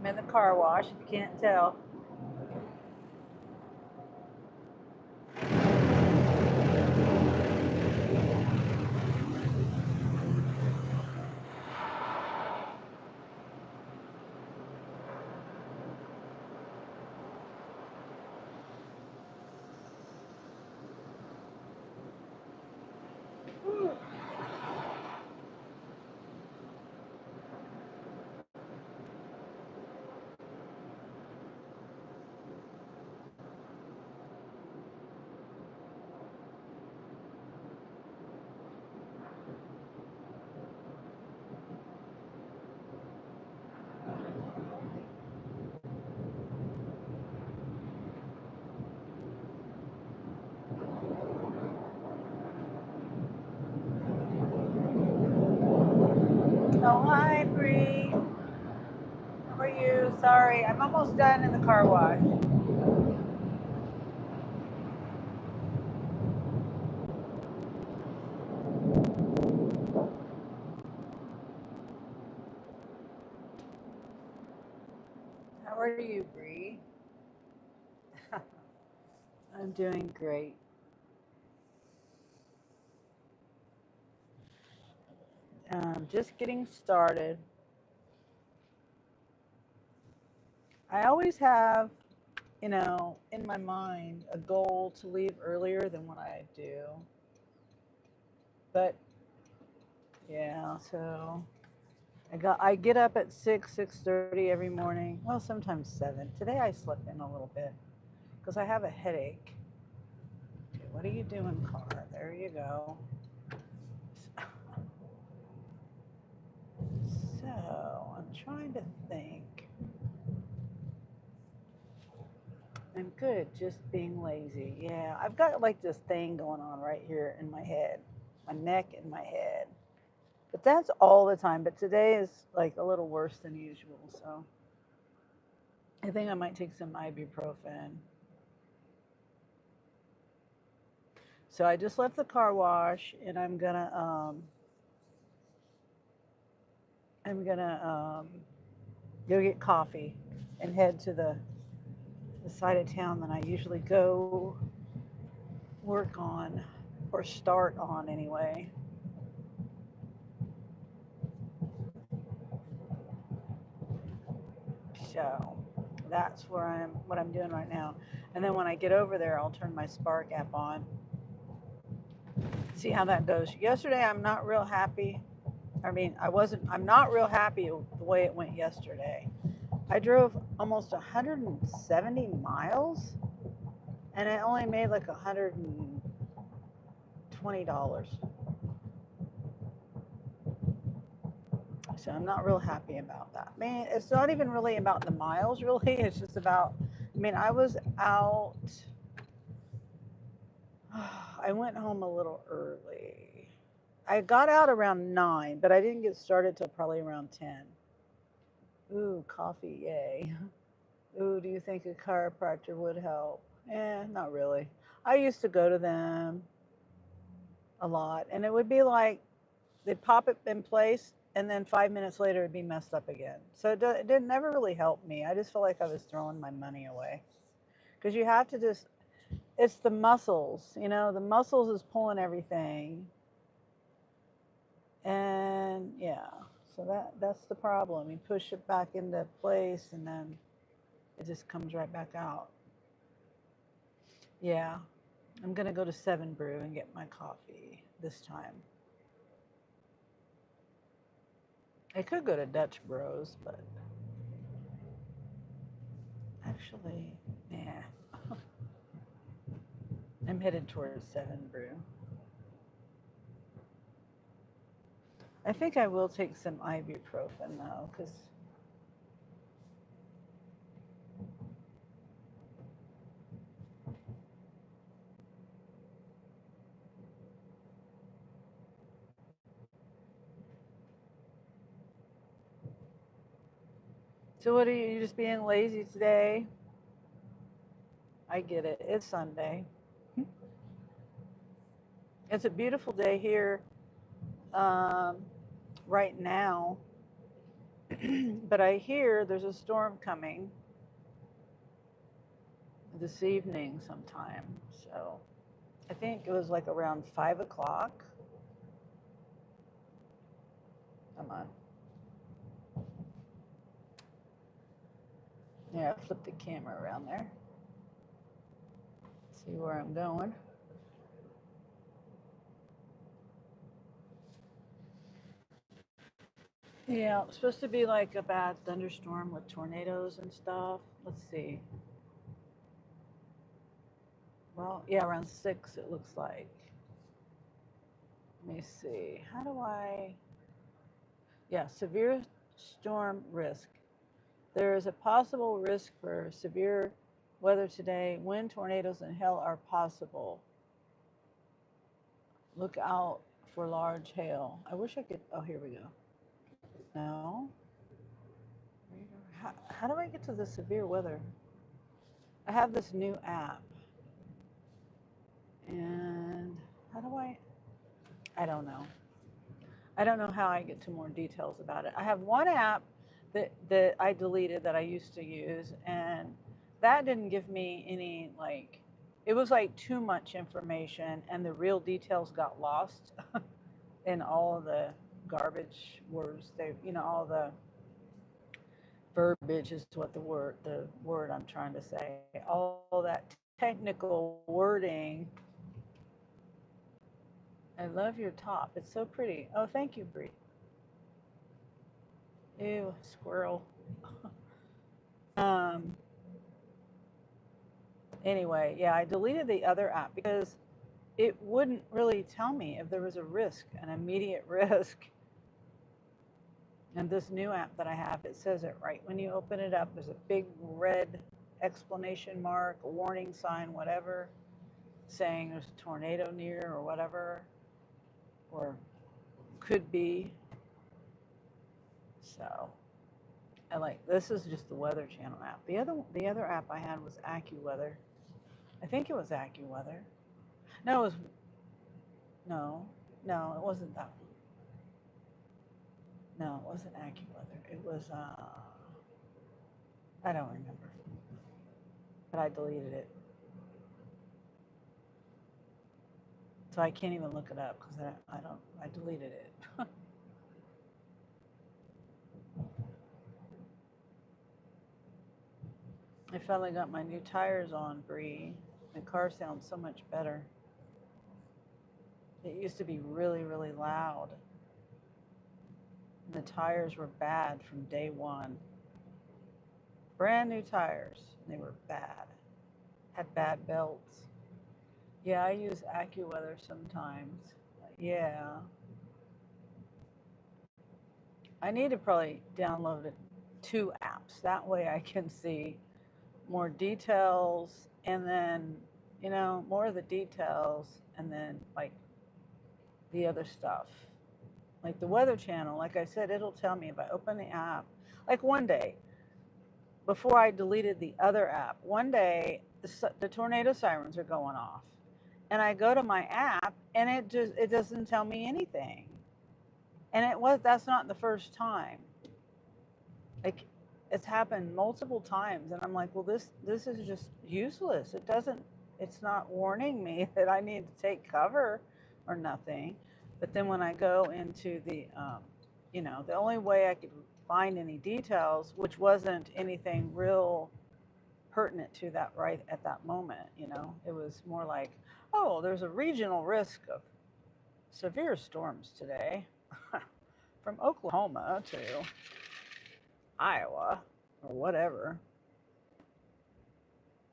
I'm in the car wash, if you can't tell. Oh, hi, Bree. How are you? Sorry, I'm almost done in the car wash. How are you, Bree? I'm doing great. Just getting started. I always have, in my mind, a goal to leave earlier than what I do. But yeah, so I get up at 6:30 every morning. Well, sometimes 7. Today I slept in a little bit because I have a headache. Okay, what are you doing, car? There you go. So I'm trying to think. I'm good, just being lazy. Yeah, I've got like this thing going on right here in my head, my neck and my head. But that's all the time. But today is like a little worse than usual. So I think I might take some ibuprofen. So I just left the car wash, and I'm gonna go get coffee and head to the side of town that I usually go work on or start on anyway. So that's what I'm doing right now. And then when I get over there, I'll turn my Spark app on, see how that goes. Yesterday, I'm not real happy. I'm not real happy the way it went yesterday. I drove almost 170 miles and I only made like $120. So I'm not real happy about that. Man, it's not even really about the miles, really. It's just about, I was out. I went home a little early. I got out around 9, but I didn't get started till probably around 10. Ooh, coffee, yay. Ooh, do you think a chiropractor would help? Not really. I used to go to them a lot, and it would be like they'd pop it in place, and then 5 minutes later it'd be messed up again. So it didn't never really help me. I just felt like I was throwing my money away because you have to just. It's the muscles, the muscles is pulling everything, and yeah. So that's the problem. You push it back into place, and then it just comes right back out. Yeah, I'm gonna go to Seven Brew and get my coffee this time. I could go to Dutch Bros, but actually, yeah, I'm headed towards Seven Brew. I think I will take some ibuprofen though, because so what are you just being lazy today? I get it. It's Sunday. It's a beautiful day here, um, right now. But I hear there's a storm coming this evening sometime. So I think it was like around 5 o'clock. Come on. Yeah, I flipped the camera around there. See where I'm going. Yeah, it's supposed to be like a bad thunderstorm with tornadoes and stuff. Let's see. Well, yeah, around 6 it looks like. Let me see. How do I? Yeah, severe storm risk. There is a possible risk for severe weather today. Wind, tornadoes, and hail are possible. Look out for large hail. I wish I could. Oh, here we go. No. How do I get to the severe weather? I have this new app. And how do I don't know. I don't know how I get to more details about it. I have one app that I deleted that I used to use, and that didn't give me any, like, it was like too much information, and the real details got lost in all of the garbage words. All the verbiage is what the word I'm trying to say. All that technical wording. I love your top. It's so pretty. Oh, thank you, Bree. Ew, squirrel. um, anyway, yeah, I deleted the other app because it wouldn't really tell me if there was a risk, an immediate risk. And this new app that I have, it says it right when you open it up. There's a big red exclamation mark, a warning sign, whatever, saying there's a tornado near or whatever, or could be. So this is just the Weather Channel app. The other app I had was AccuWeather. I think it was AccuWeather. No, it was no, no, it wasn't that one. No, it wasn't AccuWeather. It was I don't remember, but I deleted it, so I can't even look it up because I deleted it. I finally got my new tires on, Bree. My car sounds so much better. It used to be really, really loud. And the tires were bad from day one. Brand new tires. And they were bad. Had bad belts. Yeah, I use AccuWeather sometimes. Yeah. I need to probably download 2 apps. That way I can see more details and then, more of the details and then like the other stuff. Like the Weather Channel, like I said, it'll tell me if I open the app. Like one day, before I deleted the other app, one day the tornado sirens are going off. And I go to my app and it doesn't tell me anything. And that's not the first time. Like it's happened multiple times and I'm like, well, this is just useless. It's not warning me that I need to take cover or nothing. But then when I go into the only way I could find any details, which wasn't anything real pertinent to that right at that moment, it was more like, oh, there's a regional risk of severe storms today from Oklahoma to Iowa or whatever.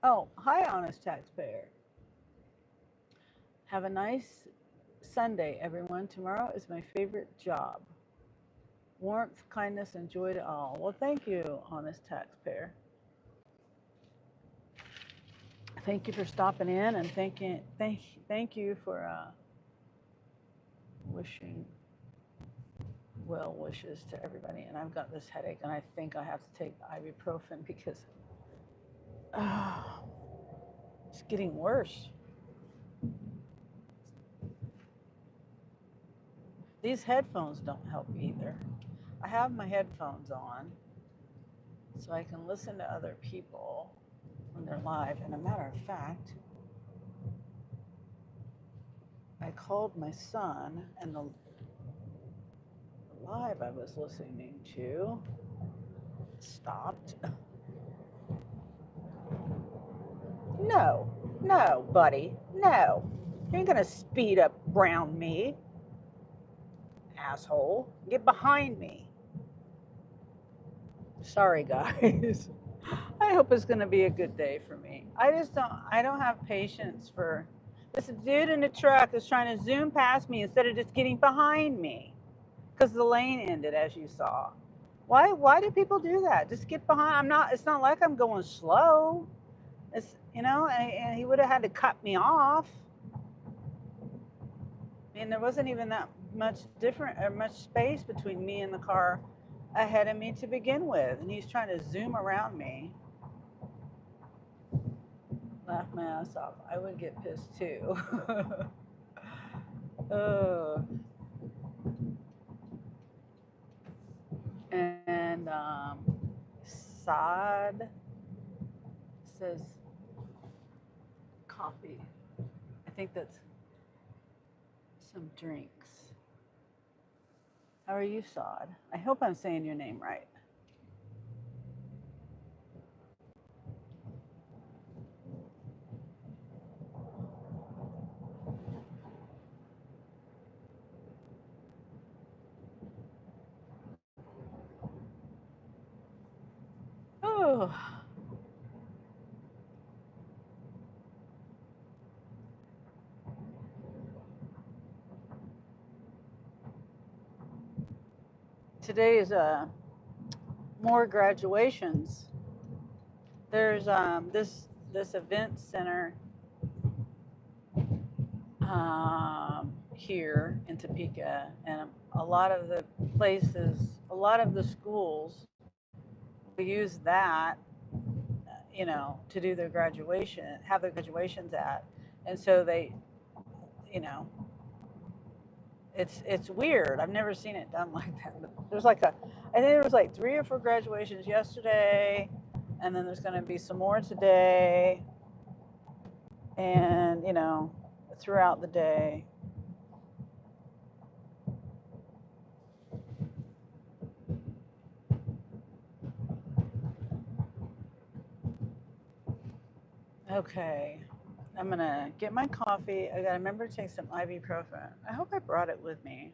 Oh, hi, honest taxpayer. Have a nice Sunday, everyone. Tomorrow is my favorite job. Warmth, kindness, and joy to all. Well, thank you, honest taxpayer. Thank you for stopping in and thank you for wishing well wishes to everybody. And I've got this headache, and I think I have to take ibuprofen because it's getting worse. These headphones don't help either. I have my headphones on so I can listen to other people when they're live. And a matter of fact, I called my son, and the live I was listening to stopped. No, no, buddy, no. You ain't gonna speed up around me, asshole. Get behind me. Sorry, guys. I hope it's gonna be a good day for me. I don't have patience for this dude in the truck is trying to zoom past me instead of just getting behind me because the lane ended, as you saw. Why do people do that? Just get behind. It's not like I'm going slow. It's, and he would have had to cut me off. I mean, there wasn't even that much different or much space between me and the car ahead of me to begin with, and he's trying to zoom around me. Laugh my ass off. I would get pissed too. uh, and Saad says coffee. I think that's some drinks. How are you, Saad? I hope I'm saying your name right. Oh. Today is more graduations. There's this event center here in Topeka, and a lot of the a lot of the schools use that, to do their have their graduations at, and so they, you know, it's weird. I've never seen it done like that. But I think there was like 3 or 4 graduations yesterday, and then there's going to be some more today, and throughout the day. Okay, I'm gonna get my coffee. I gotta remember to take some ibuprofen. I hope I brought it with me.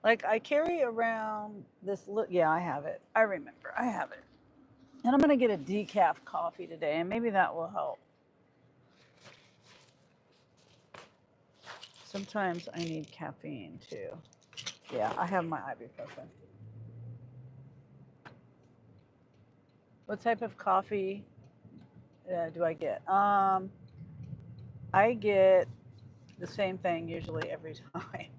Like I carry around this. Yeah, I have it. I remember. I have it. And I'm gonna get a decaf coffee today, and maybe that will help. Sometimes I need caffeine too. Yeah, I have my ibuprofen. What type of coffee do I get? I get the same thing usually every time.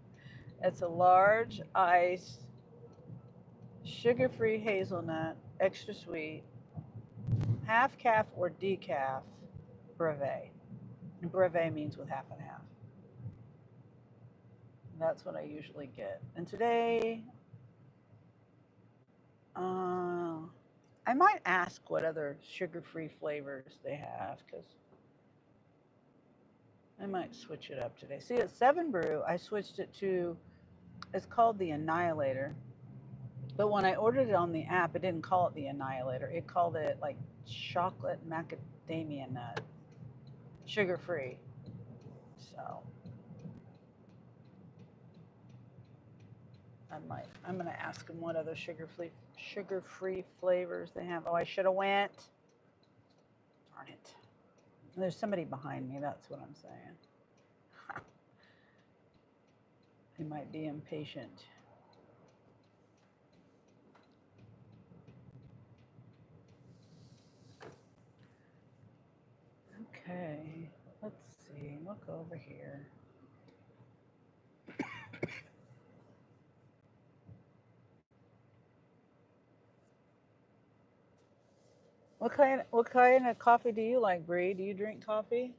It's a large ice, sugar-free hazelnut, extra sweet, half calf or decaf brevet. And brevet means with half and half. That's what I usually get. And today, I might ask what other sugar-free flavors they have, because I might switch it up today. See, at 7 Brew, I switched it to, it's called the Annihilator. But when I ordered it on the app, it didn't call it the Annihilator. It called it like chocolate macadamia nut, sugar-free. So I'm gonna ask them what other sugar-free flavors they have. Oh, I should have went. Darn it. There's somebody behind me. That's what I'm saying. They might be impatient. Okay, let's see. Look over here. What kind of coffee do you like, Bree? Do you drink coffee?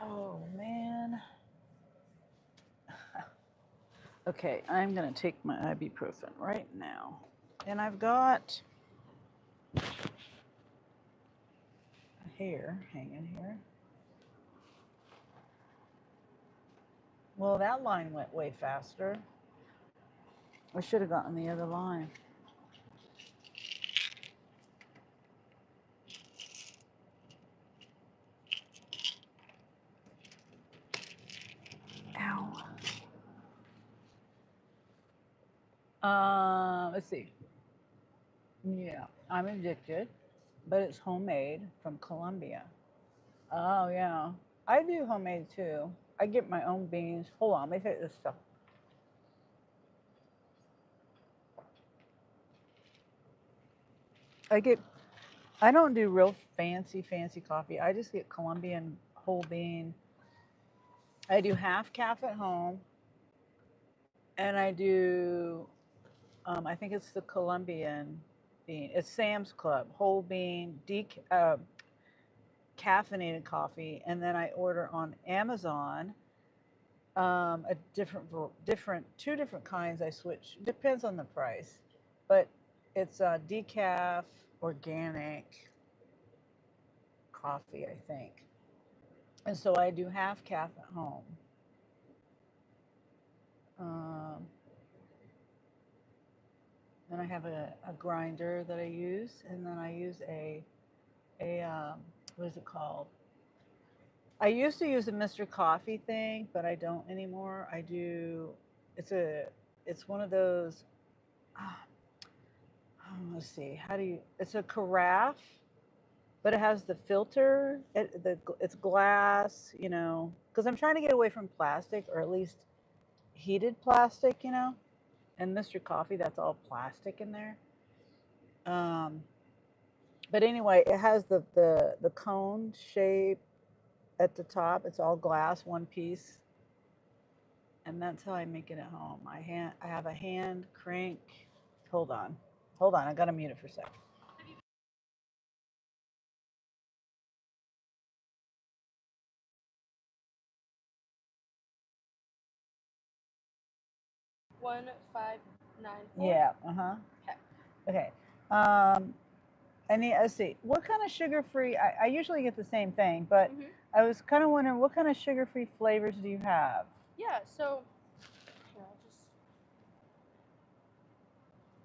Oh, man. Okay, I'm going to take my ibuprofen right now. And I've got a hair hanging here. Well, that line went way faster. I should have gotten the other line. Ow. Let's see. Yeah, I'm addicted, but it's homemade from Colombia. Oh, yeah. I do homemade too. I get my own beans. Hold on, let me take this stuff. I don't do real fancy coffee. I just get Colombian whole bean. I do half calf at home, and I do, I think it's the Colombian bean. It's Sam's Club, whole bean, caffeinated coffee, and then I order on Amazon a two different kinds. I switch, depends on the price, but it's decaf organic coffee, I think. And so I do half calf at home. Um, then I have a grinder that I use, and then I use a what is it called? I used to use a Mr. Coffee thing, but I don't anymore. I do. It's a. It's one of those. ah, let's see. How do you? It's a carafe, but it has the filter. It's glass. Because I'm trying to get away from plastic, or at least heated plastic. And Mr. Coffee, that's all plastic in there. Um, but anyway, it has the cone shape at the top. It's all glass, one piece, and that's how I make it at home. I have a hand crank. Hold on, I gotta mute it for a sec. 1594. Yeah. Okay. Um, let's see. What kind of sugar-free? I usually get the same thing, but I was kind of wondering what kind of sugar-free flavors do you have? Yeah. So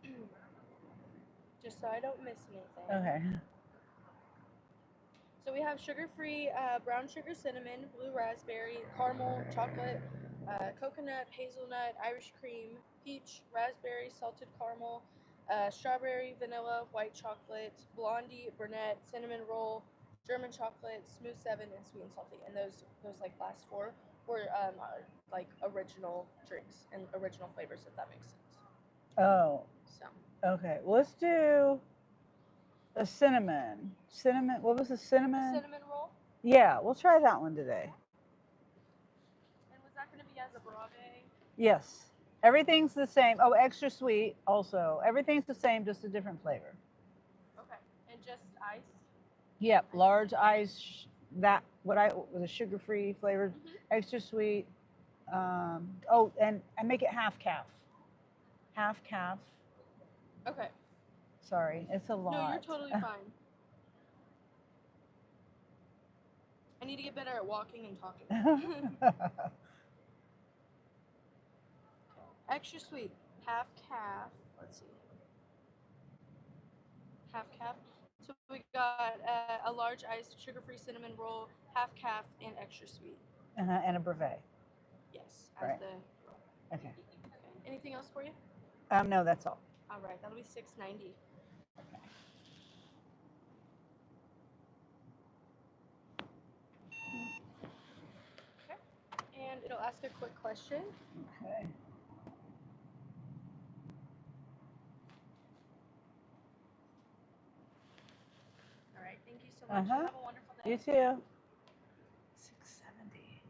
here, just so I don't miss anything. Okay. So we have sugar-free brown sugar cinnamon, blue raspberry, caramel, chocolate, coconut, hazelnut, Irish cream, peach, raspberry, salted caramel, strawberry, vanilla, white chocolate, blondie, brunette, cinnamon roll, German chocolate, smooth 7, and sweet and salty. And those like last four were are, like original drinks and original flavors, if that makes sense. Oh. So Okay. Well, let's do a cinnamon. Cinnamon. What was the cinnamon? cinnamon roll. Yeah, we'll try that one today. And was that going to be as a brave? Yes. Everything's the same. Oh, extra sweet also. Everything's the same, just a different flavor. Okay. And just ice? Yep, large ice. That what I was a sugar-free flavored, extra sweet. Oh, and make it half calf. Half calf. Okay. Sorry, it's a lot. No, you're totally fine. I need to get better at walking and talking. Extra sweet, half calf. Let's see. Half calf. So we got a large iced sugar-free cinnamon roll, half calf, and extra sweet. And a brevet. Yes, as right. the. Okay. Anything else for you? No, that's all. All right, that'll be $6.90. Okay. Okay. And it'll ask a quick question. Okay. All right. Thank you so much. Have a wonderful day. You too. 670.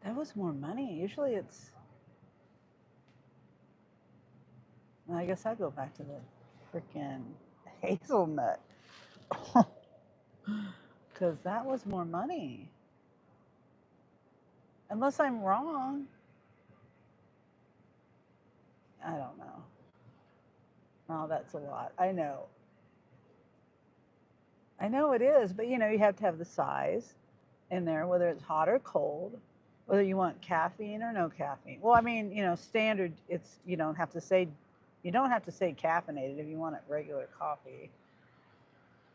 That was more money. Usually it's. Well, I guess I'll go back to the freaking hazelnut. Because that was more money. Unless I'm wrong. I don't know. Oh, that's a lot. I know. I know it is, but you know, you have to have the size in there, whether it's hot or cold, whether you want caffeine or no caffeine. Well, I mean, you know, standard, it's, you don't have to say caffeinated if you want it regular coffee.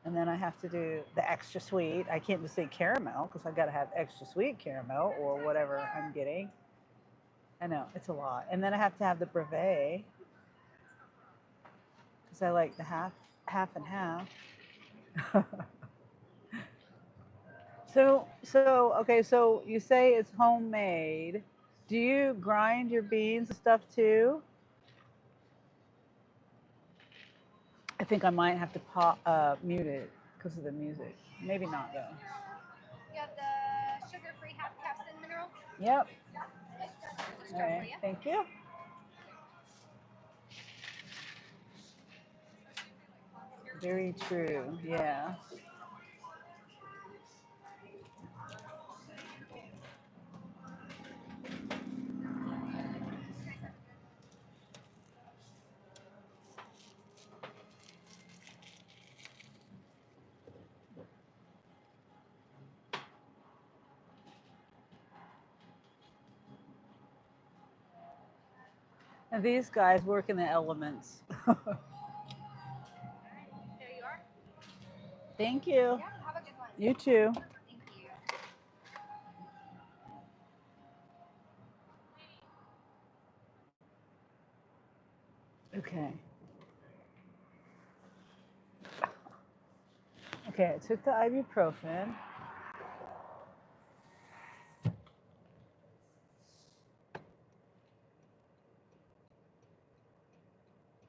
And then I have to do the extra sweet. I can't just say caramel because I got to have extra sweet caramel or whatever I'm getting. I know it's a lot. And then I have to have the brevet because I like the half and half. So okay, so you say it's homemade. Do you grind your beans and stuff too? I think I might have to mute it because of the music. Maybe not though. You have the sugar-free half capsin mineral. Yep. Just All right. Thank you. Very true. Yeah. And these guys work in the elements. There you are. Thank you. Yeah, have a good one. You too. Thank you. Okay. Okay, I took the ibuprofen.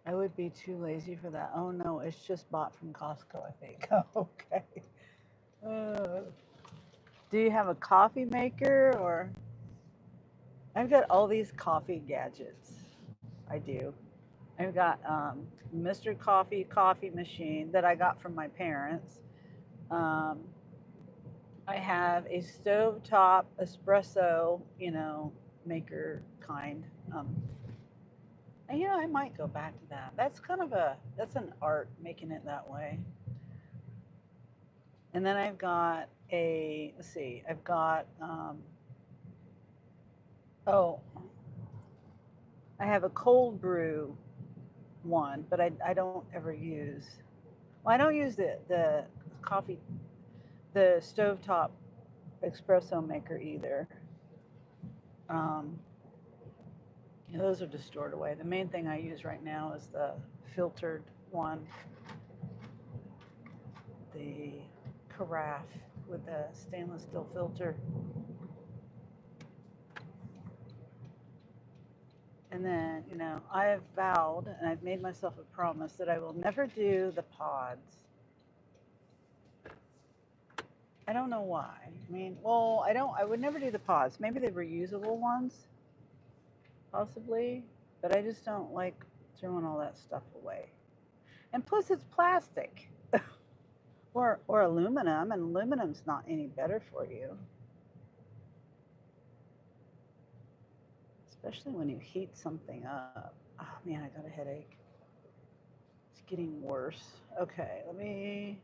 I would be too lazy for that. Oh no, it's just bought from Costco, I think. Okay. Uh, do you have a coffee maker or? I've got all these coffee gadgets. I do. I've got Mr. Coffee machine that I got from my parents. Um, I have a stovetop espresso, maker kind. Um, and I might go back to that. That's an art making it that way. And then I've got let's see, I've got, oh, I have a cold brew one, but I don't ever use, well, I don't use the coffee, the stovetop espresso maker either. Um, those are just stored away. The main thing I use right now is the filtered one, the carafe with the stainless steel filter. And then, I have vowed and I've made myself a promise that I will never do the pods. I don't know why. I mean, well, I would never do the pods. Maybe the reusable ones, possibly, but I just don't like throwing all that stuff away. And plus, it's plastic or aluminum, and aluminum's not any better for you, especially when you heat something up. Oh man, I got a headache. It's getting worse. Okay, let me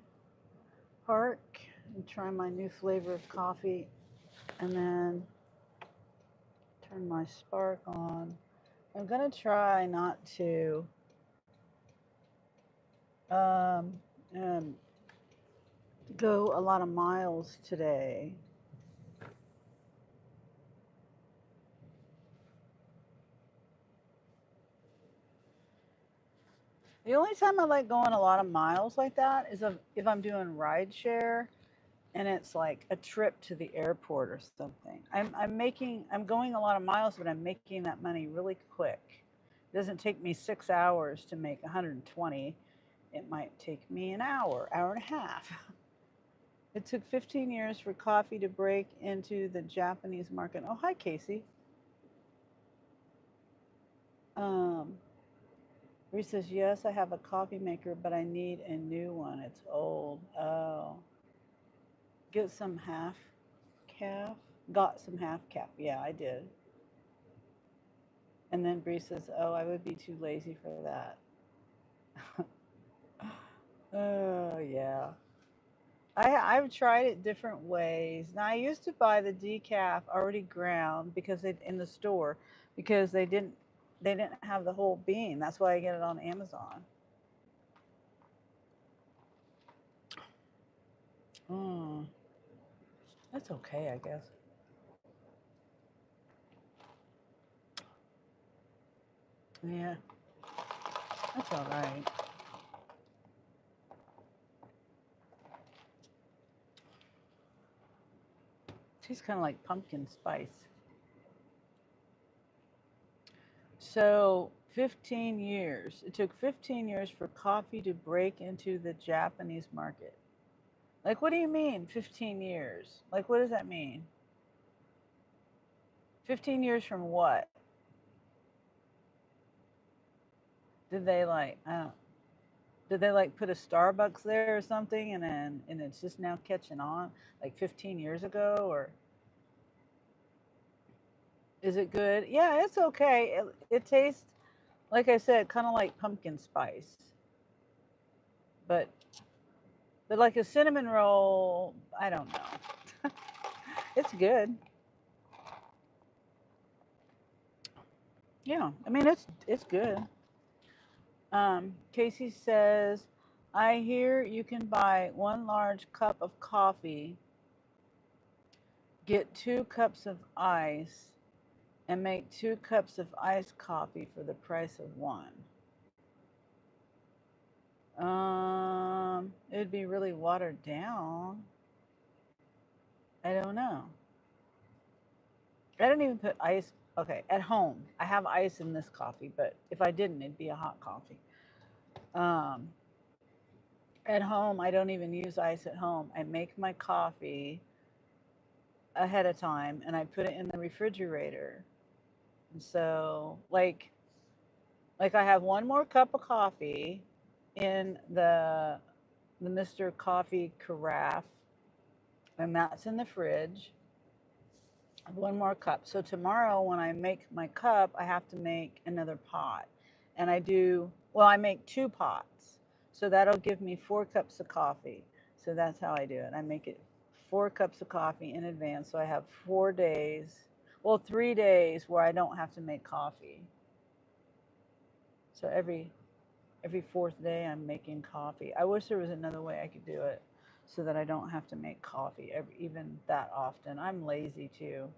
park and try my new flavor of coffee, and then turn my spark on. I'm gonna try not to um, um, go a lot of miles today. The only time I like going a lot of miles like that is if I'm doing ride share and it's like a trip to the airport or something. I'm going a lot of miles, but I'm making that money really quick. It doesn't take me 6 hours to make 120. It might take me an hour and a half. It took 15 years for coffee to break into the Japanese market. Oh, hi, Casey. Um, Reese says, yes, I have a coffee maker, but I need a new one. It's old. Oh. Get some half calf Got some half cap. Yeah, I did. And then Bree says, "Oh, I would be too lazy for that." Oh yeah. I've tried it different ways. Now I used to buy the decaf already ground because they in the store because they didn't have the whole bean. That's why I get it on Amazon. Mm, that's okay, I guess. Yeah, that's all right. Tastes kind of like pumpkin spice. So 15 years. It took 15 years for coffee to break into the Japanese market. Like, what do you mean 15 years? Like, what does that mean? 15 years from what? Did they like, I don't, did they like put a Starbucks there or something and it's just now catching on like 15 years ago or is it good? Yeah, it's okay. It tastes like I said kind of like pumpkin spice. But but like a cinnamon roll, I don't know. It's good. Yeah. I mean it's good. Casey says, I hear you can buy one large cup of coffee, get 2 cups of ice, and make 2 cups of iced coffee for the price of one. It'd be really watered down. I don't know. I don't even put ice. Okay, at home, I have ice in this coffee, but if I didn't, it'd be a hot coffee. Um, at home, I don't even use ice at home. I make my coffee ahead of time and I put it in the refrigerator. And so, like I have one more cup of coffee in the Mr. Coffee carafe, and that's in the fridge. One more cup. So tomorrow when I make my cup, I have to make another pot. And I make 2 pots. So that'll give me 4 cups of coffee. So that's how I do it. I make it 4 cups of coffee in advance. So I have 4 days, well, 3 days where I don't have to make coffee. So every fourth day I'm making coffee. I wish there was another way I could do it so that I don't have to make coffee even that often. I'm lazy too.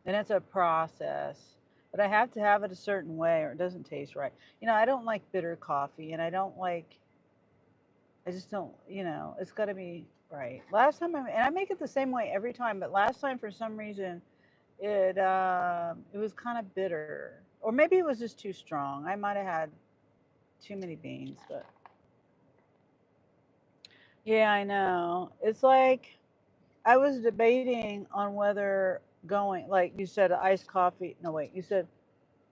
And it's a process. But I have to have it a certain way or it doesn't taste right. I don't like bitter coffee and I just don't, it's got to be right. Last time and I make it the same way every time, but last time for some reason it was kind of bitter. Or maybe it was just too strong. I might have had too many beans, but yeah, I know. It's like I was debating on whether going, like you said, iced coffee. No, wait, you said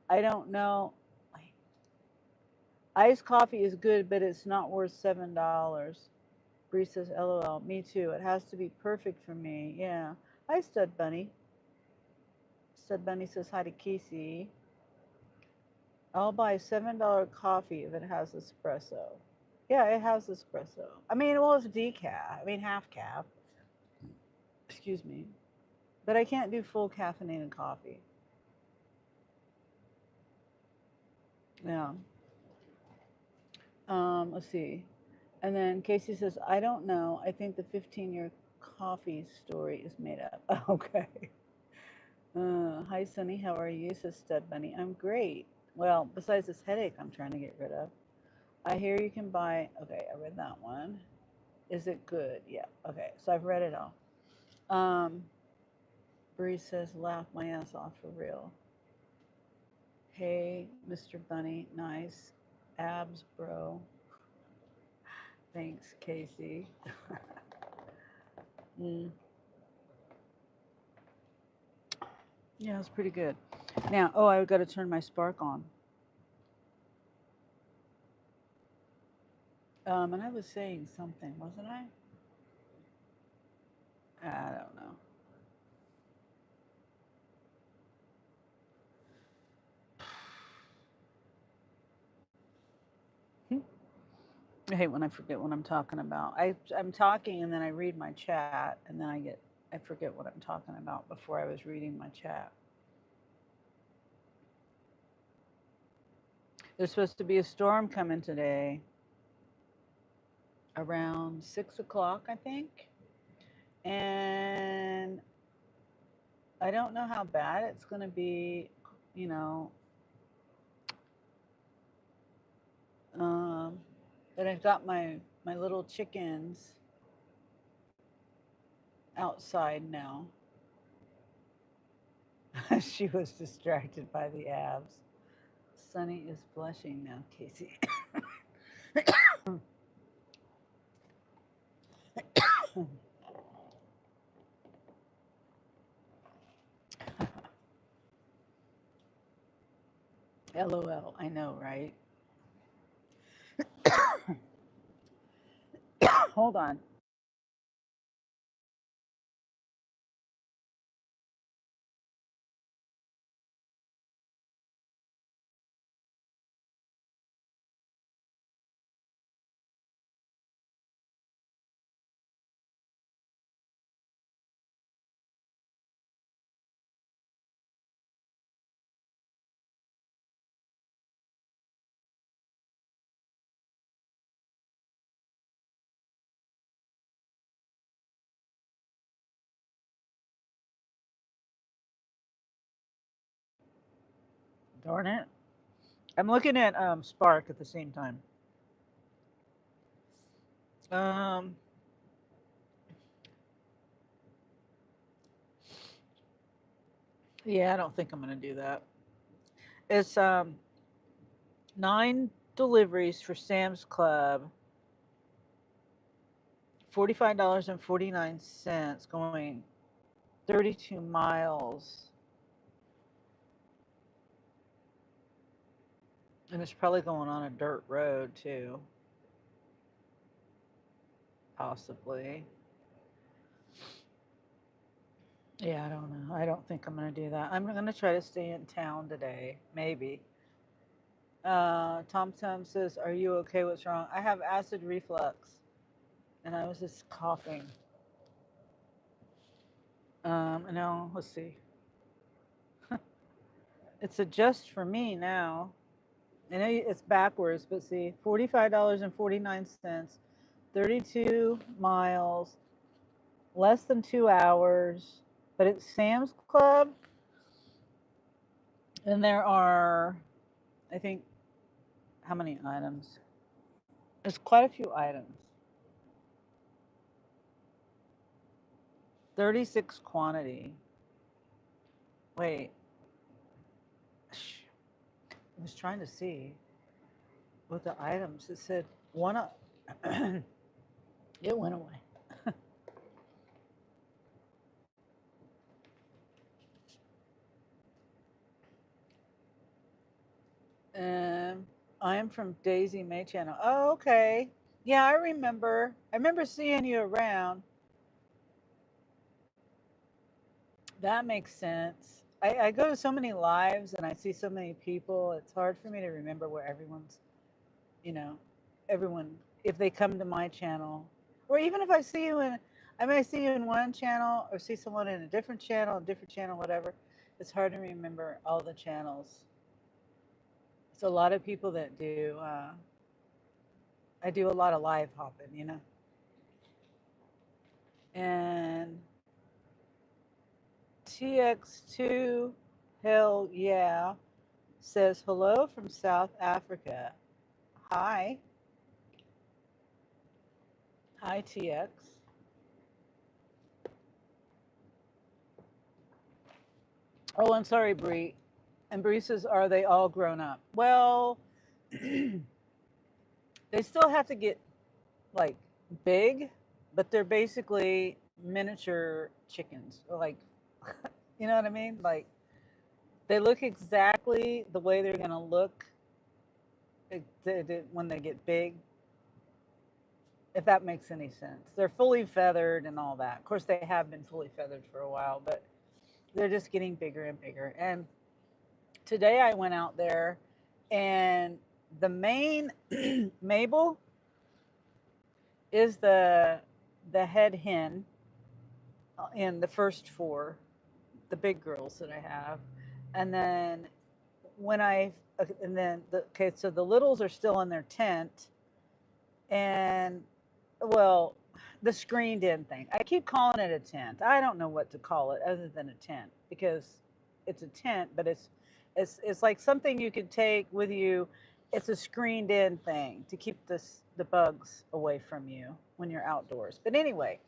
I don't know. Iced coffee is good, but it's not worth $7. Bree says, "LOL." Me too. It has to be perfect for me. Yeah. Hi, Stud Bunny. Stud Bunny says hi to Casey. I'll buy $7 coffee if it has espresso. Yeah, it has espresso. I mean, well, it's decaf. I mean, half cap. Excuse me. But I can't do full caffeinated coffee. Yeah. Let's see. And then Casey says, I don't know. I think the 15-year coffee story is made up. Okay. Hi, Sunny. How are you? Says Stud Bunny. I'm great. Well, besides this headache I'm trying to get rid of. I hear you can buy. Okay, I read that one. Is it good? Yeah. Okay. So I've read it all. Bree says, laugh my ass off for real. Hey, Mr. Bunny. Nice. Abs, bro. Thanks, Casey. Mm. Yeah, it's pretty good. Now, oh, I've got to turn my spark on. And I was saying something, wasn't I? I don't know. hate when I forget what I'm talking about. I'm talking and then I read my chat and then I forget what I'm talking about before I was reading my chat. There's supposed to be a storm coming today around 6 o'clock, I think. And I don't know how bad it's going to be, you know. But I've got my little chickens outside now. She was distracted by the abs. Sunny is blushing now, Casey. LOL, I know, right? Hold on. Darn it. I'm looking at Spark at the same time. Um, yeah, I don't think I'm going to do that. It's 9 deliveries for Sam's Club, $45.49, going 32 miles. And it's probably going on a dirt road too. Possibly. Yeah, I don't know. I don't think I'm going to do that. I'm going to try to stay in town today. Maybe. Tom Tom says, "Are you okay? What's wrong?" I have acid reflux. And I was just coughing. And now, let's see. It's a just for me now. I know it's backwards, but see, $45.49, 32 miles, less than 2 hours. But it's Sam's Club. And there are, I think, how many items? There's quite a few items. 36 quantity. Wait. I was trying to see what the items. It said one. It went away. I am from Daisy May Channel. Oh, okay. Yeah, I remember. I remember seeing you around. That makes sense. I go to so many lives and I see so many people. It's hard for me to remember where everyone's, you know, everyone, if they come to my channel, or even if I see you in, I may see you in one channel or see someone in a different channel, whatever. It's hard to remember all the channels. It's a lot of people that do. I do a lot of live hopping, you know. And TX2, hell yeah, says hello from South Africa. Hi. Hi, TX. Oh, I'm sorry, Bree. And Bree says, are they all grown up? Well, they still have to get like big, but they're basically miniature chickens. Like, you know what I mean? Like, they look exactly the way they're going to look when they get big, if that makes any sense. They're fully feathered and all that. Of course, they have been fully feathered for a while, but they're just getting bigger and bigger. And today I went out there and the main Mabel, is the head hen in the first four, the big girls that I have, and then when I and then okay, so the littles are still in their tent, and well, the screened in thing. I keep calling it a tent. I don't know what to call it other than a tent because it's a tent, but it's like something you could take with you. It's a screened in thing to keep the bugs away from you when you're outdoors. But anyway,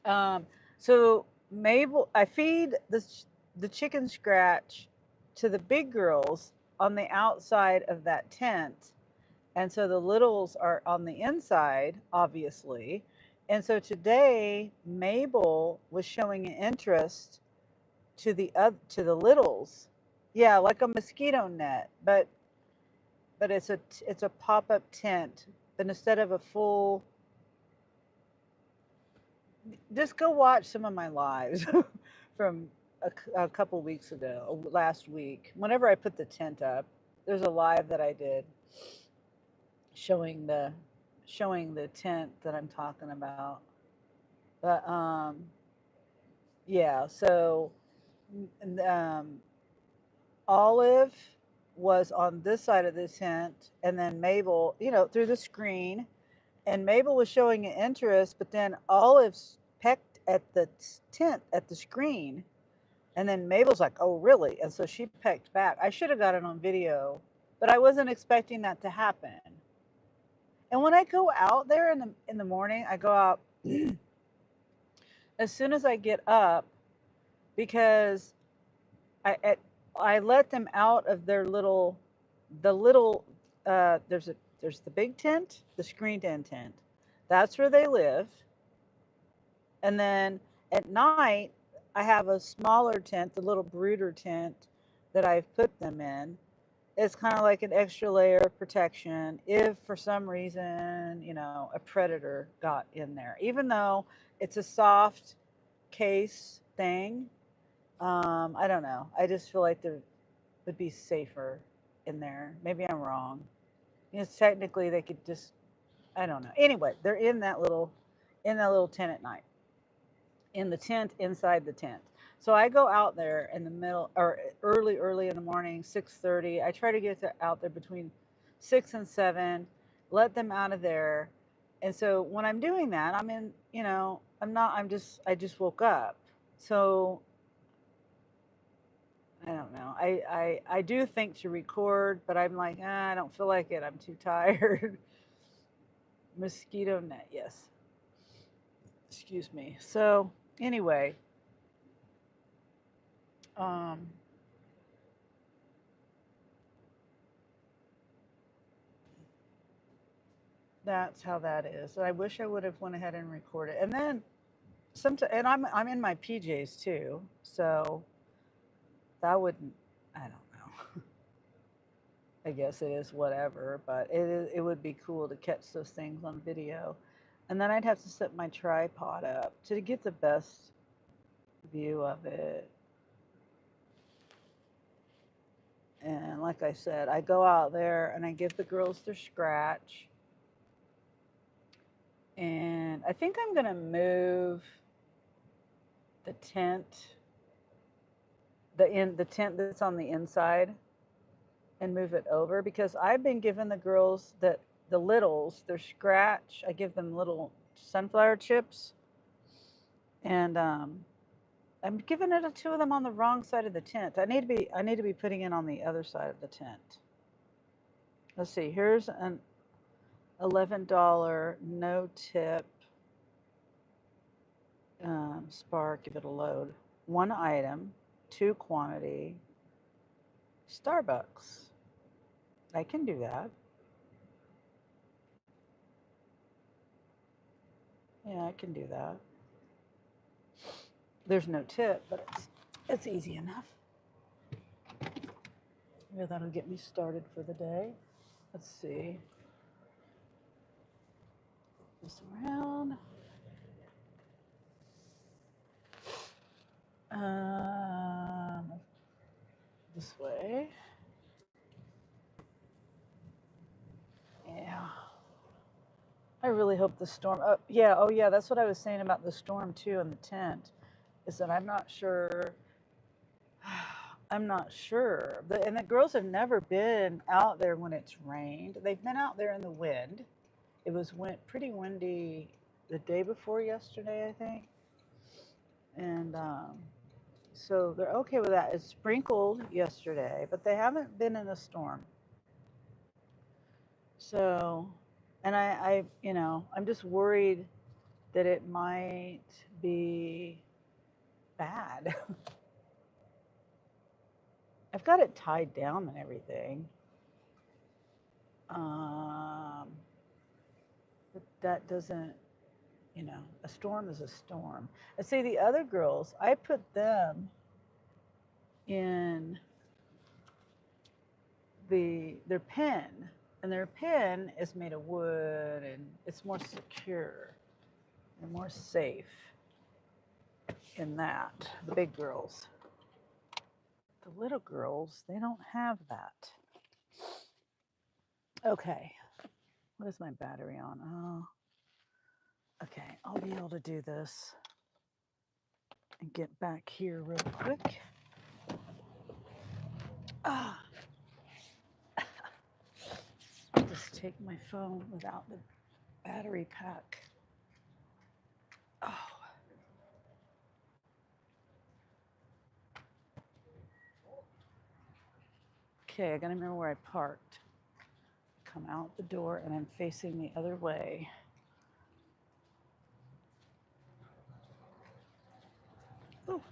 um, so Mabel, I feed the chicken scratch to the big girls on the outside of that tent, and so the littles are on the inside, obviously. And so today, Mabel was showing an interest to the littles. Yeah, like a mosquito net, but it's a pop-up tent. But instead of a full, just go watch some of my lives from a couple weeks ago, last week. Whenever I put the tent up, there's a live that I did showing the tent that I'm talking about. But yeah, so um, Olive was on this side of the tent, and then Mabel, through the screen, and Mabel was showing an interest, but then Olive's pecked at the tent at the screen, and then Mabel's like, "Oh, really?" And so she pecked back. I should have got it on video, but I wasn't expecting that to happen. And when I go out there in the morning, I go out as soon as I get up because I at, I let them out of their little the little there's the big tent, the screened in tent. That's where they live. And then at night I have a smaller tent, the little brooder tent that I've put them in. It's kind of like an extra layer of protection if for some reason, a predator got in there. Even though it's a soft case thing, I don't know. I just feel like there would be safer in there. Maybe I'm wrong. Technically they could just, I don't know. Anyway, they're in that little tent at night, in the tent inside the tent. So I go out there in the middle or early in the morning, 6:30. I try to get out there between 6 and 7, let them out of there. And so when I'm doing that, I'm in, I just woke up. So I don't know. I do think to record, but I'm like, I don't feel like it. I'm too tired. Mosquito net, yes. Excuse me. So anyway, um, that's how that is. I wish I would have went ahead and recorded. And then and I'm in my PJs too, so that wouldn't. I don't know. I guess it is whatever, but it would be cool to catch those things on video. And then I'd have to set my tripod up to get the best view of it. And like I said, I go out there and I give the girls their scratch. And I think I'm going to move the tent, the tent that's on the inside, and move it over because I've been giving the girls the littles their scratch. I give them little sunflower chips, and I'm giving it to two of them on the wrong side of the tent. I need to be putting it on the other side of the tent. Let's see. Here's an $11 no tip Spark. Give it a load. One item, two quantity. Starbucks. I can do that. Yeah, I can do that. There's no tip, but it's easy enough. Maybe that'll get me started for the day. Let's see. This around. This way. Yeah. I really hope the storm. Yeah, oh yeah, that's what I was saying about the storm too in the tent. Is that I'm not sure. I'm not sure. And the girls have never been out there when it's rained. They've been out there in the wind. It was pretty windy the day before yesterday, I think. And so they're okay with that. It sprinkled yesterday, but they haven't been in a storm. So, and I'm just worried that it might be bad. I've got it tied down and everything. But that doesn't, a storm is a storm. I say the other girls, I put them in their pen, and their pen is made of wood and it's more secure and more safe in that. The big girls. The little girls, they don't have that. Okay. What is my battery on? Oh, okay. I'll be able to do this and get back here real quick. Ah. I'll just take my phone without the battery pack. Oh. Okay, I gotta remember where I parked. Come out the door and I'm facing the other way. Oh.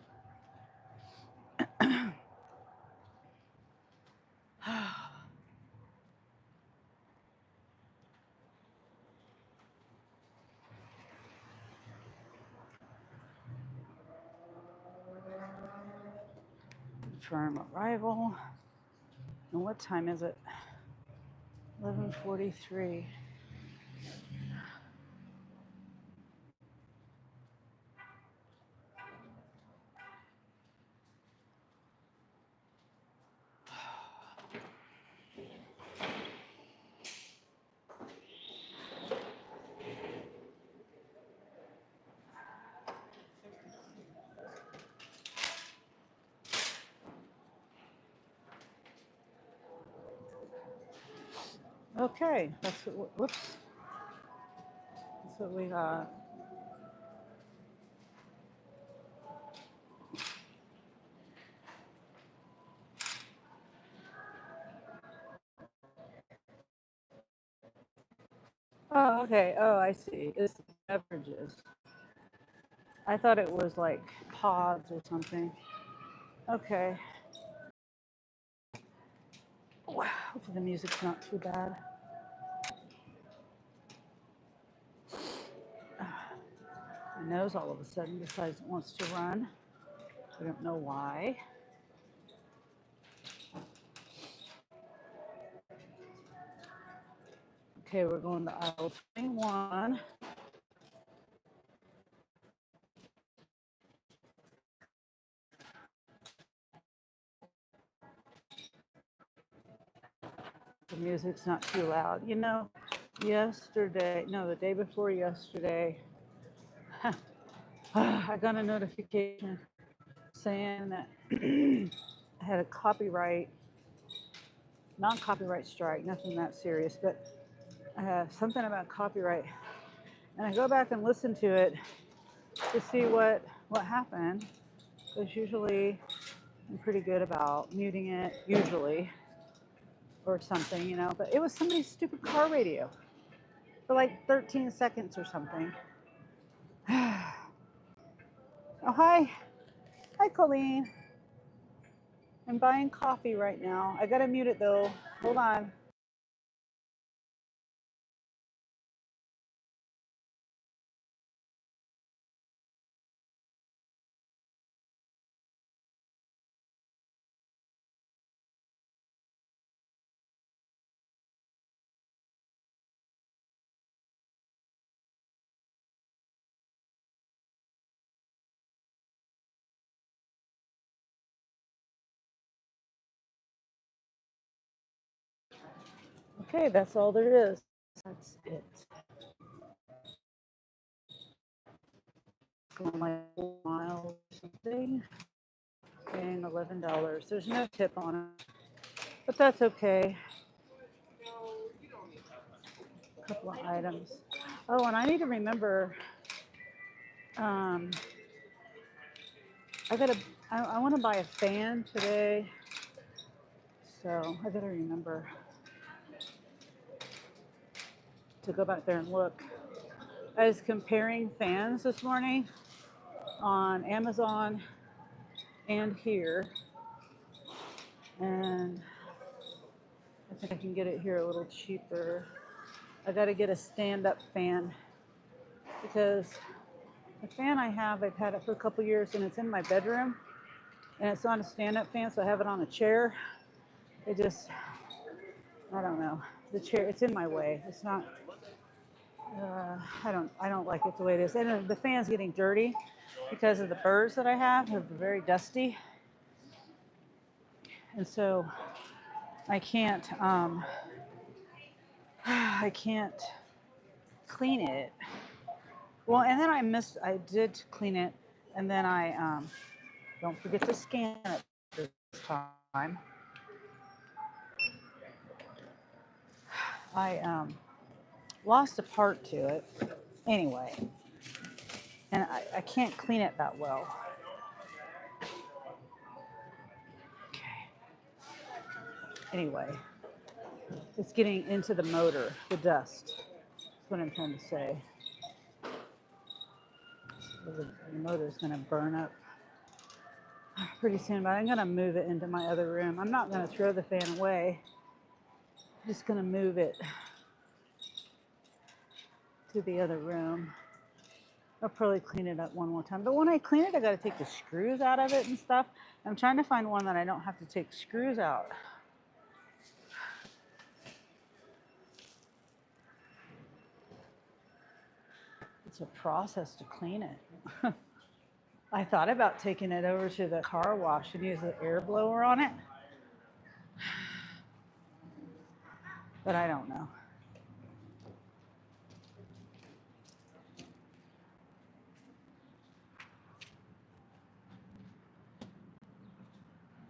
Confirm arrival. And what time is it? 11:43. Okay, that's whoops. That's what we got. Oh, okay. Oh, I see. It's beverages. I thought it was like pods or something. Okay. Wow. Hopefully the music's not too bad. My nose all of a sudden decides it wants to run. I don't know why. Okay, we're going to aisle 21. The music's not too loud. The day before yesterday, I got a notification saying that I had a non-copyright strike, nothing that serious, but something about copyright. And I go back and listen to it to see what happened, because usually I'm pretty good about muting it, usually, or something, but it was somebody's stupid car radio for like 13 seconds or something. Oh, hi. Hi, Colleen. I'm buying coffee right now. I gotta mute it though. Hold on. Okay, that's all there is. That's it. for like 4 miles or something, paying $11. There's no tip on it, but that's okay. A couple of items. Oh, and I need to remember. Um, I want to buy a fan today, so I gotta remember to go back there and look. I was comparing fans this morning on Amazon and here, and I think I can get it here a little cheaper. I got to get a stand-up fan because the fan I have, I've had it for a couple years, and it's in my bedroom, and it's not a stand-up fan, so I have it on a chair. It just, I don't know. The chair, it's in my way. It's not. I don't like it the way it is, and the fan's getting dirty because of the birds that I have. They're very dusty, and so I can't. I can't clean it. Well, and then I did clean it, and then I don't forget to scan it this time. I lost a part to it anyway, and I can't clean it that well. Okay. Anyway, it's getting into the motor, the dust. That's what I'm trying to say. The motor is going to burn up pretty soon, but I'm going to move it into my other room. I'm not going to throw the fan away. I'm just going to move it to the other room. I'll probably clean it up one more time. But when I clean it, I got to take the screws out of it and stuff. I'm trying to find one that I don't have to take screws out. It's a process to clean it. I thought about taking it over to the car wash and use the air blower on it. But I don't know.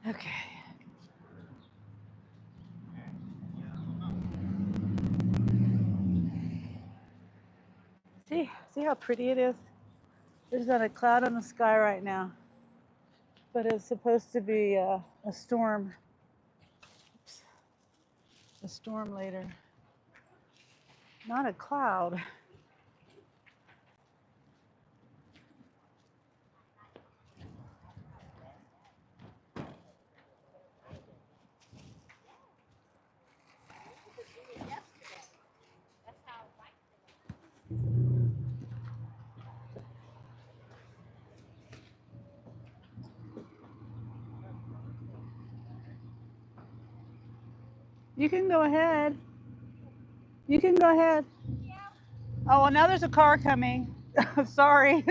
Okay. See how pretty it is? There's not a cloud in the sky right now, but it's supposed to be a storm. Oops. A storm later. Not a cloud. You can go ahead. You can go ahead. Oh, well, now there's a car coming. Sorry.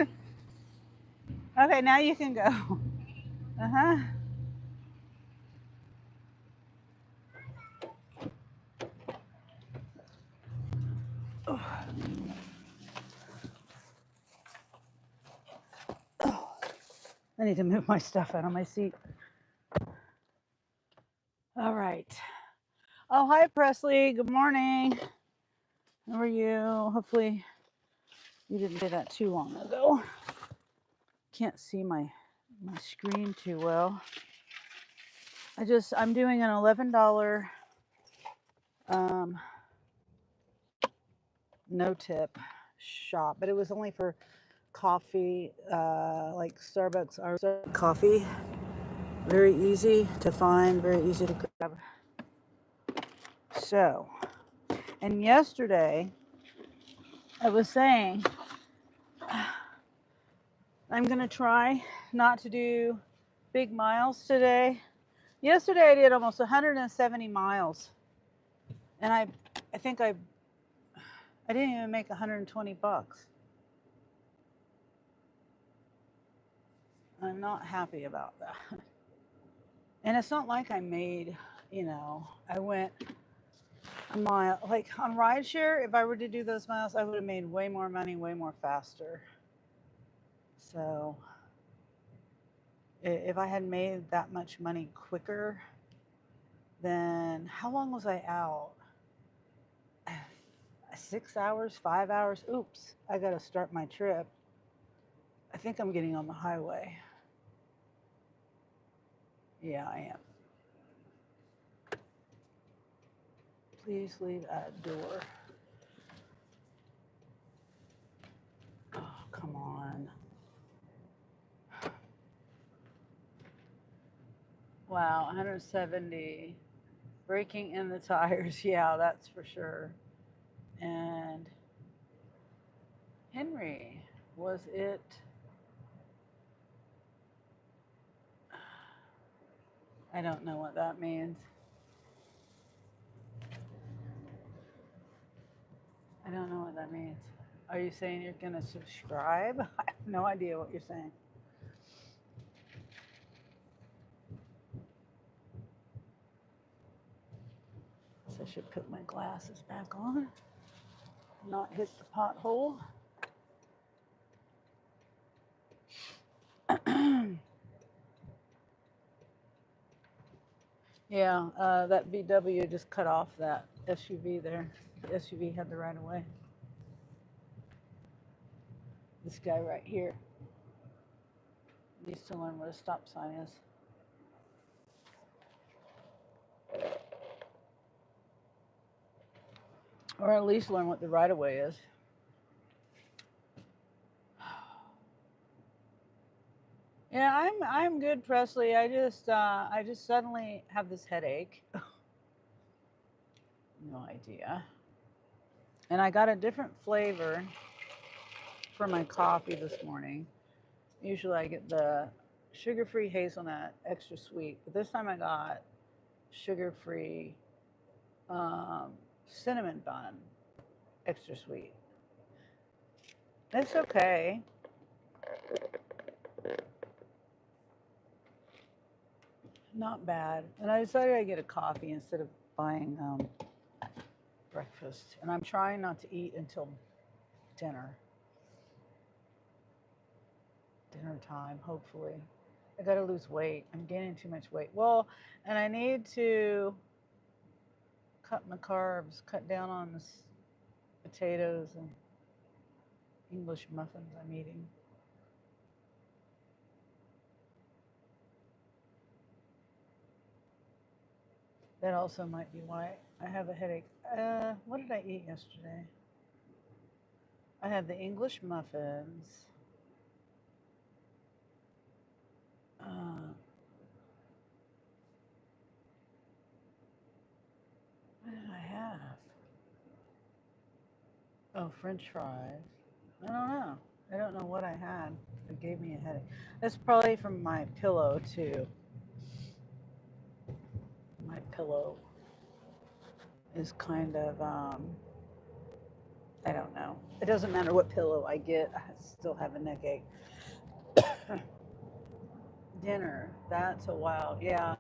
Okay, now you can go. Uh-huh. Oh. Oh. I need to move my stuff out of my seat. All right. Oh, hi, Presley. Good morning. How are you? Hopefully you didn't do that too long ago. Can't see my screen too well. I'm doing an $11 no tip shop, but it was only for coffee, like Starbucks or coffee. Very easy to find, very easy to grab. So, and yesterday I was saying I'm gonna try not to do big miles today. Yesterday I did almost 170 miles, and I think I didn't even make 120 bucks. I'm not happy about that. And it's not like I made, I went a mile. Like on rideshare, if I were to do those miles, I would have made way more money, way more faster. So if I had made that much money quicker, then how long was I out? 6 hours, 5 hours? Oops, I got to start my trip. I think I'm getting on the highway. Yeah, I am. Please leave at door. Oh, come on. Wow, 170. Breaking in the tires. Yeah, that's for sure. And Henry, was it? I don't know what that means. I don't know what that means. Are you saying you're going to subscribe? I have no idea what you're saying. So I should put my glasses back on, not hit the pothole. Yeah, that VW just cut off that SUV there. The SUV had the right of way. This guy right here needs to learn what a stop sign is. Or at least learn what the right of way is. Yeah, I'm good, Presley. I just suddenly have this headache. No idea. And I got a different flavor for my coffee this morning. Usually I get the sugar-free hazelnut, extra sweet, but this time I got sugar-free cinnamon bun, extra sweet. It's okay. Not bad. And I decided I'd get a coffee instead of buying breakfast. And I'm trying not to eat until dinner time, hopefully. I got to lose weight. I'm gaining too much weight. Well, and I need to cut my carbs, cut down on the potatoes and English muffins I'm eating. That also might be why I have a headache. What did I eat yesterday? I had the English muffins. What did I have? Oh, French fries. I don't know. I don't know what I had. It gave me a headache. That's probably from my pillow, too. My pillow is kind of, I don't know. It doesn't matter what pillow I get, I still have a neck ache. Dinner, that's a wild, yeah.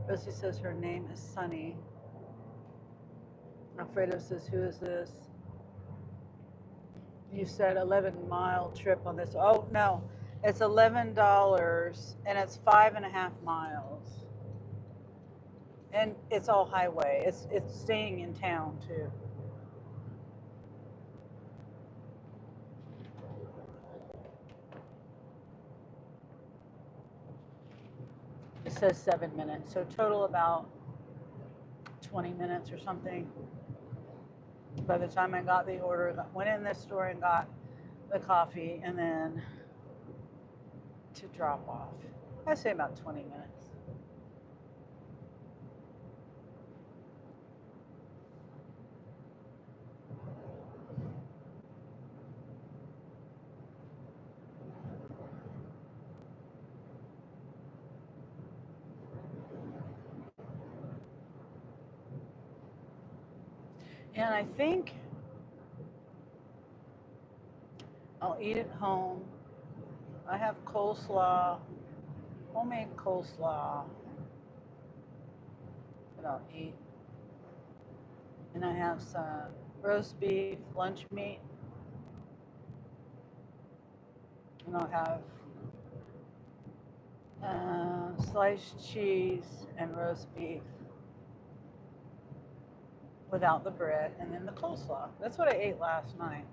Rosie says her name is Sunny. Alfredo says, who is this? You said 11-mile trip on this. Oh, no, it's $11 and it's 5.5 miles. And it's all highway. It's staying in town too. It says 7 minutes, so total about 20 minutes or something. By the time I got the order, went in this store and got the coffee, and then to drop off, I say about 20 minutes. And I think I'll eat at home. I have coleslaw, homemade coleslaw that I'll eat. And I have some roast beef, lunch meat, And I'll have sliced cheese and roast beef without the bread, and then the coleslaw. That's what I ate last night.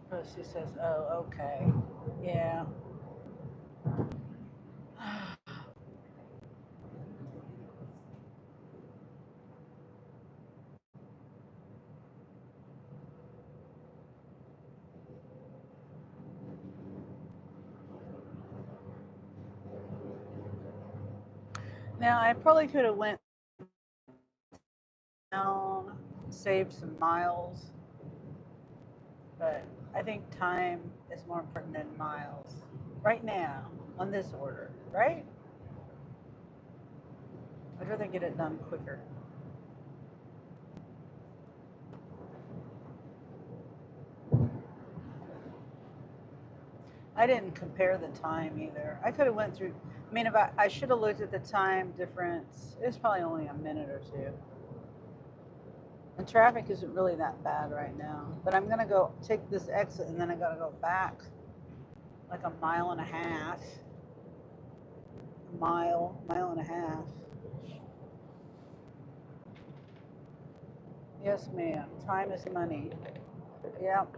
Rosie says, oh, okay. Yeah. Now, I probably could have went down, saved some miles, but I think time is more important than miles right now on this order, right? I'd rather get it done quicker. I didn't compare the time either. I could have went through. I mean, if I should have looked at the time difference. It's probably only a minute or two. And traffic isn't really that bad right now. But I'm gonna go take this exit, and then I gotta go back like a mile and a half. Mile and a half. Yes, ma'am. Time is money. Yep.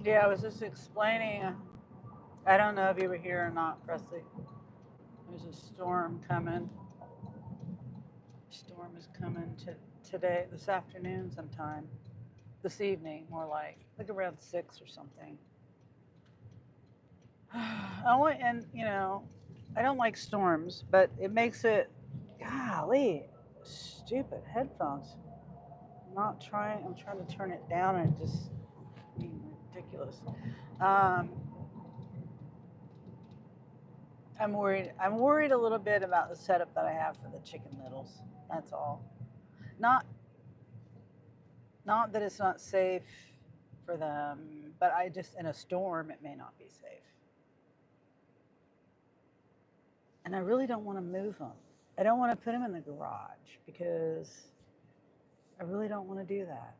Yeah, I was just explaining. I don't know if you were here or not, Presley. There's a storm coming. Storm is coming today, this afternoon sometime. This evening, more like around 6 or something. And I don't like storms, but it makes it, golly, stupid headphones. I'm trying to turn it down and just being ridiculous. Um, I'm worried a little bit about the setup that I have for the chicken littles. That's all. Not not that it's not safe for them, but I just in a storm it may not be safe. And I really don't want to move them. I don't want to put them in the garage because I really don't want to do that.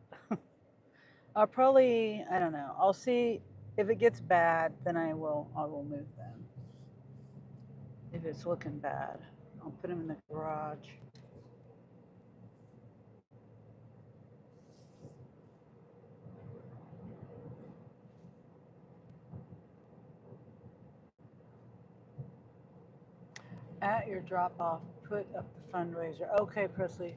I don't know. I'll see if it gets bad, then I will move them. If it's looking bad, I'll put them in the garage. At your drop off, put up the fundraiser. Okay, Presley,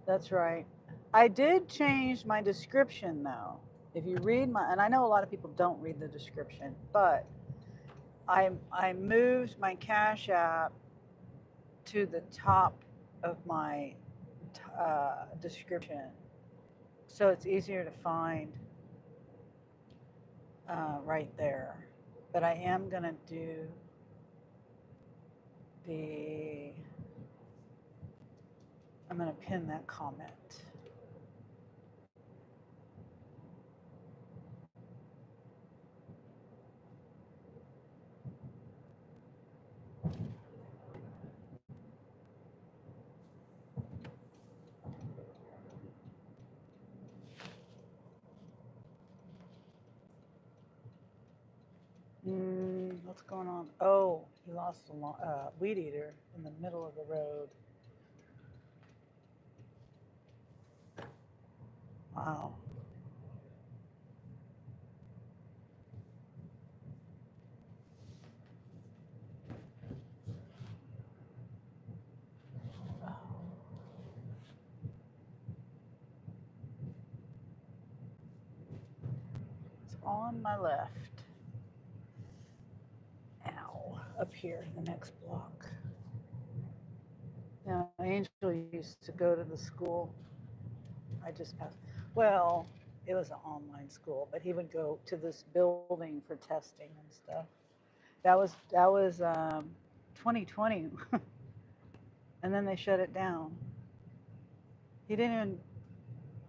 that's right. I did change my description though. If you read and I know a lot of people don't read the description, but I moved my Cash App to the top of my description, so it's easier to find right there. But I am gonna do the. I'm gonna pin that comment. What's going on? Oh, he lost a weed eater in the middle of the road. Wow. It's on my left. Ow, up here, the next block. Now, Angel used to go to the school I just passed. Well, it was an online school, but he would go to this building for testing and stuff. That was 2020, and then they shut it down. He didn't even.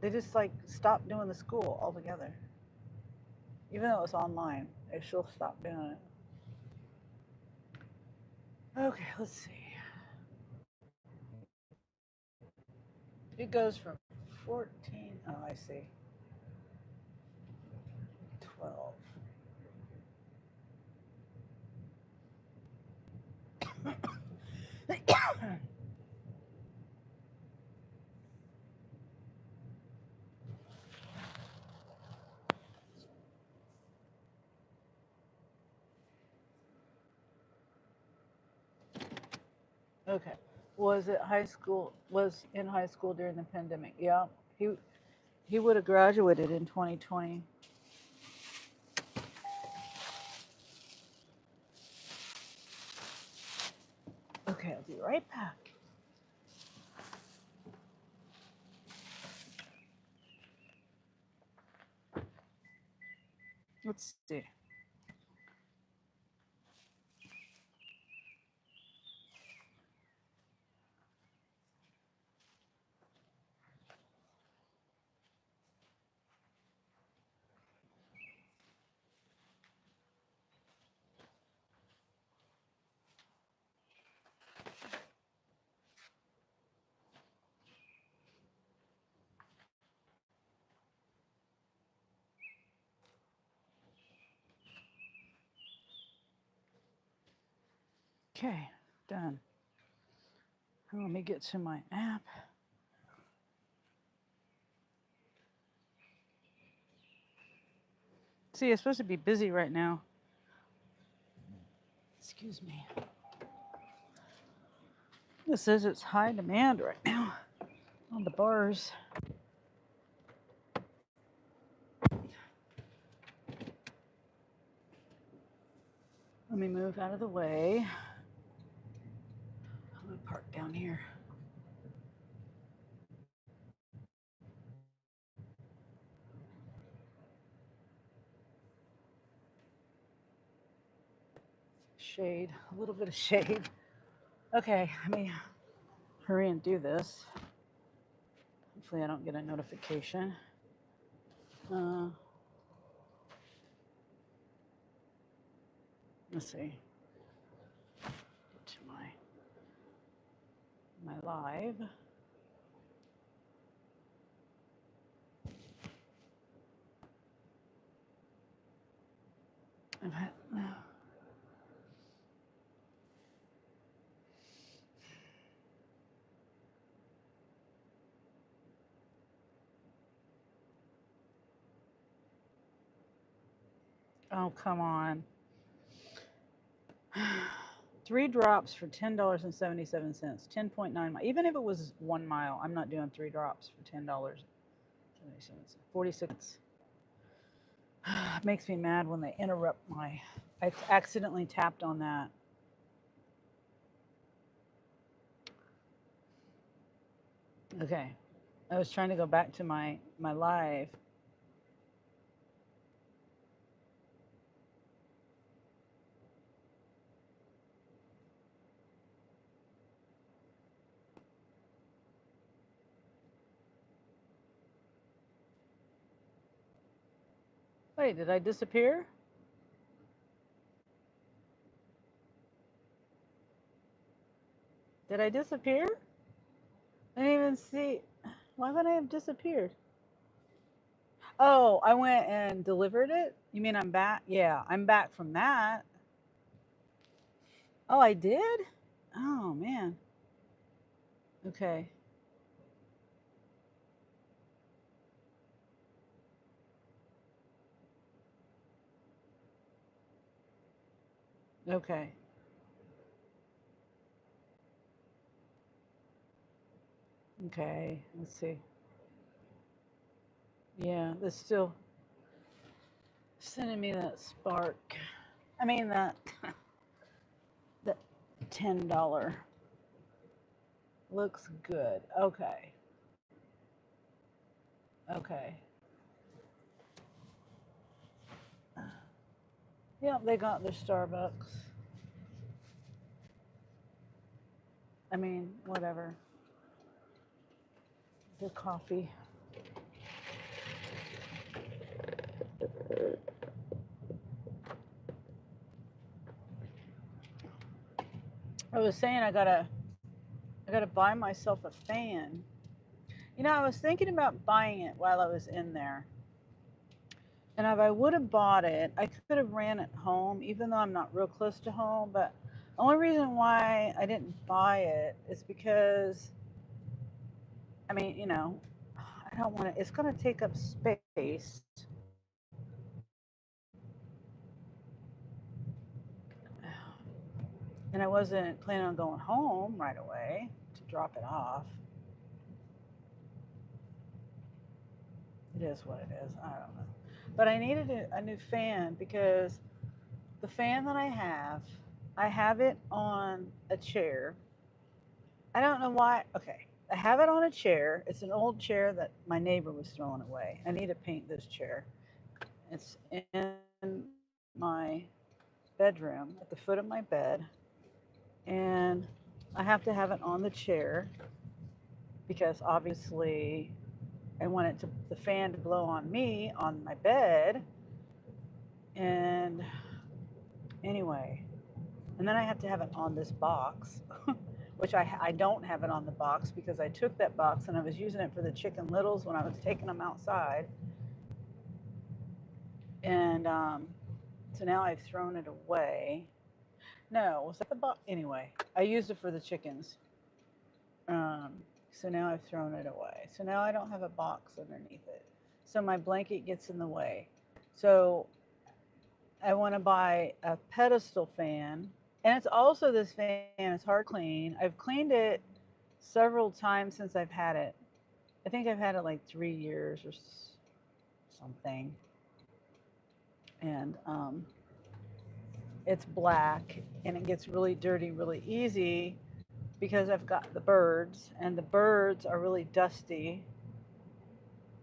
They just like stopped doing the school altogether. Even though it was online, they still stopped doing it. Okay, let's see. It goes from 14. Oh, I see. 12. Okay. Was it high school? Was in high school during the pandemic? Yeah. He would have graduated in 2020. Okay, I'll be right back. Let's see. Okay, done. Let me get to my app. See, it's supposed to be busy right now. Excuse me. This says it's high demand right now on the bars. Let me move out of the way. I'm gonna park down here. Shade, a little bit of shade. Okay, let me hurry and do this. Hopefully I don't get a notification. Let's see. Get to my live. Oh, come on. 3 drops for $10.77. 10.9 miles. Even if it was 1 mile, I'm not doing 3 drops for $10.77. 46. Makes me mad when they interrupt my. I accidentally tapped on that. Okay. I was trying to go back to my live. Wait, did I disappear? Did I disappear? I didn't even see. Why would I have disappeared? Oh, I went and delivered it? You mean I'm back? Yeah, I'm back from that. Oh, I did? Oh, man. Okay. Okay. Okay. Let's see. Yeah, there's sending me that Spark. I mean that that $10 looks good. Okay. Okay. Yeah, they got their Starbucks. I mean, whatever. The coffee. I was saying I gotta buy myself a fan. You know, I was thinking about buying it while I was in there. And if I would have bought it, I could have ran it home, even though I'm not real close to home. But the only reason why I didn't buy it is because, I mean, you know, I don't want to, it's going to take up space. And I wasn't planning on going home right away to drop it off. It is what it is. I don't know. But I needed a new fan because the fan that I have it on a chair. I don't know why. Okay. I have it on a chair. It's an old chair that my neighbor was throwing away. I need to paint this chair. It's in my bedroom at the foot of my bed. And I have to have it on the chair because obviously I want it to the fan to blow on me on my bed. And anyway, and then I have to have it on this box, which I don't have it on the box because I took that box and I was using it for the Chicken Littles when I was taking them outside. And so now I've thrown it away. No, was that the box? Anyway, I used it for the chickens. Um, so now I've thrown it away. So now I don't have a box underneath it. So my blanket gets in the way. So I want to buy a pedestal fan. And it's also this fan, it's hard clean. I've cleaned it several times since I've had it. I think I've had it like 3 years or something. And it's black and it gets really dirty really easy because I've got the birds and the birds are really dusty.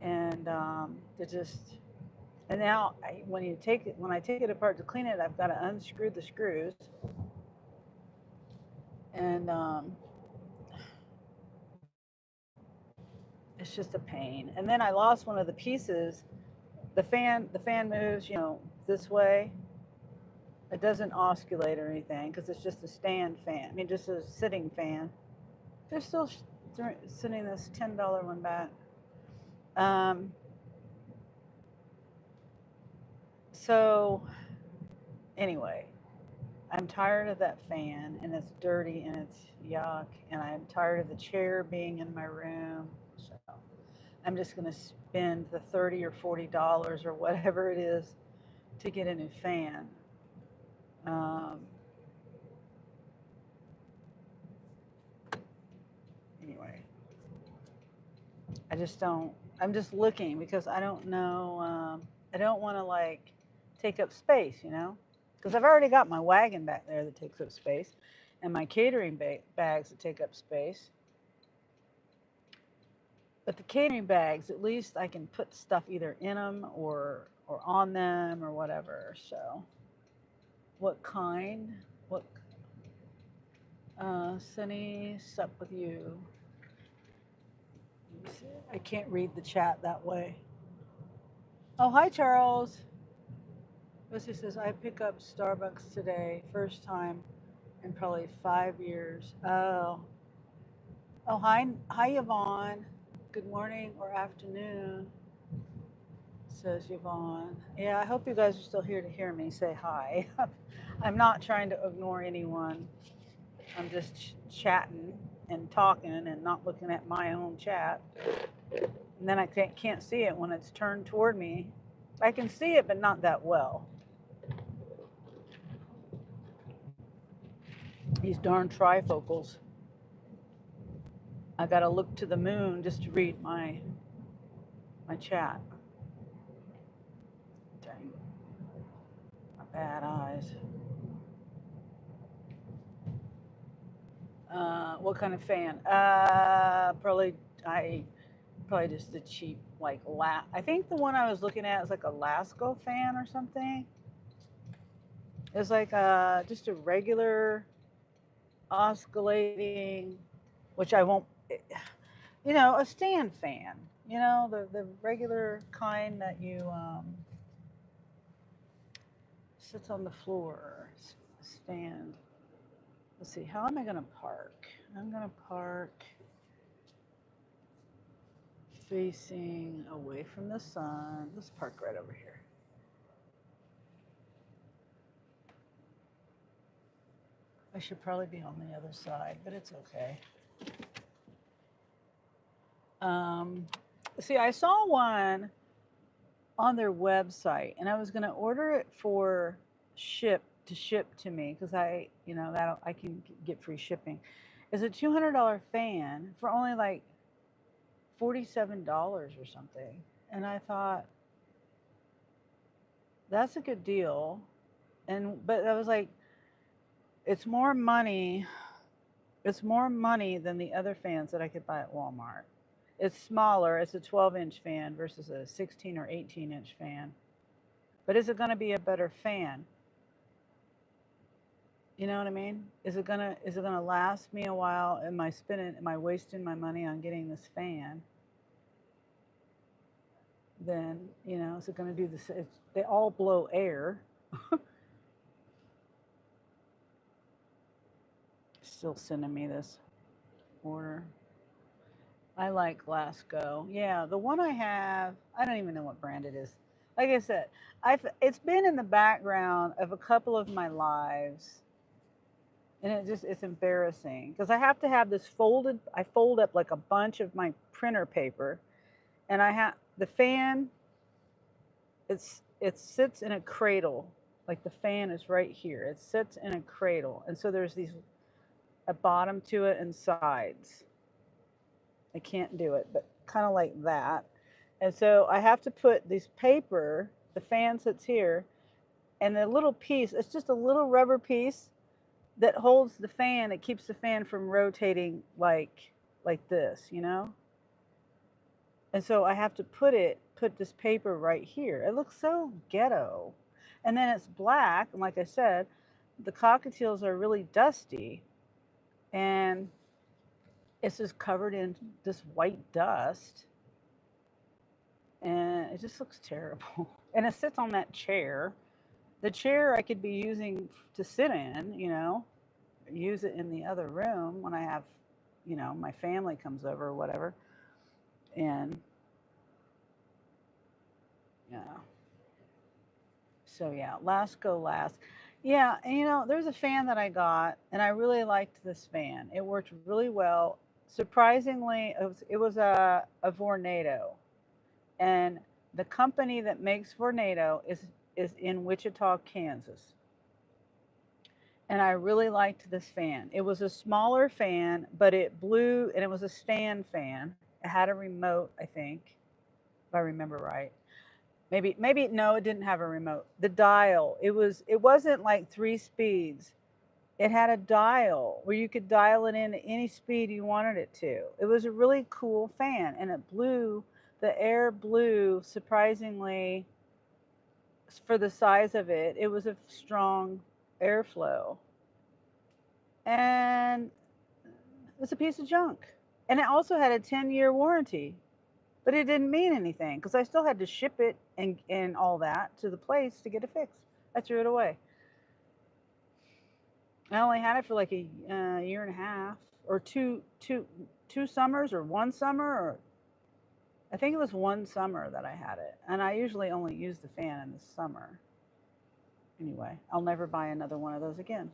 And they're just, and now when I take it apart to clean it, I've got to unscrew the screws. And it's just a pain. And then I lost one of the pieces. The fan moves, you know, this way. It doesn't oscillate or anything because it's just a stand fan. I mean, just a sitting fan. They're still sending this $10 one back. Um, so anyway, I'm tired of that fan and it's dirty and it's yuck. And I'm tired of the chair being in my room. So I'm just going to spend the $30 or $40 or whatever it is to get a new fan. Um, anyway, I just don't, I'm just looking because I don't know, I don't want to like take up space, you know, because I've already got my wagon back there that takes up space and my catering bags that take up space. But the catering bags, at least I can put stuff either in them or on them or whatever. So, what kind? What? Sunny, sup with you? I can't read the chat that way. Oh, hi, Charles. Lucy says, I pick up Starbucks today, first time in probably 5 years. Oh, oh, hi, Yvonne. Good morning or afternoon, says Yvonne. Yeah, I hope you guys are still here to hear me say hi. I'm not trying to ignore anyone. I'm just chatting and talking and not looking at my own chat. And then I can't see it when it's turned toward me. I can see it, but not that well. These darn trifocals. I gotta look to the moon just to read my chat. Dang. Bad eyes. What kind of fan? Probably just the cheap like I think the one I was looking at is like a Lasco fan or something. It's like just a regular oscillating, which I won't. A stand fan. The regular kind that you sits on the floor. Stand. Let's see. How am I going to park? I'm going to park facing away from the sun. Let's park right over here. I should probably be on the other side, but it's okay. See, I saw one on their website, and I was going to order it for ship to me because that I can get free shipping. It's a $200 fan for only like $47 or something, and I thought that's a good deal, but I was like, it's more money. It's more money than the other fans that I could buy at Walmart. It's smaller. It's a 12-inch fan versus a 16 or 18-inch fan. But is it going to be a better fan? You know what I mean? Is it gonna last me a while? Am I wasting my money on getting this fan? Then, is it gonna do this? They all blow air. Still sending me this order. I like Lasco. Yeah, the one I have, I don't even know what brand it is. Like I said, it's been in the background of a couple of my lives, and it's embarrassing because I have to have this folded. I fold up like a bunch of my printer paper, and I have the fan. It sits in a cradle, like the fan is right here. It sits in a cradle, and so there's a bottom to it and sides. I can't do it, but kind of like that. And so I have to put this paper, the fan sits here, and the little piece, it's just a little rubber piece that holds the fan. It keeps the fan from rotating like this. And so I have to put this paper right here. It looks so ghetto. And then it's black, and like I said, the cockatiels are really dusty, and it's just covered in this white dust, and it just looks terrible. And it sits on that chair. The chair I could be using to sit in, use it in the other room when I have, my family comes over or whatever. And yeah. So yeah, last go last. Yeah, and there's a fan that I got, and I really liked this fan. It worked really well. Surprisingly, it was a Vornado, and the company that makes Vornado is in Wichita, Kansas. And I really liked this fan. It was a smaller fan, but it blew, and it was a stand fan. It had a remote, I think, if I remember right. Maybe no, it didn't have a remote. The dial, it wasn't like 3 speeds. It had a dial where you could dial it in at any speed you wanted it to. It was a really cool fan, and the air blew surprisingly for the size of it. It was a strong airflow. And it's a piece of junk. And it also had a 10-year warranty, but it didn't mean anything because I still had to ship it and all that to the place to get it fixed. I threw it away. I only had it for like a year and a half, or two summers, or one summer, or I think it was one summer that I had it. And I usually only use the fan in the summer. Anyway, I'll never buy another one of those again.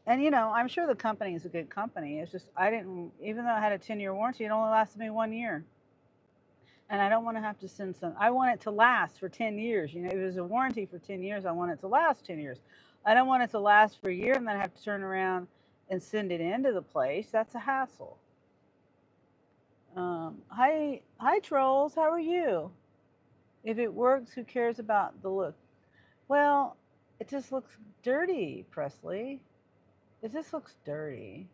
And I'm sure the company is a good company. It's just I didn't, even though I had a 10-year warranty, it only lasted me 1 year. And I don't want to have to send some. I want it to last for 10 years. If it was a warranty for 10 years, I want it to last 10 years. I don't want it to last for a year and then I have to turn around and send it into the place. That's a hassle. Hi, trolls. How are you? If it works, who cares about the look? Well, it just looks dirty, Presley. It just looks dirty.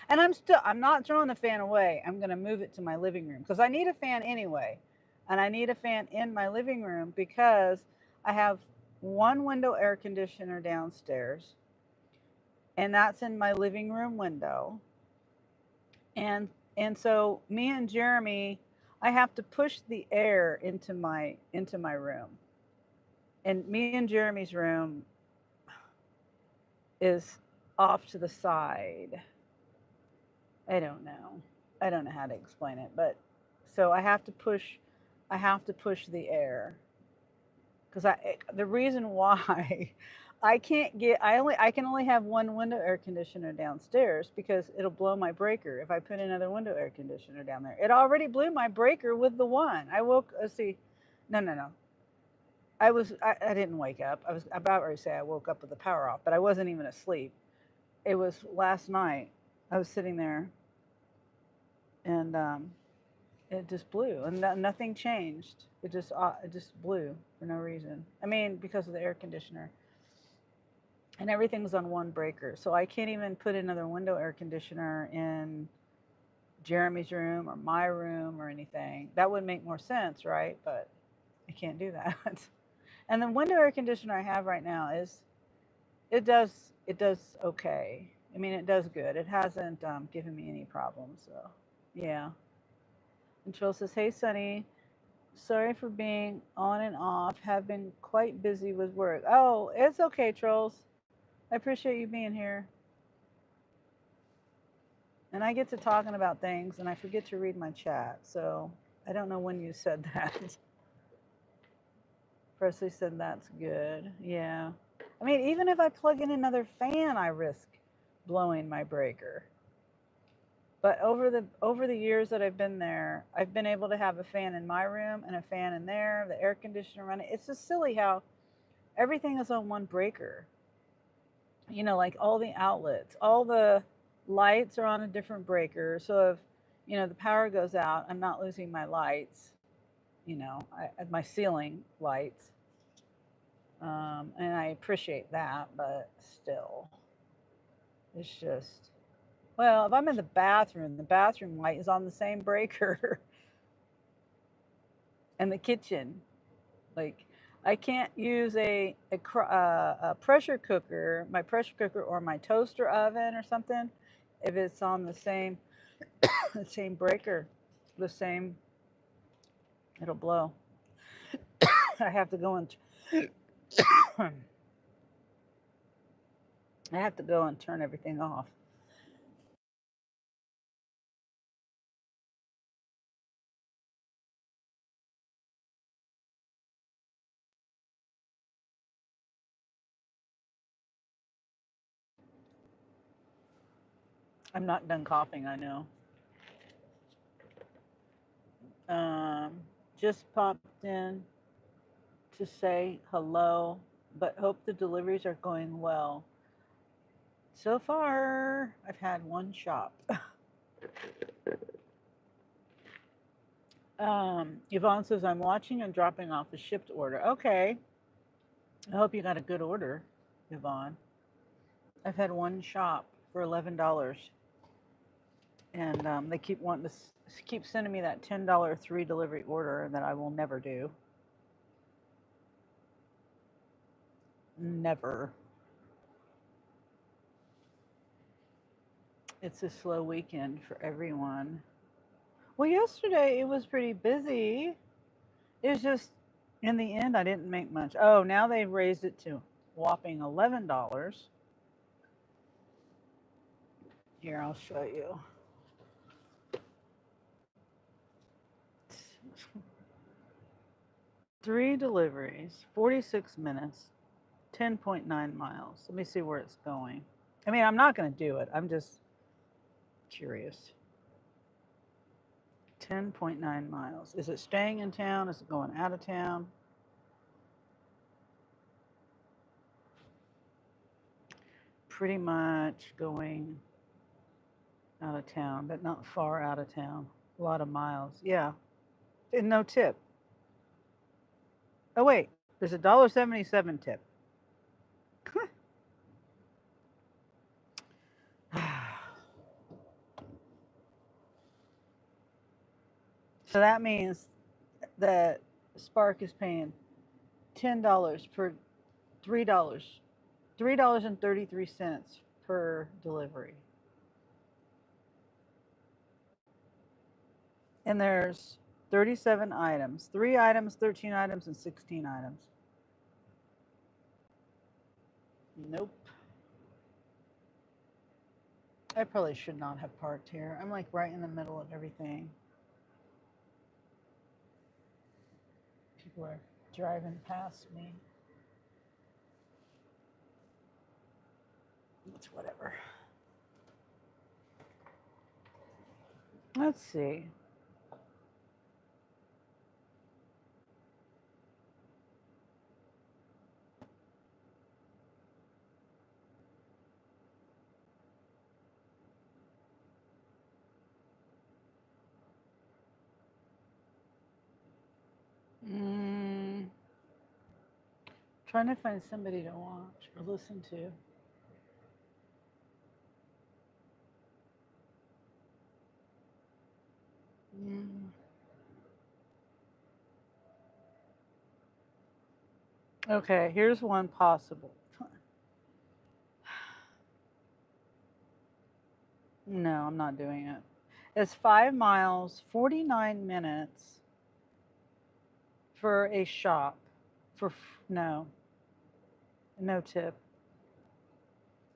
And I'm not throwing the fan away. I'm going to move it to my living room because I need a fan anyway. And I need a fan in my living room because I have one window air conditioner downstairs, and that's in my living room window. And and so me and Jeremy, I have to push the air into my room. And me and Jeremy's room is off to the side. I don't know. I don't know how to explain it, but so I have to push the air because the reason why I can only have one window air conditioner downstairs because it'll blow my breaker if I put another window air conditioner down there. It already blew my breaker with the one. I woke let's see. No. I didn't wake up. I was about ready to say I woke up with the power off, but I wasn't even asleep. It was last night. I was sitting there and it just blew, and nothing changed. It just blew for no reason. I mean, because of the air conditioner, and everything's on one breaker, so I can't even put another window air conditioner in Jeremy's room or my room or anything. That would make more sense, right? But I can't do that. And the window air conditioner I have right now it does okay. I mean, it does good. It hasn't given me any problems. So yeah. And Trill says, "Hey, Sunny, sorry for being on and off. Have been quite busy with work." Oh, it's okay, Trolls. I appreciate you being here. And I get to talking about things and I forget to read my chat. So I don't know when you said that. Presley said that's good. Yeah. I mean, even if I plug in another fan, I risk blowing my breaker. But over the years that I've been there, I've been able to have a fan in my room and a fan in there, the air conditioner running. It's just silly how everything is on one breaker. Like all the outlets, all the lights are on a different breaker. So if the power goes out, I'm not losing my lights. My ceiling lights, and I appreciate that. But still, it's just well, if I'm in the bathroom light is on the same breaker, and the kitchen. Like I can't use a pressure cooker, my pressure cooker or my toaster oven or something, if it's on the same the same breaker, the same it'll blow. I have to go and I have to go and turn everything off. I'm not done coughing, I know. Um, just popped in to say hello, but hope the deliveries are going well. So far, I've had one shop. Yvonne says, I'm watching and dropping off a shipped order. Okay. I hope you got a good order, Yvonne. I've had one shop for $11, and they keep wanting to keep sending me that $10 3 delivery order that I will never do. Never. It's a slow weekend for everyone. Well, yesterday it was pretty busy. It was just, in the end, I didn't make much. Oh, now they've raised it to whopping $11. Here, I'll show you. 3 deliveries, 46 minutes, 10.9 miles. Let me see where it's going. I mean, I'm not going to do it. I'm just curious. 10.9 miles. Is it staying in town? Is it going out of town? Pretty much going out of town, but not far out of town. A lot of miles. Yeah. And no tip. Oh, wait. There's a $1.77 tip. So that means that Spark is paying $10 per $3.33 per delivery. And there's 37 items, 3 items, 13 items, and 16 items. Nope. I probably should not have parked here. I'm like right in the middle of everything. People are driving past me. It's whatever. Let's see. Trying to find somebody to watch or listen to. Okay, here's one possible. No, I'm not doing it. It's 5 miles, 49 minutes for a shop. No tip.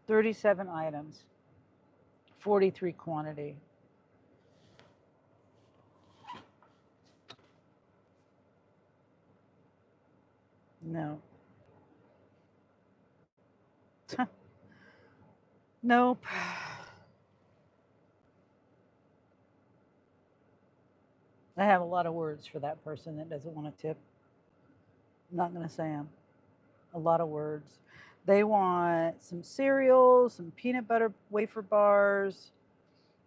37 items, 43 quantity. No. Nope. I have a lot of words for that person that doesn't want a tip. I'm not going to say them. A lot of words. They want some cereal, some peanut butter wafer bars,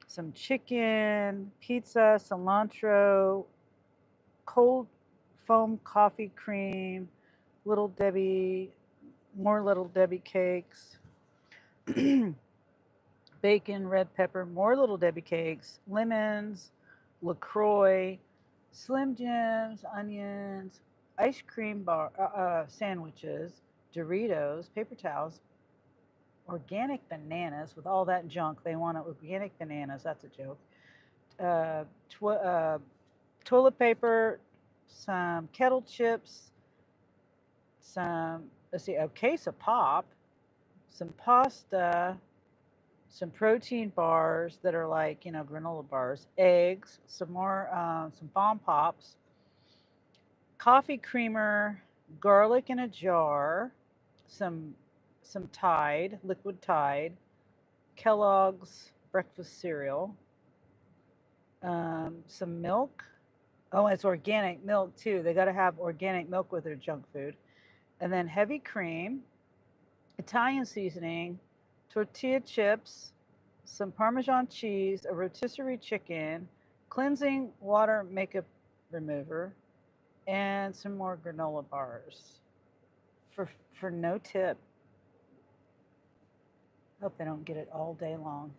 some chicken, pizza, cilantro, cold foam coffee cream, Little Debbie, more Little Debbie cakes, bacon, red pepper, more Little Debbie cakes, lemons, LaCroix, Slim Jims, onions, ice cream sandwiches, Doritos, paper towels, organic bananas with all that junk. They want organic bananas. That's a joke. Toilet paper, some kettle chips, a case of pop, some pasta, some protein bars that are like, granola bars, eggs, some more, some bomb pops, coffee creamer, garlic in a jar, some Tide, liquid Tide, Kellogg's breakfast cereal, some milk. Oh, it's organic milk too. They got to have organic milk with their junk food. And then heavy cream, Italian seasoning, tortilla chips, some Parmesan cheese, a rotisserie chicken, cleansing water makeup remover, and some more granola bars for no tip. Hope they don't get it all day long.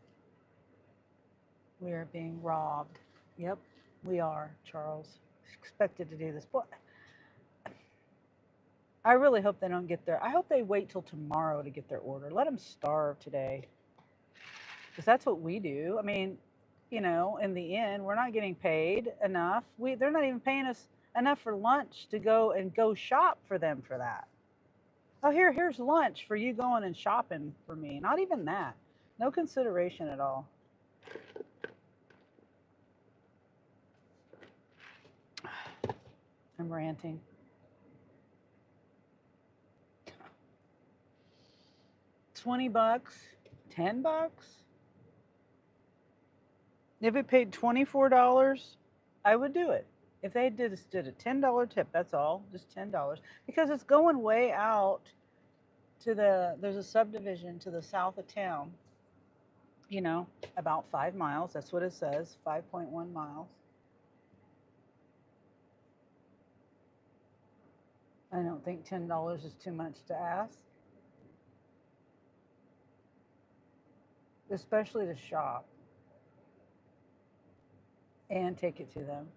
We are being robbed. Yep, we are, Charles. Expected to do this. But I really hope they don't get there. I hope they wait till tomorrow to get their order. Let them starve today. Because that's what we do. I mean, in the end, we're not getting paid enough. They're not even paying us enough for lunch to go shop for them for that. Oh, here's lunch for you going and shopping for me. Not even that. No consideration at all. I'm ranting. $20, $10. If it paid $24, I would do it. If they did a $10 tip, that's all, just $10, because it's going way out to there's a subdivision to the south of town, about 5 miles. That's what it says, 5.1 miles. I don't think $10 is too much to ask, especially to shop and take it to them.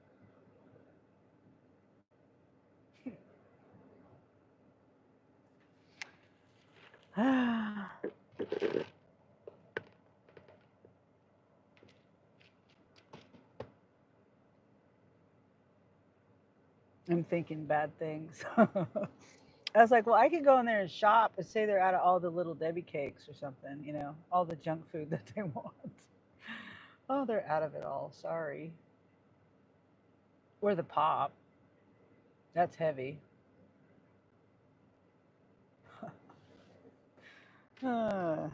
I'm thinking bad things. I was like, well, I could go in there and shop and say they're out of all the little Debbie cakes or something, all the junk food that they want. Oh, they're out of it all. Sorry. Or the pop. That's heavy. Uh,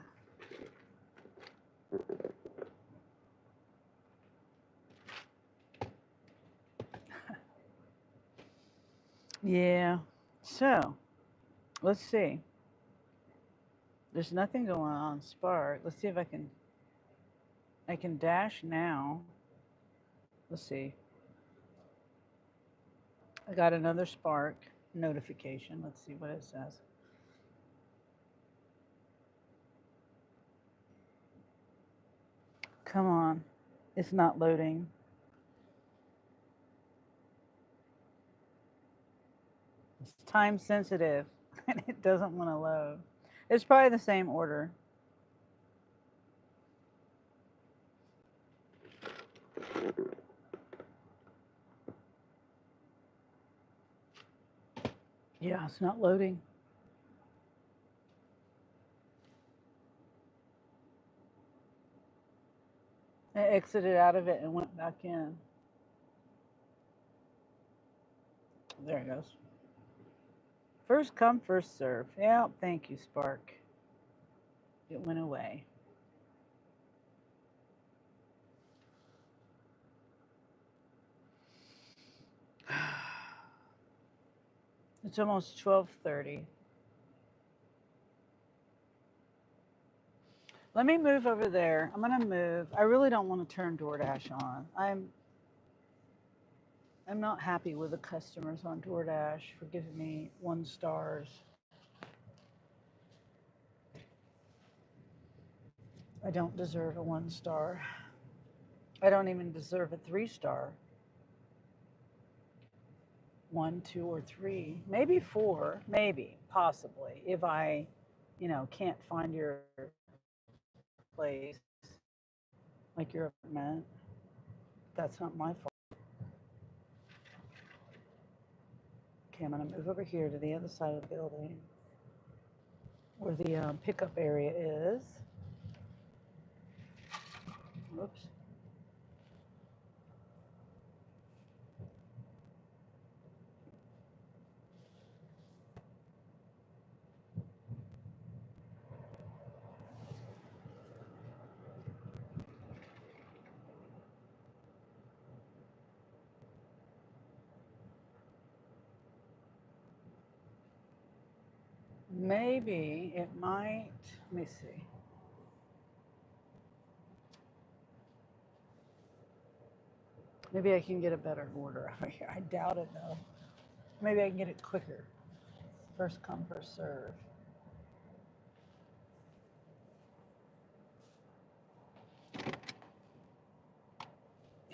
yeah. So, let's see. There's nothing going on Spark. Let's see if I can dash now. Let's see. I got another Spark notification. Let's see what it says. Come on. It's not loading. It's time sensitive and it doesn't want to load. It's probably the same order. Yeah, it's not loading. I exited out of it and went back in. There it goes. First come, first serve. Yeah, thank you, Spark. It went away. It's almost 12:30. Let me move over there. I'm gonna move. I really don't want to turn DoorDash on. I'm not happy with the customers on DoorDash for giving me 1 stars. I don't deserve a 1 star. I don't even deserve a 3 star. 1, 2, or 3, maybe 4, maybe, possibly, if I, can't find your place, like your apartment. That's not my fault. Okay, I'm gonna move over here to the other side of the building where the pickup area is. Whoops. Maybe it might, let me see. Maybe I can get a better order over here. I doubt it though. Maybe I can get it quicker. First come, first serve.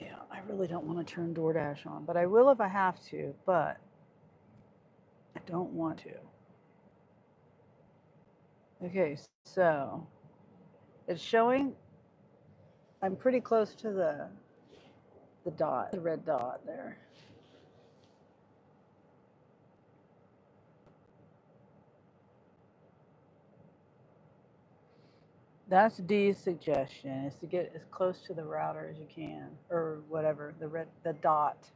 Yeah, I really don't want to turn DoorDash on, but I will if I have to, but I don't want to. Okay, so it's showing I'm pretty close to the dot, the red dot there. That's Dee's suggestion, is to get as close to the router as you can, or whatever, the dot.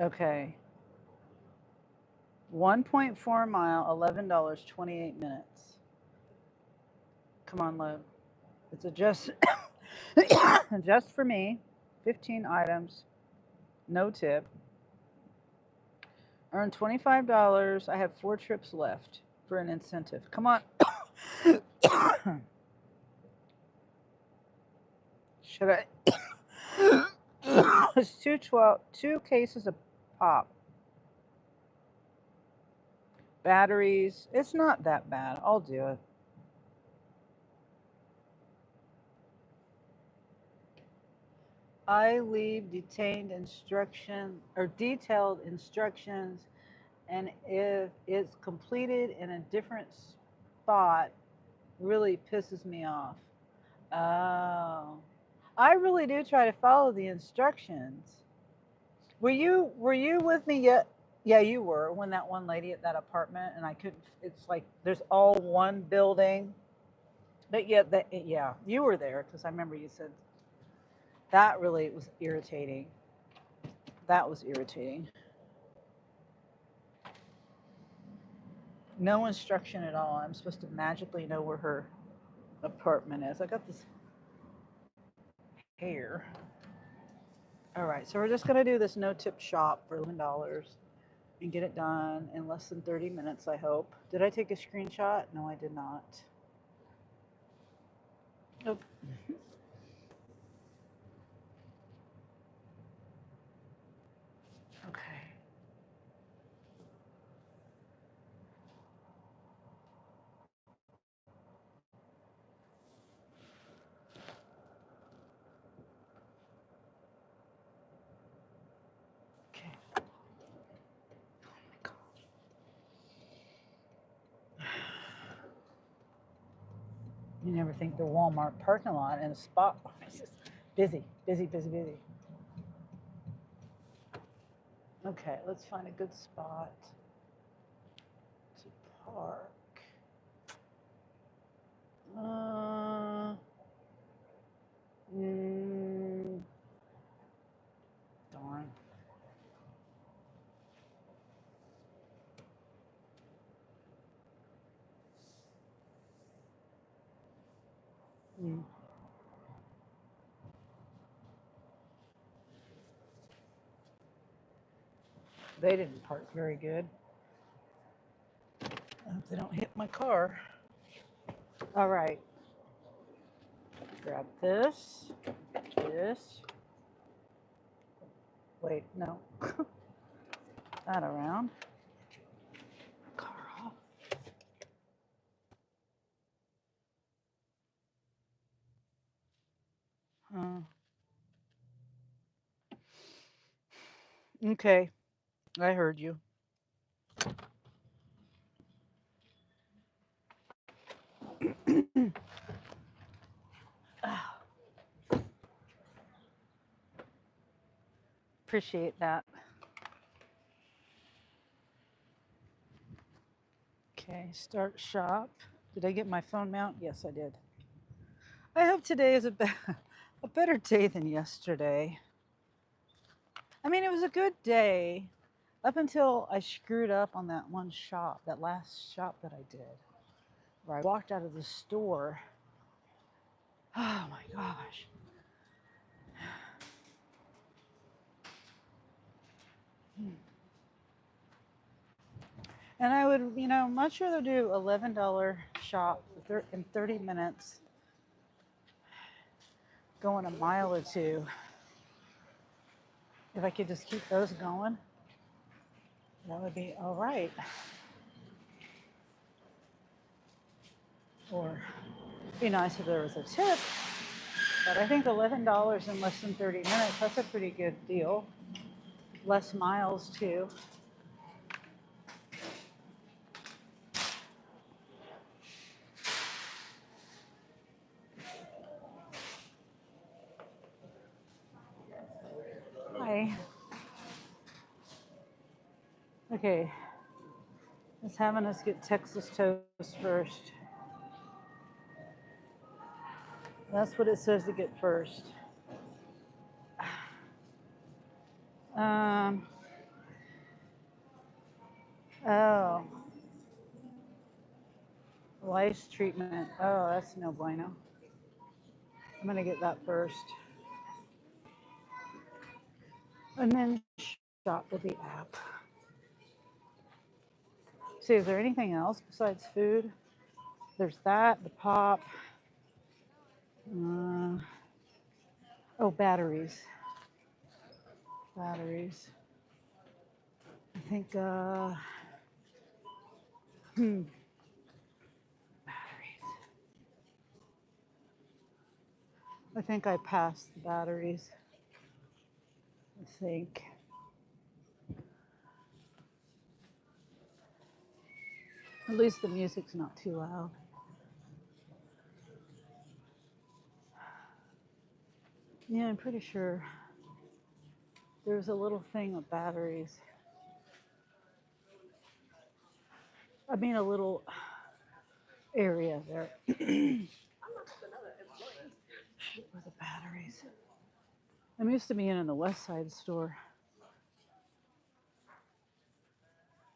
Okay. 1.4 mile, $11, 28 minutes. Come on, load. It's a just just for me. 15 items, no tip. Earn $25. I have 4 trips left for an incentive. Come on. Should I? it's 2 cases of pop. Batteries. It's not that bad. I'll do it. I leave detailed instructions, and if it's completed in a different spot, really pisses me off. Oh, I really do try to follow the instructions. Were you with me yet? Yeah, you were when that one lady at that apartment, and I couldn't. It's like there's all one building, but yet that yeah, you were there because I remember you said that really was irritating. That was irritating. No instruction at all. I'm supposed to magically know where her apartment is. I got this hair. All right, so we're just gonna do this no-tip shop for $11 and get it done in less than 30 minutes, I hope. Did I take a screenshot? No, I did not. Nope. Okay. Okay. Oh my God. You never think the Walmart parking lot and a spot is just busy, busy, busy, busy. Okay, let's find a good spot to park. Uh, mm, darn. Mm, they didn't park very good. I hope they don't hit my car. All right, grab this, this. Wait, no, that around. Car off. Okay, I heard you. Appreciate that. Okay, start shop. Did I get my phone mount? Yes, I did. I hope today is a better day than yesterday. I mean, it was a good day up until I screwed up on that one shop, that last shop that I did, where I walked out of the store. Oh my gosh. And I would, much rather do $11 shop in 30 minutes, going a mile or two. If I could just keep those going, that would be all right. Or be nice if there was a tip. But I think $11 in less than 30 minutes, that's a pretty good deal. Less miles, too. Hi. Okay. It's having us get Texas toast first. That's what it says to get first. Um, oh, lice treatment. Oh, that's no bueno. I'm going to get that first. And then shop with the app. See, is there anything else besides food? There's that, the pop. Oh, batteries. Batteries. I think, batteries. I think I passed the batteries. I think. At least the music's not too loud. Yeah, I'm pretty sure there's a little thing with batteries. I mean, a little area there with the batteries. I'm used to being in the West Side store.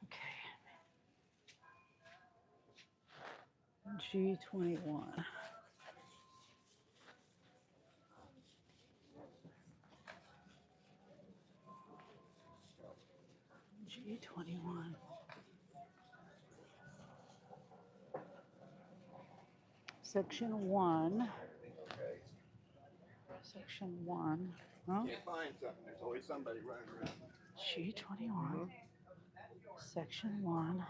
Okay. G21. G21. Section 1. Section 1. Huh? Can't find something. There's always somebody running around. G21. Section 1.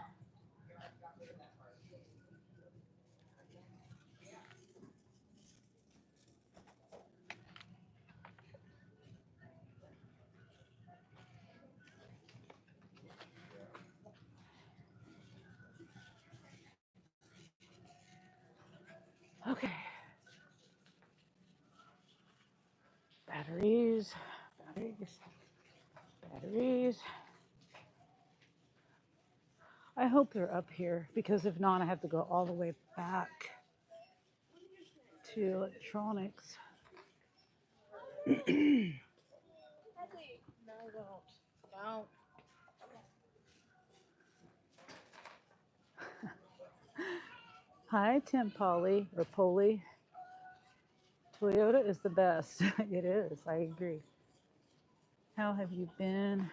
Okay. Batteries. Batteries. Batteries. I hope they're up here because if not, I have to go all the way back to electronics. No, don't. Hi, Tim Polly or Polly. Toyota is the best. It is. I agree. How have you been,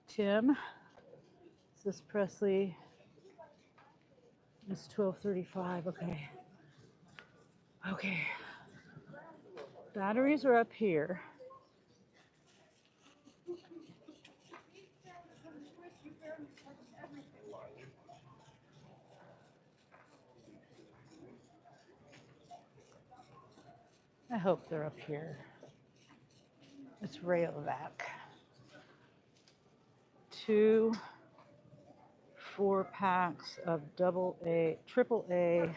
Tim? Is this Presley? It's 12:35. Okay. Okay. Batteries are up here. I hope they're up here. It's Rayovac. 2 4-packs of triple A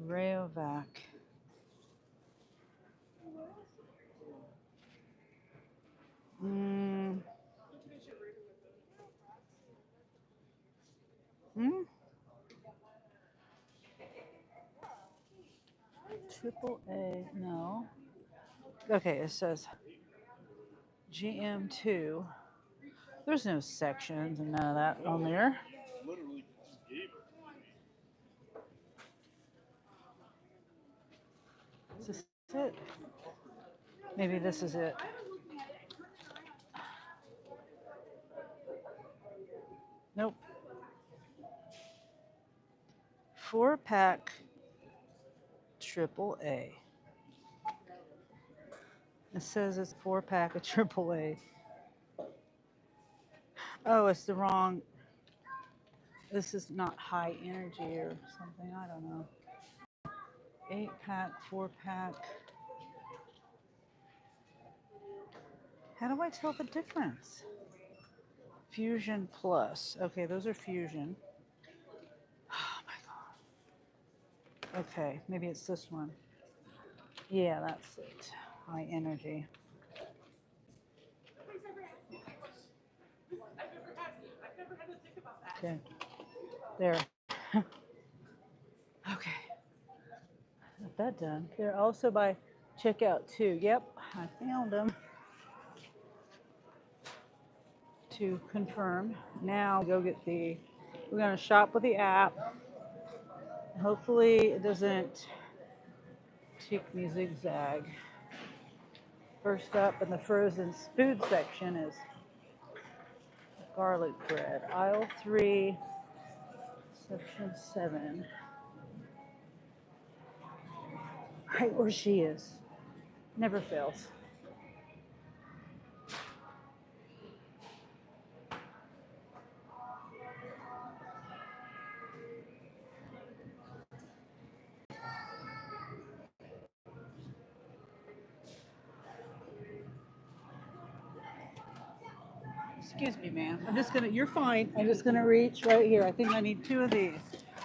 Rayovac. Hmm. Triple A, no. Okay, it says GM2. There's no sections and none of that on there. Literally gave it. Is this it? Maybe this is it. Nope. 4-pack triple A. It says it's 4-pack of triple A. Oh, it's the wrong. This is not high energy or something. I don't know. 8-pack, 4-pack. How do I tell the difference? Fusion Plus. Okay, those are Fusion. Oh my God. Okay, maybe it's this one. Yeah, that's it. High energy. Okay, there. Okay, got that done. They're also by checkout too. Yep, I found them. To confirm. Now go get we're gonna shop with the app. Hopefully it doesn't take me zigzag. First up in the frozen food section is garlic bread. Aisle 3, section 7. Right where she is. Never fails. Excuse me, ma'am. I'm just gonna. You're fine. I'm just gonna reach right here. I think I need 2 of these.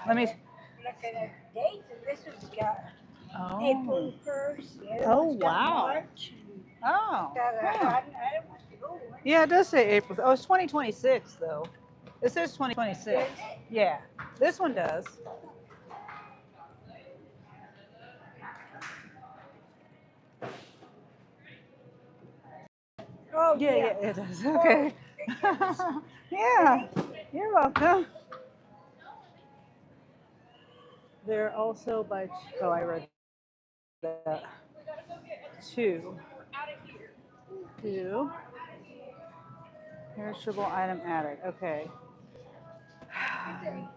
Let me. Look at the dates, and this one's got Oh. April 1st. The other Oh, one's got wow. March. Oh. Got a, Huh. I don't want to go. Yeah, it does say April. Oh, it's 2026 though. It says 2026. Yeah, this one does. Oh, Yeah, yeah. yeah, it does. Okay. Yeah, you're welcome. They're also by. Oh, I read that. Two. Two. Perishable item added. Okay.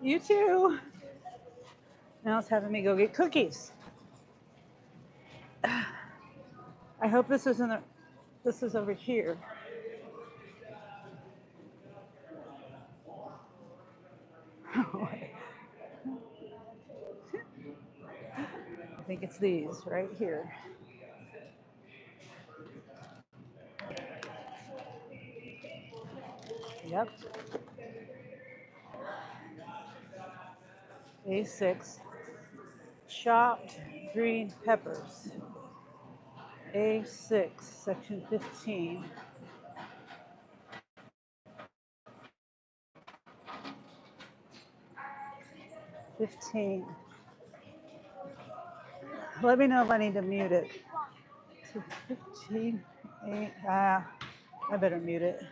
You too. Now it's having me go get cookies. I hope this isn't the. This is over here. I think it's these right here. Yep. A6. Chopped green peppers. A6, section 15. 15. Let me know if I need to mute it. So 15, 8, I better mute it.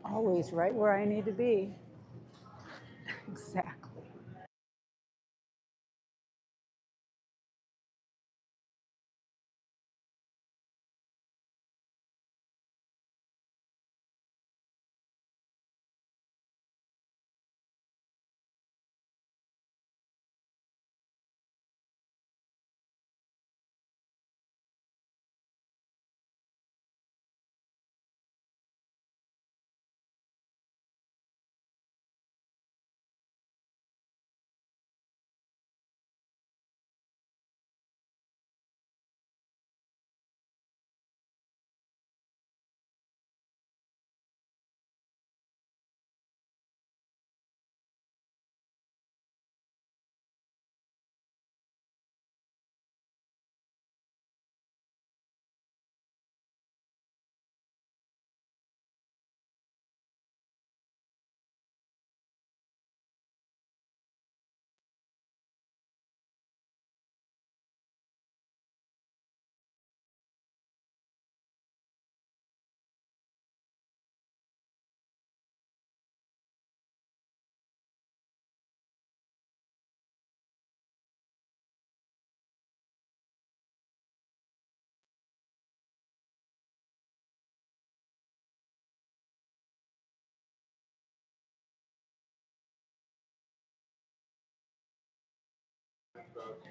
Always right where I need to be. Exactly.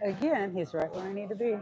Again, he's right where I need to be.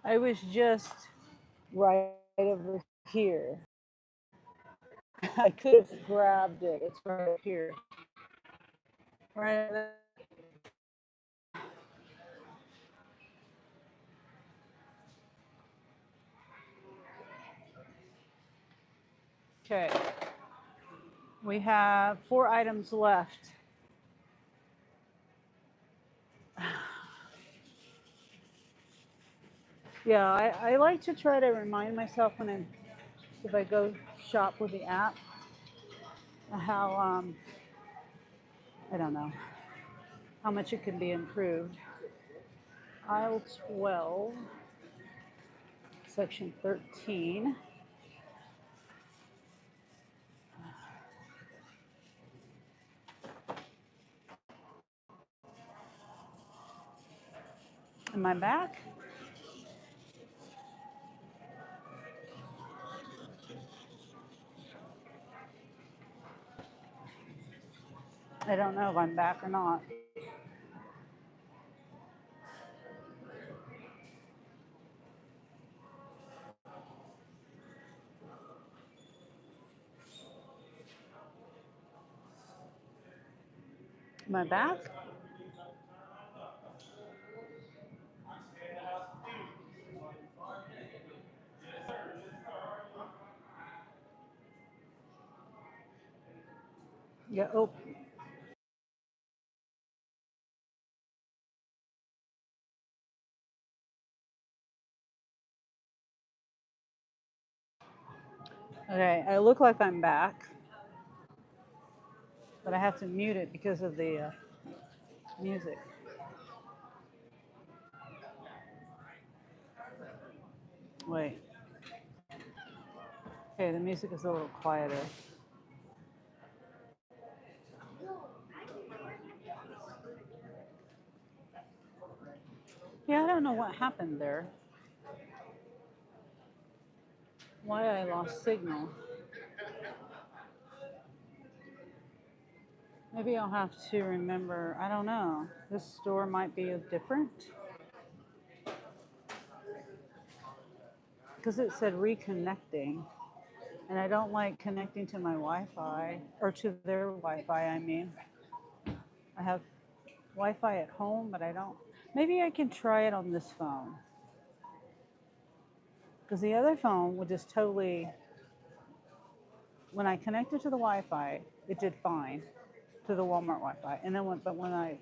I was just right over here. I could have grabbed it. It's right here. Right. Okay. We have 4 items left. Yeah, I like to try to remind myself if I go shop with the app, how I don't know how much it can be improved. Aisle 12, section 13. Am I back? I don't know if I'm back or not. Am I back? Yeah. Oh. Okay. I look like I'm back, but I have to mute it because of the music. Wait. Okay, the music is a little quieter. Yeah, I don't know what happened there. Why I lost signal. Maybe I'll have to remember. I don't know. This store might be different because it said reconnecting, and I don't like connecting to my Wi-Fi or to their Wi-Fi. I mean, I have Wi-Fi at home, but I don't. Maybe I can try it on this phone because the other phone would just totally. When I connected to the Wi-Fi, it did fine to the Walmart Wi-Fi, and then but when I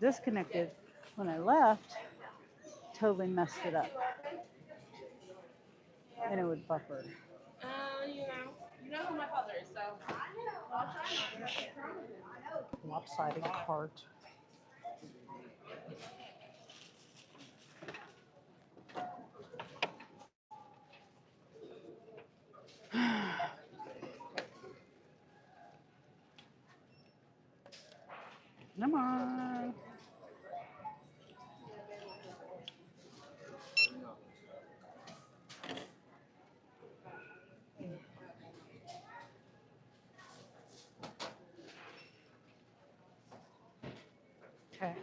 disconnected, when I left, totally messed it up, and it would buffer. You know who my father is, so. Lopsided cart. Come on. Okay.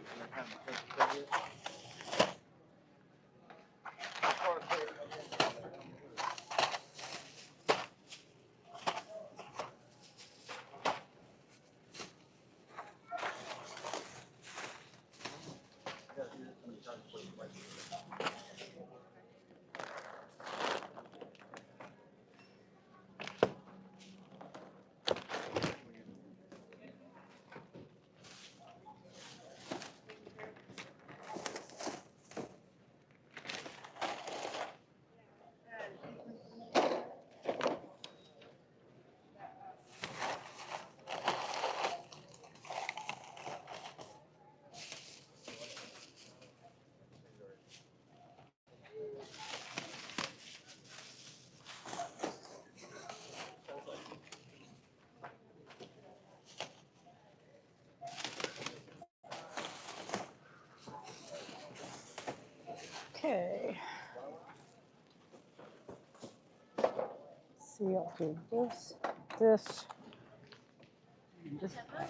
Okay. Let's see, I'll do this, and this bag.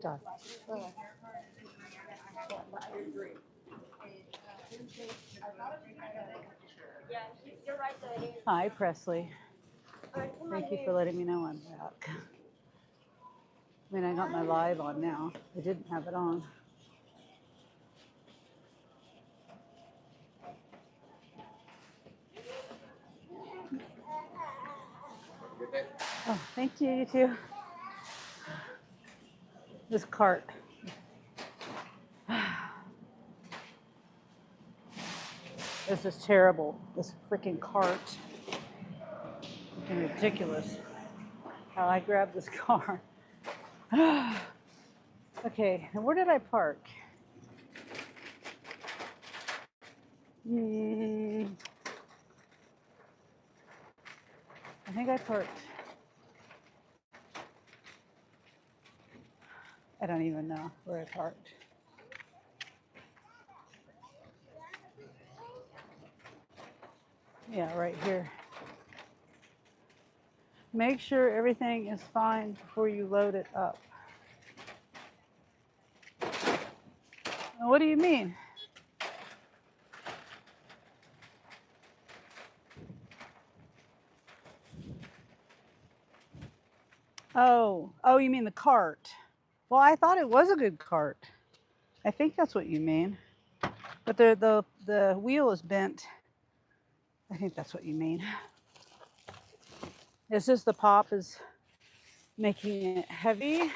Done. Hi, Presley. Thank you for letting me know I'm back. I mean, I got my live on now. I didn't have it on. Oh, thank you, you too. This cart. This is terrible. This freaking cart. Freaking ridiculous. How I grabbed this car. Okay, and where did I park? I think I parked. I don't even know where I parked. Yeah, right here. Make sure everything is fine before you load it up. What do you mean? Oh, you mean the cart. Well, I thought it was a good cart. I think that's what you mean. But the wheel is bent. I think that's what you mean. It's just the pop is making it heavy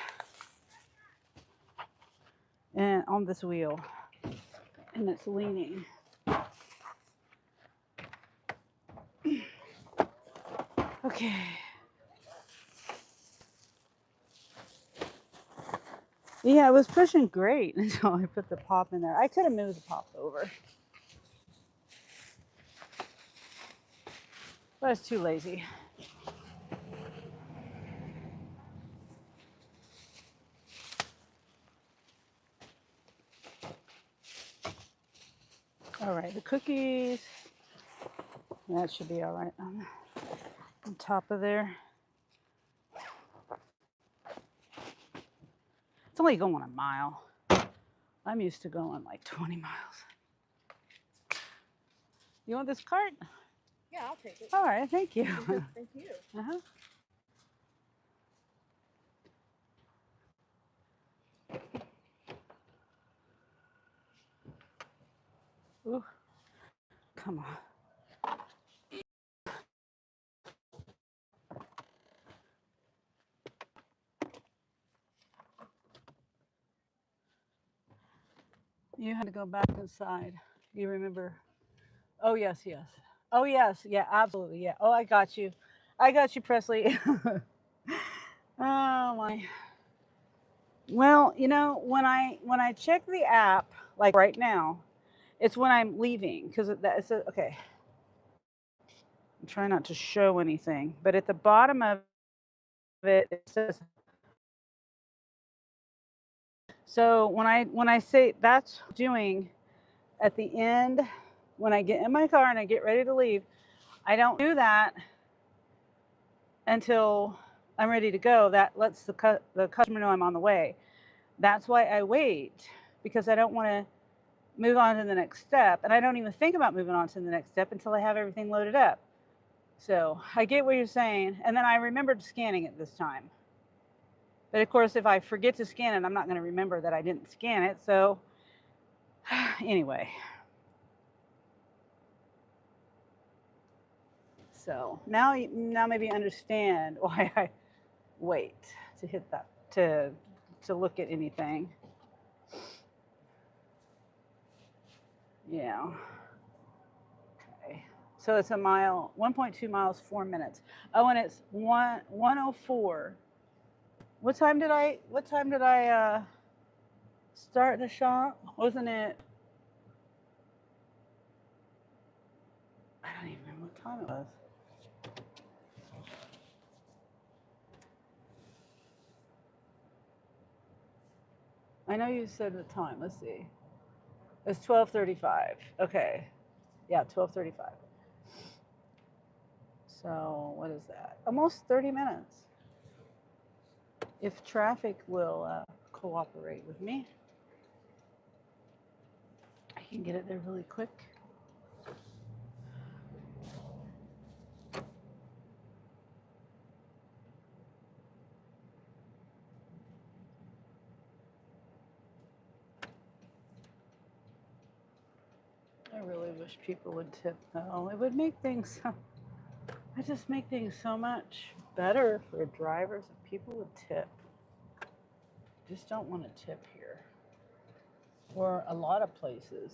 and on this wheel. And it's leaning. Okay. Yeah, it was pushing great until I put the pop in there. I could have moved the pop over. But I was too lazy. All right, the cookies. That should be all right on top of there. It's only going a mile. I'm used to going like 20 miles. You want this cart? Yeah, I'll take it. All right, thank you. Thank you. Uh-huh. Ooh, come on. You had to go back inside. You remember? Oh, yes, yes. Oh, yes. Yeah, absolutely. Yeah. Oh, I got you. I got you, Presley. Oh, my. Well, you know, when I check the app, like right now, it's when I'm leaving because it's okay. I'm trying not to show anything, but at the bottom of it, it says. So when I say that's doing at the end, when I get in my car and I get ready to leave, I don't do that until I'm ready to go. That lets the customer know I'm on the way. That's why I wait, because I don't want to move on to the next step. And I don't even think about moving on to the next step until I have everything loaded up. So I get what you're saying. And then I remembered scanning it this time. But of course, if I forget to scan it, I'm not going to remember that I didn't scan it. So anyway. So now maybe you understand why I wait to hit that, to look at anything. Yeah. Okay. So it's a mile, 1.2 miles, 4 minutes. Oh, and it's 1:04. What time did I start the shop? Wasn't it? I don't even remember what time it was. I know you said the time. Let's see. It's 12:35. Okay. Yeah, 12:35. So what is that? Almost 30 minutes. If traffic will cooperate with me. I can get it there really quick. I really wish people would tip though. It would make things, I just make things so much better for drivers if people would tip. Just don't want to tip here. Or a lot of places.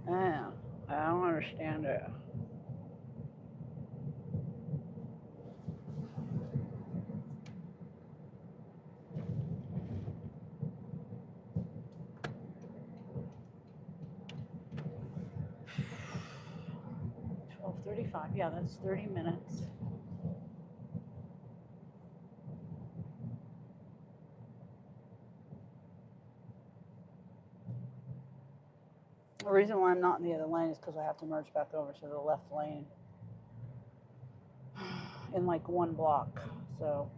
Yeah, I don't understand it. $12:35. Yeah, that's 30 minutes. The reason why I'm not in the other lane is because I have to merge back over to the left lane in like one block. So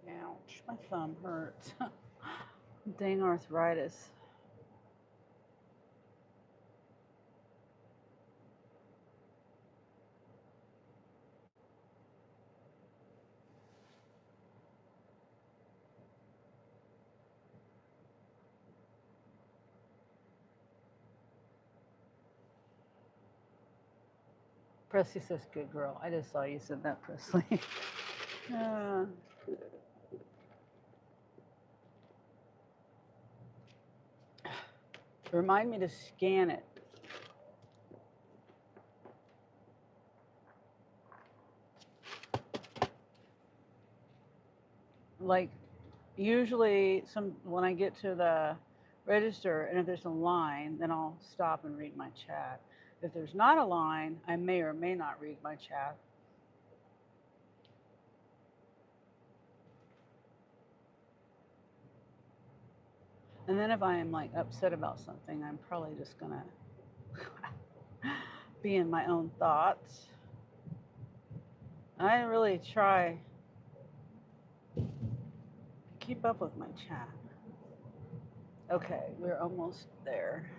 ouch, my thumb hurts. Dang arthritis. Presley says, good girl. I just saw you said that, Presley. Remind me to scan it. Like, usually when I get to the register and if there's a line, then I'll stop and read my chat. If there's not a line, I may or may not read my chat. And then if I am like upset about something, I'm probably just gonna be in my own thoughts. I really try to keep up with my chat. Okay, we're almost there.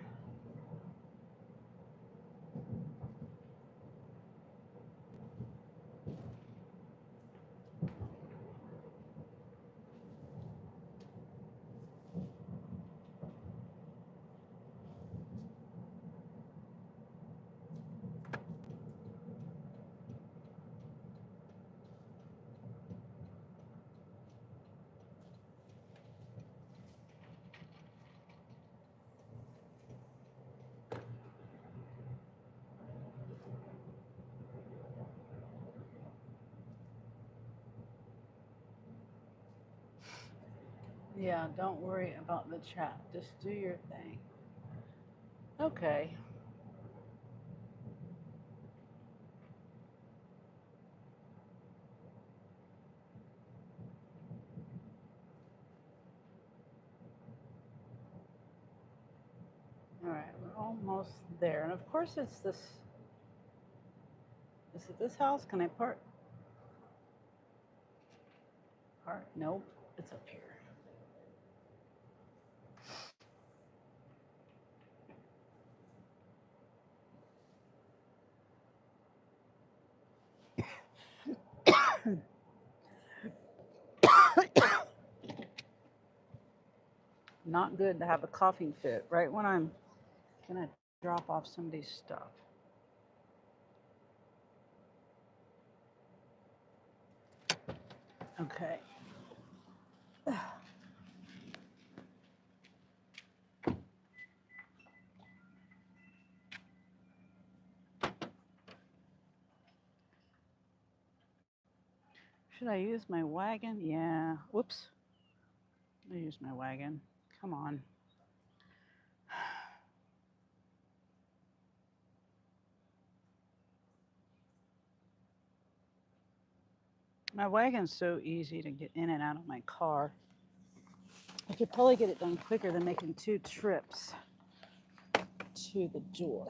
Yeah, don't worry about the chat. Just do your thing. Okay. All right, we're almost there. And of course it's this, is it this house? Can I park? Nope, it's up here. Not good to have a coughing fit right when I'm gonna drop off somebody's stuff. Okay. Should I use my wagon? Yeah. Whoops. I use my wagon. Come on. My wagon's so easy to get in and out of my car. I could probably get it done quicker than making 2 trips to the door.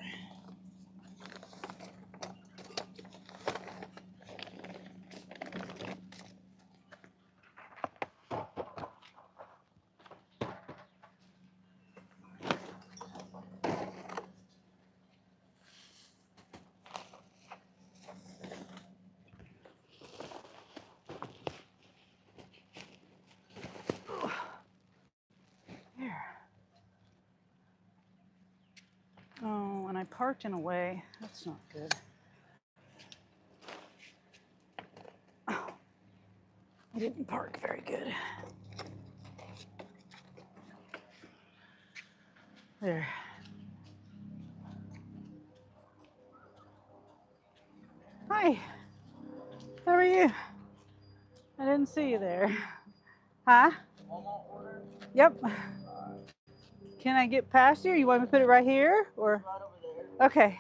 There. Oh, and I parked in a way. That's not good. Oh, I didn't park very good. There. Hi. How are you? I didn't see you there. Huh? Walmart order? Yep. Can I get past you? You want me to put it right here? Or Right over there. okay.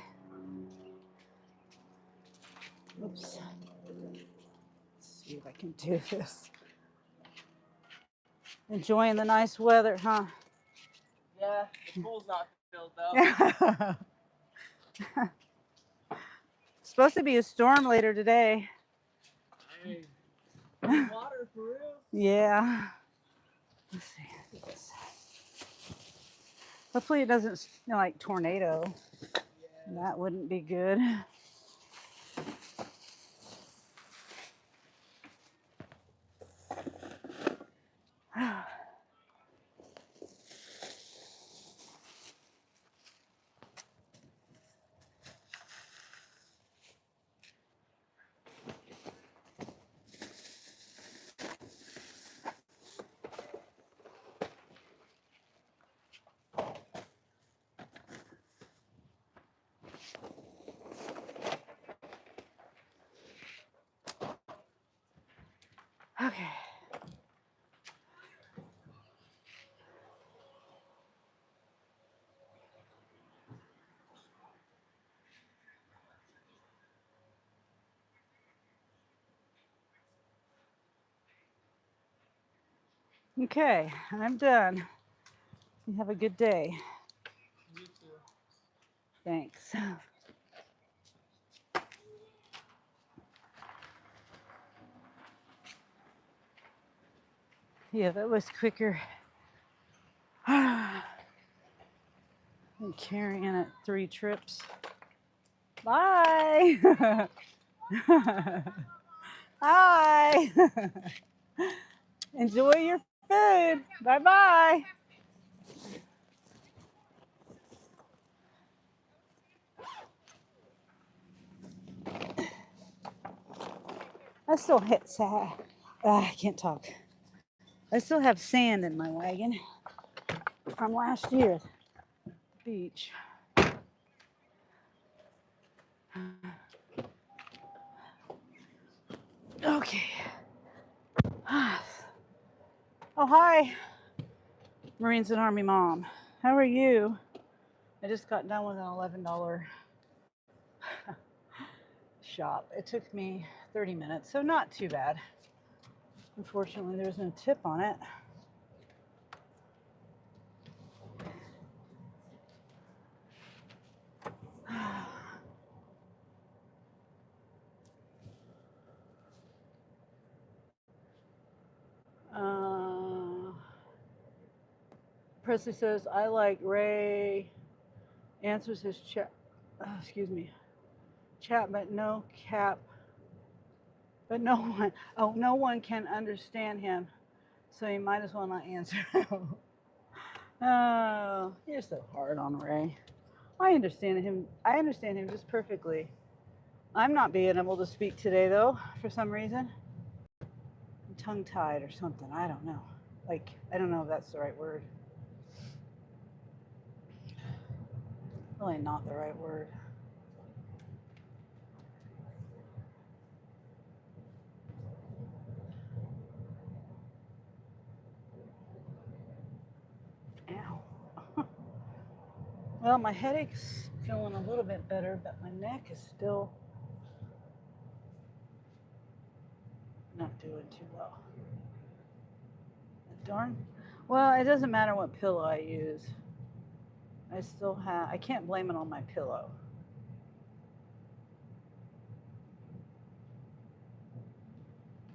Oops. Let's see if I can do this. Enjoying the nice weather, huh? Yeah, the pool's not filled though. It's supposed to be a storm later today. Hey, water for real? Yeah. Let's see. Hopefully it doesn't smell like tornado. Yeah. That wouldn't be good. Okay. Okay, I'm done. You have a good day. You too. Thanks. Yeah, that was quicker. I'm carrying it 3 trips. Bye. Hi. Enjoy your food. Bye-bye. I still hit sand. I can't talk. I still have sand in my wagon from last year at the beach. Okay. Oh, hi, Marines and Army Mom. How are you? I just got done with an $11 shop. It took me 30 minutes, so not too bad. Unfortunately, there's no tip on it. Presley says, I like Ray. Answers his chat, chat, but no cap. But no one, no one can understand him. So you might as well not answer. Oh, you're so hard on Ray. I understand him. I understand him just perfectly. I'm not being able to speak today, though, for some reason. I'm tongue-tied or something. I don't know. Like, I don't know if that's the right word. Really not the right word. Well, my headache's feeling a little bit better, but my neck is still not doing too well. Darn. Well, it doesn't matter what pillow I use. I can't blame it on my pillow.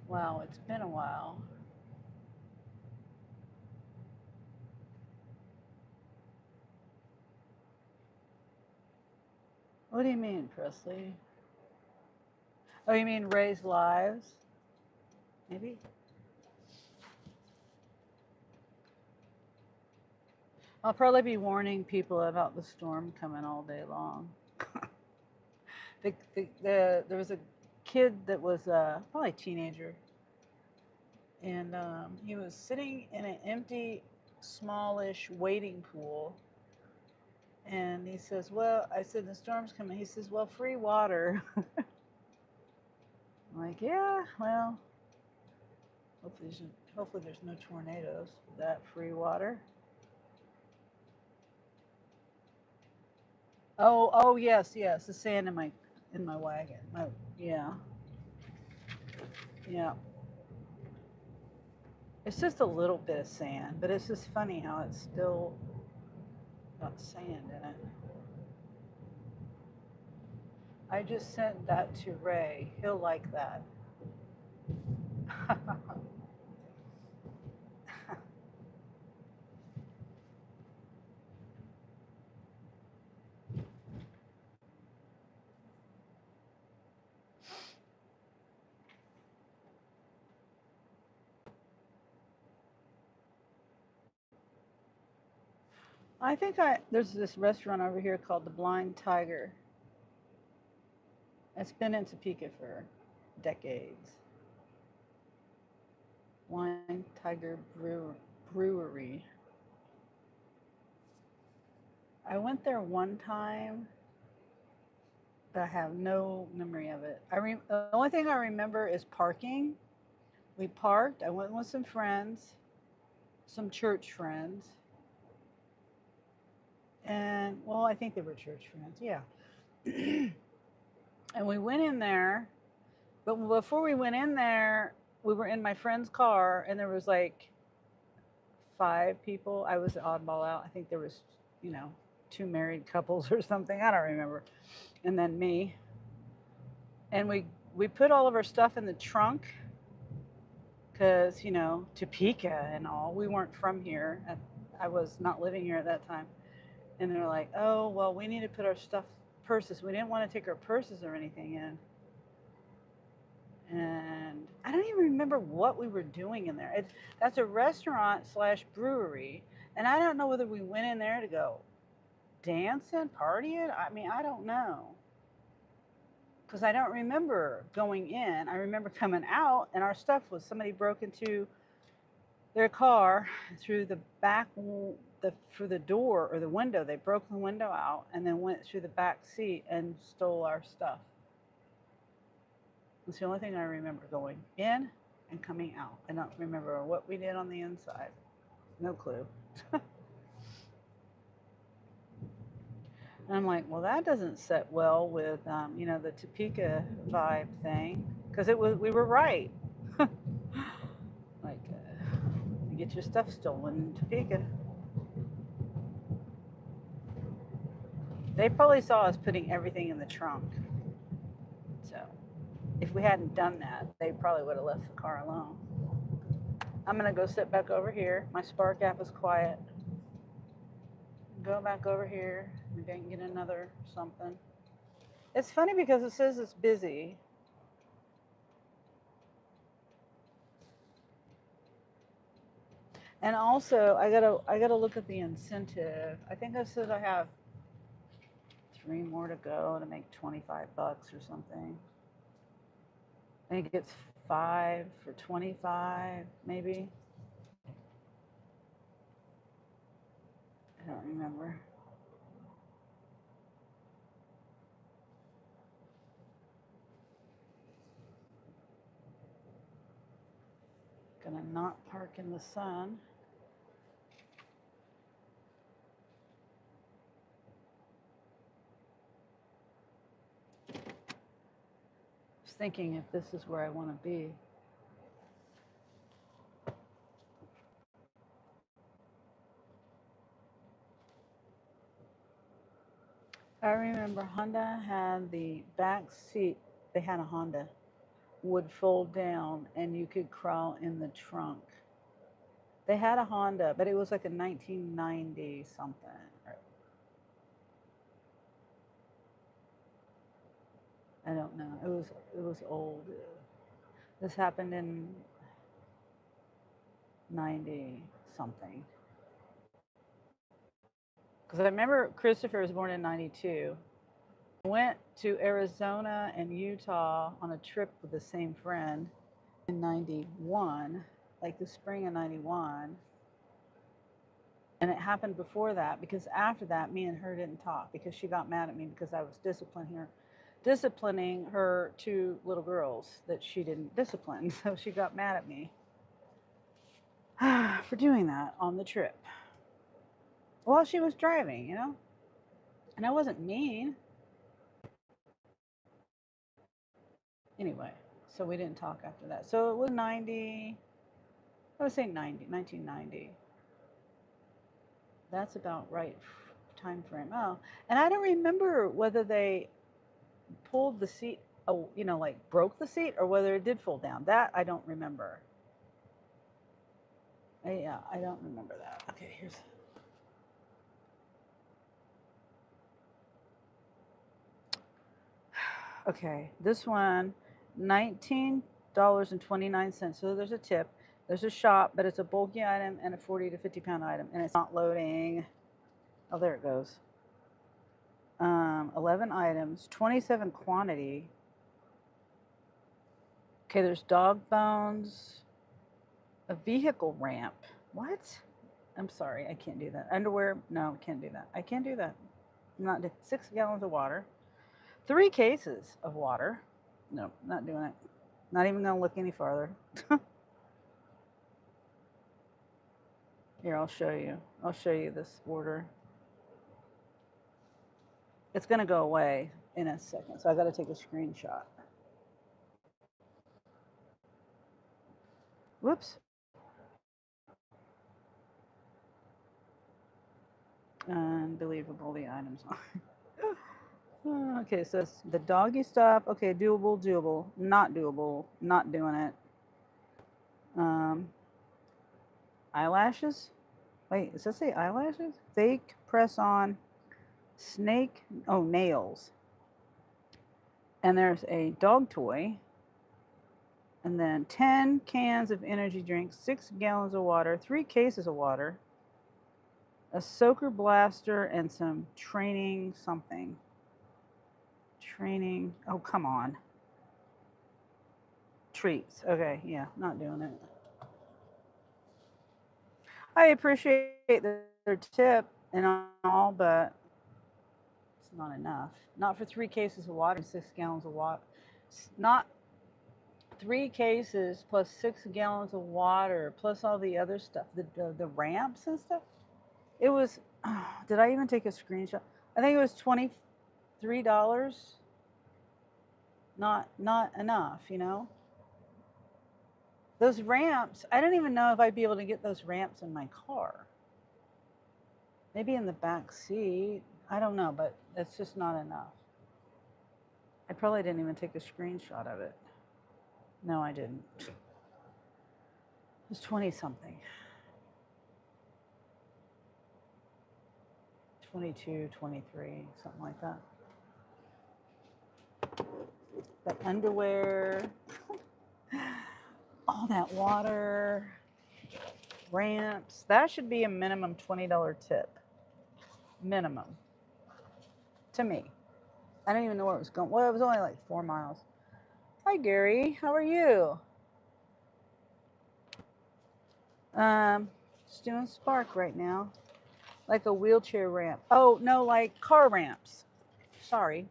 Wow, it's been a while. What do you mean, Presley? Oh, you mean raise lives? Maybe? I'll probably be warning people about the storm coming all day long. There was a kid that was probably a teenager, and he was sitting in an empty, smallish wading pool. And he says, well, I said, the storm's coming. He says, well, free water. I'm like, yeah, well, hopefully there's no tornadoes with that free water. Oh, yes, the sand in my wagon. Yeah. It's just a little bit of sand, but it's just funny how it's still got sand in it. I just sent that to Ray. He'll like that. I think there's this restaurant over here called the Blind Tiger. It's been in Topeka for decades. Blind Tiger Brewery. I went there one time, but I have no memory of it. The only thing I remember is parking. We parked. I went with some friends, some church friends. And, well, I think they were church friends, yeah. And we went in there, but before we went in there, we were in my friend's car, and there was like 5 people. I was the oddball out. I think there was, 2 married couples or something. I don't remember. And then me. And we put all of our stuff in the trunk because, Topeka and all. We weren't from here. I was not living here at that time. And they're like, oh, well, we need to put our purses. We didn't want to take our purses or anything in. And I don't even remember what we were doing in there. That's a restaurant / brewery. And I don't know whether we went in there to go dancing, partying. I mean, I don't know. Because I don't remember going in. I remember coming out, and our stuff was somebody broke into their car through the back, through the door or the window. They broke the window out and then went through the back seat and stole our stuff. It's the only thing I remember going in and coming out. I don't remember what we did on the inside. No clue. And I'm like, well, that doesn't set well with, the Topeka vibe thing, because we were right. Like, you get your stuff stolen in Topeka. They probably saw us putting everything in the trunk. So if we hadn't done that, they probably would have left the car alone. I'm going to go sit back over here. My Spark app is quiet. Go back over here. Maybe I can get another something. It's funny because it says it's busy. And also, I gotta look at the incentive. I think I said I have 3 more to go to make $25 or something. I think it's 5 for 25, maybe. I don't remember. Gonna not park in the sun. thinking if this is where I want to be. I remember Honda had the back seat. They had a Honda would fold down and you could crawl in the trunk. They had a Honda, but it was like a 1990 something. I don't know. It was old. This happened in 90 something. Because I remember Christopher was born in 92. I went to Arizona and Utah on a trip with the same friend in 91, like the spring of 91. And it happened before that because after that, me and her didn't talk because she got mad at me because I was disciplining her two little girls that she didn't discipline. So she got mad at me for doing that on the trip while she was driving, you know? And I wasn't mean. Anyway, so we didn't talk after that. So it was 90, I would say 1990. That's about right time frame. Oh, and I don't remember whether they pulled the seat, oh, you know, like broke the seat or whether it did fall down. That I don't remember. Yeah, I don't remember that. Okay, here's. Okay, this one, $19.29. So there's a tip. There's a shop, but it's a bulky item and a 40 to 50 pound item, and it's not loading. Oh, there it goes. 11 items, 27 quantity. Okay, there's dog bones, a vehicle ramp. What? I'm sorry, I can't do that. Underwear? No, can't do that. I can't do that. I'm not 6 gallons of water, 3 cases of water. No, not doing it. Not even gonna look any farther. Here, I'll show you. I'll show you this order. It's gonna go away in a second, so I gotta take a screenshot. Whoops. Unbelievable, the items on. Okay, so it's the doggy stuff. Okay, doable, not doable, not doing it. Eyelashes. Wait, does that say eyelashes? Fake press on snake. Oh, nails. And there's a dog toy. And then 10 cans of energy drinks, 6 gallons of water, 3 cases of water, a soaker blaster, and some training something. Training. Oh, come on. Treats. Okay, yeah, not doing it. I appreciate their tip and all, but it's not enough. Not for 3 cases of water and 6 gallons of water. Not 3 cases plus 6 gallons of water plus all the other stuff, the ramps and stuff. It was. Did I even take a screenshot? I think it was $23. Not enough, you know. Those ramps. I don't even know if I'd be able to get those ramps in my car. Maybe in the back seat. I don't know, but it's just not enough. I probably didn't even take a screenshot of it. No, I didn't. It was 20 something. 22, 23, something like that. But underwear, all that water, ramps, that should be a minimum $20 tip. Minimum. To me. I don't even know where it was going. Well, it was only like 4 miles. Hi, Gary. How are you? Just doing Spark right now. Like a wheelchair ramp. Oh, no, like car ramps. Sorry.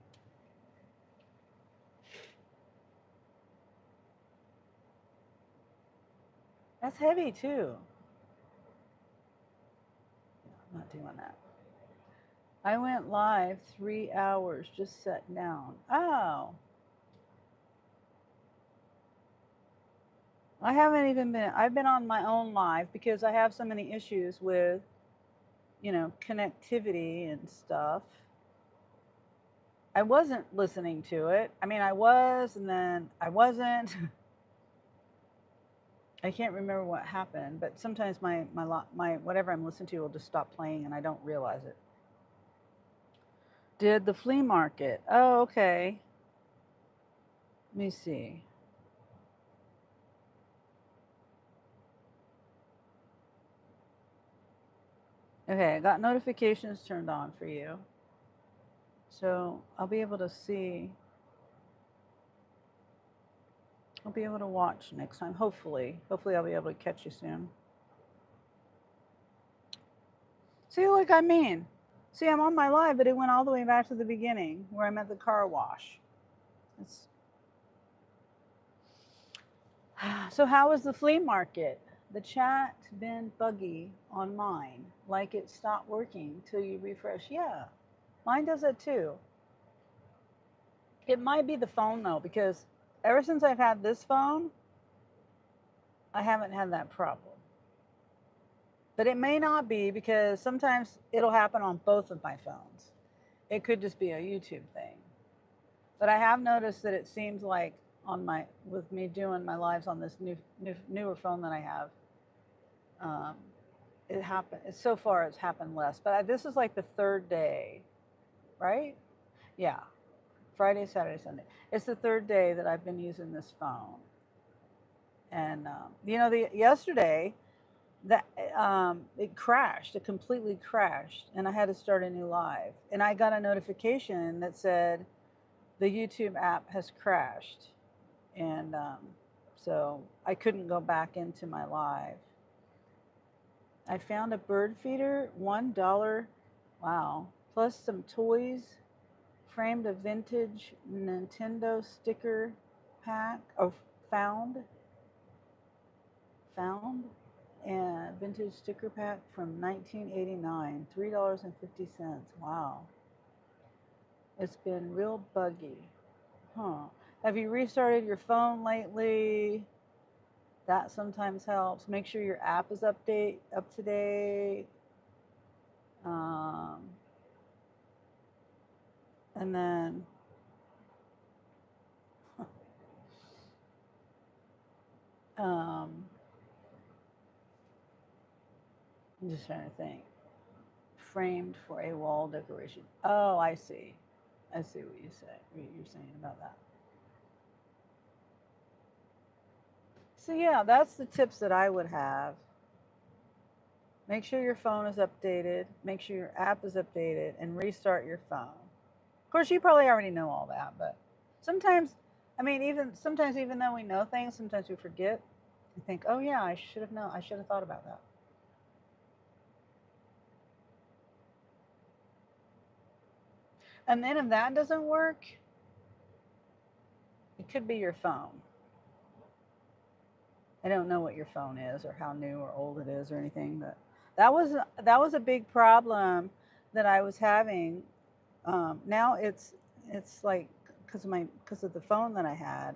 That's heavy, too. I'm not doing that. I went live 3 hours, just sat down. Oh. I haven't even been, I've been on my own live because I have so many issues with, connectivity and stuff. I wasn't listening to it. I mean, I was, and then I wasn't. I can't remember what happened, but sometimes my whatever I'm listening to will just stop playing and I don't realize it. Did the flea market. Oh, okay. Let me see. Okay, I got notifications turned on for you. So I'll be able to see. I'll be able to watch next time, hopefully. Hopefully I'll be able to catch you soon. See, like I mean. See, I'm on my live, but it went all the way back to the beginning where I'm at the car wash. It's... So how was the flea market? The chat been buggy on mine, like it stopped working till you refresh. Yeah, mine does it too. It might be the phone though, because ever since I've had this phone, I haven't had that problem. But it may not be, because sometimes it'll happen on both of my phones. It could just be a YouTube thing. But I have noticed that it seems like with me doing my lives on this newer phone that I have, it happened. So far, it's happened less. But this is like the third day, right? Yeah, Friday, Saturday, Sunday. It's the third day that I've been using this phone, and yesterday that it crashed. It completely crashed, and I had to start a new live. And I got a notification that said the YouTube app has crashed, and so I couldn't go back into my live. I found a bird feeder, $1. Wow. Plus some toys, framed a vintage Nintendo sticker pack, found, and vintage sticker pack from 1989, $3.50. Wow. It's been real buggy. Huh. Have you restarted your phone lately? That sometimes helps. Make sure your app is up to date. And then I'm just trying to think. Framed for a wall decoration. Oh, I see. I see what you're saying about that. So yeah, that's the tips that I would have. Make sure your phone is updated. Make sure your app is updated, and restart your phone. Of course, you probably already know all that, but sometimes, even though we know things, sometimes we forget. We think, oh yeah, I should have known. I should have thought about that. And then if that doesn't work, it could be your phone. I don't know what your phone is or how new or old it is or anything, but that was a big problem that I was having. Now it's like because of the phone that I had,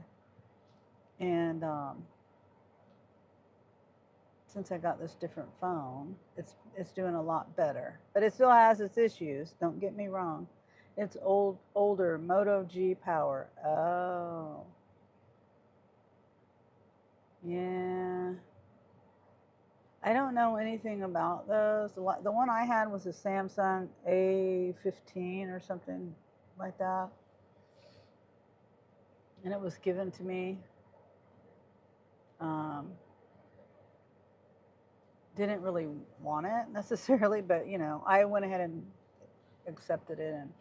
and since I got this different phone, it's doing a lot better. But it still has its issues. Don't get me wrong. It's older Moto G power. Oh, yeah. I don't know anything about those. The one I had was a Samsung A15 or something like that. And it was given to me. Didn't really want it necessarily, but I went ahead and accepted it and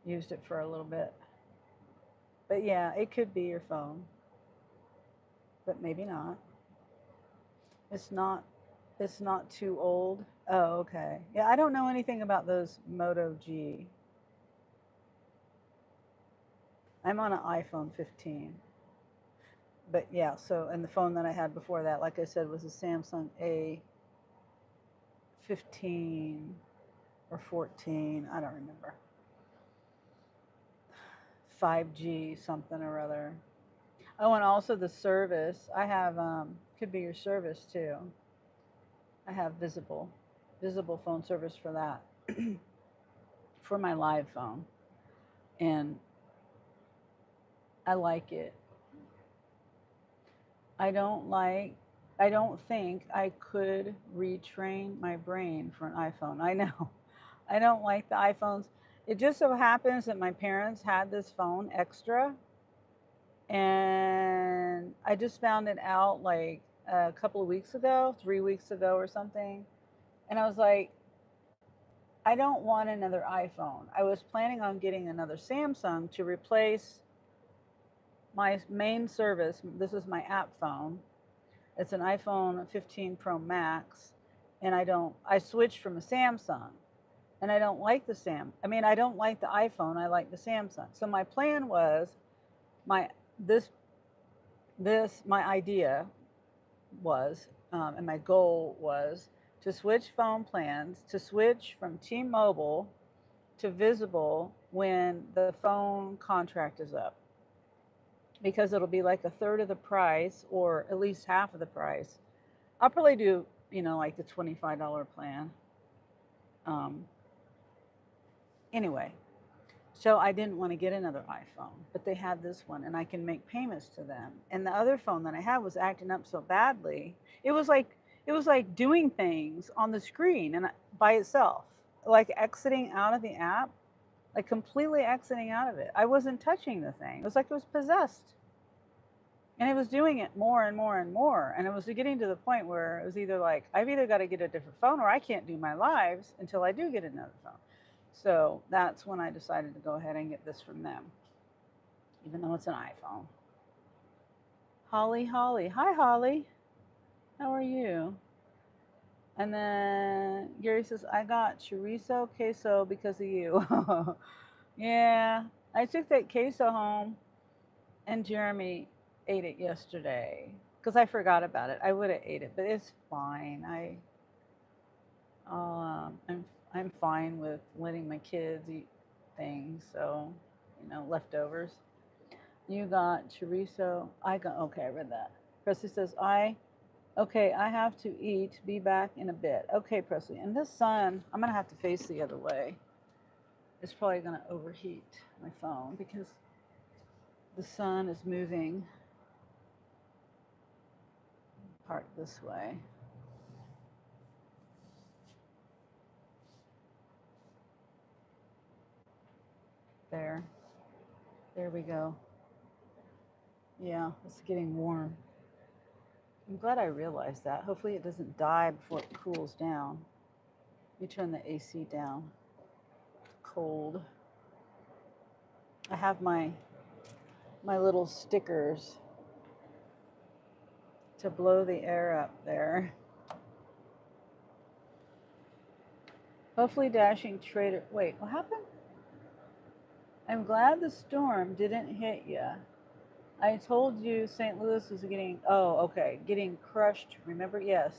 used it for a little bit. But yeah, it could be your phone, but maybe not. It's not too old. Oh, okay. Yeah, I don't know anything about those Moto G. I'm on an iPhone 15. But yeah, so, and the phone that I had before that, like I said, was a Samsung A15 or 14. I don't remember. 5G something or other. Oh, and also the service. I have could be your service too. I have visible phone service for that for my live phone, and I like it. I don't like. I don't think I could retrain my brain for an iPhone. I know. I don't like the iPhones. It just so happens that my parents had this phone extra, and I just found it out like a couple of weeks ago, 3 weeks ago or something. And I was like, I don't want another iPhone. I was planning on getting another Samsung to replace my main service. This is my app phone. It's an iPhone 15 Pro Max, and I switched from a Samsung, and I don't like the I don't like the iPhone. I like the Samsung. So my plan was my this my idea was, and my goal was to switch phone plans, to switch from T-Mobile to Visible when the phone contract is up, because it'll be like a third of the price or at least half of the price. I'll probably do, like the $25 plan. Um, anyway, so I didn't want to get another iPhone, but they had this one and I can make payments to them. And the other phone that I had was acting up so badly. It was like doing things on the screen and by itself, like exiting out of the app, like completely exiting out of it. I wasn't touching the thing. It was like it was possessed. And it was doing it more and more and more. And it was getting to the point where it was either like, I've either got to get a different phone or I can't do my lives until I do get another phone. So that's when I decided to go ahead and get this from them, even though it's an iPhone. Holly. Hi, Holly. How are you? And then Gary says, I got chorizo queso because of you. Yeah, I took that queso home and Jeremy ate it yesterday because I forgot about it. I would have ate it, but it's fine. I'm fine with letting my kids eat things, so leftovers. You got chorizo. I got okay. I read that. Presley says I have to eat. Be back in a bit. Okay, Presley. And this sun, I'm gonna have to face the other way. It's probably gonna overheat my phone because the sun is moving part this way. There. There we go. Yeah, it's getting warm. I'm glad I realized that. Hopefully it doesn't die before it cools down. Let me turn the AC down. Cold. I have my little stickers to blow the air up there. Hopefully Dashing Trader. Wait, what happened? I'm glad the storm didn't hit you. I told you St. Louis was getting crushed. Remember? Yes.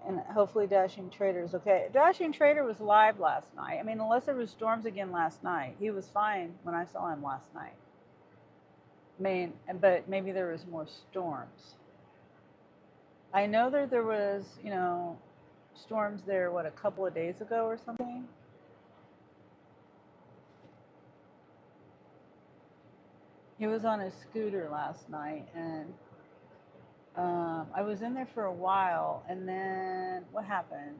And hopefully Dashing Trader is okay. Dashing Trader was live last night. Unless there was storms again last night. He was fine when I saw him last night. But maybe there was more storms. I know that there was, storms there, a couple of days ago or something? He was on his scooter last night, and I was in there for a while, and then what happened?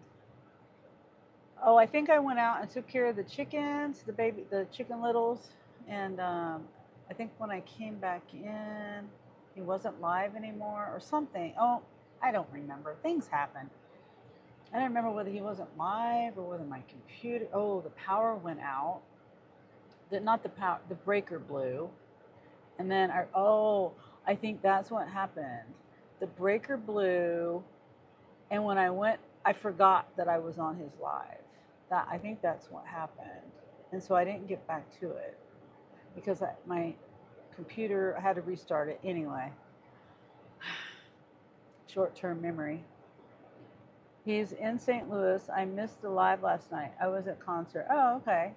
Oh, I think I went out and took care of the chickens, the chicken littles, and I think when I came back in, he wasn't live anymore or something. Oh, I don't remember. Things happen. I don't remember whether he wasn't live or whether my computer. Oh, the power went out. Not the power. The breaker blew, and then I think that's what happened. The breaker blew, and when I went, I forgot that I was on his live. I think that's what happened, and so I didn't get back to it because my computer, I had to restart it anyway. Short-term memory. He's in St. Louis. I missed the live last night. I was at concert. Oh, okay.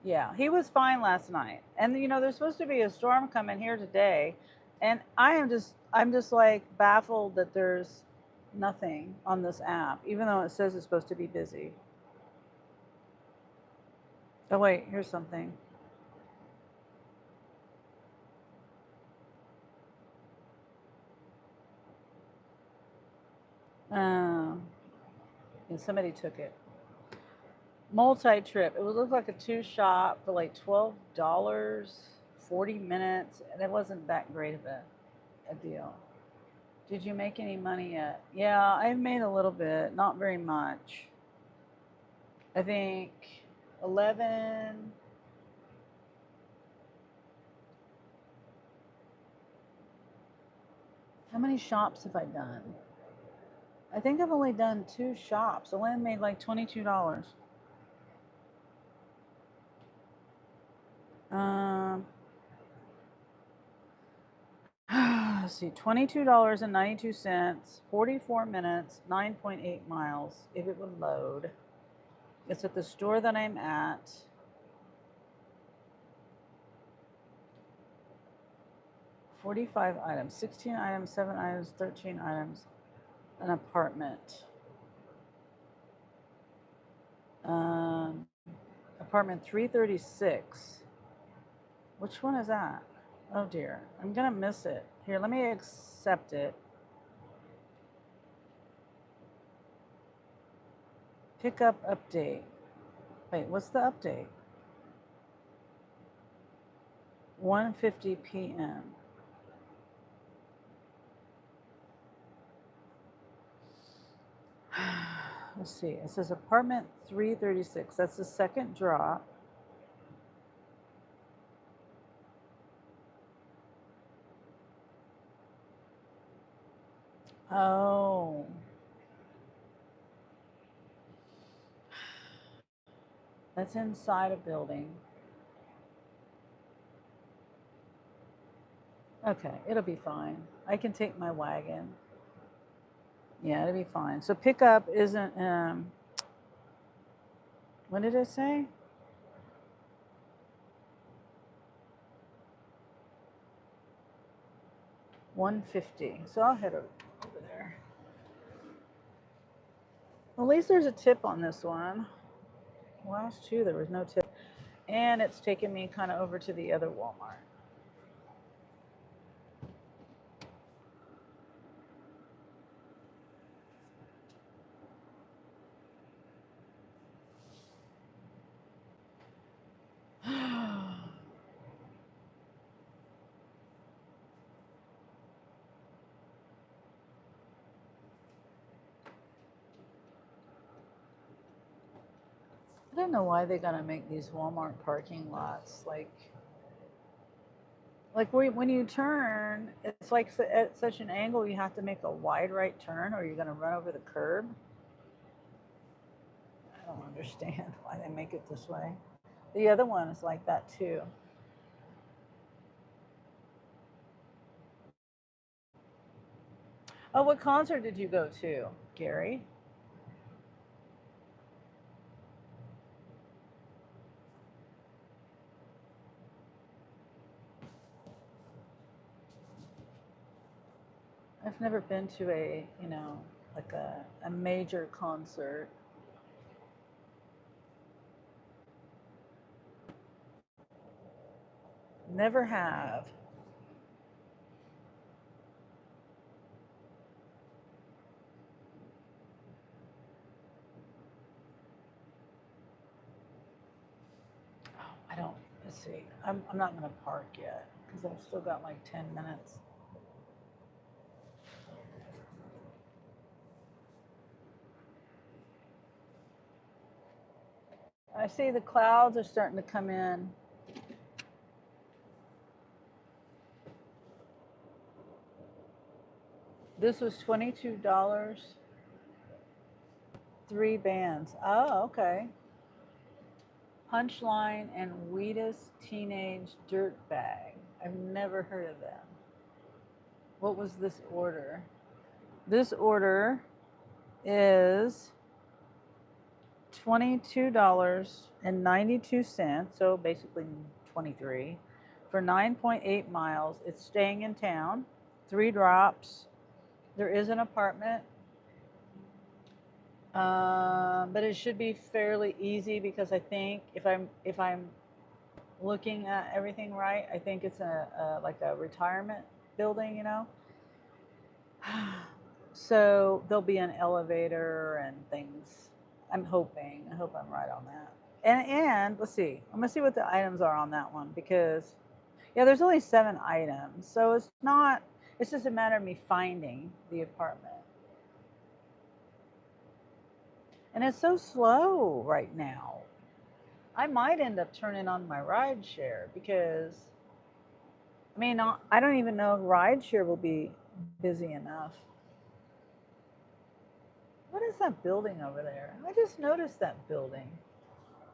Yeah, he was fine last night. And you know, there's supposed to be a storm coming here today, and I'm just like baffled that there's nothing on this app, even though it says it's supposed to be busy. Oh wait, here's something. Um, and somebody took it. Multi-trip. It would look like a two-shop for like $12, 40 minutes, and it wasn't that great of a deal. Did you make any money yet? Yeah, I've made a little bit, not very much. I think 11. How many shops have I done? I think I've only done 2 shops. I only made like $22. Um, let's see, $22.92, 44 minutes, 9.8 miles, if it would load. It's at the store that I'm at. $45 items, 16 items, 7 items, 13 items, an apartment. Apartment 336. Which one is that? Oh dear, I'm gonna miss it. Here, let me accept it. Pickup update. Wait, what's the update? 1:50 p.m. Let's see. It says apartment 336. That's the second drop. Oh. That's inside a building. Okay, it'll be fine. I can take my wagon. Yeah, it'll be fine. So pickup isn't, what did it say? $150. So I'll head over there. At least there's a tip on this one. Last 2, there was no tip. And it's taken me kind of over to the other Walmart. I don't know why they gotta make these Walmart parking lots like when you turn, it's like at such an angle you have to make a wide right turn or you're gonna run over the curb. I don't understand why they make it this way. The other one is like that too. Oh, what concert did you go to, Gary? I've never been to a, like a major concert. Never have. I don't, let's see. I'm not gonna park yet because I've still got like 10 minutes. I see the clouds are starting to come in. This was $22, 3 bands. Oh, okay. Punchline and Wheatus Teenage Dirtbag. I've never heard of them. What was this order? This order is $22.92, so basically 23 for 9.8 miles. It's staying in town, 3 drops. There is an apartment, but it should be fairly easy because I think if I'm looking at everything right, I think it's a like a retirement building, you know. So there'll be an elevator and things. I'm hoping. I hope I'm right on that. And let's see. I'm gonna see what the items are on that one because yeah, there's only 7 items, so it's not. It's just a matter of me finding the apartment. And it's so slow right now. I might end up turning on my ride share because I mean, I don't even know if ride share will be busy enough. What is that building over there? I just noticed that building.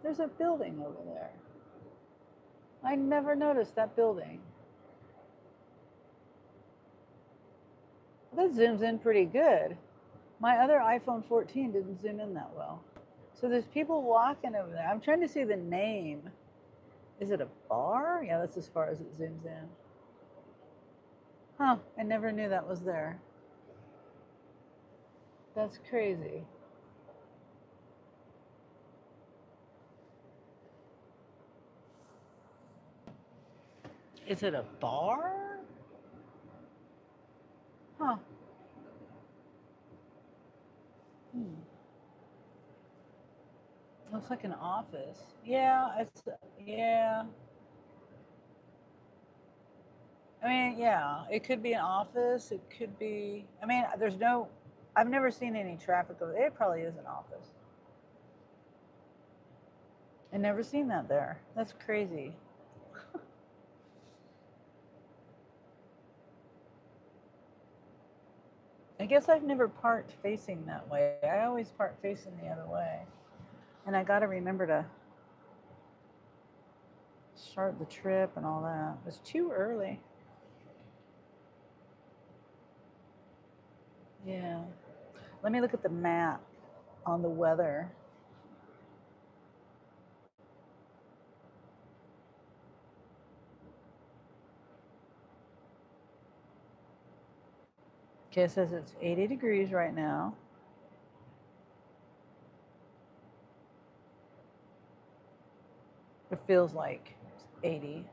There's a building over there. I never noticed that building. That zooms in pretty good. My other iPhone 14 didn't zoom in that well. So there's people walking over there. I'm trying to see the name. Is it a bar? Yeah, that's as far as it zooms in. Huh, I never knew that was there. That's crazy. Is it a bar? Huh. Hmm. Looks like an office. Yeah, yeah. I mean, yeah, it could be an office. It could be. I mean, I've never seen any traffic over there. It probably is an office. I never seen that there. That's crazy. I guess I've never parked facing that way. I always park facing the other way. And I got to remember to start the trip and all that. It's too early. Yeah. Let me look at the map on the weather. Okay, it says it's 80 degrees right now. It feels like 80.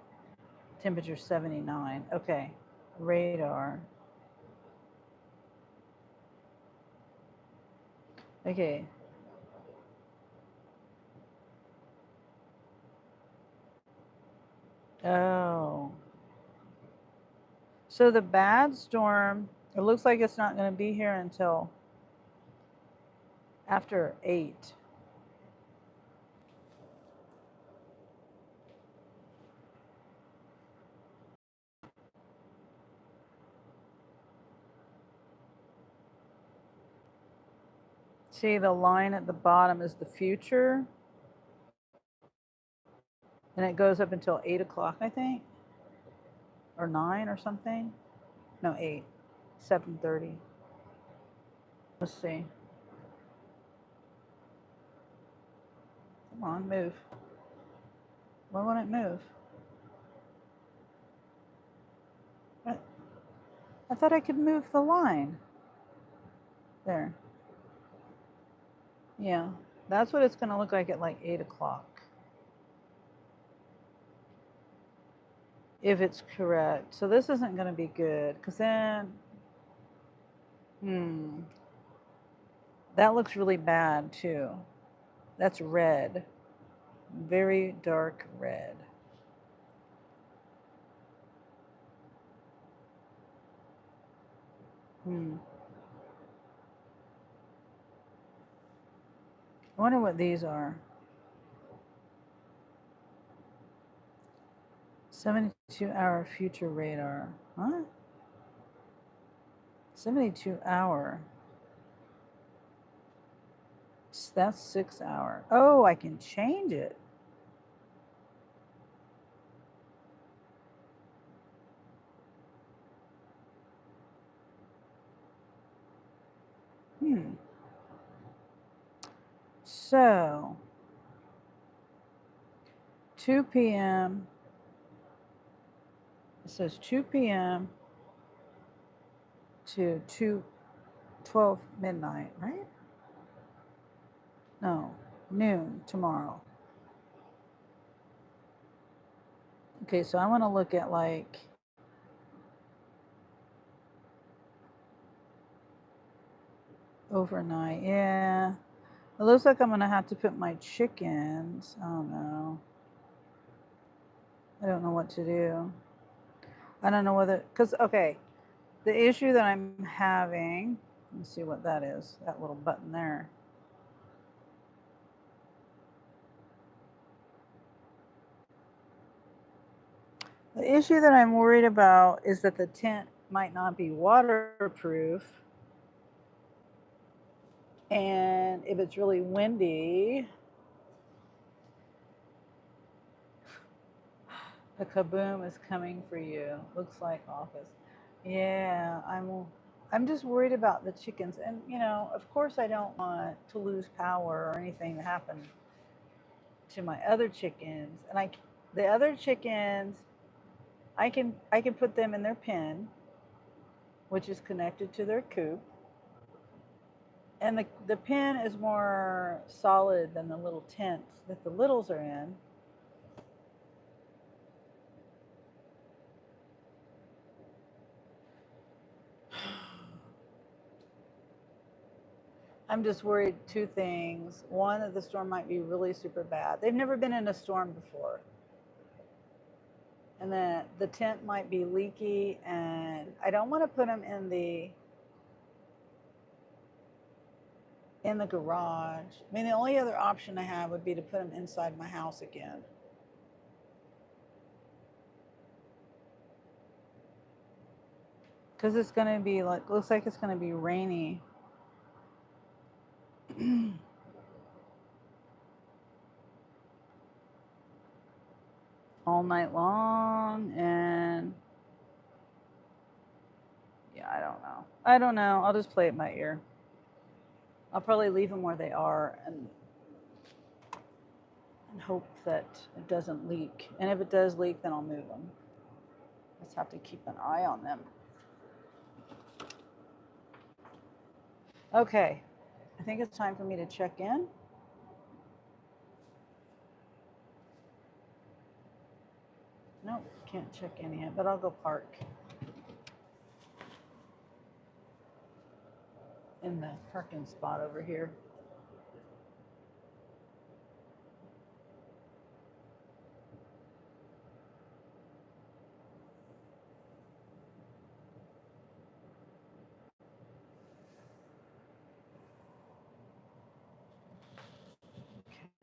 Temperature 79. Okay. Radar. Okay. Oh. So the bad storm, it looks like it's not going to be here until after 8. See, the line at the bottom is the future. And it goes up until 8 o'clock, I think. Or 9 or something. No, 8. 7:30. Let's see. Come on, move. Why won't it move? I thought I could move the line. There. Yeah. That's what it's going to look like at like 8 o'clock. If it's correct. So this isn't going to be good because then, that looks really bad too. That's red. Very dark red. I wonder what these are. 72-hour future radar. Huh? 72-hour. That's 6 hour. Oh, I can change it. So 2 p.m. It says 2 p.m. to 12 midnight, right? No, noon tomorrow. Okay, so I want to look at like overnight. Yeah, it looks like I'm gonna have to put my chickens. I don't know. I don't know what to do. I don't know whether, because, okay, the issue that I'm having, let's see what that is, that little button there. The issue that I'm worried about is that the tent might not be waterproof. And if it's really windy, the kaboom is coming for you. Looks like office. Yeah, I'm just worried about the chickens. And you know, of course I don't want to lose power or anything to happen to my other chickens. And the other chickens, I can put them in their pen, which is connected to their coop. And the pen is more solid than the little tent that the littles are in. I'm just worried two things. One, that the storm might be really super bad. They've never been in a storm before. And that the tent might be leaky, and I don't want to put them in the garage. I mean, the only other option I have would be to put them inside my house again. Because it's going to be like, looks like it's going to be rainy. All night long, and yeah, I don't know. I'll just play it by ear. I'll probably leave them where they are and hope that it doesn't leak. And if it does leak, then I'll move them. Just have to keep an eye on them. Okay, I think it's time for me to check in. Nope, can't check in yet, but I'll go park in the parking spot over here.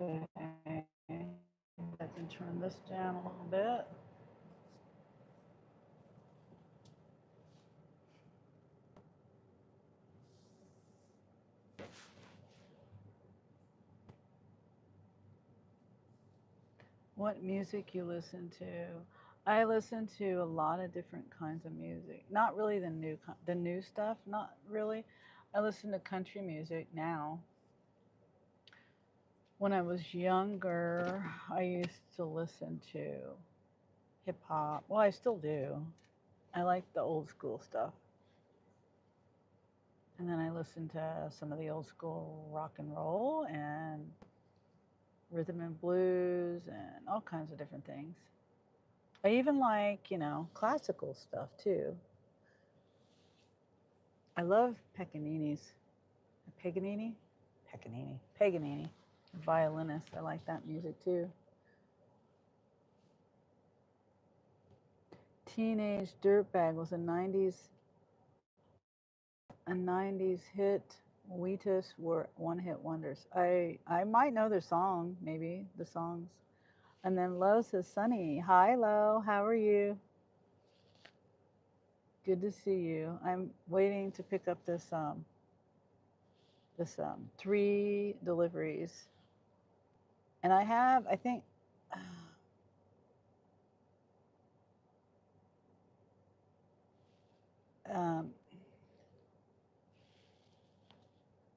Okay, I can turn this down a little bit. What music you listen to? I listen to a lot of different kinds of music. Not really the new stuff, not really. I listen to country music now. When I was younger, I used to listen to hip hop. Well, I still do. I like the old school stuff. And then I listen to some of the old school rock and roll and rhythm and blues and all kinds of different things. I even like, classical stuff too. I love Paganini's. Paganini? Paganini. Paganini. Violinist. I like that music too. Teenage Dirtbag was a 90s hit. Wheatus were one-hit wonders. I might know their song, maybe the songs. And then Lo says, Sunny, hi Lo, how are you? Good to see you. I'm waiting to pick up this 3 deliveries, and I think um,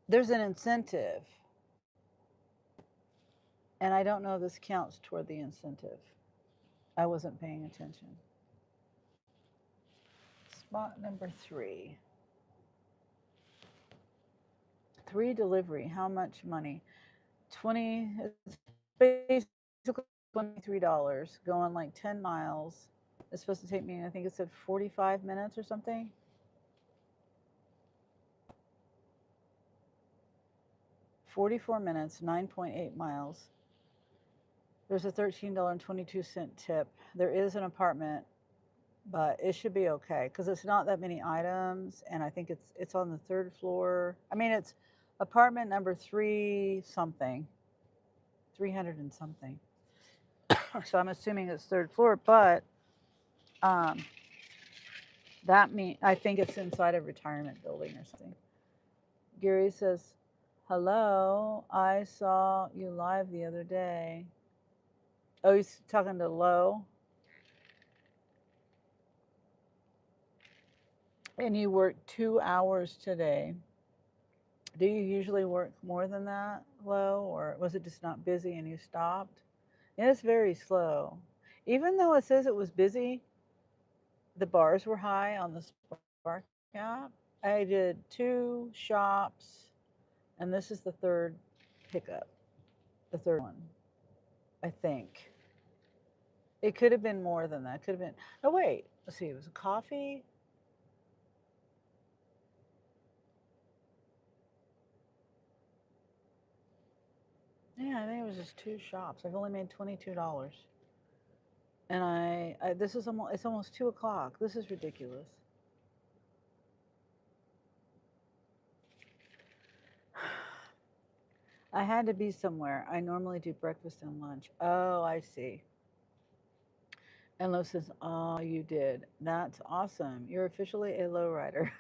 there's an incentive And I don't know if this counts toward the incentive. I wasn't paying attention. Spot number 3. 3 delivery. How much money? 20. It's basically $23 going like 10 miles. It's supposed to take me, I think it said 45 minutes or something. 44 minutes, 9.8 miles. There's a $13.22 tip. There is an apartment, but it should be okay because it's not that many items, and I think it's on the 3rd floor. I mean, it's apartment number 3 something, 300 and something. So I'm assuming it's 3rd floor, but that mean I think it's inside a retirement building or something. Gary says, "Hello, I saw you live the other day." Oh, he's talking to Lo. And you worked 2 hours today. Do you usually work more than that, Lo, or was it just not busy and you stopped? And it's very slow. Even though it says it was busy, the bars were high on the Spark app. I did 2 shops, and this is the 3rd pickup, the 3rd one, I think. It could have been more than that. Could have been. Oh wait, let's see. It was a coffee. Yeah, I think it was just 2 shops. I've only made $22, and this is almost it's almost 2 o'clock. This is ridiculous. I had to be somewhere. I normally do breakfast and lunch. Oh, I see. And Lo says, "Oh, you did. That's awesome. You're officially a lowrider."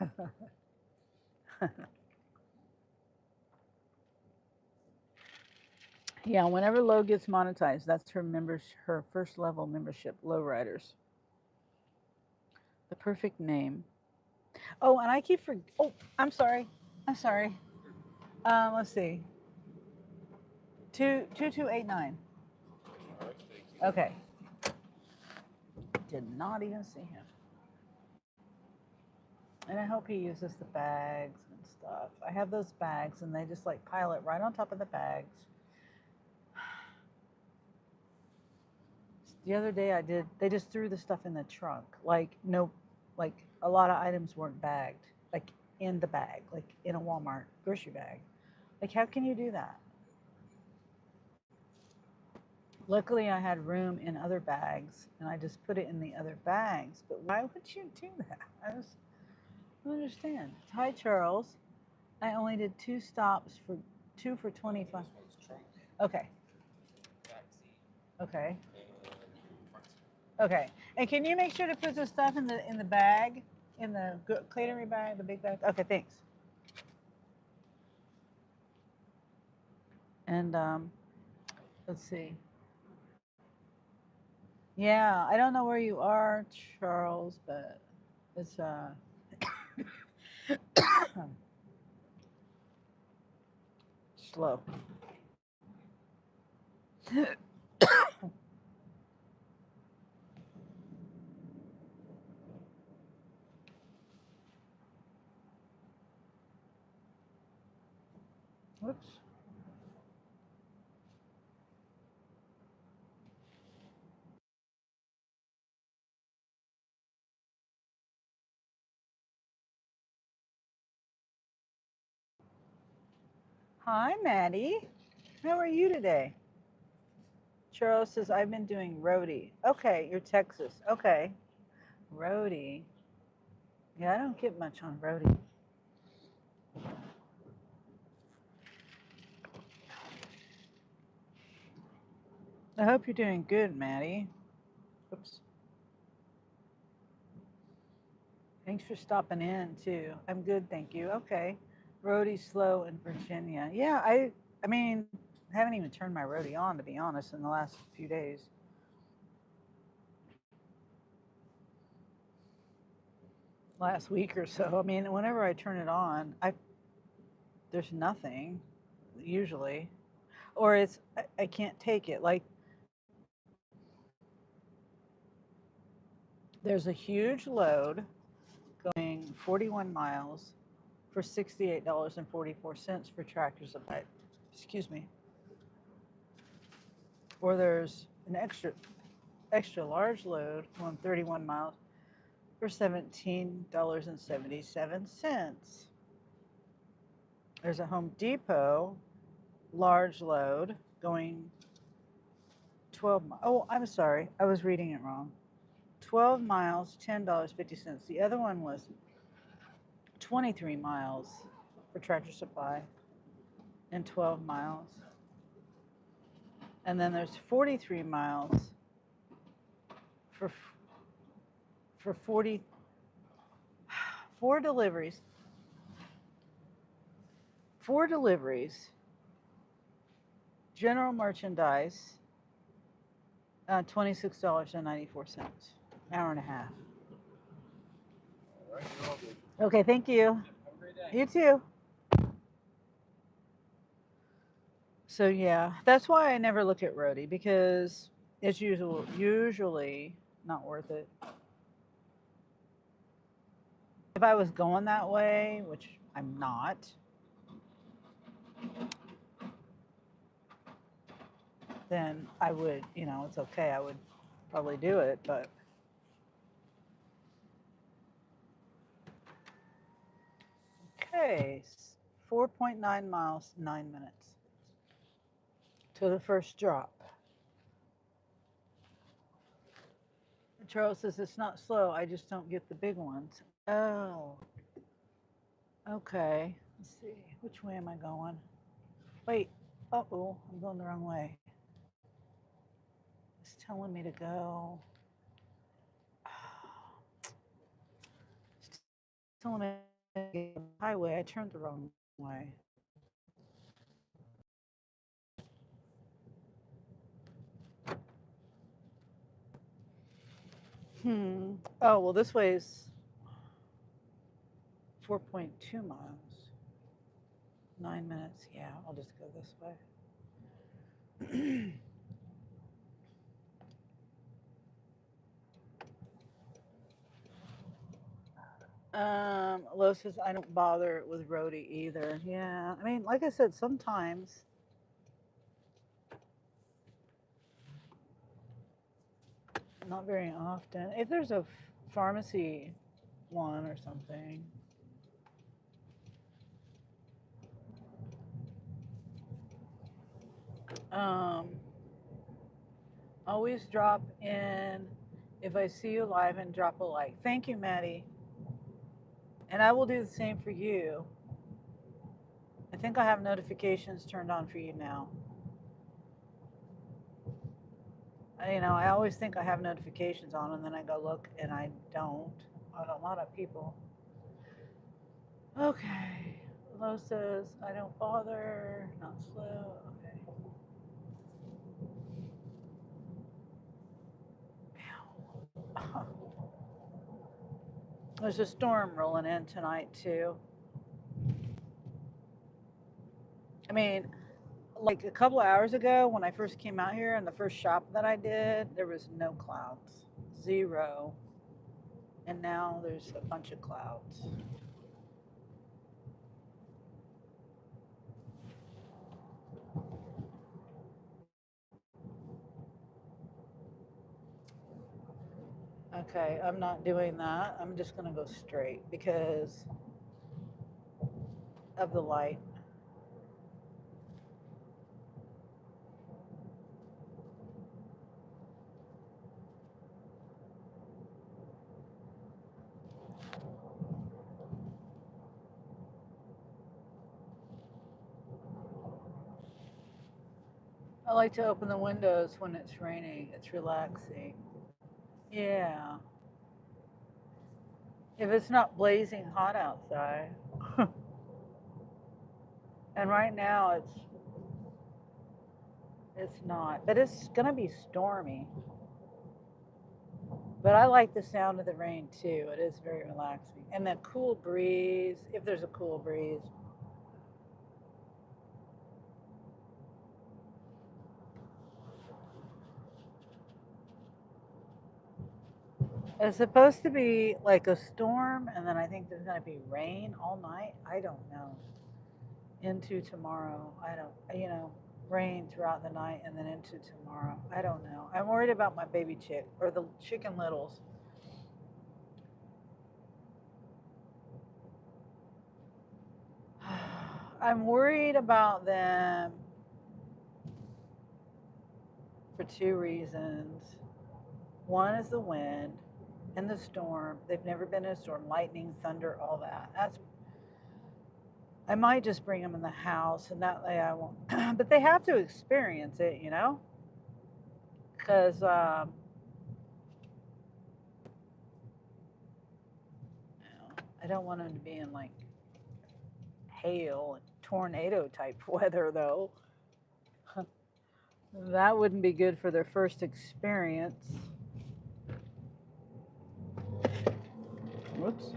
Yeah, whenever Lo gets monetized, that's her first level membership, lowriders. The perfect name. Oh, and I keep oh, I'm sorry. I'm sorry. Let's see. 2289. Okay. Did not even see him. And I hope he uses the bags and stuff. I have those bags and they just like pile it right on top of the bags. The other day they just threw the stuff in the trunk. Like a lot of items weren't bagged, like in the bag, like in a Walmart grocery bag. Like, how can you do that? Luckily, I had room in other bags, and I just put it in the other bags. But why would you do that? I just don't understand. Hi, Charles. I only did 2 stops for 2 for 25. Okay. Okay. Okay. And can you make sure to put the stuff in the bag, in the cleanery bag, the big bag? Okay, thanks. And let's see. Yeah, I don't know where you are, Charles, but it's slow. Whoops. Hi, Maddie. How are you today? Charles says, I've been doing roadie. Okay, you're Texas. Okay. Roadie. Yeah, I don't get much on roadie. I hope you're doing good, Maddie. Oops. Thanks for stopping in, too. I'm good, thank you. Okay. Roadie slow in Virginia. Yeah, I mean, I haven't even turned my roadie on, to be honest, in the last few days. Last week or so. I mean, whenever I turn it on, there's nothing, usually. or I can't take it. Like there's a huge load going 41 miles for $68.44 for Tractor Supply. Excuse me. Or there's an extra large load going 31 miles for $17.77. There's a Home Depot large load going 12 miles. Oh, I'm sorry. I was reading it wrong. 12 miles, $10.50. The other one was 23 miles for Tractor Supply and 12 miles. And then there's 43 miles for 4 deliveries. 4 deliveries. General merchandise, $26.94. Hour and a half. All right, you're all good. Okay, thank you. Have a great day. You too. So yeah, that's why I never look at roadie, because it's usually not worth it. If I was going that way, which I'm not, then I would, it's okay. I would probably do it, but okay, 4.9 miles, 9 minutes to the first drop. Charles says it's not slow. I just don't get the big ones. Oh, okay. Let's see. Which way am I going? Wait. Uh-oh, I'm going the wrong way. It's telling me to go. It's telling me to get the highway. I turned the wrong way. Oh, well, this way is 4.2 miles. 9 minutes. Yeah, I'll just go this way. Lo says I don't bother with roadie either. Yeah, I mean, like I said, sometimes. Not very often. If there's a pharmacy one or something. Always drop in if I see you live and drop a like. Thank you, Maddie. And I will do the same for you. I think I have notifications turned on for you now. I always think I have notifications on, and then I go look and I don't on a lot of people. Okay. Lo says I don't bother, not slow. Okay. There's a storm rolling in tonight too. I mean, like a couple of hours ago when I first came out here and the first shop that I did, there was no clouds, 0. And now there's a bunch of clouds. Okay, I'm not doing that. I'm just going to go straight because of the light. I like to open the windows when it's raining. It's relaxing. Yeah. If it's not blazing hot outside. And right now it's not, but it's going to be stormy. But I like the sound of the rain too. It is very relaxing. And that cool breeze, if there's a cool breeze. It's supposed to be like a storm, and then I think there's going to be rain all night. I don't know. Into tomorrow. I don't, rain throughout the night and then into tomorrow. I don't know. I'm worried about my baby chick or the chicken littles. I'm worried about them for two reasons. One is the wind and the storm. They've never been in a storm, lightning, thunder, all that. I might just bring them in the house, and that way I won't. But they have to experience it, because I don't want them to be in like hail and tornado type weather, though. That wouldn't be good for their first experience. Whoops.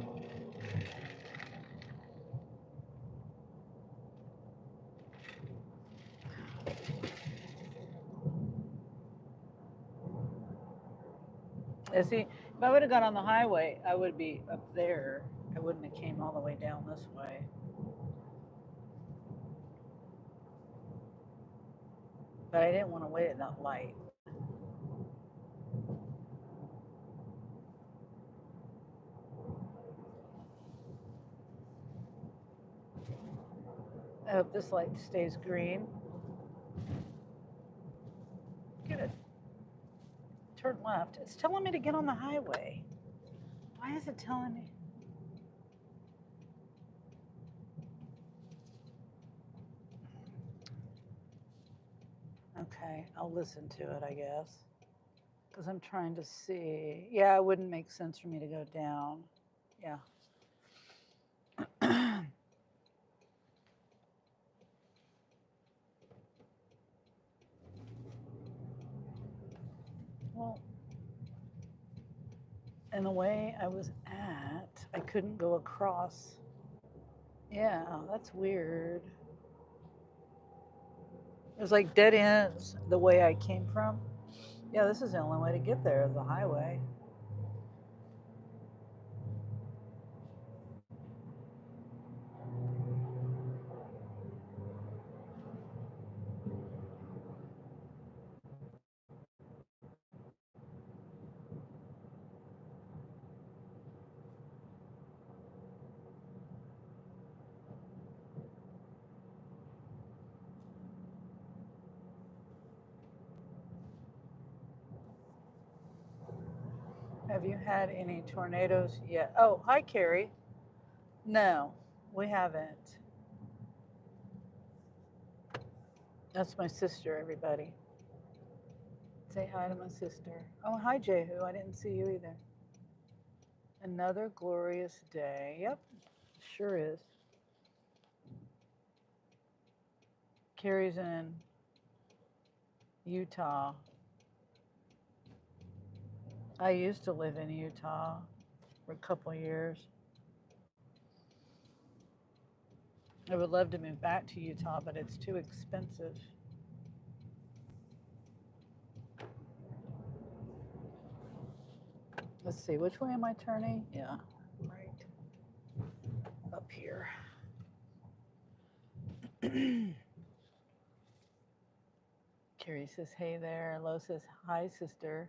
See, if I would have got on the highway, I would be up there. I wouldn't have came all the way down this way. But I didn't want to wait at that light. I hope this light stays green. Good. Turn left. It's telling me to get on the highway. Why is it telling me? Okay, I'll listen to it, I guess. Because I'm trying to see. Yeah, it wouldn't make sense for me to go down. Yeah. Well, in the way I was at, I couldn't go across. Yeah, that's weird. It was like dead ends the way I came from. Yeah, this is the only way to get there, the highway. Have you had any tornadoes yet? Oh, hi, Carrie. No, we haven't. That's my sister, everybody. Say hi to my sister. Oh, hi, Jehu. I didn't see you either. Another glorious day. Yep, sure is. Carrie's in Utah. I used to live in Utah for a couple years. I would love to move back to Utah, but it's too expensive. Let's see, which way am I turning? Yeah, right up here. Carrie says, hey there. Lo says, hi, sister.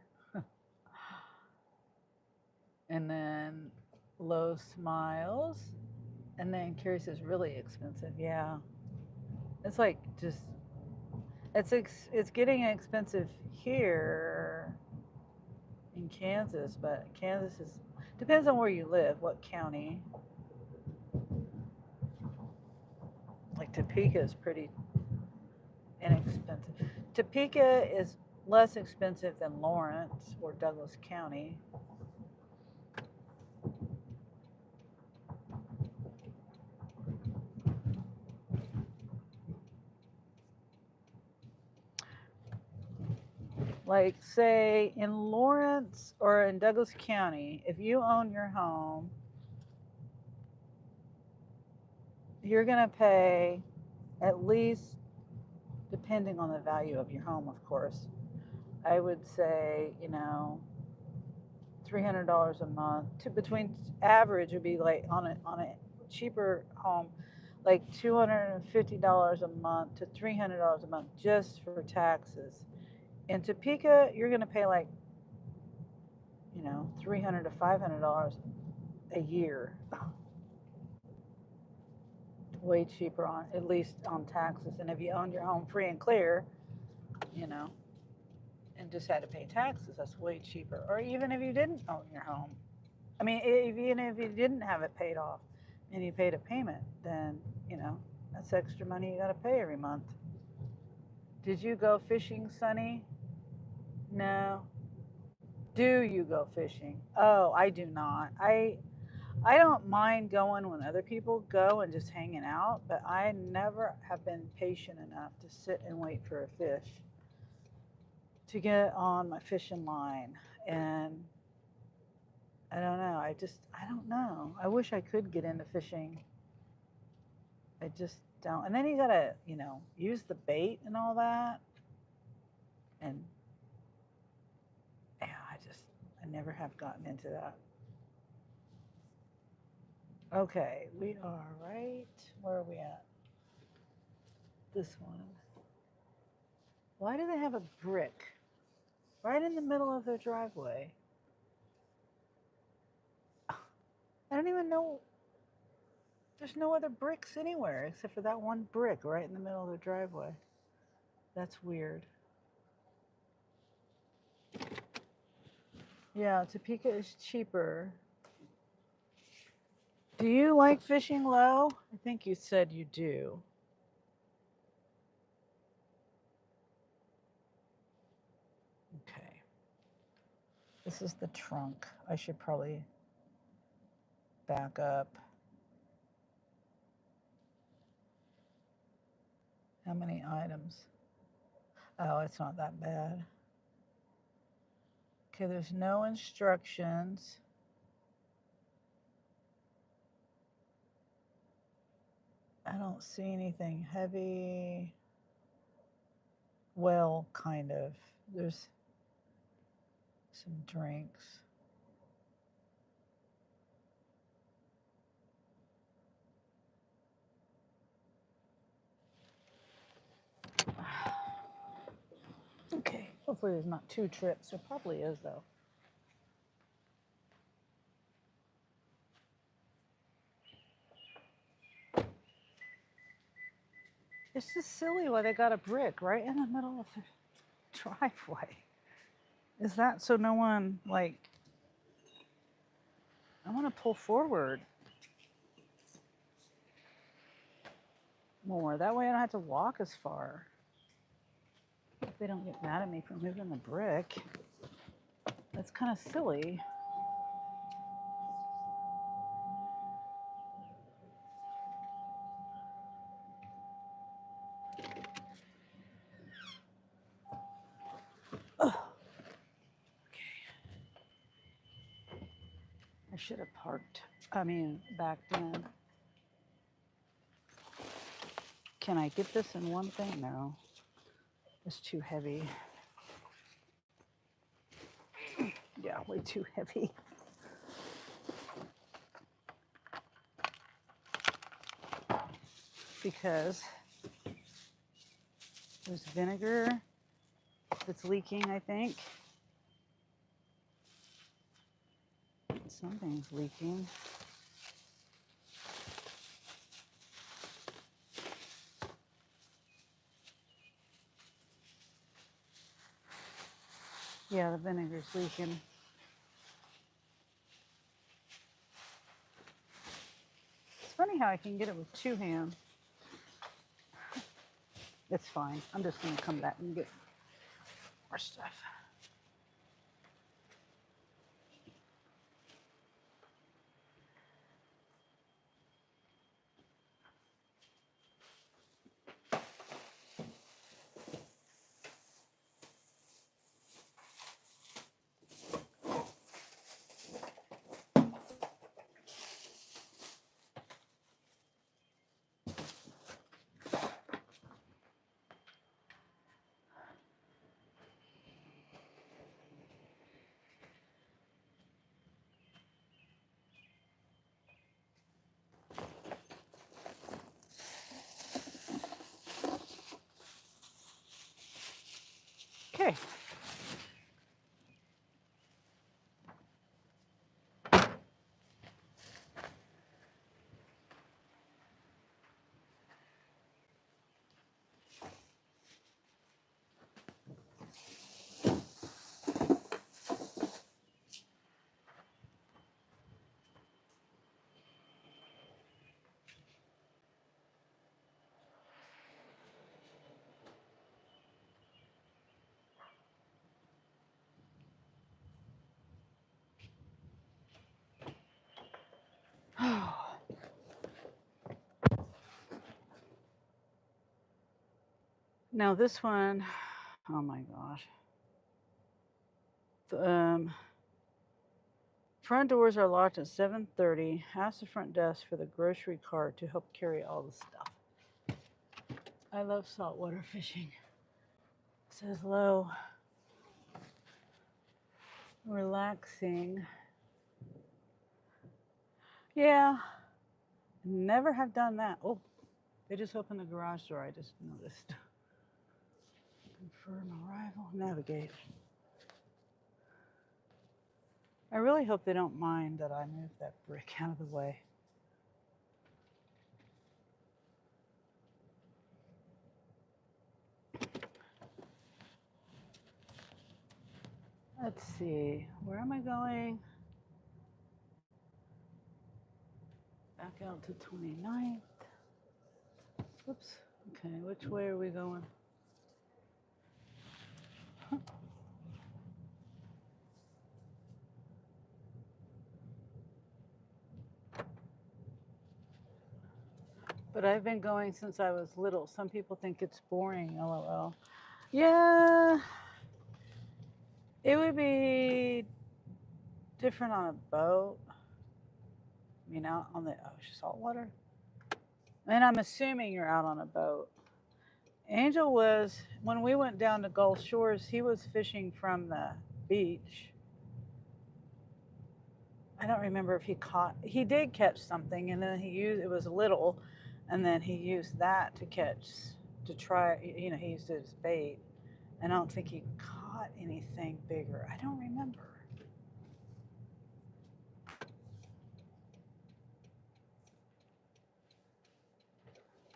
And then Lo smiles. And then Carrie says, really expensive. Yeah. It's like just, it's getting expensive here in Kansas, but Kansas is, depends on where you live, what county. Like Topeka is pretty inexpensive. Topeka is less expensive than Lawrence or Douglas County. Like, say, in Lawrence or in Douglas County, if you own your home, you're going to pay at least, depending on the value of your home, of course, I would say, $300 a month. To between average would be like on a cheaper home, like $250 a month to $300 a month just for taxes. In Topeka, you're going to pay like, $300 to $500 a year. Way cheaper on, at least on taxes. And if you owned your home free and clear, and just had to pay taxes, that's way cheaper. Or even if you didn't own your home. I mean, even if you didn't have it paid off and you paid a payment, then, that's extra money you got to pay every month. Did you go fishing, Sonny? No. Do you go fishing? Oh, I do not. I don't mind going when other people go and just hanging out, but I never have been patient enough to sit and wait for a fish to get on my fishing line. And I don't know. I don't know. I wish I could get into fishing. I just don't. And then you gotta, use the bait and all that. And yeah, I never have gotten into that. Okay, we are right. Where are we at? This one. Why do they have a brick right in the middle of their driveway? I don't even know. There's no other bricks anywhere except for that one brick right in the middle of the driveway. That's weird. Yeah, Topeka is cheaper. Do you like fishing low? I think you said you do. Okay. This is the trunk. I should probably back up. How many items? Oh, it's not that bad. Okay, there's no instructions. I don't see anything heavy. Well, kind of. There's some drinks. Okay, hopefully there's not 2 trips. There probably is, though. It's just silly why they got a brick right in the middle of the driveway. Is that so no one, I want to pull forward more. That way I don't have to walk as far. If they don't get mad at me for moving the brick. That's kind of silly. Ugh. I should have backed in. Can I get this in one thing? No. It's too heavy. Yeah, way too heavy. Because there's vinegar that's leaking, I think. Something's leaking. Yeah, the vinegar's leaking. It's funny how I can get it with 2 hands. It's fine. I'm just going to come back and get more stuff. Okay. Now this one, oh my gosh. Front doors are locked at 7:30. Ask the front desk for the grocery cart to help carry all the stuff. I love saltwater fishing. It says low. Relaxing. Yeah. Never have done that. Oh, they just opened the garage door. I just noticed. Confirm arrival. Navigate. I really hope they don't mind that I moved that brick out of the way. Let's see. Where am I going? Back out to 29th. Oops. Okay, which way are we going? But I've been going since I was little. Some people think it's boring, LOL. Yeah, it would be different on a boat. I mean, out on the saltwater. And I'm assuming you're out on a boat. Angel was, when we went down to Gulf Shores, he was fishing from the beach. I don't remember if he did catch something, and then it was little, and then he used that to try, he used it as bait. And I don't think he caught anything bigger. I don't remember.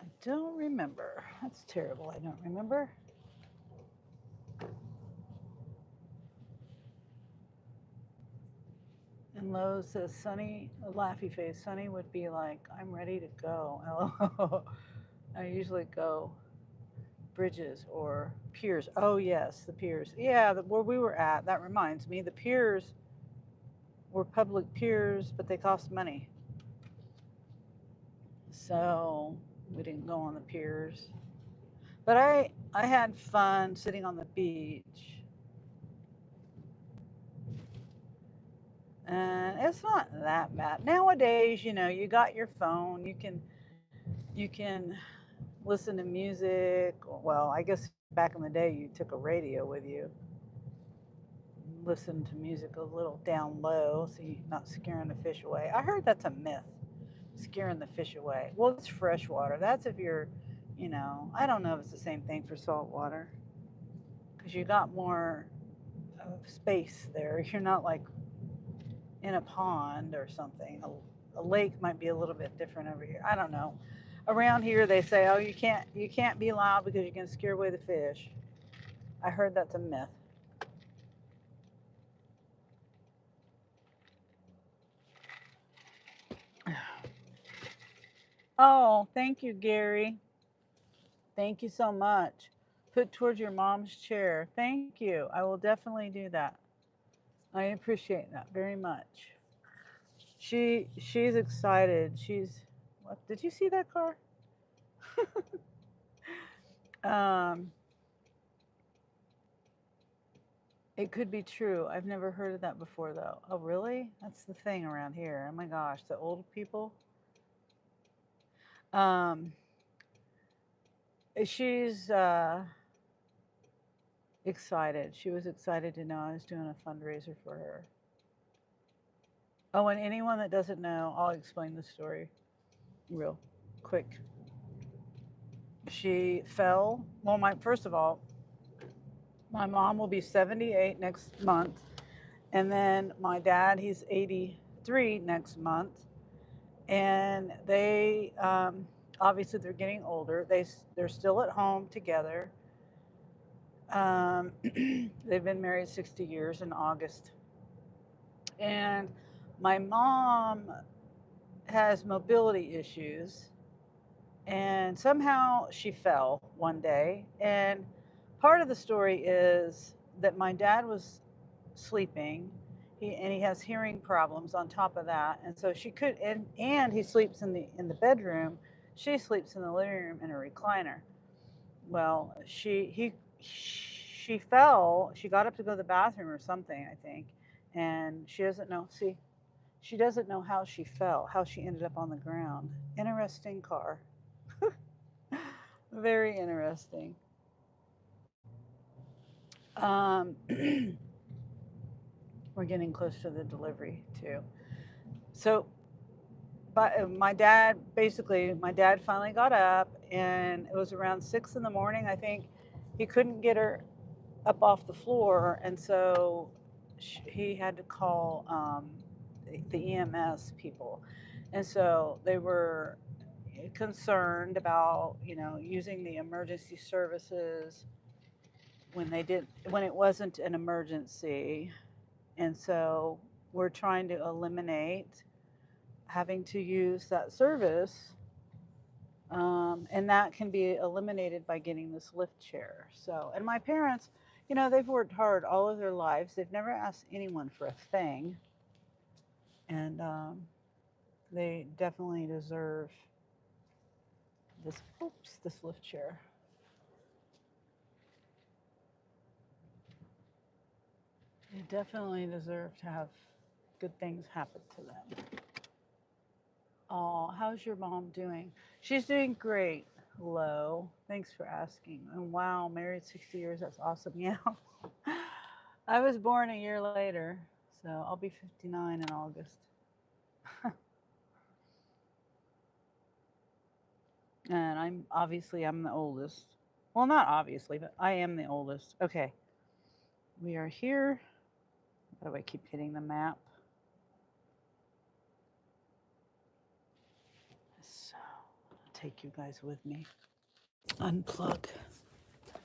I don't remember. That's terrible. I don't remember. And Lowe says, Sunny, a laughy face. Sunny would be like, I'm ready to go. I usually go bridges or piers. Oh, yes, the piers. Yeah, where we were at, that reminds me, the piers were public piers, but they cost money. So we didn't go on the piers. But I had fun sitting on the beach. And it's not that bad. Nowadays, you got your phone, you can listen to music. Well, I guess back in the day you took a radio with you. Listen to music a little down low so you're not scaring the fish away. I heard that's a myth, scaring the fish away. Well, it's freshwater. That's if you're, I don't know if it's the same thing for saltwater. Because you got more space there. You're not like in a pond or something. A lake might be a little bit different over here. I don't know. Around here they say, oh, you can't be loud because you can scare away the fish. I heard that's a myth. Oh, thank you, Gary. Thank you so much. Put towards your mom's chair. Thank you. I will definitely do that. I appreciate that very much. She's excited. What? Did you see that car? It could be true. I've never heard of that before, though. Oh, really? That's the thing around here. Oh my gosh, the old people. She's excited. She was excited to know I was doing a fundraiser for her. Oh, and anyone that doesn't know, I'll explain the story real quick. She fell. Well, first of all, My mom will be 78 next month. And then my dad, he's 83 next month. And they, obviously, they're getting older. They're still at home together. They've been married 60 years in August. And my mom has mobility issues. And somehow she fell one day. And part of the story is that my dad was sleeping. He has hearing problems on top of that. And so she could, and he sleeps in the bedroom. She sleeps in the living room in a recliner. Well, she fell. She got up to go to the bathroom or something, I think, and she doesn't know. See, she doesn't know how she fell, how she ended up on the ground. Interesting car. Very interesting. We're getting close to the delivery too. So, but my dad finally got up, and it was around 6 in the morning, I think. He couldn't get her up off the floor, and so he had to call the EMS people, and so they were concerned about using the emergency services when it wasn't an emergency, and so we're trying to eliminate having to use that service. And that can be eliminated by getting this lift chair. So, and my parents, they've worked hard all of their lives. They've never asked anyone for a thing. And they definitely deserve this lift chair. They definitely deserve to have good things happen to them. Oh, how's your mom doing? She's doing great. Hello. Thanks for asking. And wow, married 60 years. That's awesome. Yeah. I was born a year later, so I'll be 59 in August. And I'm the oldest. Well, not obviously, but I am the oldest. Okay. We are here. Why do I keep hitting the map? So, I'll take you guys with me. Unplug.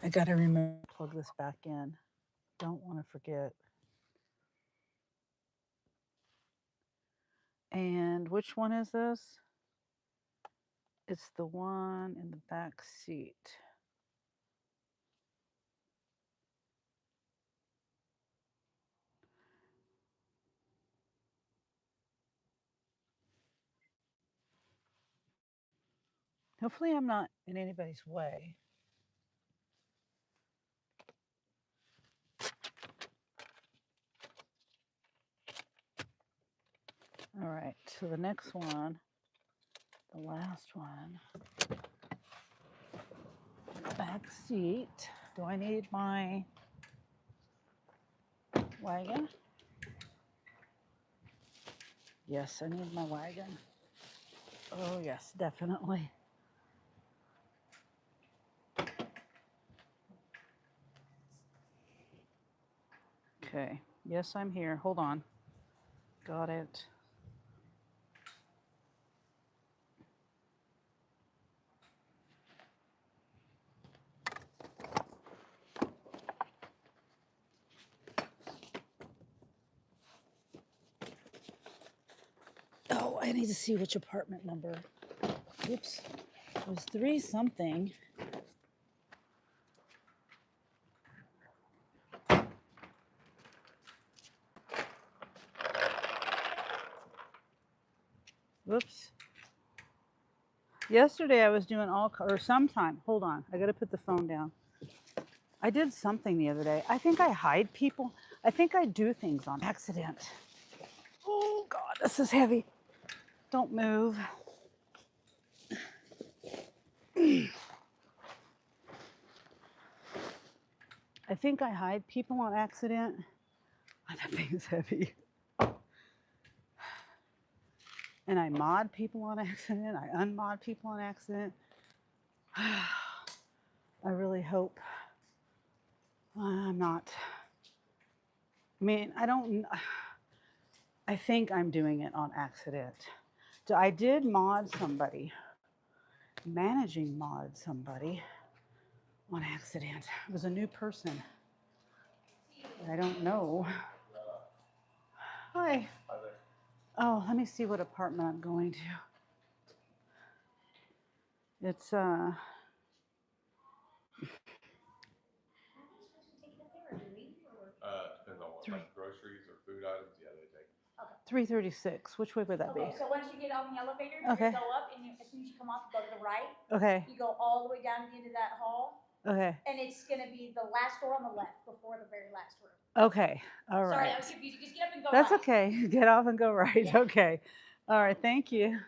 I got to remember to plug this back in. Don't want to forget. And which one is this? It's the one in the back seat. Hopefully I'm not in anybody's way. All right, so the next one, the last one, back seat. Do I need my wagon? Yes, I need my wagon. Oh, yes, definitely. Okay, yes, I'm here. Hold on. Got it. Oh, I need to see which apartment number. Oops, it was 3 something. Whoops. Yesterday I was doing or sometime. Hold on, I gotta put the phone down. I did something the other day. I think I hide people. I think I do things on accident. Oh God, this is heavy. Don't move. I think I hide people on accident. Oh, that thing's heavy. And I mod people on accident. I unmod people on accident. I really hope I'm not. I mean, I don't. I think I'm doing it on accident. I did mod somebody, managing mod somebody on accident. It was a new person. I don't know. Hi. Oh, let me see what apartment I'm going to. It's Depends on what, like groceries or food items. Yeah, they take. 336. Which way would that be? Okay, so once you get on the elevator, Okay. you go up, and as soon as you come off, you go to the right. Okay. You go all the way down to the end of that hall, Okay. and it's gonna be the last door on the left before the very last room. Okay. All Sorry, right. that was confusing. Just get up and go That's right. okay. Get off and go right. Yeah. Okay. All right. Thank you.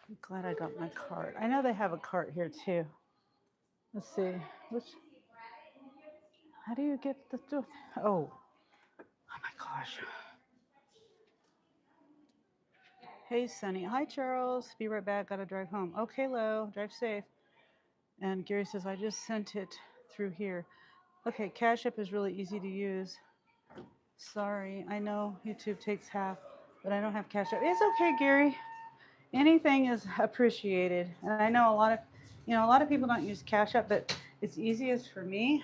I'm glad I got my cart. I know they have a cart here too. Let's see. How do you get the door? Oh my gosh. Hey, Sunny. Hi, Charles. Be right back. Gotta drive home. Okay, Lo. Drive safe. And Gary says, I just sent it through here. Okay, Cash App is really easy to use. Sorry, I know YouTube takes half, but I don't have Cash App. It's okay, Gary. Anything is appreciated. And I know a lot of people don't use Cash App, but it's easiest for me.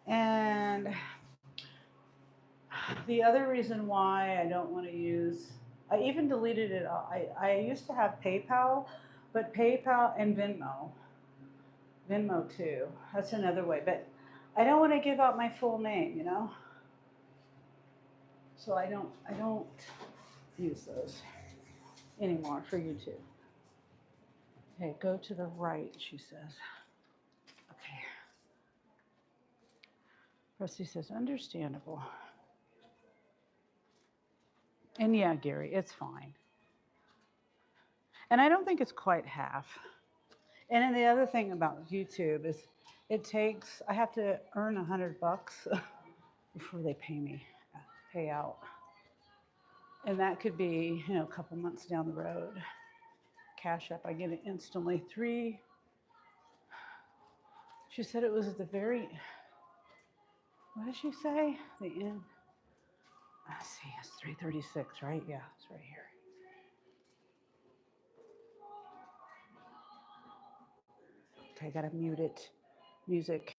And the other reason why I don't want to use, I even deleted it. I used to have PayPal, but PayPal and Venmo too. That's another way. But I don't want to give out my full name, So I don't use those anymore for YouTube. Okay, go to the right, she says. Okay. Rusty says, understandable. And yeah, Gary, it's fine. And I don't think it's quite half. And then the other thing about YouTube is I have to earn $100 before they pay out. And that could be, a couple months down the road. Cash App, I get it instantly. She said it was at the very, what did she say? The end. I see, it's 336, right? Yeah, it's right here. Okay, I gotta mute it. Music.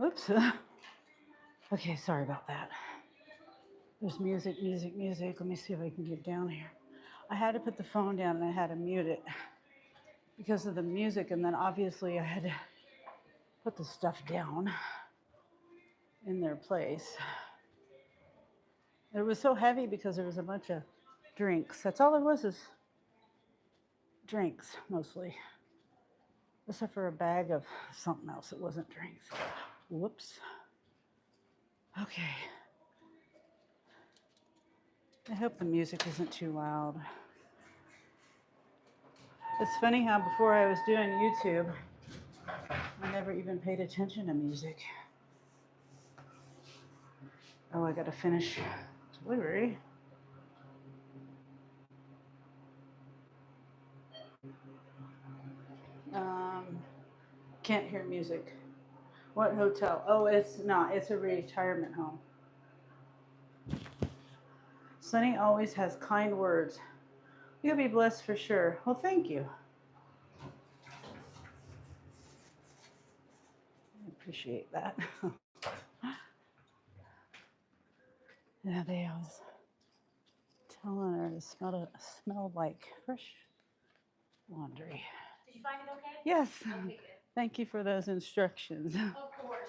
Whoops. Okay, sorry about that. There's music. Let me see if I can get down here. I had to put the phone down and I had to mute it because of the music, and then obviously I had to put the stuff down in their place. It was so heavy because there was a bunch of drinks. That's all there was, is drinks mostly, except for a bag of something else. It wasn't drinks. Whoops. Okay. I hope the music isn't too loud. It's funny how before I was doing YouTube, I never even paid attention to music. Oh, I gotta finish delivery. Can't hear music. What hotel? Oh, it's not. It's a retirement home. Sunny always has kind words. You'll be blessed for sure. Well, thank you. I appreciate that. Yeah, they was telling her to smell like fresh laundry. Did you find it okay? Yes. Okay, good. Thank you for those instructions. Of course.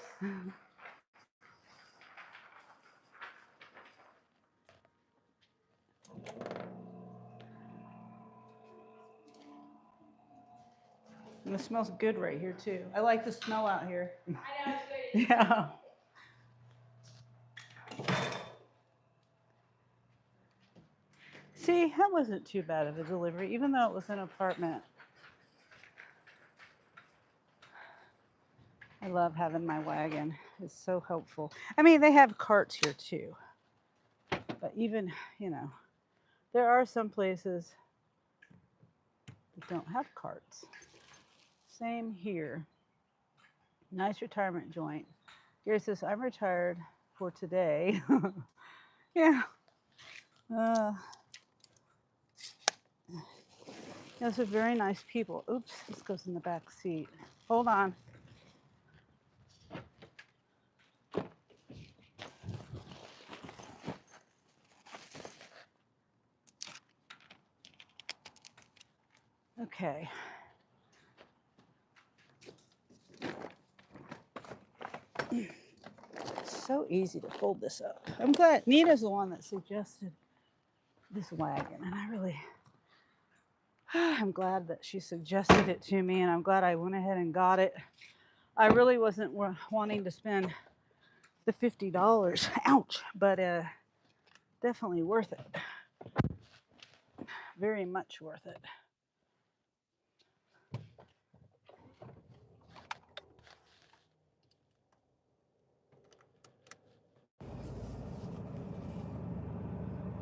And it smells good right here too. I like the smell out here. I know, it's good. Yeah. See, that wasn't too bad of a delivery, even though it was an apartment. I love having my wagon. It's so helpful. I mean, they have carts here too. But even, there are some places that don't have carts. Same here. Nice retirement joint. Gary says, I'm retired for today. Yeah. Those are very nice people. Oops, this goes in the back seat. Hold on. Okay. It's so easy to fold this up. I'm glad Nina's the one that suggested this wagon, and I'm glad that she suggested it to me, and I'm glad I went ahead and got it. I really wasn't wanting to spend the $50. Ouch, but definitely worth it. Very much worth it.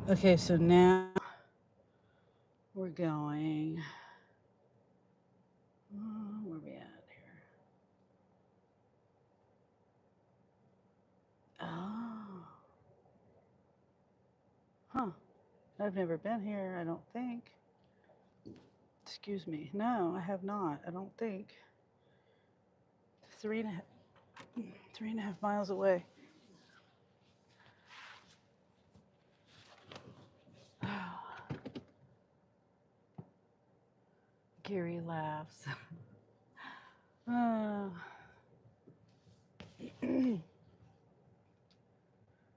Okay, so now we're going. Where are we at here? Oh. Huh. I've never been here, I don't think. Excuse me. No, I have not. I don't think. 3.5 miles away. Gary laughs.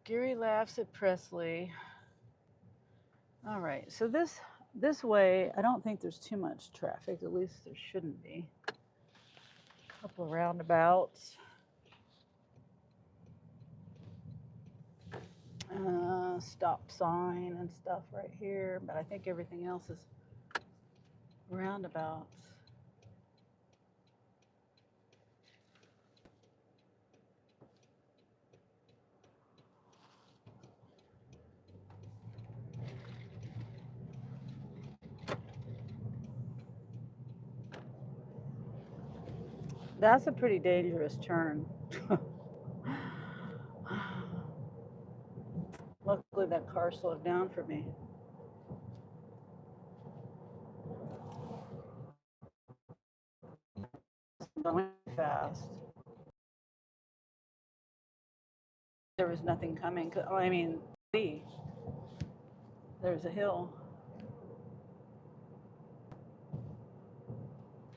Gary laughs at Presley. All right, so this way, I don't think there's too much traffic. At least there shouldn't be. A couple of roundabouts. Stop sign and stuff right here, but I think everything else is roundabouts. That's a pretty dangerous turn. Luckily, that car slowed down for me. Going fast. was nothing coming. I mean, see, there's a hill.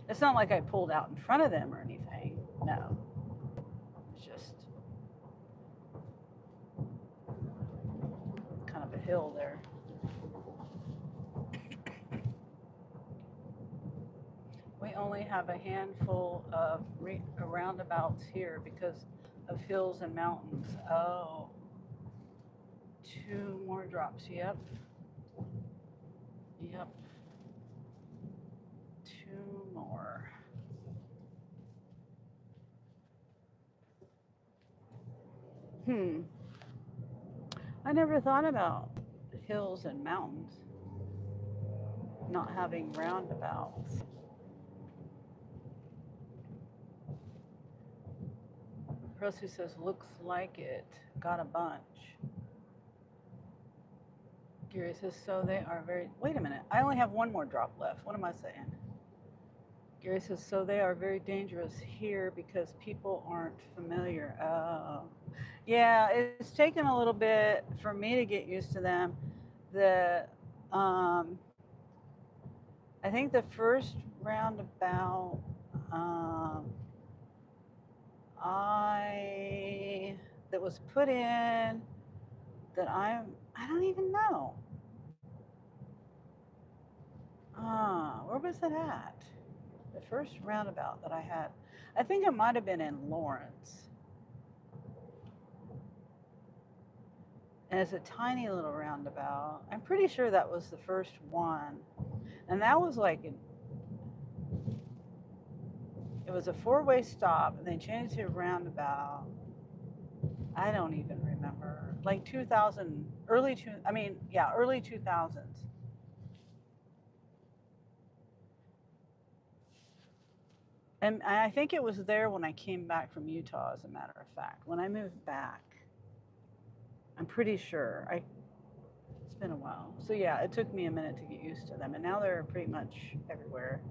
It's not like I pulled out in front of them or anything. No. It's just kind of a hill there. We only have a handful of roundabouts here because of hills and mountains. Oh, 2 more drops. Yep. Yep. 2 more. I never thought about hills and mountains not having roundabouts. Rosie says, looks like it. Got a bunch. Gary says, so they are very, wait a minute. I only have 1 more drop left. What am I saying? Gary says, so they are very dangerous here because people aren't familiar. Oh. Yeah, it's taken a little bit for me to get used to them. I think the first roundabout that was put in that I don't even know. Where was it at? The first roundabout that I had, I think it might have been in Lawrence. And it's a tiny little roundabout. I'm pretty sure that was the first one. And that was like, it was a 4-way stop and they changed it to a roundabout. I don't even remember. Like 2000, early 2000s. And I think it was there when I came back from Utah, as a matter of fact. When I moved back, I'm pretty sure. It's been a while. So yeah, it took me a minute to get used to them. And now they're pretty much everywhere.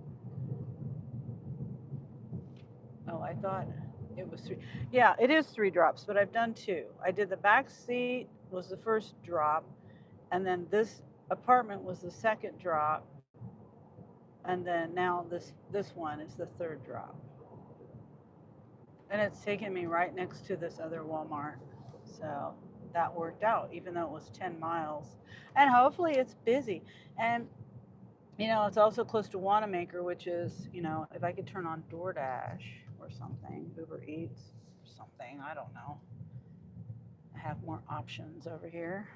Oh, I thought it was 3. Yeah, it is 3 drops, but I've done 2. I did the back seat was the first drop, and then this apartment was the second drop, and then now this one is the 3rd drop. And it's taken me right next to this other Walmart. So that worked out, even though it was 10 miles. And hopefully it's busy. And, it's also close to Wanamaker, which is, if I could turn on DoorDash or something, Uber Eats or something, I don't know. I have more options over here.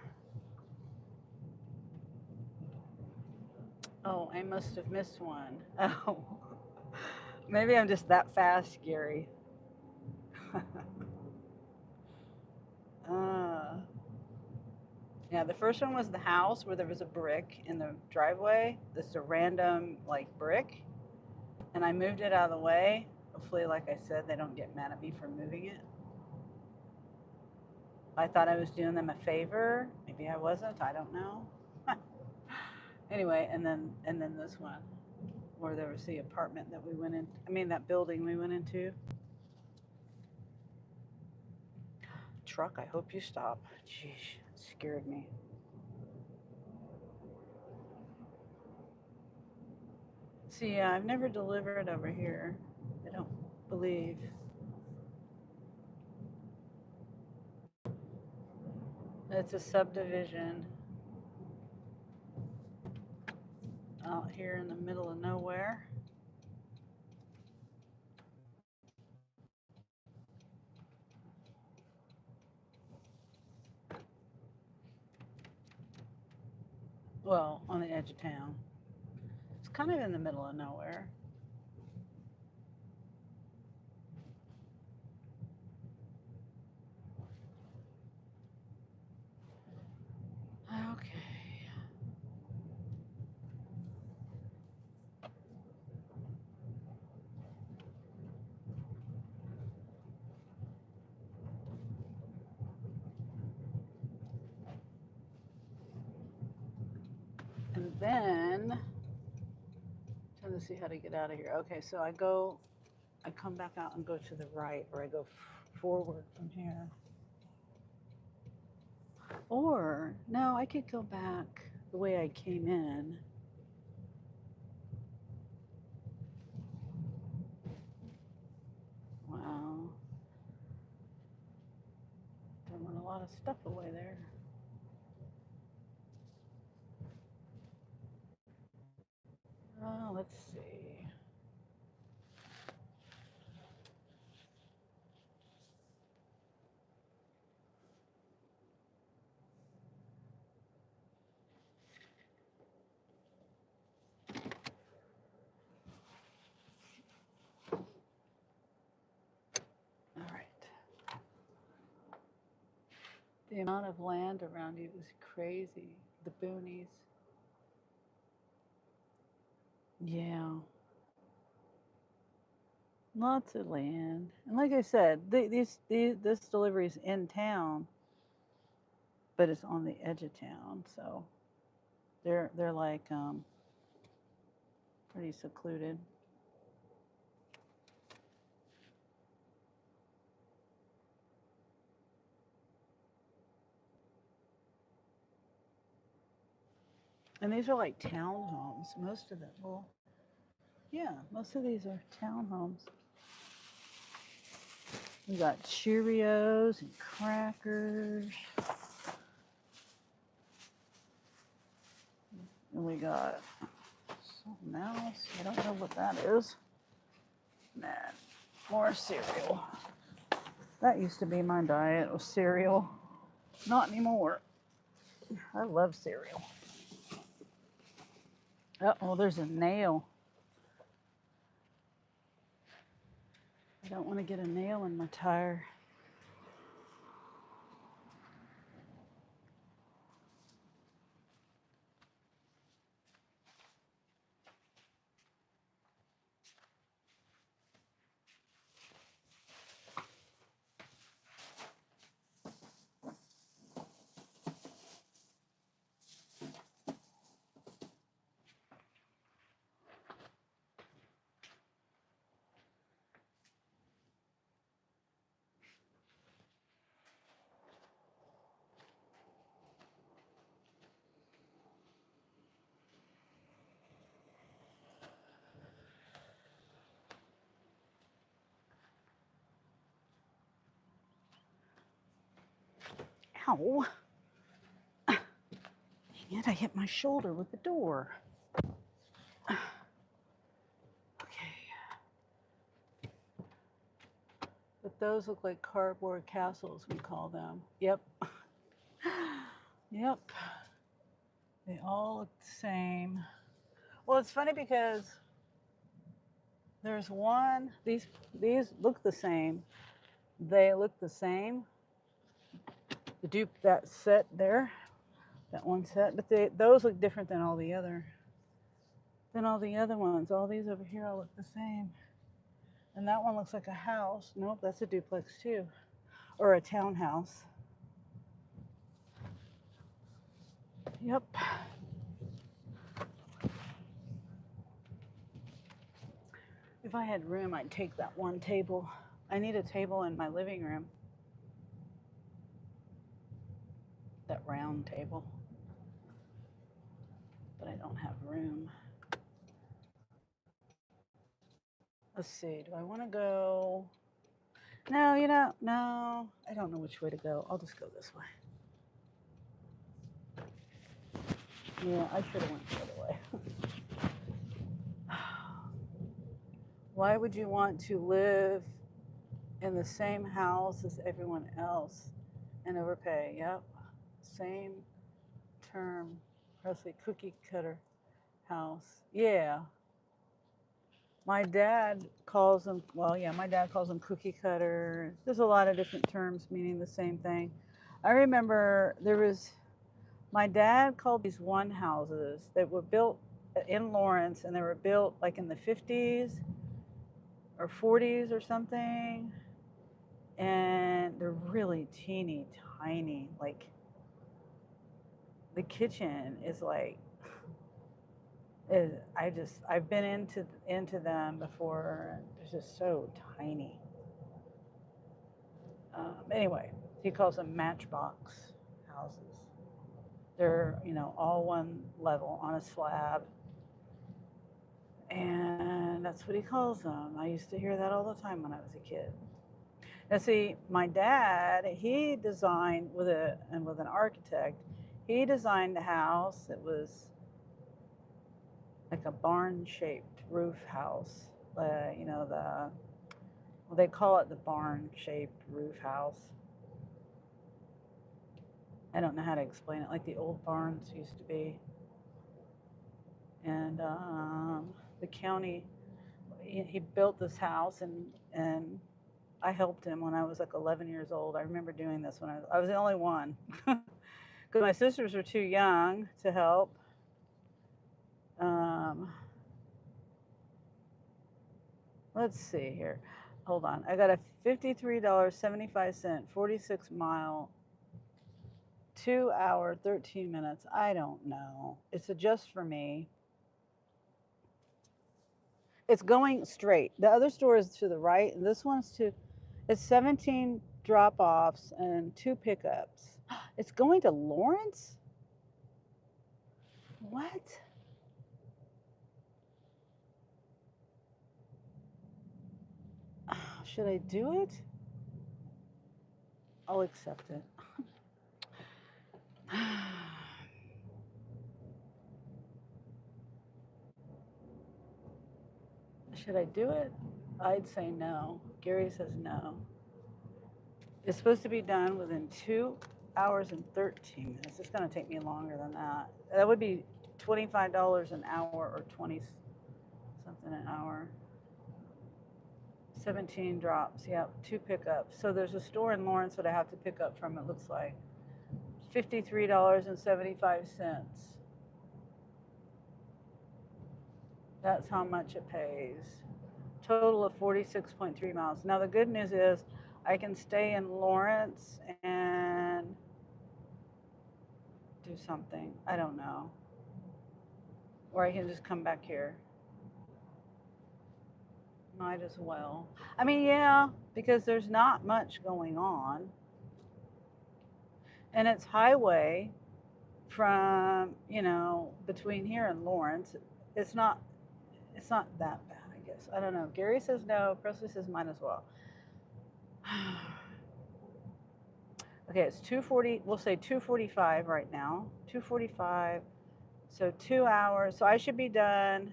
Oh, I must have missed one. Oh, maybe I'm just that fast, Gary. Yeah, the first one was the house where there was a brick in the driveway. This is a random, brick. And I moved it out of the way. Hopefully, like I said, they don't get mad at me for moving it. I thought I was doing them a favor. Maybe I wasn't. I don't know. Anyway, and then this one, where there was the apartment that we went in. That building we went into. Truck, I hope you stop. Jeez, it scared me. See, yeah, I've never delivered over here. I don't believe. It's a subdivision out here in the middle of nowhere. Well, on the edge of town. It's kind of in the middle of nowhere. Okay. And then, trying to see how to get out of here. Okay, so I come back out and go to the right, or I go forward from here. Or, no, I could go back the way I came in. Wow. Throwing a lot of stuff away there. Oh, let's see. All right. The amount of land around you is crazy. The boonies. Yeah. Lots of land. And like I said, this delivery is in town, but it's on the edge of town, so they're like pretty secluded. And these are like townhomes, most of them. Well, yeah, most of these are townhomes. We got Cheerios and crackers. And we got something else. I don't know what that is. Man, more cereal. That used to be my diet, was cereal. Not anymore. I love cereal. Oh, there's a nail. I don't want to get a nail in my tire. Ow. Dang it, I hit my shoulder with the door. Okay. But those look like cardboard castles, we call them. Yep. Yep. They all look the same. Well, it's funny because there's one, these look the same. They look the same. The dupe, that set there, that one set, but those look different than all the other ones. All these over here all look the same. And that one looks like a house. Nope, that's a duplex too. Or a townhouse. Yep. If I had room, I'd take that one table. I need a table in my living room. That round table. But I don't have room. Let's see, do I want to go? No, no, I don't know which way to go. I'll just go this way. Yeah, I should have went the other way. Why would you want to live in the same house as everyone else and overpay? Yep, same term, Presley cookie cutter house. Yeah. My dad calls them, well, yeah, my dad calls them cookie cutter. There's a lot of different terms meaning the same thing. I remember my dad called these one houses that were built in Lawrence, and they were built like in the 50s or 40s or something. And they're really teeny tiny. Like the kitchen is like, I've been into them before, and they're just so tiny. Anyway, he calls them matchbox houses. They're, you know, all one level on a slab. And that's what he calls them. I used to hear that all the time when I was a kid. Now, see, my dad, he designed with an architect. He designed a house that was like a barn-shaped roof house. You know, well, they call it the barn-shaped roof house. I don't know how to explain it, like the old barns used to be. And the county, he built this house, and I helped him when I was like 11 years old. I remember doing this when I was the only one because my sisters were too young to help. Let's see here. Hold on. I got a $53.75, 46-mile, 2 hour, 13 minutes. I don't know. It's a just for me. It's going straight. The other store is to the right, and this one's to, it's 17 drop offs and 2 pickups. It's going to Lawrence? What? Should I do it? I'll accept it. Should I do it? I'd say no. Gary says no. It's supposed to be done within 2 hours and 13 minutes. It's going to take me longer than that. That would be $25 an hour or 20 something an hour. 17 drops. Yep, 2 pickups. So there's a store in Lawrence that I have to pick up from, it looks like. $53.75. That's how much it pays. Total of 46.3 miles. Now the good news is I can stay in Lawrence and do something. I don't know. Or I can just come back here. Might as well. I mean, yeah, because there's not much going on. And it's highway from, you know, between here and Lawrence. It's not that bad, I guess. I don't know. Gary says no. Presley says might as well. Okay, it's 2:40. We'll say 2:45 right now. 2:45. So 2 hours. So I should be done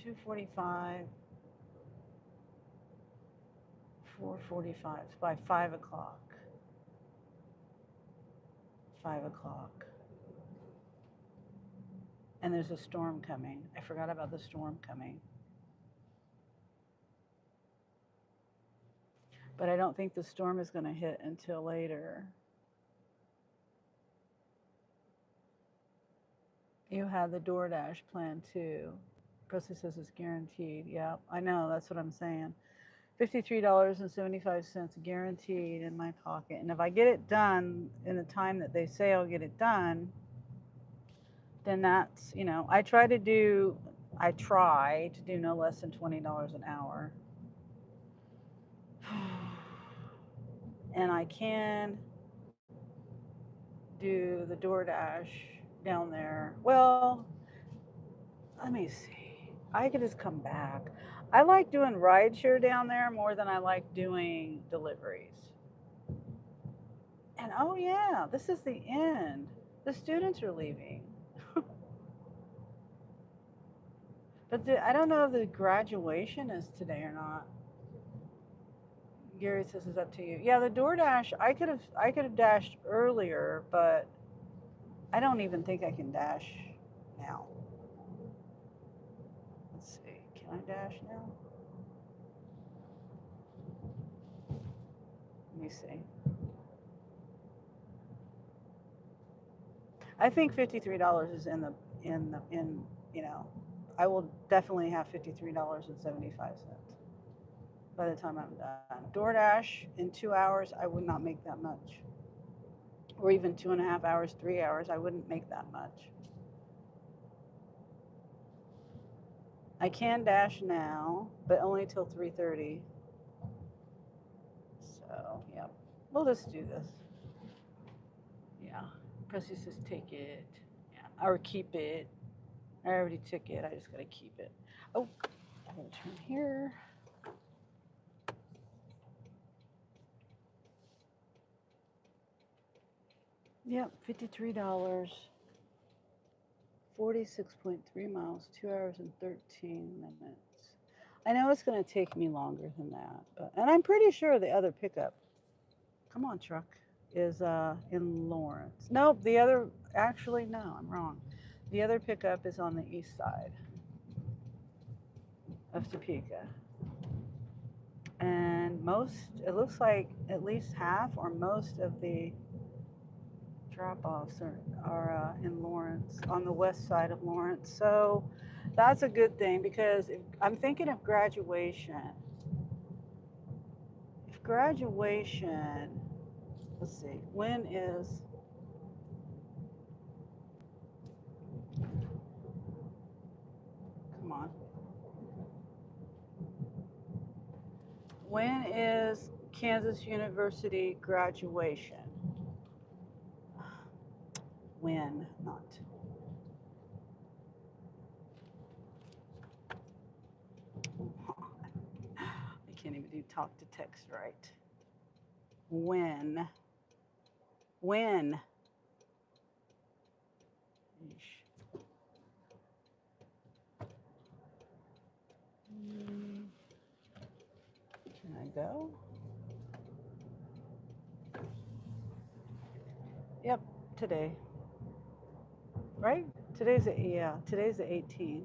2:45, 4:45 by 5 o'clock. 5 o'clock. And there's a storm coming. I forgot about the storm coming. But I don't think the storm is going to hit until later. You had the DoorDash plan too. Presley says it's guaranteed. Yeah, I know. That's what I'm saying. $53.75 guaranteed in my pocket. And if I get it done in the time that they say I'll get it done, then that's, you know, I try to do no less than $20 an hour. And I can do the DoorDash down there. Well, let me see. I could just come back. I like doing rideshare down there more than I like doing deliveries. And oh yeah, this is the end. The students are leaving. But I don't know if the graduation is today or not. Gary says it's up to you. Yeah, the DoorDash, I could have dashed earlier, but I don't even think I can dash now. Let's see. Can I dash now? Let me see. I think $53 is in you know, I will definitely have $53.75 by the time I'm done. DoorDash in 2 hours, I would not make that much. Or even 2.5 hours, 3 hours, I wouldn't make that much. I can dash now, but only till 3:30. So, yeah, we'll just do this. Yeah. Presley says take it. Yeah. Or keep it. I already took it. I just gotta keep it. Oh, I'm gonna turn here. Yep, $53. 46.3 miles, 2 hours and 13 minutes. I know it's going to take me longer than that, but and I'm pretty sure the other pickup, come on truck, is in Lawrence. Nope, the other, actually, no, I'm wrong. The other pickup is on the east side of Topeka. And most, it looks like at least half or most of the drop-offs are in Lawrence, on the west side of Lawrence. So that's a good thing because if, I'm thinking of graduation. If graduation, let's see, when is, come on. When is Kansas University graduation? When, not. I can't even do talk to text right. When? When? Yeesh. Can I go? Yep, today. Right? Today's the, yeah, today's the 18th.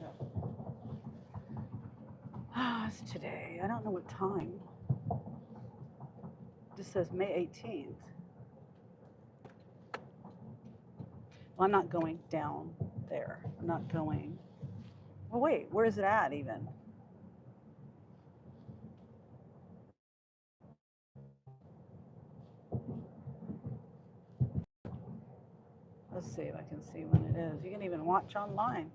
Yeah. Ah, it's today. I don't know what time. It just says May 18th. Well, I'm not going down there. I'm not going. Well, wait, where is it at even? Let's see if I can see when it is. You can even watch online.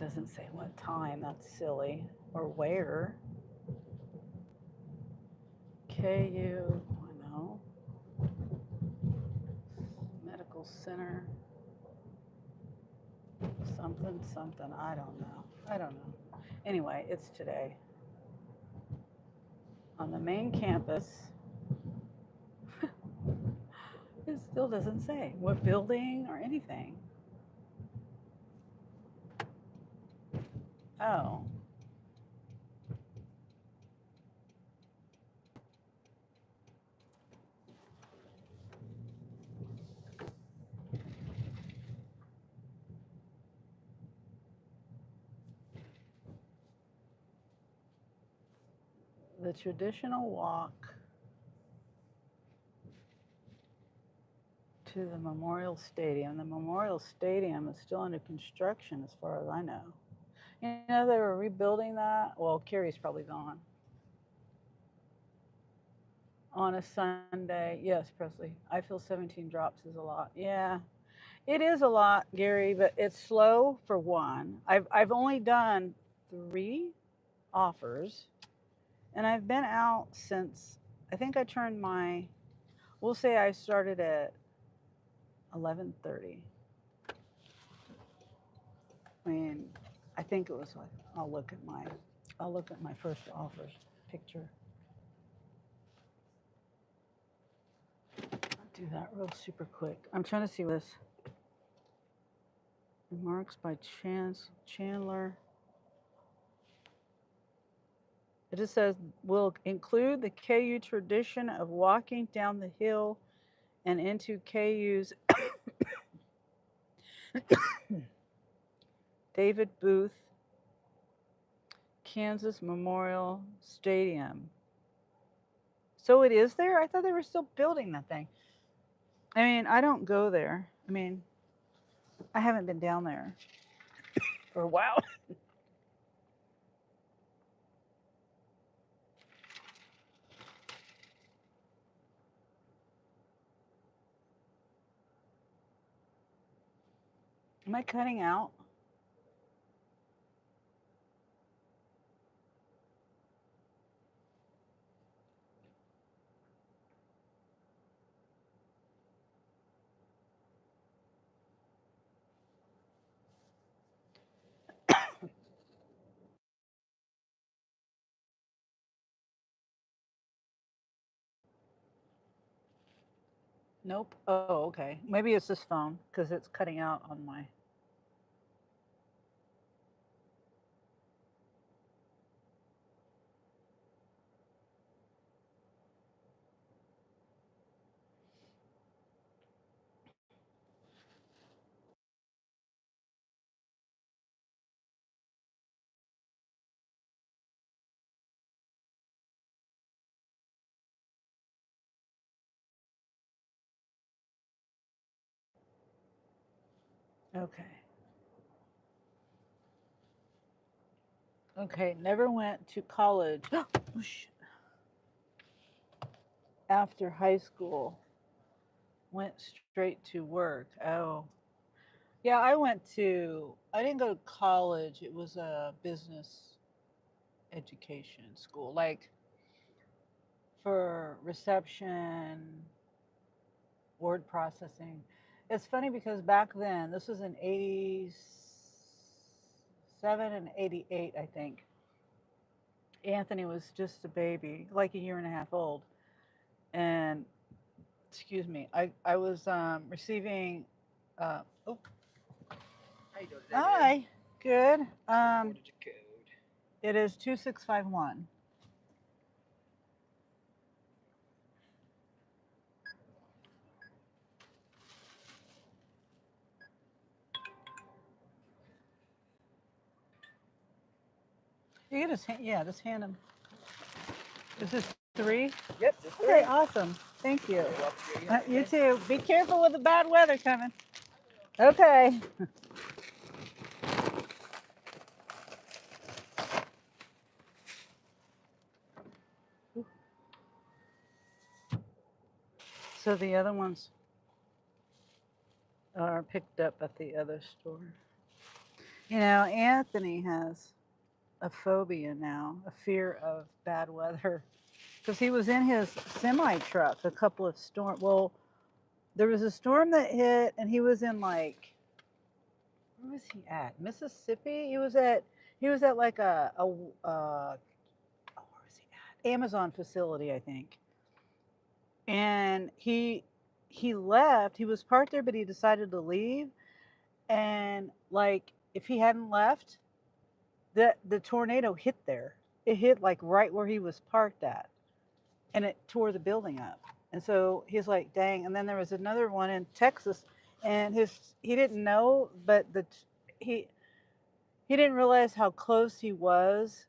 Doesn't say what time. That's silly. Or where. KU, I know. Medical Center. Something, something. I don't know. I don't know. Anyway, it's today. On the main campus. It still doesn't say what building or anything. Oh. The traditional walk to the Memorial Stadium. The Memorial Stadium is still under construction as far as I know. You know, they were rebuilding that. Well, Carrie's probably gone. On a Sunday. Yes, Presley. I feel 17 drops is a lot. Yeah, it is a lot, Gary, but it's slow for one. I've only done 3 offers, and I've been out since, I think I turned my, we'll say I started at 11:30. I mean, I think it was like, I'll look at my first offers picture. I'll do that real super quick. I'm trying to see this. Remarks by Chandler. It just says, will include the KU tradition of walking down the hill and into KU's David Booth, Kansas Memorial Stadium. So it is there? I thought they were still building that thing. I mean, I don't go there. I mean, I haven't been down there for a while. Am I cutting out? Nope. Oh, okay. Maybe it's this phone because it's cutting out on my. Okay. Okay. Never went to college. Oh, shit. After high school, went straight to work. Oh, yeah. I didn't go to college. It was a business education school, like for reception, word processing. It's funny because back then, this was in 87 and 88, I think. Anthony was just a baby, like a year and a half old. And excuse me, I was receiving. Oh, How you doing today, hi, good. What is your code? It is 2651. You can just yeah, just hand him. This is 3. Yep, just Okay, three. awesome. Thank you. You're welcome. You too. Be careful with the bad weather coming. Okay. So the other ones are picked up at the other store. You know, Anthony has a phobia now, a fear of bad weather, because he was in his semi truck a couple of storms. Well, there was a storm that hit, and he was in like, where was he at? Mississippi. He was at like where was he at? Amazon facility, I think. And he left. He was parked there, but he decided to leave. And like, if he hadn't left, the tornado hit there. It hit like right where he was parked at, and it tore the building up. And so he's like, "Dang!" And then there was another one in Texas, and he didn't know, but he he didn't realize how close he was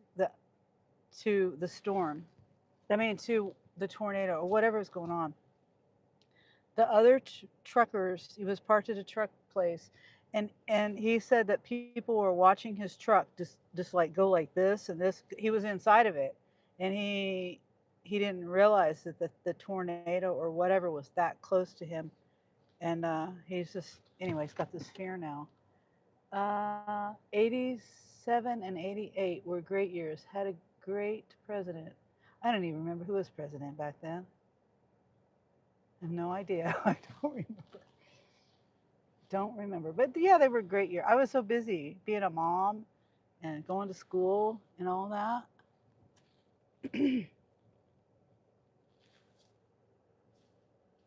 to the storm. I mean, to the tornado or whatever was going on. The other truckers, he was parked at a truck place, and he said that people were watching his truck just like go like this and this. He was inside of it, and he didn't realize that the tornado or whatever was that close to him. And he's just, anyway, he's got this fear now. 87 and 88 were great years. Had a great president. I don't even remember who was president back then. I have no idea. I don't remember. Don't remember. But yeah, they were great years. I was so busy being a mom and going to school and all that.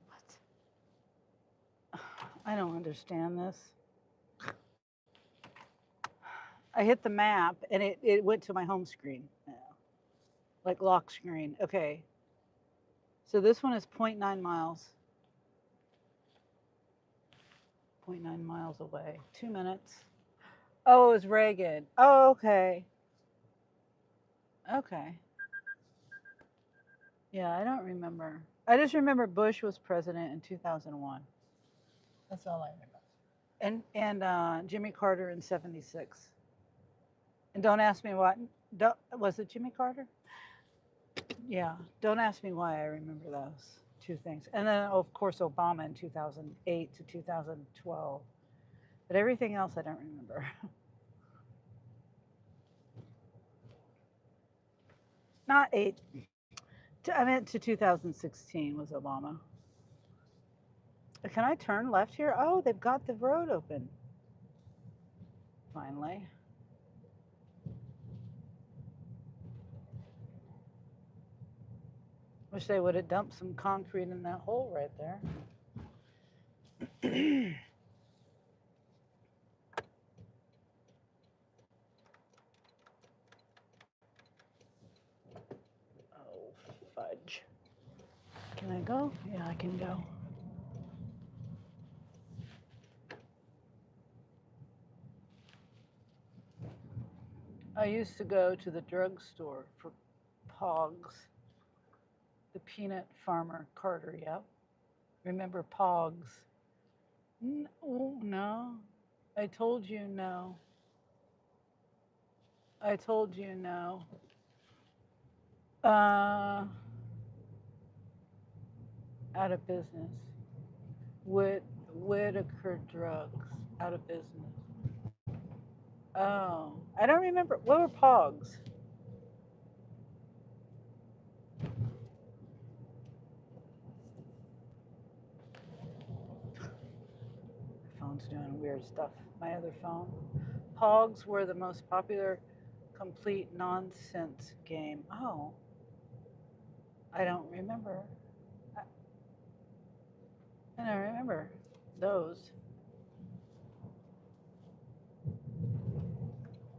What? I don't understand this. I hit the map and it went to my home screen, like lock screen. Okay. So this one is 0.9 miles. 0.9 miles away. 2 minutes. Oh, it was Reagan. Oh, okay. Okay. Yeah, I don't remember. I just remember Bush was president in 2001. That's all I remember. And Jimmy Carter in '76. And don't ask me what. Was it Jimmy Carter? Yeah. Don't ask me why I remember those two things. And then, of course, Obama in 2008 to 2012. But everything else I don't remember. Not 8. I meant to 2016 was Obama. Can I turn left here? Oh, they've got the road open. Finally. Wish they would have dumped some concrete in that hole right there. Oh, fudge. Can I go? Yeah, I can go. I used to go to the drugstore for Pogs. The peanut farmer Carter, yep. Remember Pogs? No, no. I told you no. I told you no. Out of business. Whitaker Drugs, out of business. Oh, I don't remember. What were Pogs? My phone's doing weird stuff. My other phone. Pogs were the most popular complete nonsense game. Oh, I don't remember. I don't remember those.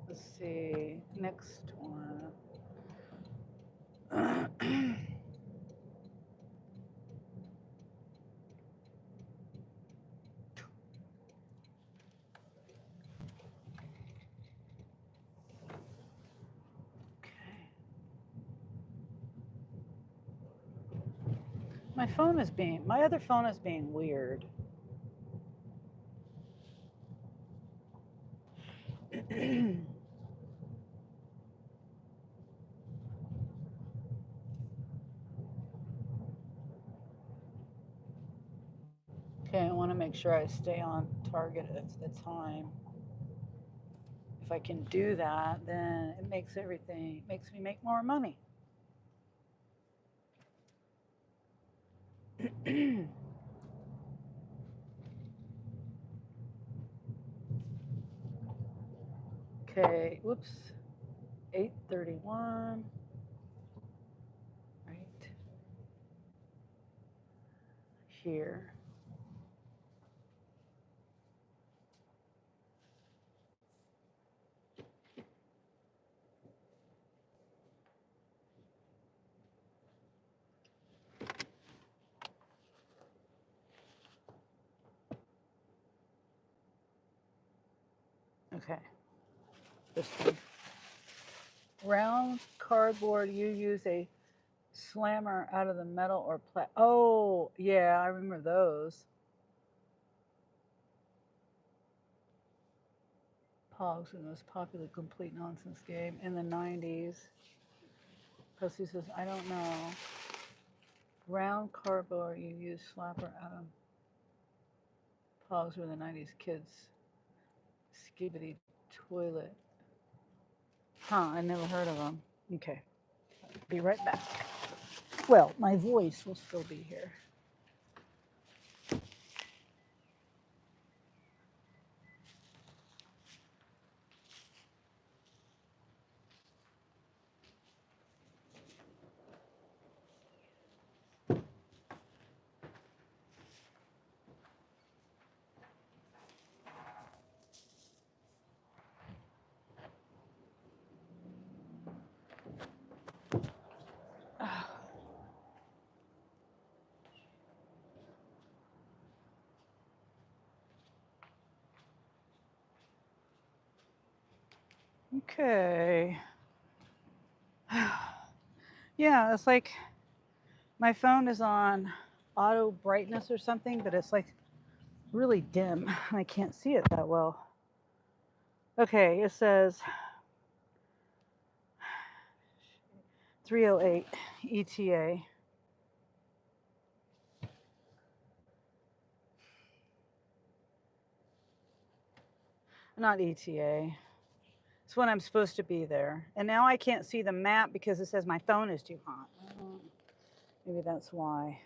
Let's see. Next one. My other phone is being weird. Okay, I want to make sure I stay on target at the time. If I can do that, then it makes me make more money. Okay, whoops. 8:31. Right here. Okay, this one. Round cardboard, you use a slammer out of the metal or plastic. Oh, yeah, I remember those. Pogs were the most popular complete nonsense game in the 90s. Pussy says, I don't know. Round cardboard, you use slapper out of. Pogs were the 90s kids. Skibidi toilet. Huh, I never heard of them. Okay, be right back. Well, my voice will still be here. Okay. Yeah, it's like my phone is on auto brightness or something, but it's like really dim. I can't see it that well. Okay, it says 308 ETA. Not ETA. It's when I'm supposed to be there. And now I can't see the map because it says my phone is too hot. Maybe that's why.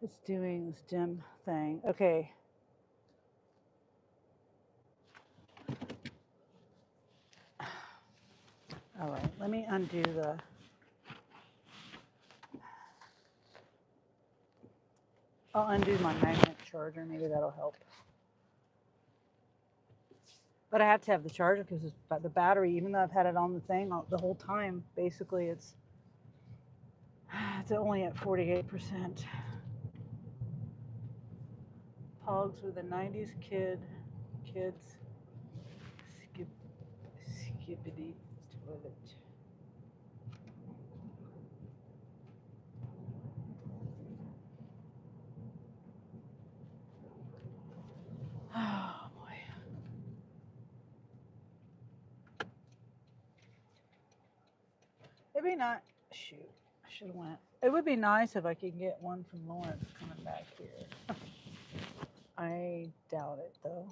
It's doing this dim thing. Okay. All right, let me undo the. I'll undo my magnet charger. Maybe that'll help. But I have to have the charger because the battery, even though I've had it on the thing the whole time, basically it's only at 48%. Pogs were the 90s kids. Skippity toilet. Oh boy. It'd be not. Shoot, I should have went. It would be nice if I could get one from Lawrence coming back here. I doubt it though.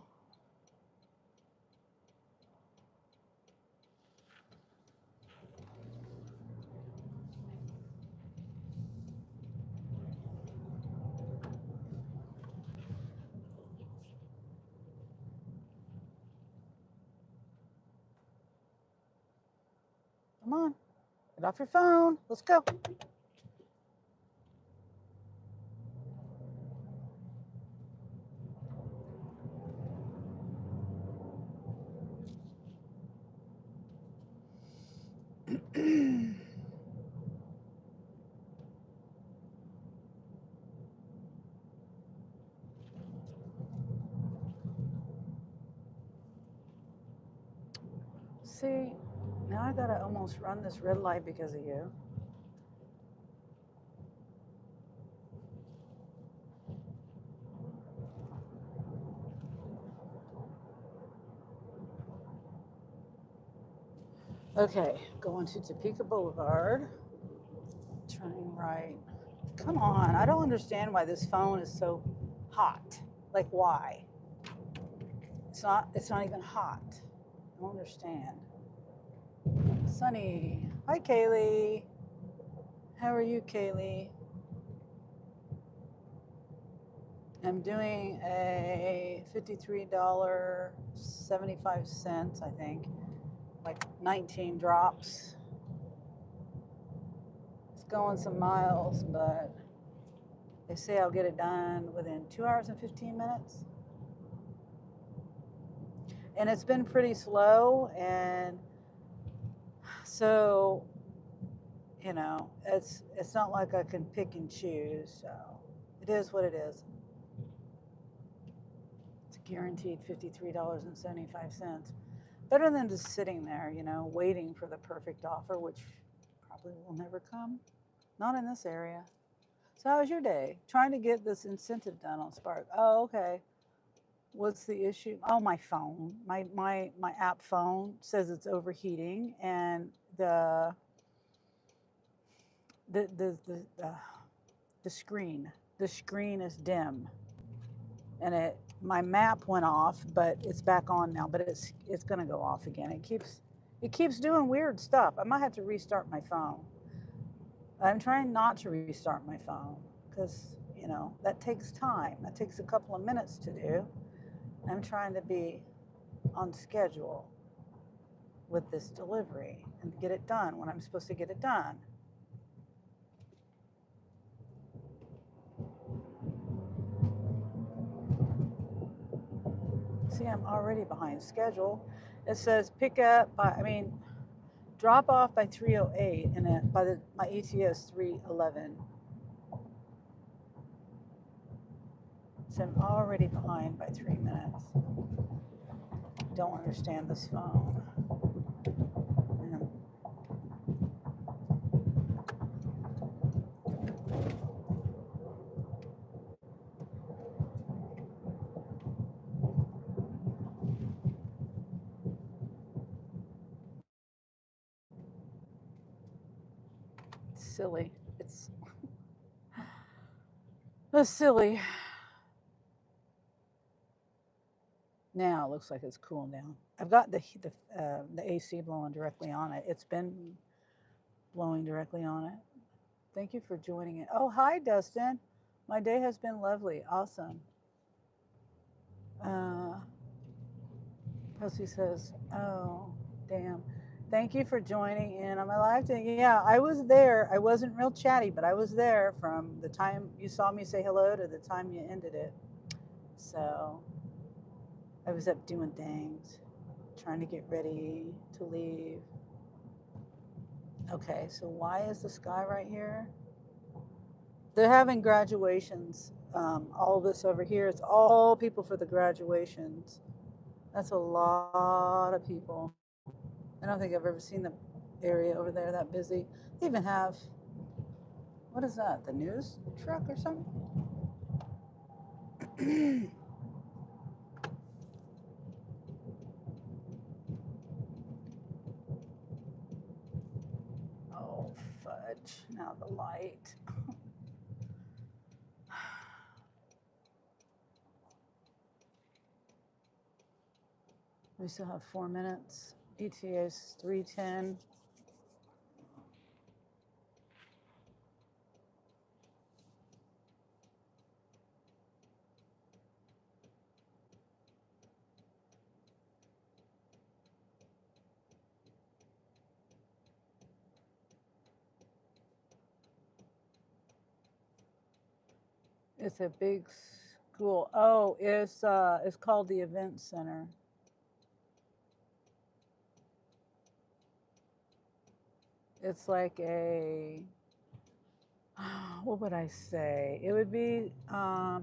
Come on, get off your phone. Let's go. See, now I gotta almost run this red light because of you. Okay, going to Topeka Boulevard. Turning right. Come on, I don't understand why this phone is so hot. Like why? It's not even hot. I don't understand. Sunny. Hi Kaylee. How are you, Kaylee? I'm doing a $53.75, I think. Like 19 drops. It's going some miles, but they say I'll get it done within 2 hours and 15 minutes. And it's been pretty slow, and so, you know, it's not like I can pick and choose. So it is what it is. It's guaranteed $53.75. Better than just sitting there, you know, waiting for the perfect offer, which probably will never come. Not in this area. So how was your day? Trying to get this incentive done on Spark. Oh, okay. What's the issue? Oh, my phone. My app phone says it's overheating, and the screen is dim, and my map went off, but it's back on now. But it's gonna go off again. It keeps doing weird stuff. I might have to restart my phone. I'm trying not to restart my phone because, you know, that takes time. That takes a couple of minutes to do. I'm trying to be on schedule with this delivery and get it done when I'm supposed to get it done. See, I'm already behind schedule. It says pick up drop off by 3:08, and my ETA is 3:11. So I'm already behind by 3 minutes. Don't understand this phone. It's silly. That's silly. Now it looks like it's cooling down. I've got the AC blowing directly on it. It's been blowing directly on it. Thank you for joining it. Oh, hi, Dustin. My day has been lovely. Awesome. Pussy says, oh, damn. Thank you for joining in on my live thing. Yeah, I was there. I wasn't real chatty, but I was there from the time you saw me say hello to the time you ended it. So I was up doing things, trying to get ready to leave. Okay, so why is the sky right here? They're having graduations. All this over here, it's all people for the graduations. That's a lot of people. I don't think I've ever seen the area over there that busy. They even have, what is that, the news truck or something? Oh, fudge. Now the light. We still have 4 minutes. ETA is 3:10. It's a big school. Oh, it's called the Event Center. It's like a, what would I say? It would be,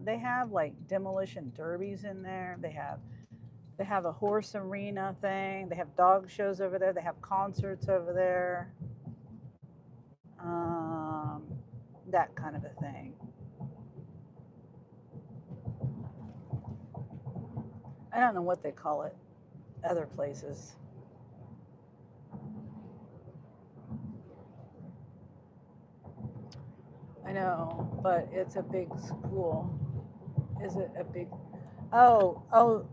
they have like demolition derbies in there. They have a horse arena thing. They have dog shows over there. They have concerts over there. That kind of a thing. I don't know what they call it other places. I know, but it's a big school. Is it a big? Oh, oh.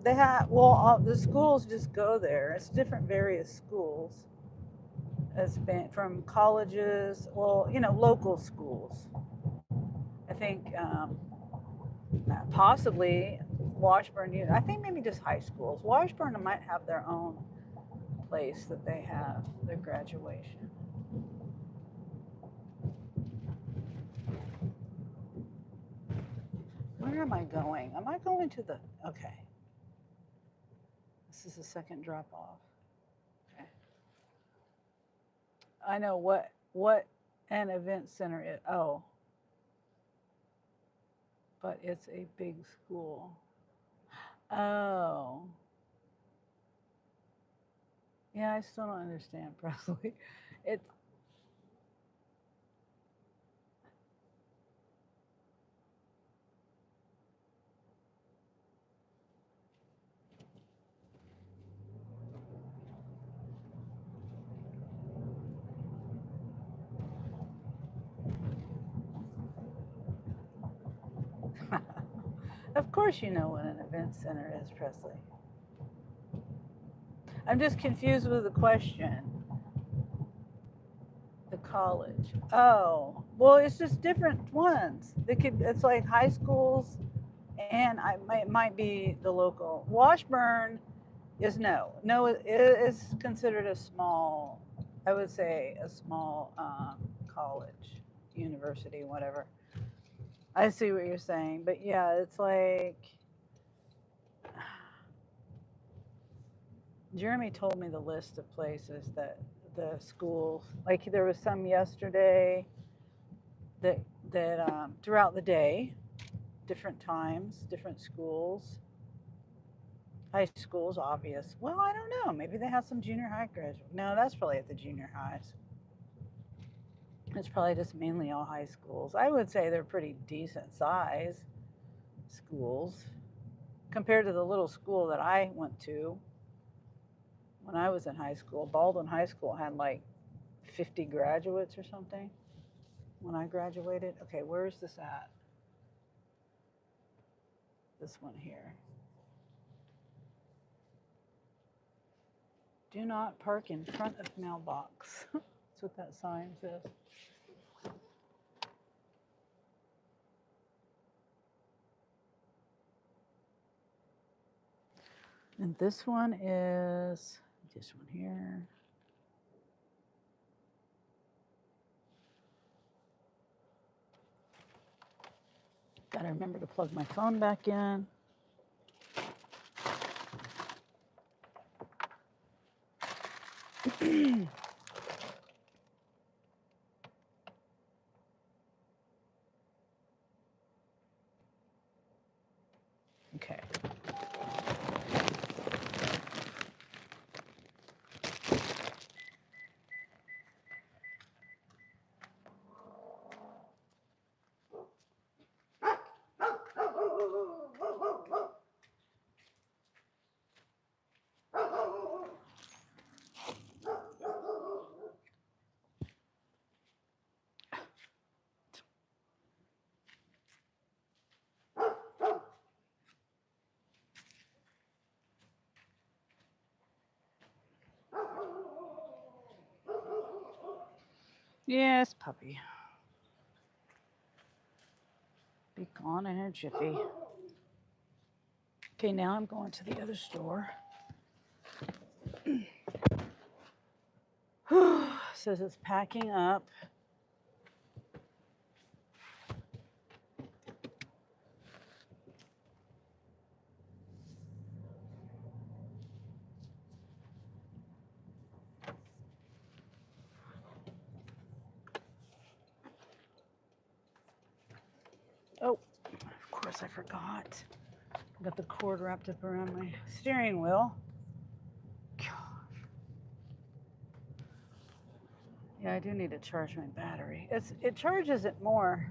They have, well, all, the schools just go there. It's different various schools. It's been from colleges, well, local schools. I think possibly Washburn. I think maybe just high schools. Washburn might have their own place that they have their graduation. Where am I going? Am I going to the, okay. This is the second drop off. Okay. I know what an event center is. Oh, but it's a big school. Oh. Yeah, I still don't understand, Presley. It's, of course you know what an event center is, Presley. I'm just confused with the question. The college. Oh, well, it's just different ones. It's like high schools, and it might be the local. Washburn is no, it is considered a small. I would say a small college, university, whatever. I see what you're saying, but yeah, it's like Jeremy told me the list of places that the schools, like there was some yesterday that throughout the day, different times, different schools, high schools, obvious. Well, I don't know. Maybe they have some junior high graduates. No, that's probably at the junior highs. It's probably just mainly all high schools. I would say they're pretty decent size schools compared to the little school that I went to when I was in high school. Baldwin High School had like 50 graduates or something when I graduated. Okay, where's this at? this one here. Do not park in front of mailbox. That's what that sign says. And this one is this one here. Got to remember to plug my phone back in. Okay. Yes, puppy. Be gone in a jiffy. Okay, now I'm going to the other store. Says it's packing up. Oh, of course I forgot. I got the cord wrapped up around my steering wheel. Gosh. Yeah, I do need to charge my battery. It charges it more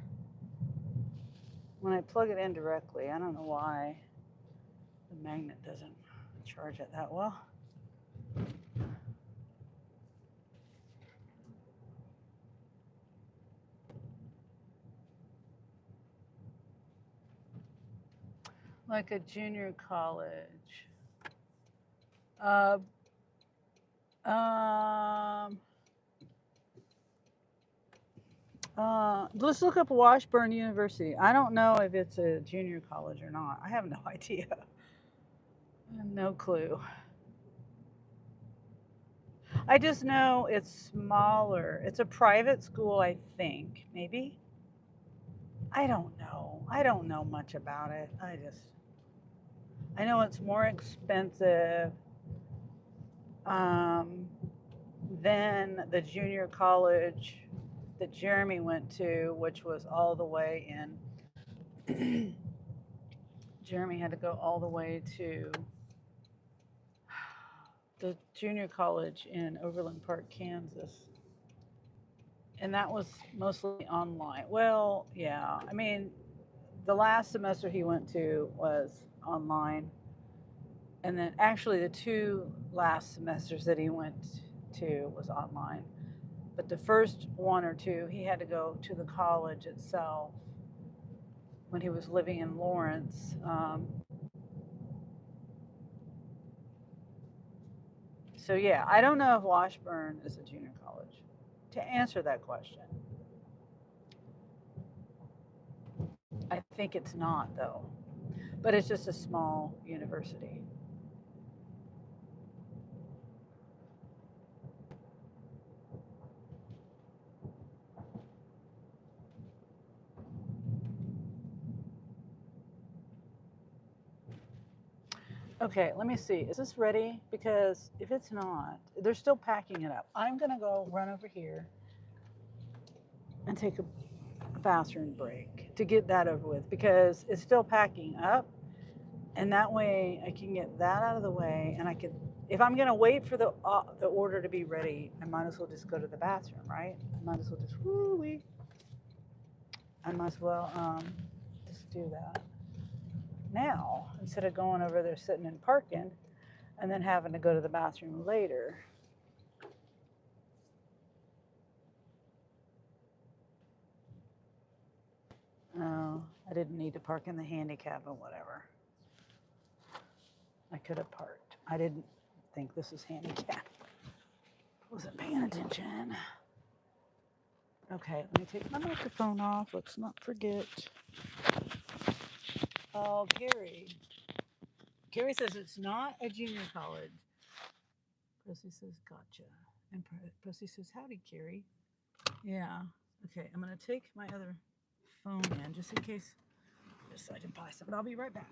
when I plug it in directly. I don't know why the magnet doesn't charge it that well. Like a junior college. Let's look up Washburn University. I don't know if it's a junior college or not. I have no idea. I have no clue. I just know it's smaller. It's a private school, I think. Maybe. I don't know. I don't know much about it. I know it's more expensive than the junior college that Jeremy went to, which was all the way in. Jeremy had to go all the way to the junior college in Overland Park, Kansas. And that was mostly online. Well, yeah. I mean, the last semester he went to was online. And then actually the 2 last semesters that he went to was online. But the first 1 or 2, he had to go to the college itself when he was living in Lawrence. So yeah, I don't know if Washburn is a junior college. To answer that question, I think it's not though, but it's just a small university. Okay, let me see. Is this ready? Because if it's not, they're still packing it up. I'm gonna go run over here and take a bathroom break to get that over with because it's still packing up. And that way I can get that out of the way and I can, if I'm gonna wait for the order to be ready, I might as well just go to the bathroom, right? I might as well just, woo-wee. I might as well just do that now instead of going over there sitting and parking and then having to go to the bathroom later. Oh, I didn't need to park in the handicap or whatever. I could have parked. I didn't think this was handicapped. Wasn't paying attention. Okay, let me take my microphone off. Let's not forget. Oh, Carrie. Carrie says it's not a junior college. Percy says, gotcha. And Percy says, howdy, Carrie. Yeah. Okay, I'm going to take my other phone in just in case I decide to buy something. I'll be right back.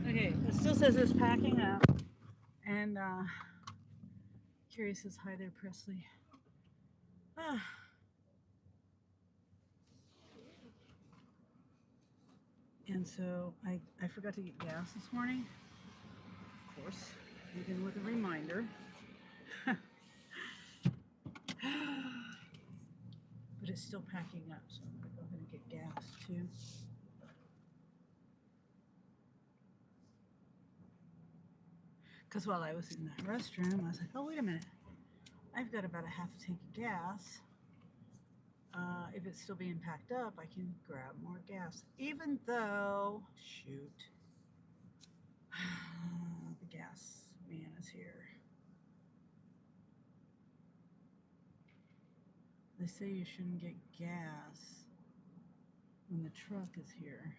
Okay, it still says it's packing up. And Carrie says, hi there, Presley. And so I forgot to get gas this morning. Of course, even with a reminder. But it's still packing up, so I'm going to go ahead and get gas too. Because while I was in the restroom, I was like, oh, wait a minute. I've got about a half a tank of gas. If it's still being packed up, I can grab more gas. Even though, shoot, the gas man is here. They say you shouldn't get gas when the truck is here.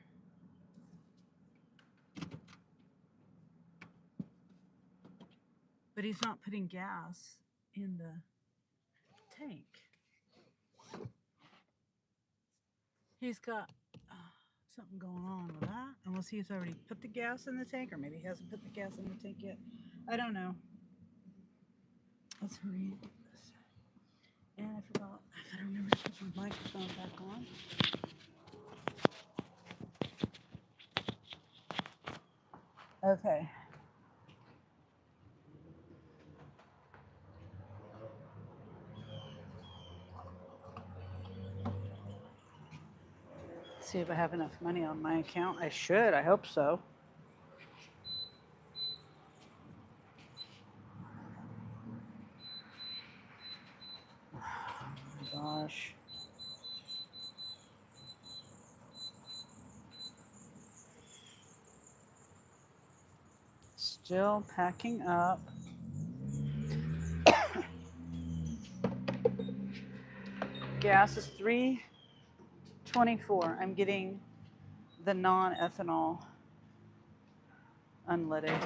But he's not putting gas in the tank. He's got something going on with that. Unless he's already put the gas in the tank, or maybe he hasn't put the gas in the tank yet. I don't know. Let's read this. And I forgot. I gotta remember to put my microphone back on. Okay. See if I have enough money on my account. I should. I hope so. Oh my gosh. Still packing up. gas is $3.24. I'm getting the non-ethanol unleaded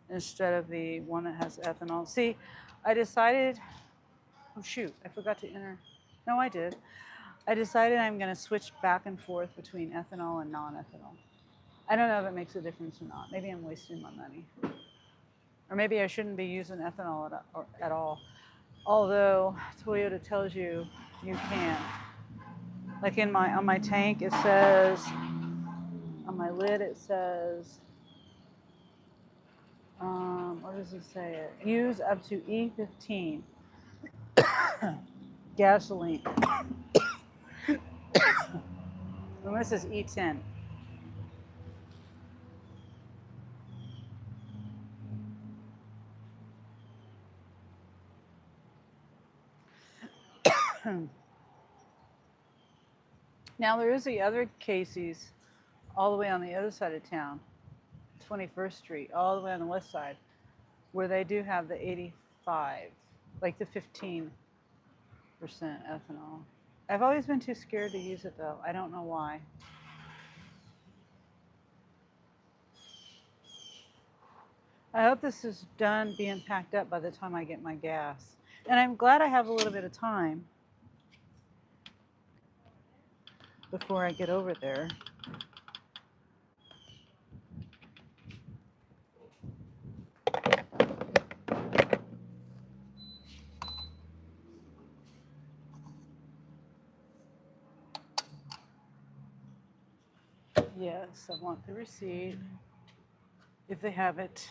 instead of the one that has ethanol. See, I decided, oh shoot, I forgot to enter. No, I did. I decided I'm going to switch back and forth between ethanol and non-ethanol. I don't know if it makes a difference or not. Maybe I'm wasting my money. Or maybe I shouldn't be using ethanol at all. Although Toyota tells you you can. Like on my tank, it says, on my lid, it says, what does it say? Use up to E15 gasoline. And this is E10. Now there is the other Casey's all the way on the other side of town, 21st Street, all the way on the west side, where they do have the 85, like the 15% ethanol. I've always been too scared to use it though. I don't know why. I hope this is done being packed up by the time I get my gas. And I'm glad I have a little bit of time before I get over there. Yes, I want the receipt if they have it.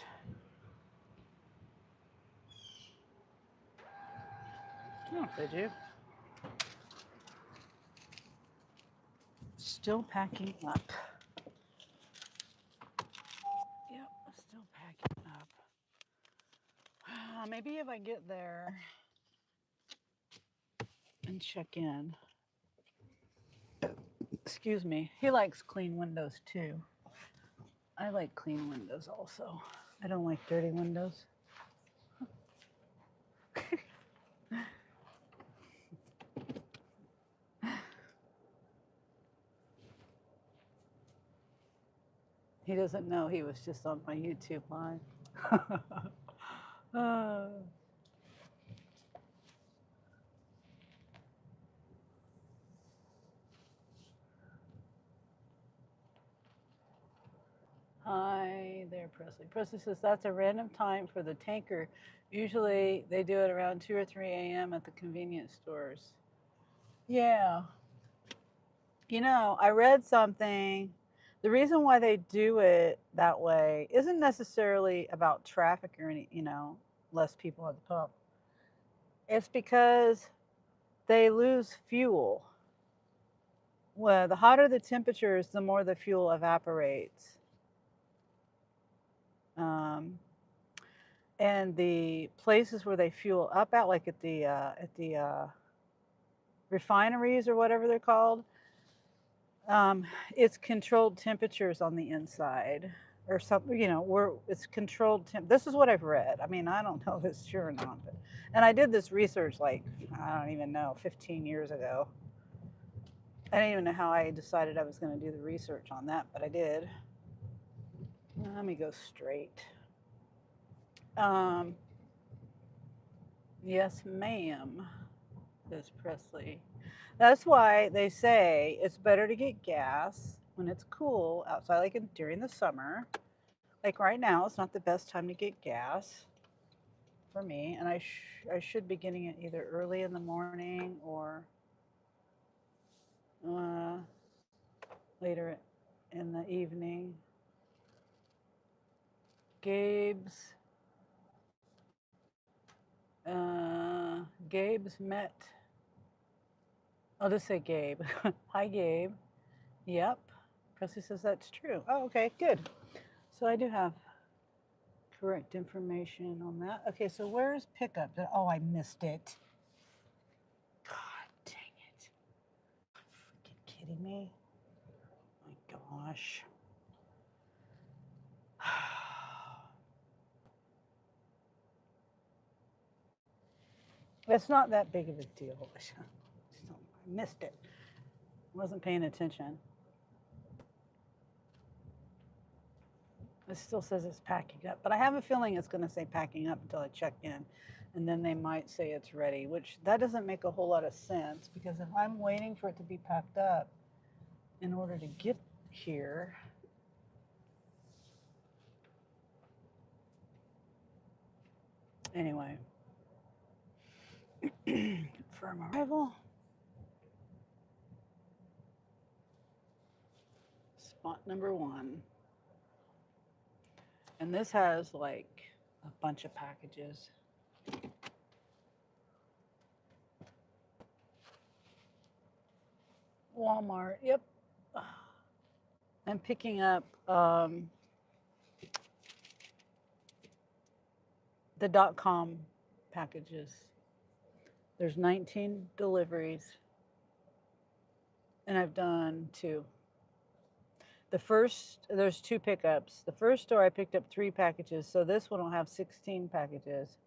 Oh, they do. Still packing up. Yep, still packing up. Maybe if I get there and check in. Excuse me. He likes clean windows too. I like clean windows also. I don't like dirty windows. He doesn't know he was just on my YouTube live. Hi there, Presley. Presley says that's a random time for the tanker. Usually they do it around 2 or 3 a.m. at the convenience stores. Yeah. You know, I read something. The reason why they do it that way isn't necessarily about traffic or any, less people at the pump. It's because they lose fuel. Well, the hotter the temperatures, the more the fuel evaporates. And the places where they fuel up at, like at the refineries or whatever they're called, it's controlled temperatures on the inside or something, where it's controlled temp. This is what I've read. I mean, I don't know if it's true or not, and I did this research like, I don't even know, 15 years ago. I didn't even know how I decided I was going to do the research on that, but I did. Let me go straight. Yes, ma'am, says Presley. That's why they say it's better to get gas when it's cool outside, like during the summer. Like right now, it's not the best time to get gas for me, and I should be getting it either early in the morning or later in the evening. Gabe's met. I'll just say Gabe. Hi, Gabe. Yep. Presley says that's true. Oh, okay, good. So I do have correct information on that. Okay, so where's pickup? Oh, I missed it. God dang it. Freaking kidding me? My gosh. It's not that big of a deal. Missed it. Wasn't paying attention. It still says it's packing up, but I have a feeling it's going to say packing up until I check in, and then they might say it's ready, which that doesn't make a whole lot of sense because if I'm waiting for it to be packed up in order to get here, anyway, confirm arrival. Spot number 1. And this has like a bunch of packages. Walmart, yep. I'm picking up the .com packages. There's 19 deliveries, and I've done 2. There's 2 pickups. The first store I picked up 3 packages, so this one will have 16 packages.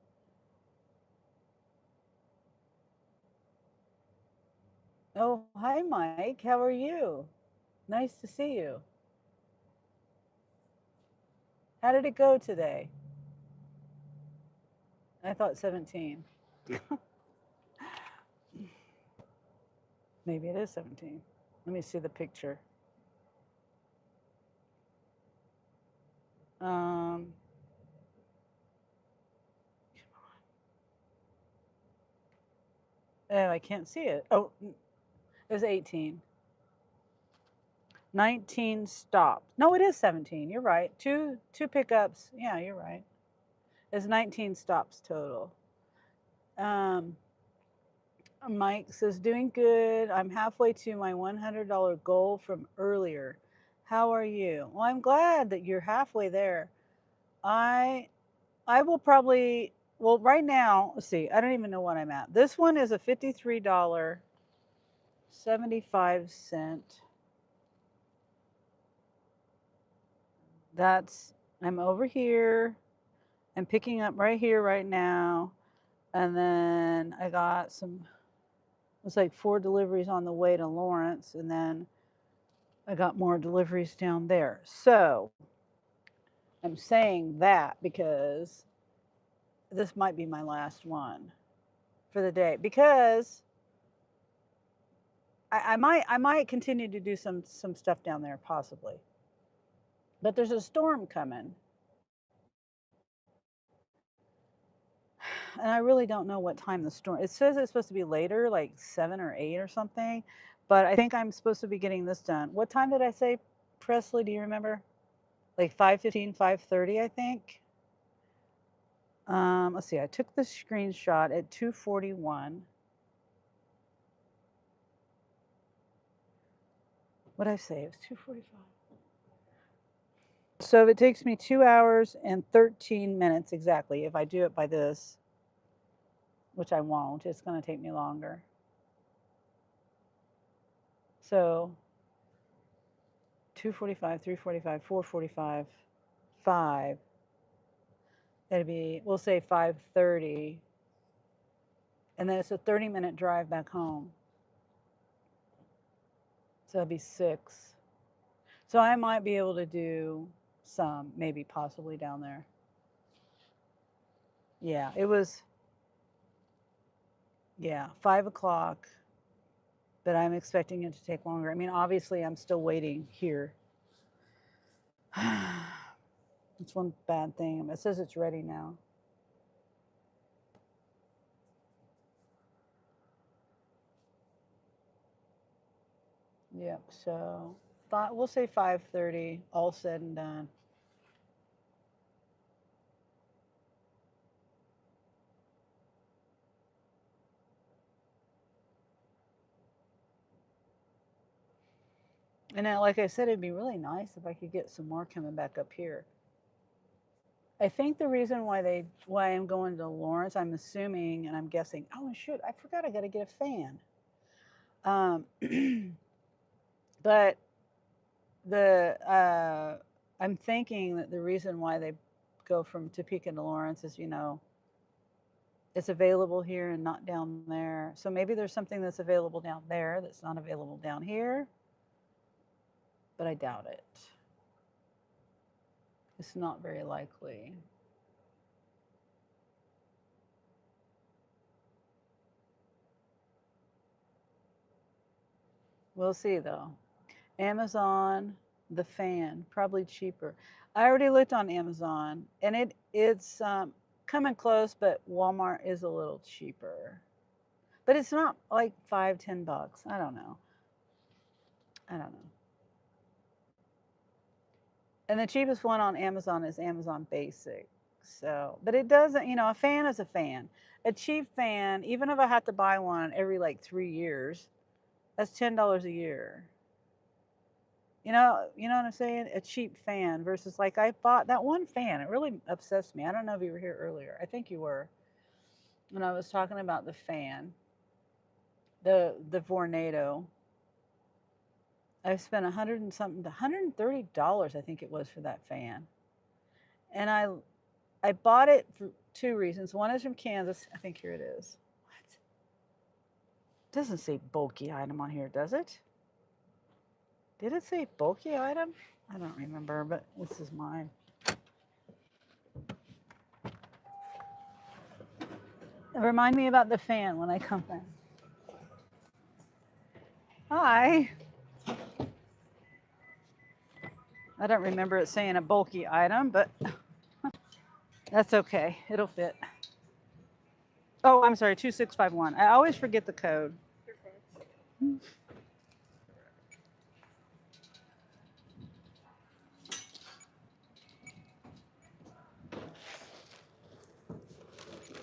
Oh, hi, Mike. How are you? Nice to see you. How did it go today? I thought 17. Maybe it is 17. Let me see the picture. Oh, I can't see it. Oh, it was 18. 19 stopped. No, it is 17. You're right. Two pickups. Yeah, you're right. It's 19 stops total. Mike says, doing good. I'm halfway to my $100 goal from earlier. How are you? Well, I'm glad that you're halfway there. I will probably, well, right now, let's see, I don't even know what I'm at. This one is a $53.75. I'm over here. I'm picking up right here, right now. And then I got it's like 4 deliveries on the way to Lawrence. And then I got more deliveries down there. So I'm saying that because this might be my last one for the day, because I might continue to do some stuff down there possibly, but there's a storm coming, and I really don't know what time the storm. It says it's supposed to be later, like 7 or 8 or something, but I think I'm supposed to be getting this done. What time did I say, Presley? Do you remember? Like 5:15, 5:30, I think. Let's see. I took the screenshot at 2:41. What did I say? It was 2:45. So it takes me 2 hours and 13 minutes exactly if I do it by this, which I won't. It's going to take me longer. So 2:45, 3:45, 4:45, 5. That'd be, we'll say 5:30. And then it's a 30-minute drive back home. So that'd be 6. So I might be able to do some, maybe possibly down there. Yeah, it was, 5 o'clock, but I'm expecting it to take longer. I mean, obviously, I'm still waiting here. That's one bad thing. It says it's ready now. Yep, so we'll say 5:30, all said and done. And now, like I said, it'd be really nice if I could get some more coming back up here. I think the reason why I'm going to Lawrence, I'm assuming and I'm guessing, oh shoot, I forgot I got to get a fan. But I'm thinking that the reason why they go from Topeka to Lawrence is, it's available here and not down there. So maybe there's something that's available down there that's not available down here, but I doubt it. It's not very likely. We'll see though. Amazon, the fan, probably cheaper. I already looked on Amazon and it's coming close, but Walmart is a little cheaper. But it's not like $5-10. I don't know. And the cheapest one on Amazon is Amazon Basic. So, but it doesn't, a fan is a fan. A cheap fan, even if I had to buy one every like 3 years, that's $10 a year. You know what I'm saying? A cheap fan versus like I bought that one fan. It really obsessed me. I don't know if you were here earlier. I think you were when I was talking about the fan, the Vornado. I spent $130, I think it was, for that fan, and I bought it for 2 reasons. One is from Kansas. I think here it is. What? It doesn't say bulky item on here, does it? Did it say bulky item? I don't remember, but this is mine. Remind me about the fan when I come back. Hi. I don't remember it saying a bulky item, but that's okay. It'll fit. Oh, I'm sorry, 2651. I always forget the code.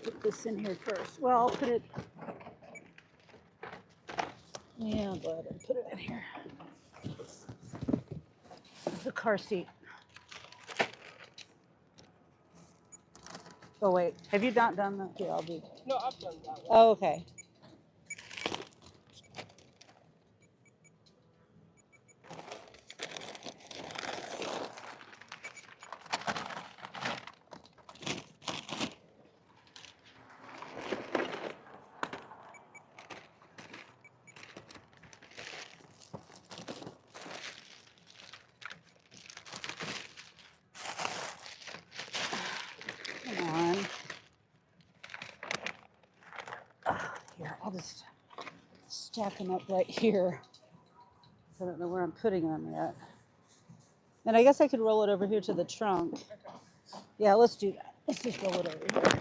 Put this in here first. Well, I'll put it. Yeah, go ahead and put it in here. The car seat. Oh, wait. Have you not done that? Here, I'll do. No, I've done that one. Oh, okay. Come on. Here, I'll just stack them up right here. I don't know where I'm putting them yet. And I guess I could roll it over here to the trunk. Okay. Yeah, let's do that. Let's just roll it over here.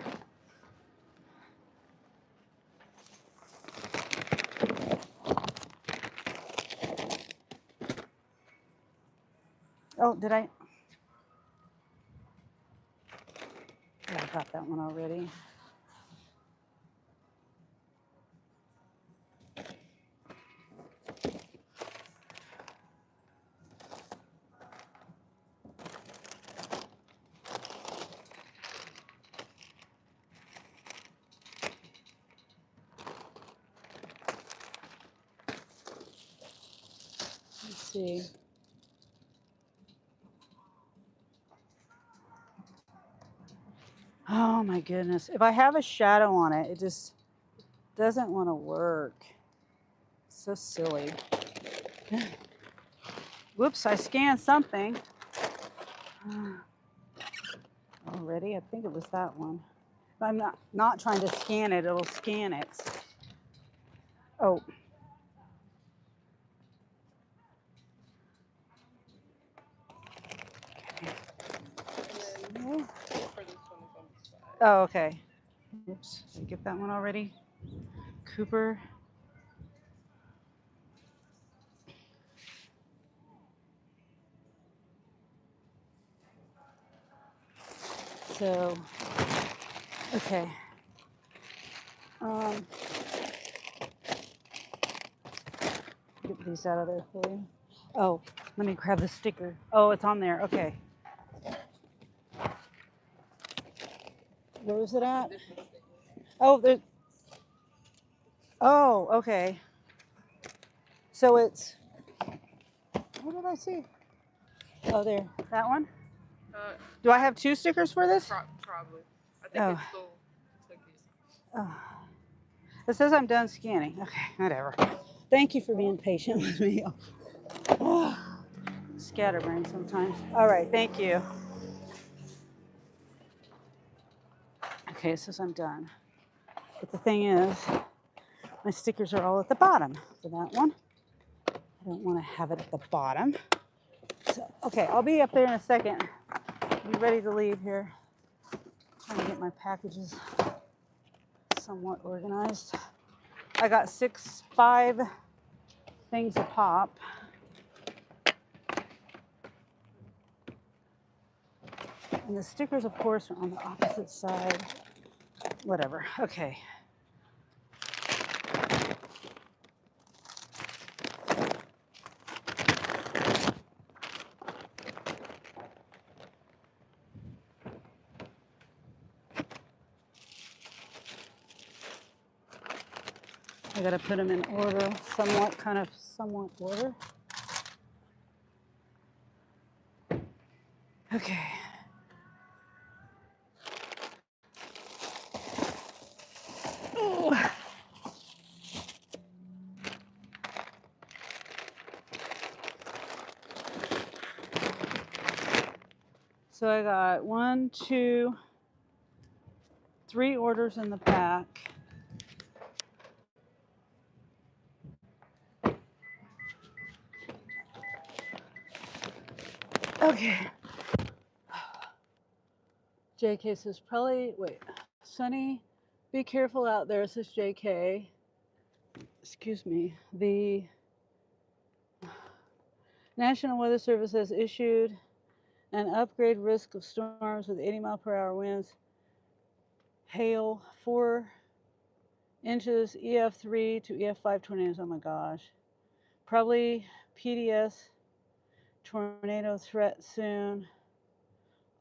Oh, did I? Yeah, I got that one already. Let's see. Oh my goodness. If I have a shadow on it, it just doesn't want to work. So silly. Whoops, I scanned something. Already? I think it was that one. If I'm not trying to scan it, it'll scan it. Oh. And then for this one is on the side. Oh, okay. Oops, did I get that one already? Cooper. So, okay. Get these out of there for you. Oh, let me grab the sticker. Oh, it's on there. Okay. Where is it at? Oh, there. Oh, okay. So it's. What did I see? Oh, there. That one? Do I have 2 stickers for this? Probably. I think Oh. it's still cookies. It says I'm done scanning. Okay, whatever. Thank you for being patient with me. Scatterbrain sometimes. All right, thank you. Okay, it says I'm done. But the thing is, my stickers are all at the bottom for that one. I don't want to have it at the bottom. So, okay, I'll be up there in a second. Be ready to leave here. Trying to get my packages somewhat organized. I got 5 things a pop. And the stickers, of course, are on the opposite side. Whatever. Okay. I gotta put them in order, somewhat order. Okay. Ooh. So I got 1, 2, 3 orders in the pack. Okay. JK says Sunny, be careful out there, says JK. Excuse me. The National Weather Service has issued an upgrade risk of storms with 80-mile-per-hour winds, hail, 4 inches, EF3 to EF5 tornadoes. Oh my gosh. Probably PDS tornado threat soon.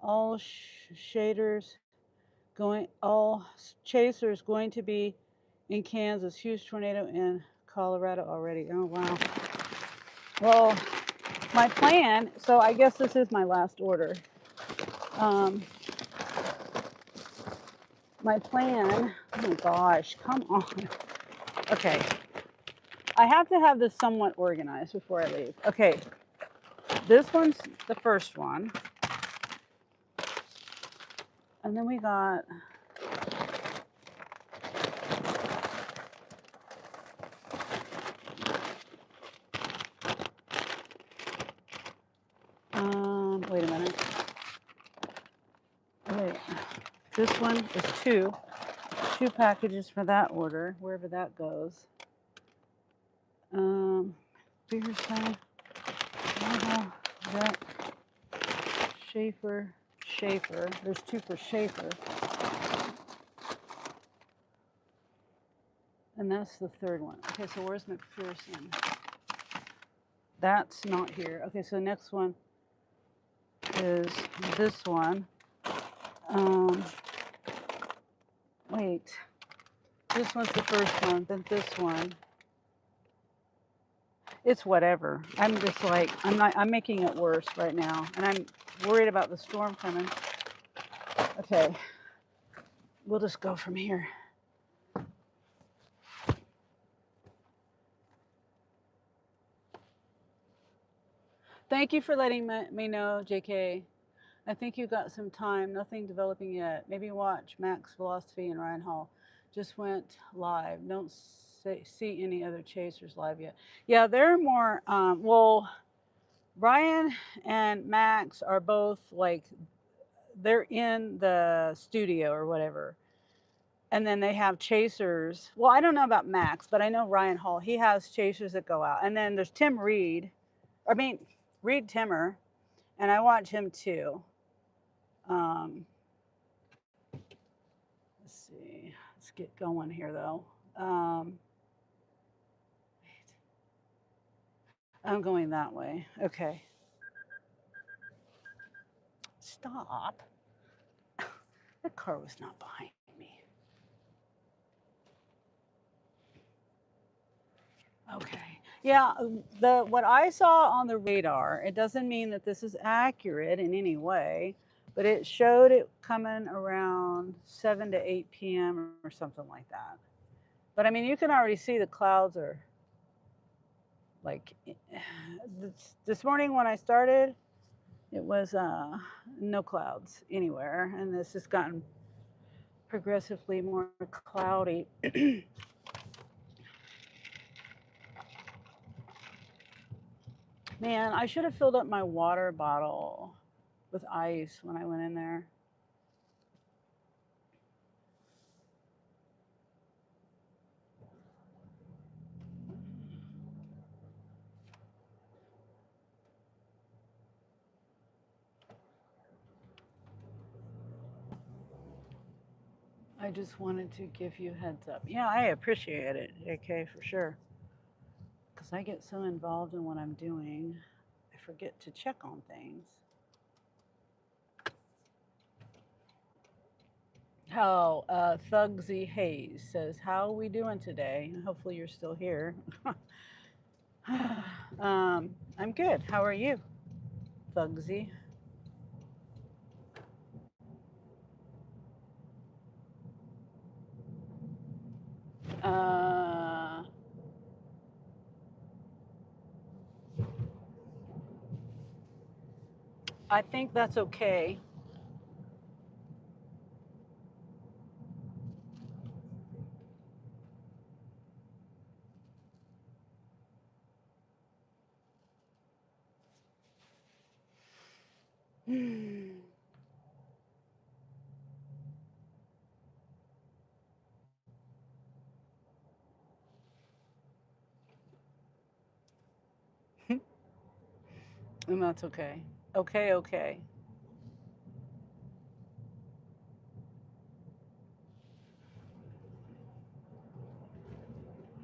All chasers going to be in Kansas. Huge tornado in Colorado already. Oh wow. Well, my plan, so I guess this is my last order. My plan, oh my gosh, come on. Okay. I have to have this somewhat organized before I leave. Okay. This one's the first one. And then we got wait a minute. Wait. This one is 2 packages for that order, wherever that goes. Bigger sign. That Schaefer. There's 2 for Schaefer. And that's the third one. Okay, so where's McPherson? That's not here. Okay, so the next one is this one. Wait. This one's the first one, then this one. It's whatever. I'm just like, I'm making it worse right now. And I'm worried about the storm coming. Okay. We'll just go from here. Thank you for letting me know, JK. I think you got some time. Nothing developing yet. Maybe watch Max Philosophy and Ryan Hall. Just went live. Don't see any other chasers live yet. Yeah, they're more, well, Ryan and Max are both like, they're in the studio or whatever. And then they have chasers. Well, I don't know about Max, but I know Ryan Hall. He has chasers that go out. And then there's Tim Reed. Reed Timmer. And I watch him too. Let's see. Let's get going here though. I'm going that way. Okay. Stop. The car was not behind me. Okay. Yeah, what I saw on the radar, it doesn't mean that this is accurate in any way, but it showed it coming around 7 to 8 p.m. or something like that. But I mean, you can already see the clouds are like this morning when I started, it was no clouds anywhere, and this has gotten progressively more cloudy. Man, I should have filled up my water bottle with ice when I went in there. I just wanted to give you a heads up. Yeah, I appreciate it, AK, for sure. Because I get so involved in what I'm doing, I forget to check on things. How Thugsy Hayes says, how are we doing today? Hopefully you're still here. I'm good. How are you, Thugsy? I think that's okay. And that's okay. Okay.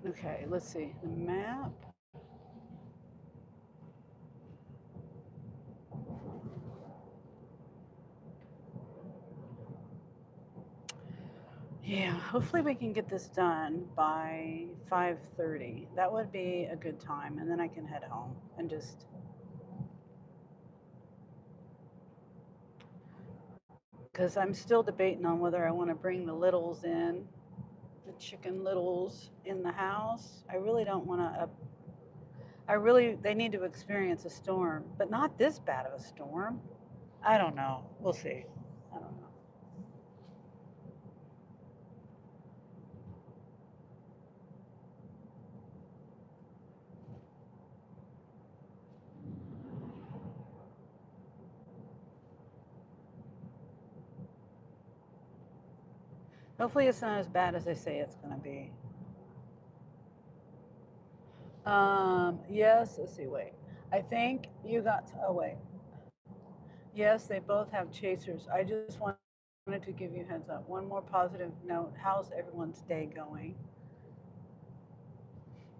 Okay, let's see. The map. Yeah, hopefully we can get this done by 5:30. That would be a good time, and then I can head home and just. Because I'm still debating on whether I want to bring the littles in, the chicken littles in the house. I really don't want to. They need to experience a storm, but not this bad of a storm. I don't know. We'll see. I don't know. Hopefully, it's not as bad as they say it's going to be. Yes. Let's see. Wait. I think you got. Oh wait. Yes, they both have chasers. I just wanted to give you a heads up. One more positive note. How's everyone's day going?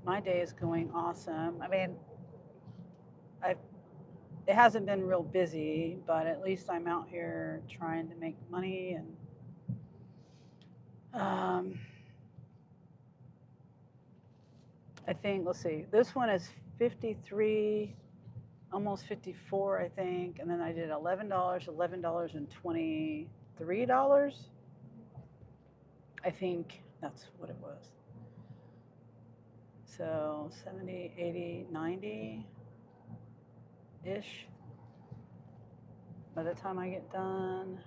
My day is going awesome. I mean, it hasn't been real busy, but at least I'm out here trying to make money and I think, let's see, this one is 53, almost 54, I think. And then I did $11 and $23. I think that's what it was. So 70, 80, 90-ish by the time I get done.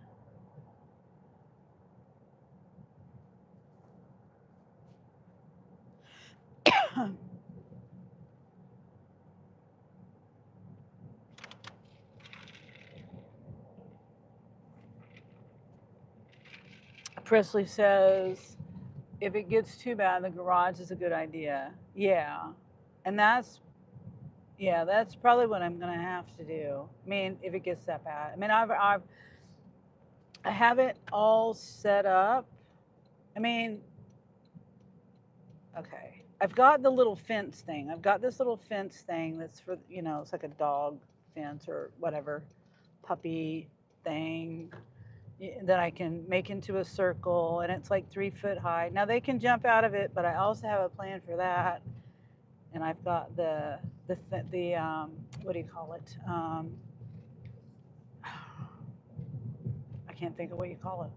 Presley says, if it gets too bad, the garage is a good idea. Yeah. And that's probably what I'm gonna have to do. I mean, if it gets that bad. I mean, I have it all set up. I mean, okay. I've got the little fence thing. I've got this little fence thing that's for, it's like a dog fence or whatever, puppy thing that I can make into a circle, and it's like 3 foot high. Now they can jump out of it, but I also have a plan for that. And I've got the what do you call it? can't think of what you call it.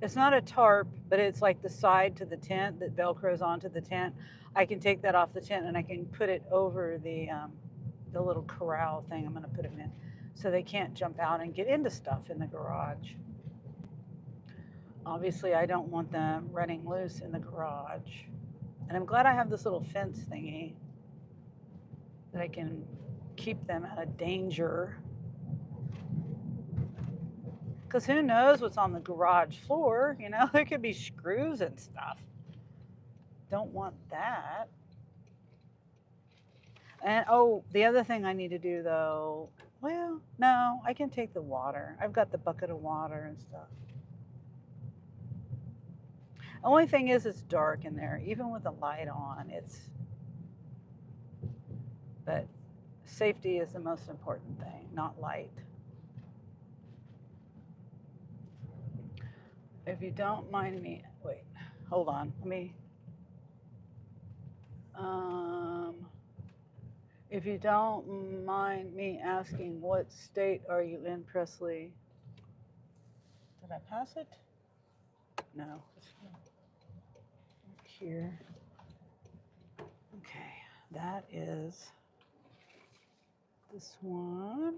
It's not a tarp, but it's like the side to the tent that Velcros onto the tent. I can take that off the tent and I can put it over the little corral thing I'm going to put them in, so they can't jump out and get into stuff in the garage. Obviously, I don't want them running loose in the garage. And I'm glad I have this little fence thingy that I can keep them out of danger. Because who knows what's on the garage floor? You know, there could be screws and stuff. Don't want that. And oh, the other thing I need to do though, well, no, I can take the water. I've got the bucket of water and stuff. The only thing is it's dark in there, even with the light on. But safety is the most important thing, not light. If you don't mind me, wait, hold on, let me, if you don't mind me asking, what state are you in, Presley? Did I pass it? No. Here. Okay, that is this one.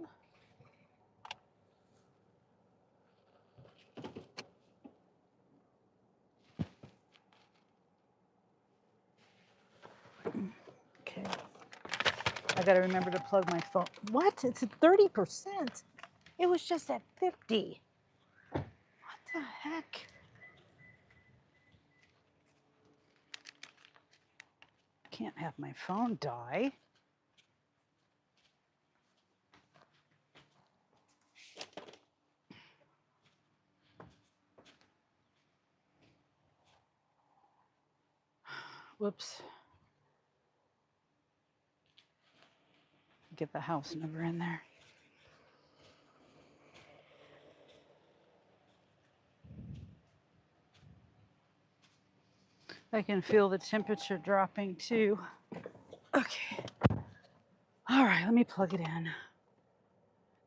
Okay. I got to remember to plug my phone. What? It's at 30%. It was just at 50. What the heck? Can't have my phone die. Whoops. Get the house number in there. I can feel the temperature dropping too. Okay. All right, let me plug it in.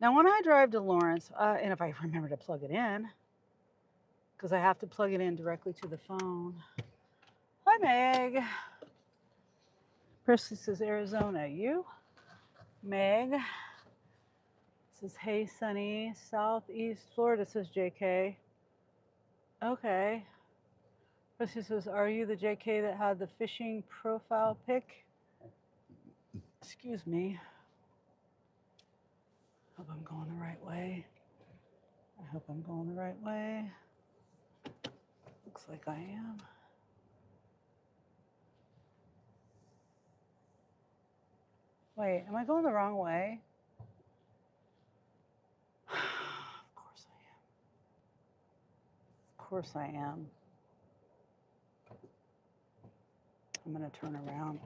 Now, when I drive to Lawrence, and if I remember to plug it in, because I have to plug it in directly to the phone. Hi, Meg. Presley says Arizona. You? Meg. Says, hey, sunny. Southeast Florida, says JK. Okay. Presley says, are you the JK that had the fishing profile pic? Excuse me. Hope I'm going the right way. I hope I'm going the right way. Looks like I am. Wait, am I going the wrong way? Of course I am. Of course I am. I'm going to turn around.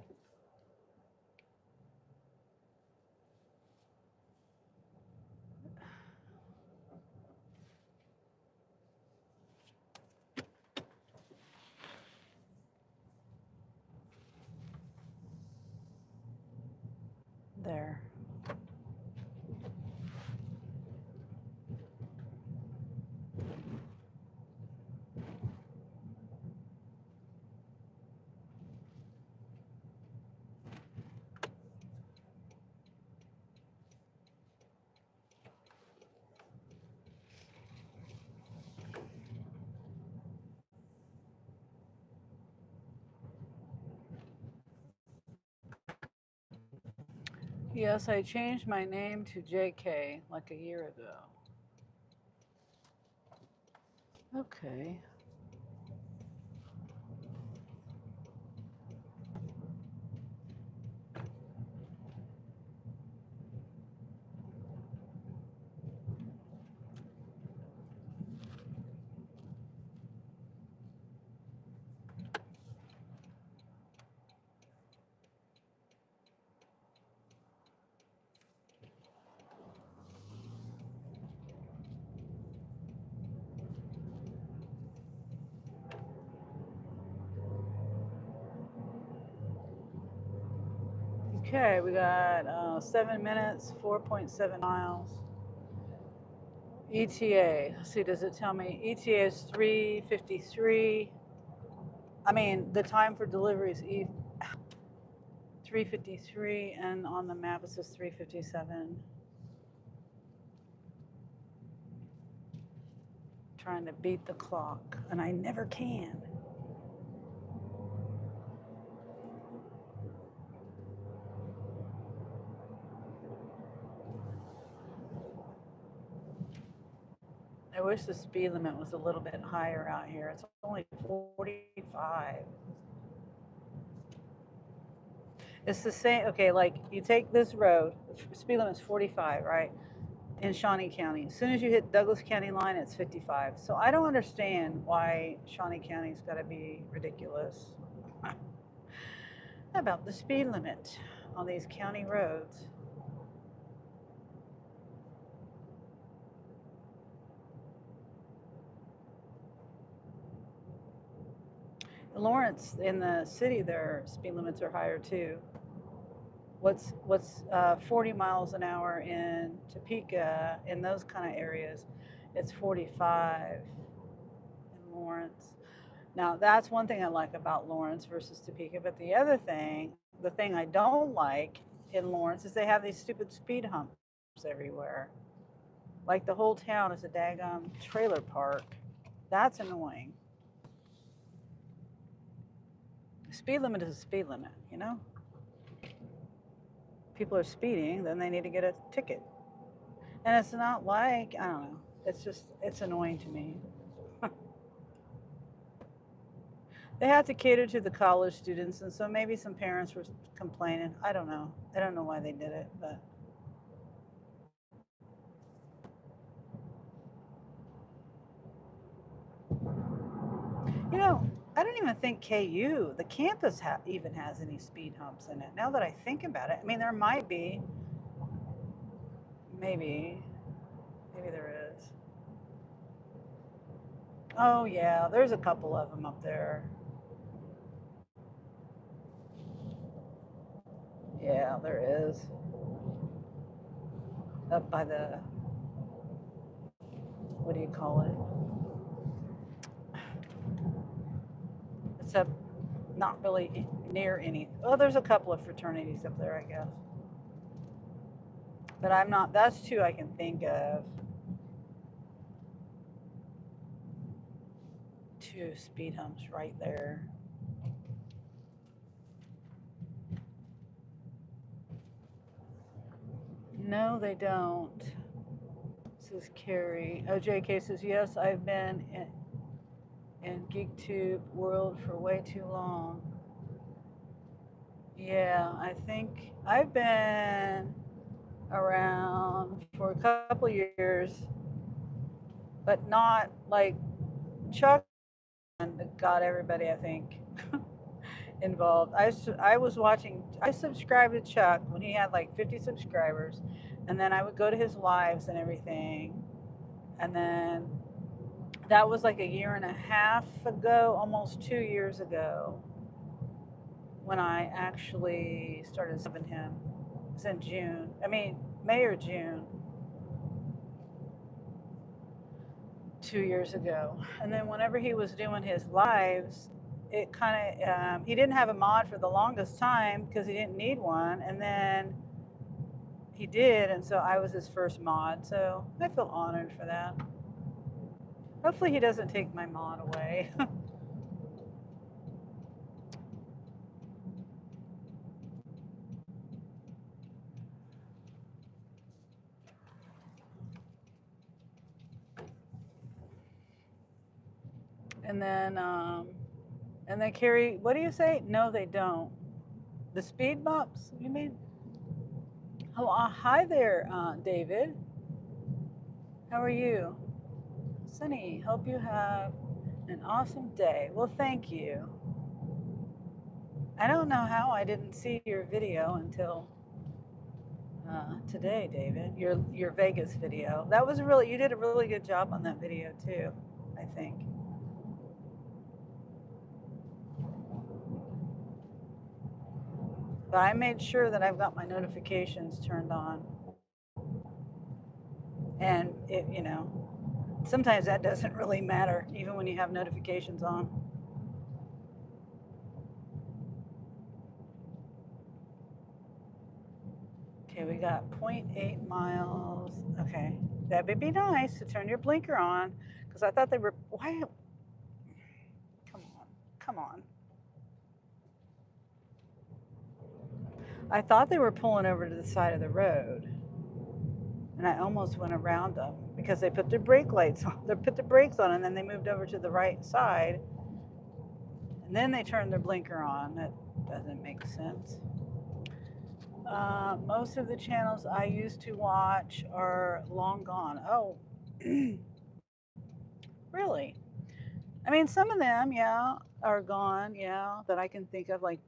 There. Yes, I changed my name to JK like a year ago. Okay. Okay, we got 7 minutes, 4.7 miles. ETA. Let's see, does it tell me? ETA is 3:53. I mean, the time for delivery is 3:53, and on the map it says 3:57. Trying to beat the clock, and I never can. I wish the speed limit was a little bit higher out here. It's only 45. It's the same. Okay, like you take this road, the speed limit is 45, right? In Shawnee County. As soon as you hit Douglas County line, it's 55. So I don't understand why Shawnee County's got to be ridiculous about the speed limit on these county roads. Lawrence, in the city, their speed limits are higher too. What's 40 miles an hour in Topeka, in those kind of areas, it's 45 in Lawrence. Now, that's one thing I like about Lawrence versus Topeka. But the other thing, the thing I don't like in Lawrence is they have these stupid speed humps everywhere. Like the whole town is a daggum trailer park. That's annoying. Speed limit is a speed limit, you know? People are speeding, then they need to get a ticket. And it's not like, I don't know, it's just, it's annoying to me. They had to cater to the college students, and so maybe some parents were complaining. I don't know. I don't know why they did it, but. You know, I don't even think KU, the campus, even has any speed humps in it. Now that I think about it, I mean, there might be. Maybe there is. Oh, yeah, there's a couple of them up there. Yeah, there is. Up by the, what do you call it? It's up, not really near any. Oh, there's a couple of fraternities up there, I guess. But I'm not, that's two I can think of. Two speed humps right there. No, they don't. Says Carrie. OJK says, yes, I've been in GeekTube world for way too long. Yeah, I think I've been around for a couple years, but not like Chuck got everybody, I think, involved. I was watching, I subscribed to Chuck when he had like 50 subscribers, and then I would go to his lives and everything. And then that was like a year and a half ago, almost 2 years ago, when I actually started subbing him. It was in June. I mean, May or June. 2 years ago. And then whenever he was doing his lives, it kind of, he didn't have a mod for the longest time because he didn't need one. And then he did. And so I was his first mod. So I feel honored for that. Hopefully he doesn't take my mod away. And then Carrie, what do you say? No, they don't. The speed bumps, you mean? Oh, hi there, David. How are you? Sunny, hope you have an awesome day. Well, thank you. I don't know how I didn't see your video until today, David. Your Vegas video. That was really, you did a really good job on that video too, I think. But I made sure that I've got my notifications turned on. And it, you know, sometimes that doesn't really matter, even when you have notifications on. Okay, we got 0.8 miles. Okay, that would be nice to turn your blinker on, because I thought they were, why? Come on, come on. I thought they were pulling over to the side of the road, and I almost went around them because they put their brake lights on. They put their brakes on, and then they moved over to the right side, and then they turned their blinker on. That doesn't make sense. Most of the channels I used to watch are long gone. Oh, really? I mean, some of them, yeah, are gone, yeah, that I can think of, like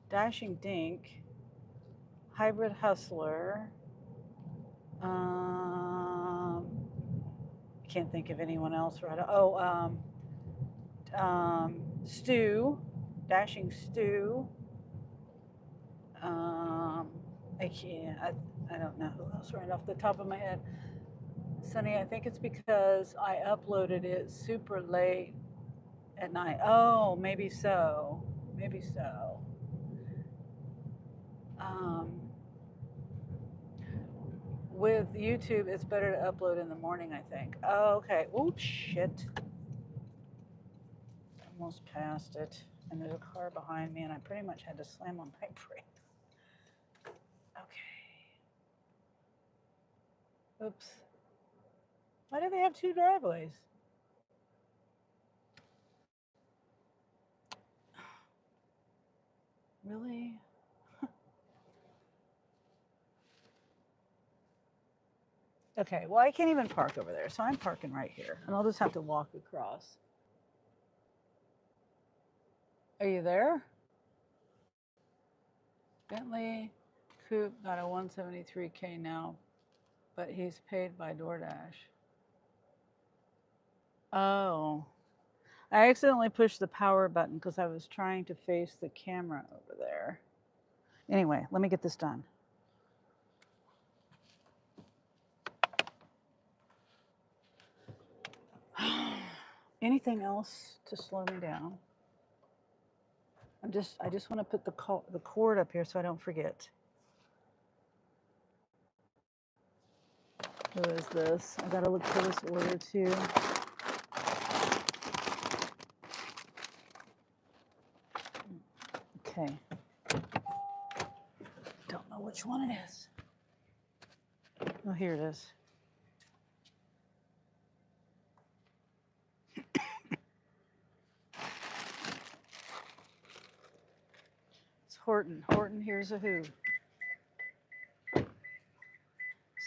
Dashing Dink, Hybrid Hustler. Can't think of anyone else right. Oh, Stu, Dashing Stu. I can't. I don't know who else right off the top of my head. Sunny, I think it's because I uploaded it super late at night. Oh, maybe so. Maybe so. With YouTube, it's better to upload in the morning, I think. Oh, okay. Oops, shit. Almost passed it. And there's a car behind me, and I pretty much had to slam on my brakes. Okay. Oops. Why do they have two driveways? Really? Okay, well, I can't even park over there, so I'm parking right here, and I'll just have to walk across. Are you there? Bentley Coupe got a 173K now, but he's paid by DoorDash. Oh, I accidentally pushed the power button because I was trying to face the camera over there. Anyway, let me get this done. Anything else to slow me down? I just want to put the cord up here so I don't forget. Who is this? I gotta look for this order too. Okay. Don't know which one it is. Oh, here it is. It's Horton. Horton, here's a who.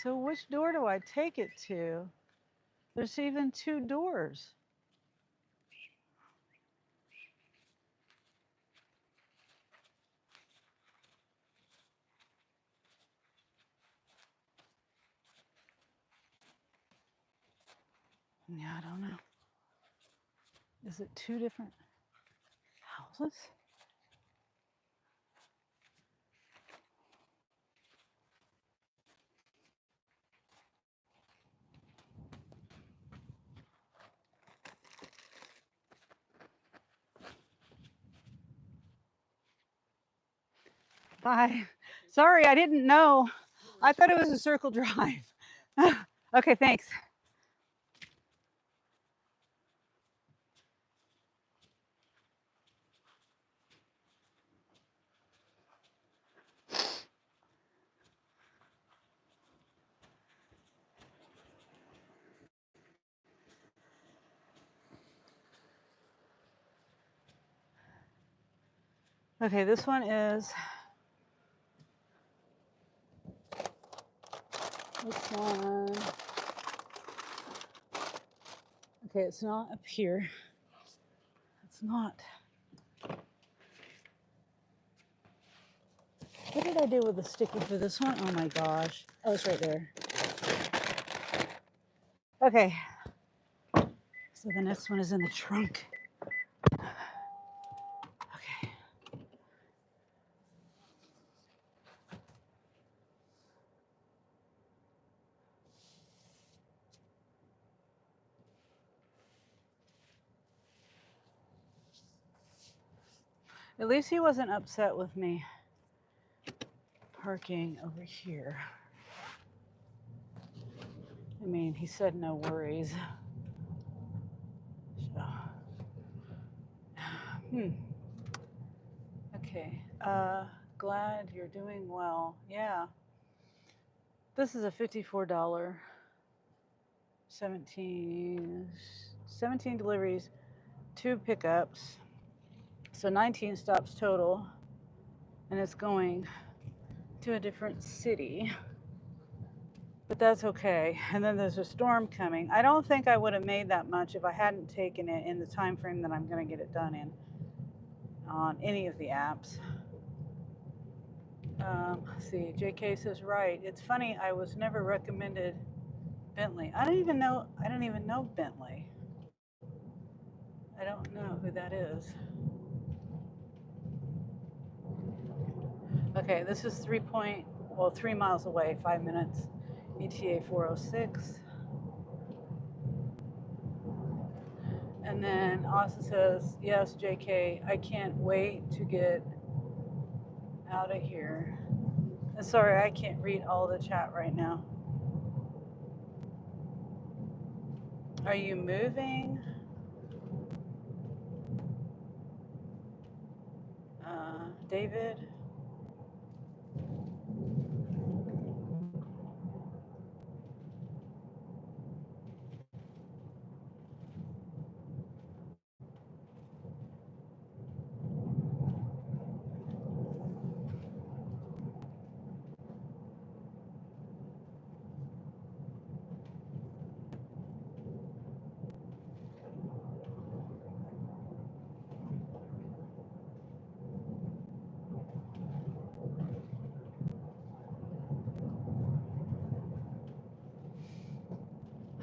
So which door do I take it to? There's even two doors. Yeah, I don't know. Is it two different houses? Bye. Sorry, I didn't know. I thought it was a circle drive. Okay, thanks. Okay, this one is, this one, okay, it's not up here. It's not. What did I do with the sticky for this one? Oh my gosh. Oh, it's right there. Okay. So the next one is in the trunk. Okay. At least he wasn't upset with me parking over here. I mean, he said no worries. So, okay. Glad you're doing well. Yeah. This is a $54, 17 deliveries, 2 pickups. So 19 stops total. And it's going to a different city. But that's okay. And then there's a storm coming. I don't think I would have made that much if I hadn't taken it in the time frame that I'm going to get it done in on any of the apps. Let's see, JK says right. It's funny, I was never recommended Bentley. I don't even know Bentley. I don't know who that is. Okay, this is 3 miles away, 5 minutes. ETA 406. And then Austin says, yes, JK, I can't wait to get out of here. Sorry, I can't read all the chat right now. Are you moving? David?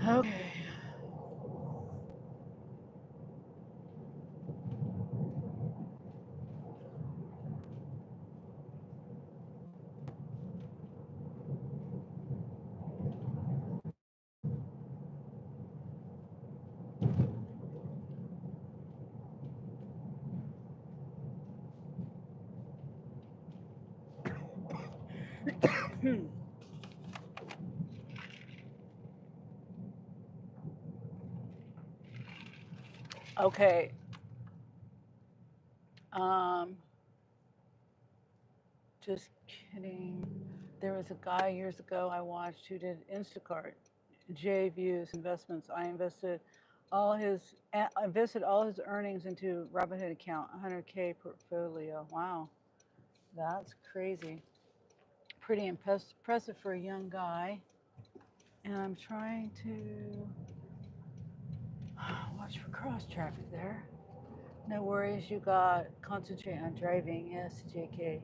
Okay. Okay. Just kidding. There was a guy years ago I watched who did Instacart, J Views Investments. I invested all his earnings into Robinhood account, 100K portfolio. Wow, that's crazy. Pretty impressive for a young guy. And I'm trying to watch for cross traffic there. No worries, you got concentrate on driving. Yes, JK.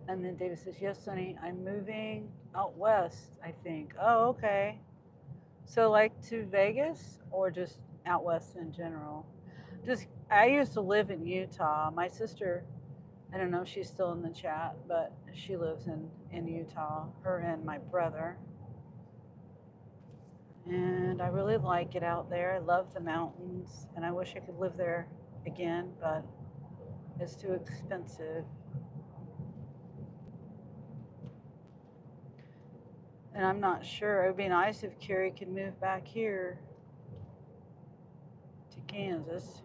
And then David says, yes, Sonny, I'm moving out west, I think. Oh, okay. So like to Vegas or just out west in general? I used to live in Utah. My sister, I don't know if she's still in the chat, but she lives in Utah, her and my brother. And I really like it out there. I love the mountains, and I wish I could live there again, but it's too expensive. And I'm not sure. It would be nice if Carrie could move back here to Kansas.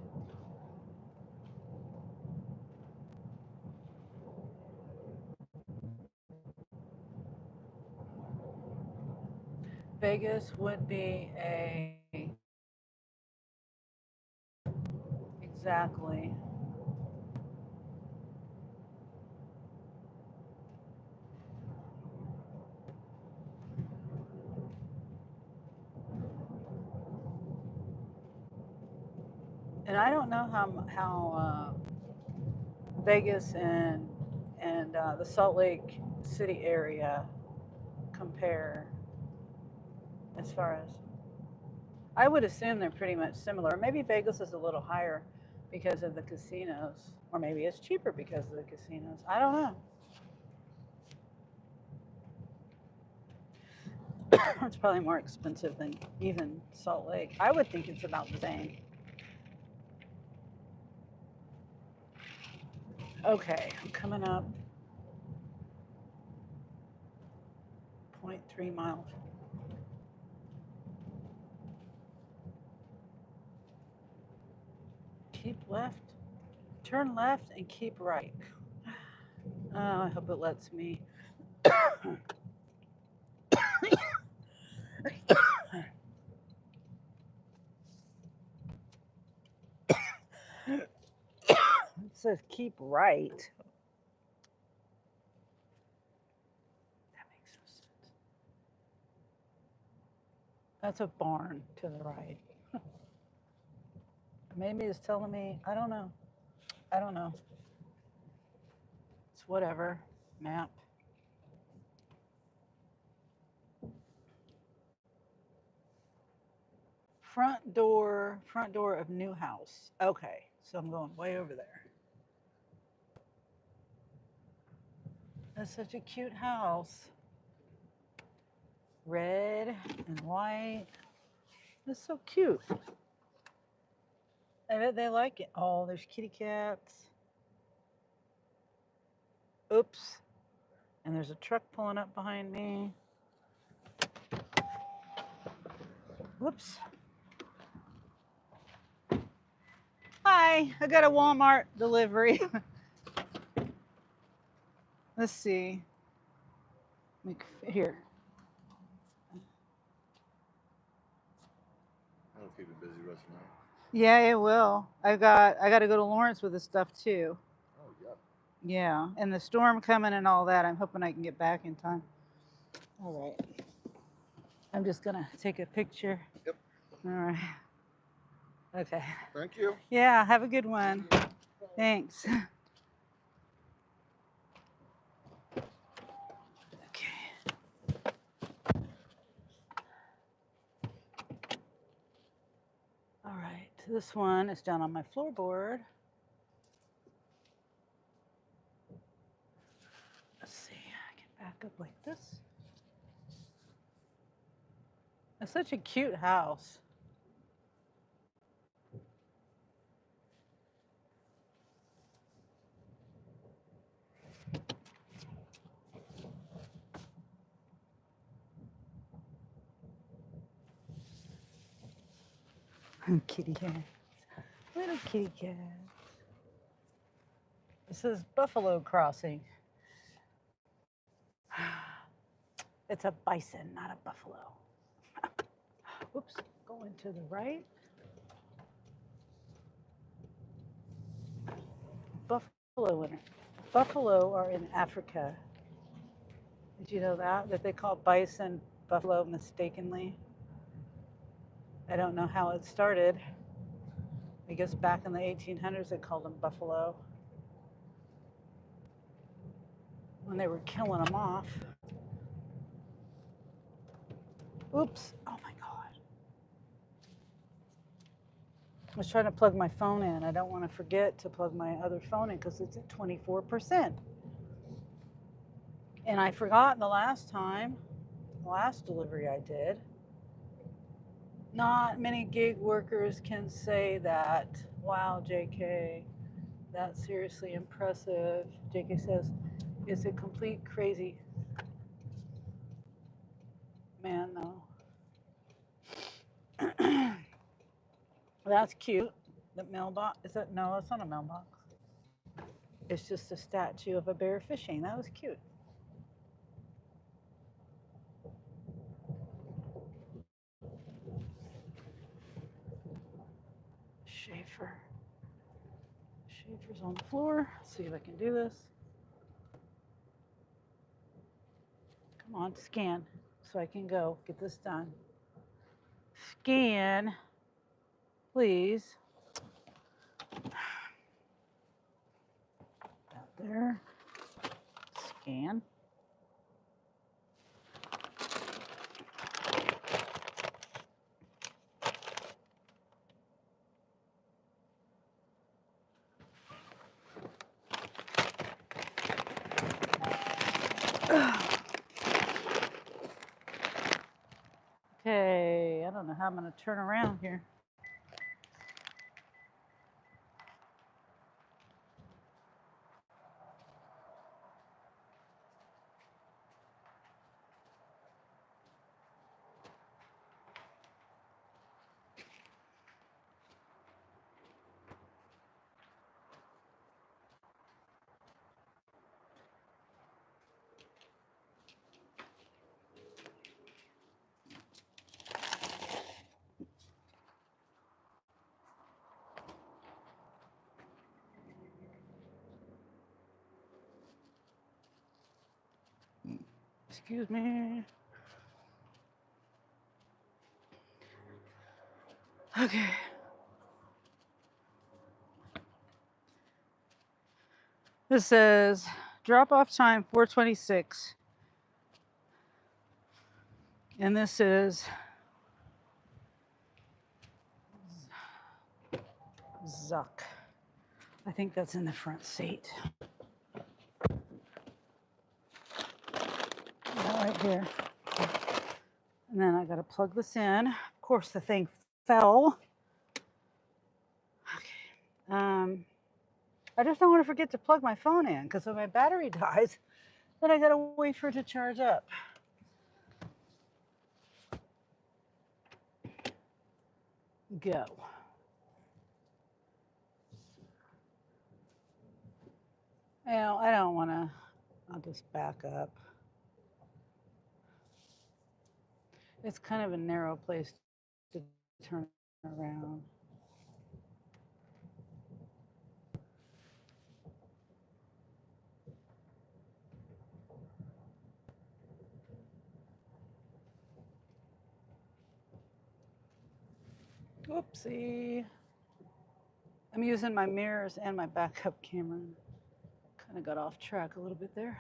Vegas would be exactly. And I don't know how Vegas and the Salt Lake City area compare as far as. I would assume they're pretty much similar. Maybe Vegas is a little higher because of the casinos, or maybe it's cheaper because of the casinos. I don't know. It's probably more expensive than even Salt Lake. I would think it's about the same. Okay, I'm coming up 0.3 miles. Keep left, turn left, and keep right. Oh, I hope it lets me. It says keep right. That makes no sense. That's a barn to the right. Maybe it's telling me, I don't know. I don't know. It's whatever. Map. Front door of new house. Okay, so I'm going way over there. That's such a cute house. Red and white. That's so cute. I bet they like it. Oh, there's kitty cats. Oops. And there's a truck pulling up behind me. Whoops. Hi, I got a Walmart delivery. Let's see. Here. That'll keep it busy the rest of the night. Yeah, it will. I got to go to Lawrence with this stuff too. Oh, yeah. Yeah, and the storm coming and all that. I'm hoping I can get back in time. All right. I'm just gonna take a picture. Yep. All right. Okay. Thank you. Yeah, have a good one. Thanks. Okay. All right, this one is down on my floorboard. Let's see, I can back up like this. It's such a cute house. Kitty cats. Little kitty cats. It says Buffalo Crossing. It's a bison, not a buffalo. Oops, going to the right. Buffalo are in Africa. Did you know that? That they call bison buffalo mistakenly? I don't know how it started. I guess back in the 1800s they called them buffalo when they were killing them off. Oops, oh my God. I was trying to plug my phone in. I don't want to forget to plug my other phone in because it's at 24%. And I forgot the last delivery I did. Not many gig workers can say that. Wow, JK, that's seriously impressive. JK says, it's a complete crazy man, though. That's cute. The mailbox, is that, no, it's not a mailbox. It's just a statue of a bear fishing. That was cute. Schaefer's on the floor. Let's see if I can do this. Come on, scan so I can go get this done. Scan, please. Out there. Scan. Okay, I don't know how I'm going to turn around here. Excuse me. Okay. This says drop off time 4:26. And this is Zuck. I think that's in the front seat. Yeah, right here. And then I got to plug this in. Of course, the thing fell. Okay. I just don't want to forget to plug my phone in because if my battery dies, then I got to wait for it to charge up. Go. Well, I don't want to. I'll just back up. It's kind of a narrow place to turn around. Whoopsie. I'm using my mirrors and my backup camera. Kind of got off track a little bit there.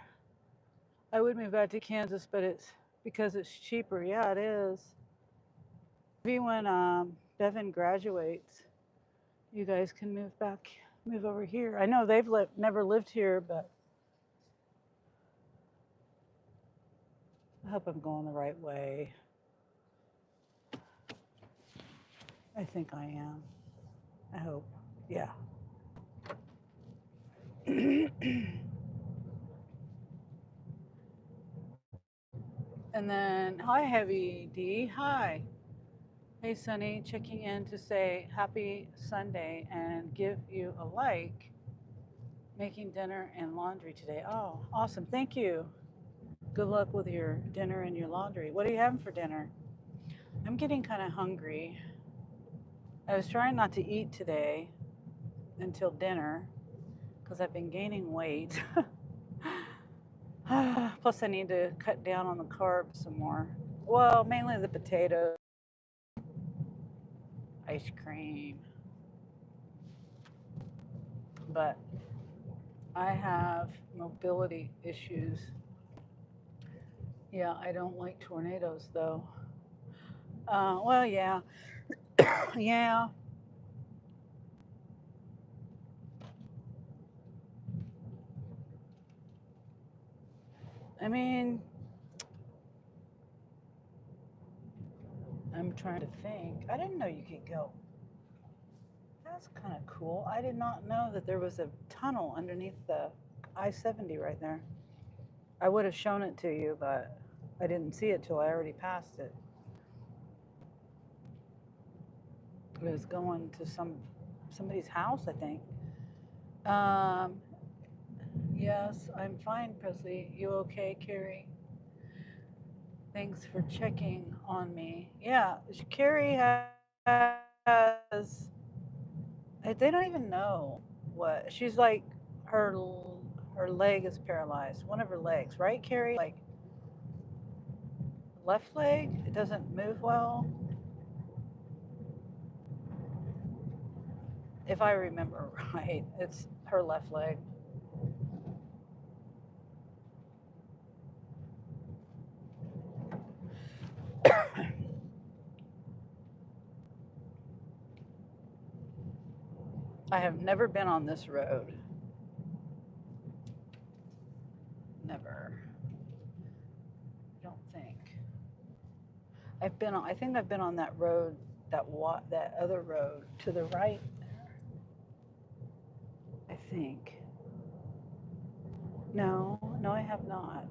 I would move back to Kansas, but it's because it's cheaper. Yeah, it is. Maybe when Bevan graduates, you guys can move over here. I know they've never lived here, but I hope I'm going the right way. I think I am. I hope. Yeah. And then, hi, Heavy D. Hi. Hey, Sunny, checking in to say happy Sunday and give you a like. Making dinner and laundry today. Oh, awesome. Thank you. Good luck with your dinner and your laundry. What are you having for dinner? I'm getting kind of hungry. I was trying not to eat today until dinner because I've been gaining weight. Plus, I need to cut down on the carbs some more. Well, mainly the potatoes, ice cream. But I have mobility issues. Yeah, I don't like tornadoes though. Well, yeah. Yeah. I mean, I'm trying to think. I didn't know you could go. That's kind of cool. I did not know that there was a tunnel underneath the I-70 right there. I would have shown it to you, but I didn't see it till I already passed it. It was going to somebody's house, I think. Yes, I'm fine, Presley. You okay, Carrie? Thanks for checking on me. Yeah, Carrie has. They don't even know what she's like. Her leg is paralyzed. One of her legs, right, Carrie? Like left leg, it doesn't move well. If I remember right, it's her left leg. I have never been on this road. Never. I don't think. I think I've been on that road, that other road to the right there. I think. No, I have not.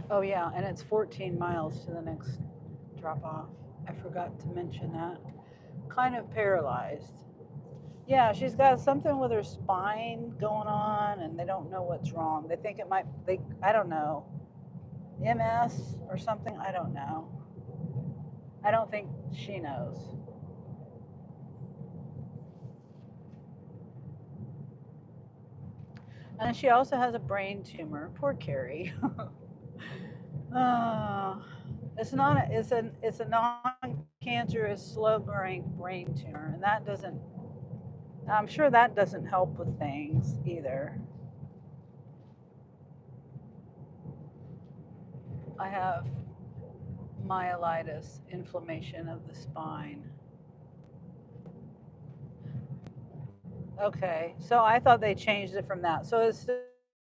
Oh yeah, and it's 14 miles to the next drop off. I forgot to mention that. Kind of paralyzed. Yeah, she's got something with her spine going on and they don't know what's wrong. They think it might, I don't know, MS or something. I don't know. I don't think she knows. And then she also has a brain tumor. Poor Carrie. It's not. It's a non-cancerous, slow-growing brain tumor, and that doesn't. I'm sure that doesn't help with things either. I have myelitis, inflammation of the spine. Okay, so I thought they changed it from that. So it's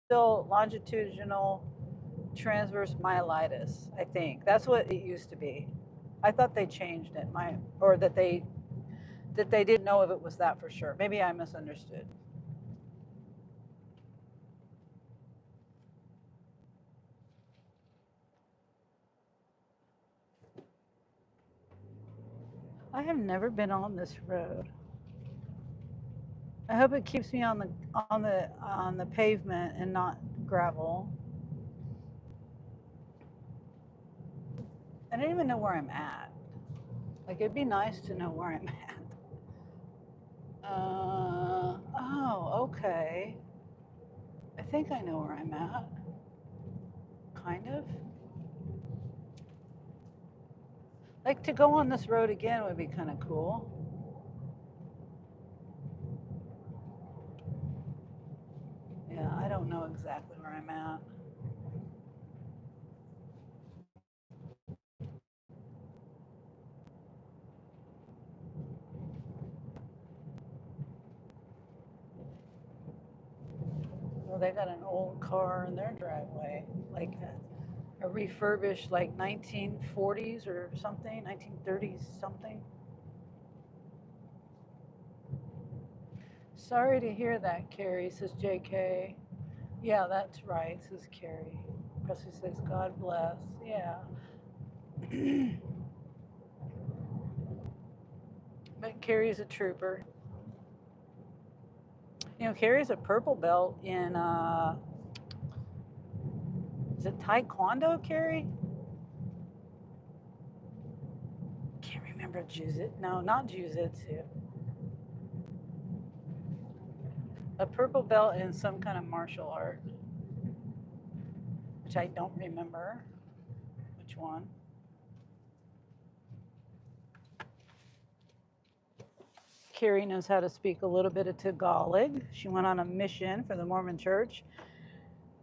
still longitudinal transverse myelitis, I think. That's what it used to be. I thought they changed it, or that they didn't know if it was that for sure. Maybe I misunderstood. I have never been on this road. I hope it keeps me on the pavement and not gravel. I don't even know where I'm at. Like, it'd be nice to know where I'm at. Oh, okay. I think I know where I'm at. Kind of. Like, to go on this road again would be kind of cool. Yeah, I don't know exactly where I'm at. Well, they got an old car in their driveway, like a refurbished, like 1940s or something, 1930s something. Sorry to hear that, Carrie, says JK. Yeah, that's right, says Carrie. Presley says, God bless. Yeah. But Carrie's a trooper. You know, Carrie's a purple belt in, is it Taekwondo, Carrie? Can't remember Jiu-Jitsu. No, not Jiu-Jitsu. A purple belt in some kind of martial art, which I don't remember which one. Carrie knows how to speak a little bit of Tagalog. She went on a mission for the Mormon Church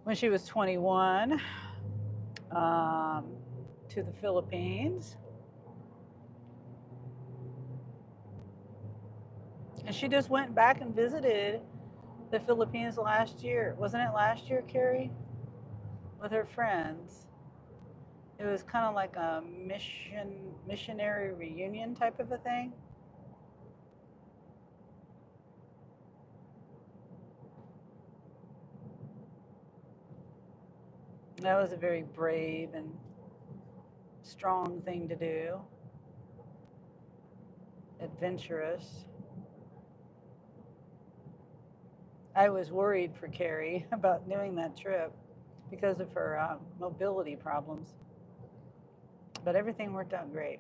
when she was 21 to the Philippines. And she just went back and visited the Philippines last year. Wasn't it last year, Carrie? With her friends. It was kind of like a missionary reunion type of a thing. That was a very brave and strong thing to do. Adventurous. I was worried for Carrie about doing that trip because of her mobility problems. But everything worked out great.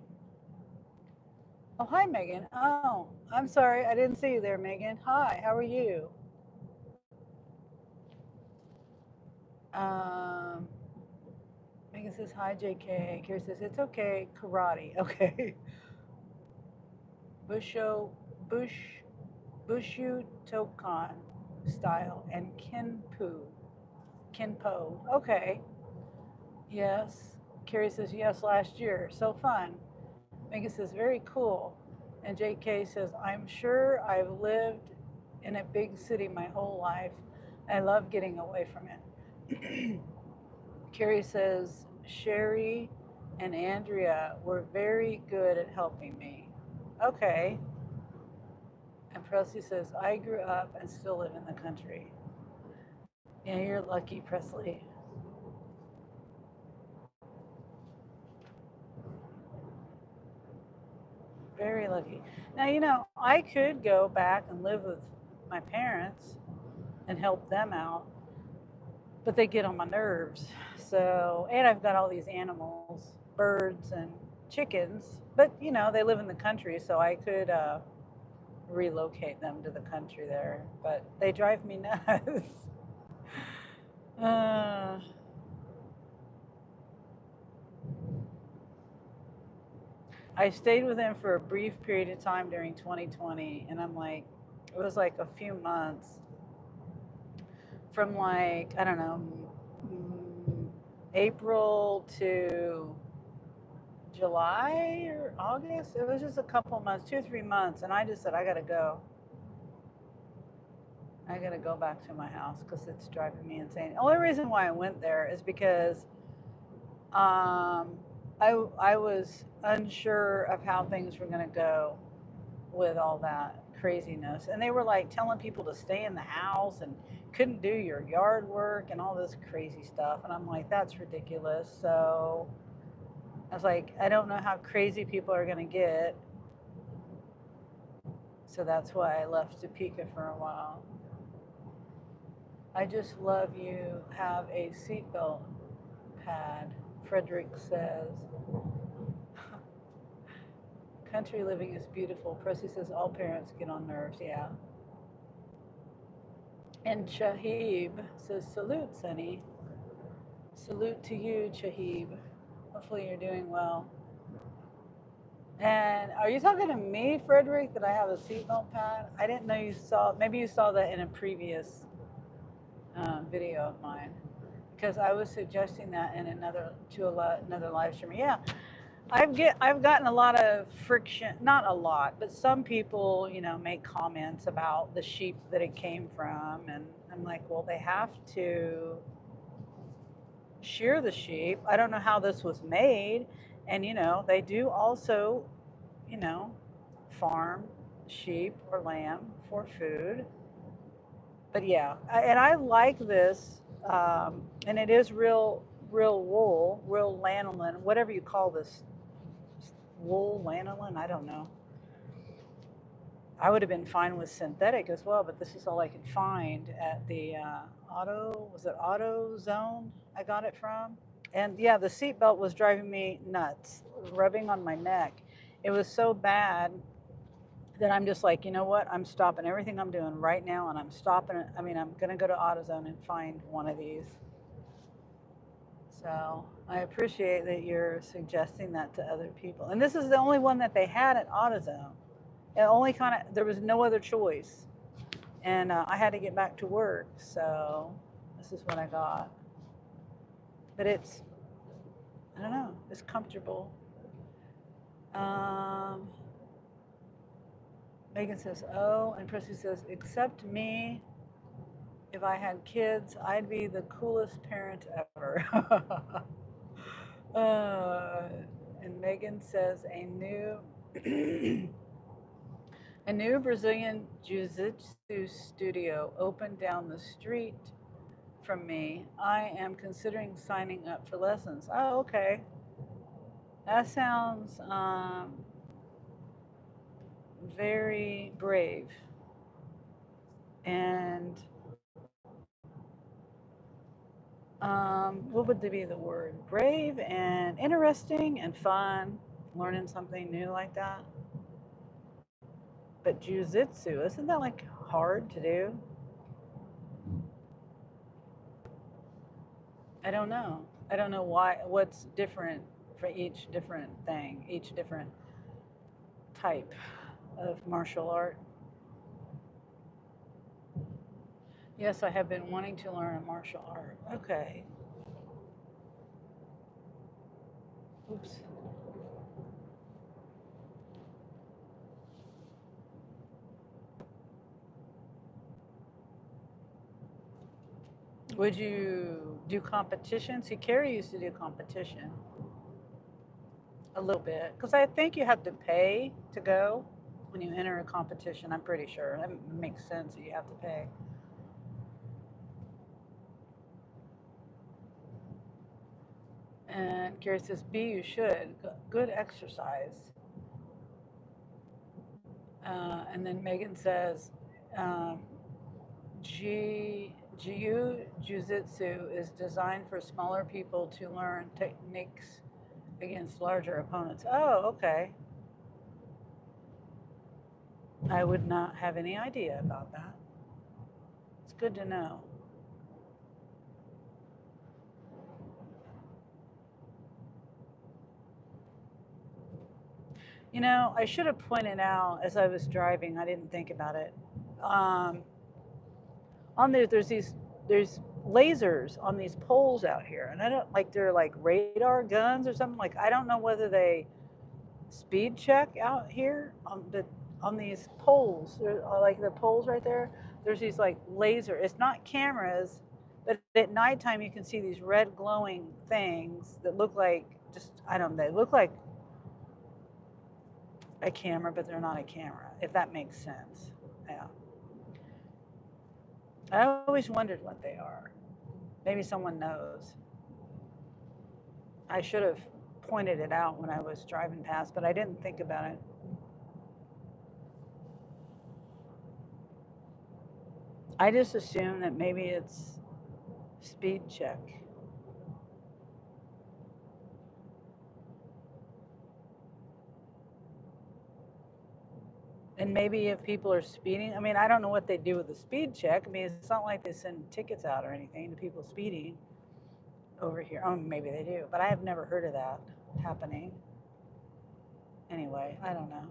Oh, hi, Megan. Oh, I'm sorry. I didn't see you there, Megan. Hi, how are you? Um, Megan says, hi, JK. Carrie says, it's okay. Karate. Okay. Busho, Bushu Tokan style and Kinpo. Okay. Yes. Carrie says, yes, last year. So fun. Megan says, very cool. And JK says, I'm sure I've lived in a big city my whole life. I love getting away from it. Carrie says, Sherry and Andrea were very good at helping me. Okay. And Presley says, I grew up and still live in the country. Yeah, you're lucky, Presley. Very lucky. Now, you know, I could go back and live with my parents and help them out, but they get on my nerves. So, and I've got all these animals, birds and chickens, but you know, they live in the country, so I could relocate them to the country there, but they drive me nuts. Uh, I stayed with him for a brief period of time during 2020, and I'm like, it was like a few months from like, I don't know, April to July or August. It was just a couple months, 2 or 3 months, and I just said, I gotta go. I gotta go back to my house because it's driving me insane. The only reason why I went there is because I was unsure of how things were gonna go with all that craziness, and they were like telling people to stay in the house and couldn't do your yard work and all this crazy stuff, and I'm like, that's ridiculous. So I was like, I don't know how crazy people are gonna get, so that's why I left Topeka for a while. I just love you have a seatbelt pad, Frederick says. Country living is beautiful. Pressy says all parents get on nerves, yeah. And Chahib says, salute, Sonny. Salute to you, Chahib. Hopefully you're doing well. And are you talking to me, Frederick, that I have a seatbelt pad? I didn't know you saw, maybe you saw that in a previous video of mine, because I was suggesting that in another live stream. Yeah, I've gotten a lot of friction, not a lot, but some people, make comments about the sheep that it came from, and I'm like, well, they have to shear the sheep. I don't know how this was made, and they do also, farm sheep or lamb for food. But yeah, and I like this, and it is real wool, real lanolin, whatever you call this, wool, lanolin, I don't know. I would have been fine with synthetic as well, but this is all I could find at the Auto Zone I got it from. And yeah, the seatbelt was driving me nuts, rubbing on my neck. It was so bad that I'm just like, you know what? I'm stopping everything I'm doing right now, and I'm stopping it. I mean, I'm going to go to AutoZone and find one of these. So I appreciate that you're suggesting that to other people. And this is the only one that they had at AutoZone. It only there was no other choice. And I had to get back to work, so this is what I got. But it's, I don't know, it's comfortable. Megan says, oh, and Prissy says, except me, if I had kids, I'd be the coolest parent ever. And Megan says, a new Brazilian jiu-jitsu studio opened down the street from me. I am considering signing up for lessons. Oh, okay. That sounds very brave. And what would be the word? Brave and interesting and fun, learning something new like that. But jiu-jitsu, isn't that like hard to do? I don't know. I don't know what's different for each different thing, each different type of martial art. Yes, I have been wanting to learn a martial art. Okay. Oops. Would you do competition? See, Carrie used to do competition a little bit, because I think you have to pay to go when you enter a competition. I'm pretty sure. That makes sense that you have to pay. And Carrie says, B, you should. Good exercise. And then Megan says, Jiu-Jitsu is designed for smaller people to learn techniques against larger opponents. Oh, okay. I would not have any idea about that. It's good to know. You know, I should have pointed out as I was driving, I didn't think about it. Um, on there's lasers on these poles out here, and I don't like they're like radar guns or something. Like I don't know whether they speed check out here on these poles. Like the poles right there. There's these like laser. It's not cameras, but at nighttime you can see these red glowing things that look like just I don't know. They look like a camera, but they're not a camera. If that makes sense. Yeah. I always wondered what they are. Maybe someone knows. I should have pointed it out when I was driving past, but I didn't think about it. I just assumed that maybe it's speed check. And maybe if people are speeding, I mean, I don't know what they do with the speed check. I mean, it's not like they send tickets out or anything to people speeding over here. Oh, maybe they do, but I have never heard of that happening. Anyway, I don't know.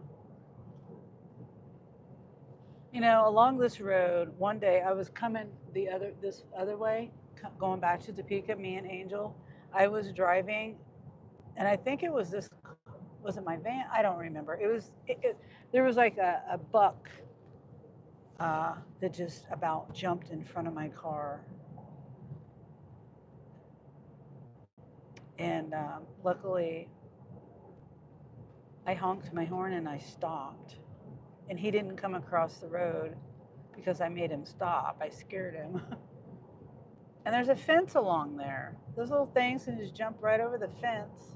You know, along this road, one day I was coming this other way, going back to Topeka, me and Angel. I was driving, and I think it was was it my van? I don't remember. There was like a buck that just about jumped in front of my car. And luckily, I honked my horn and I stopped. And he didn't come across the road because I made him stop. I scared him. And there's a fence along there. Those little things can just jump right over the fence.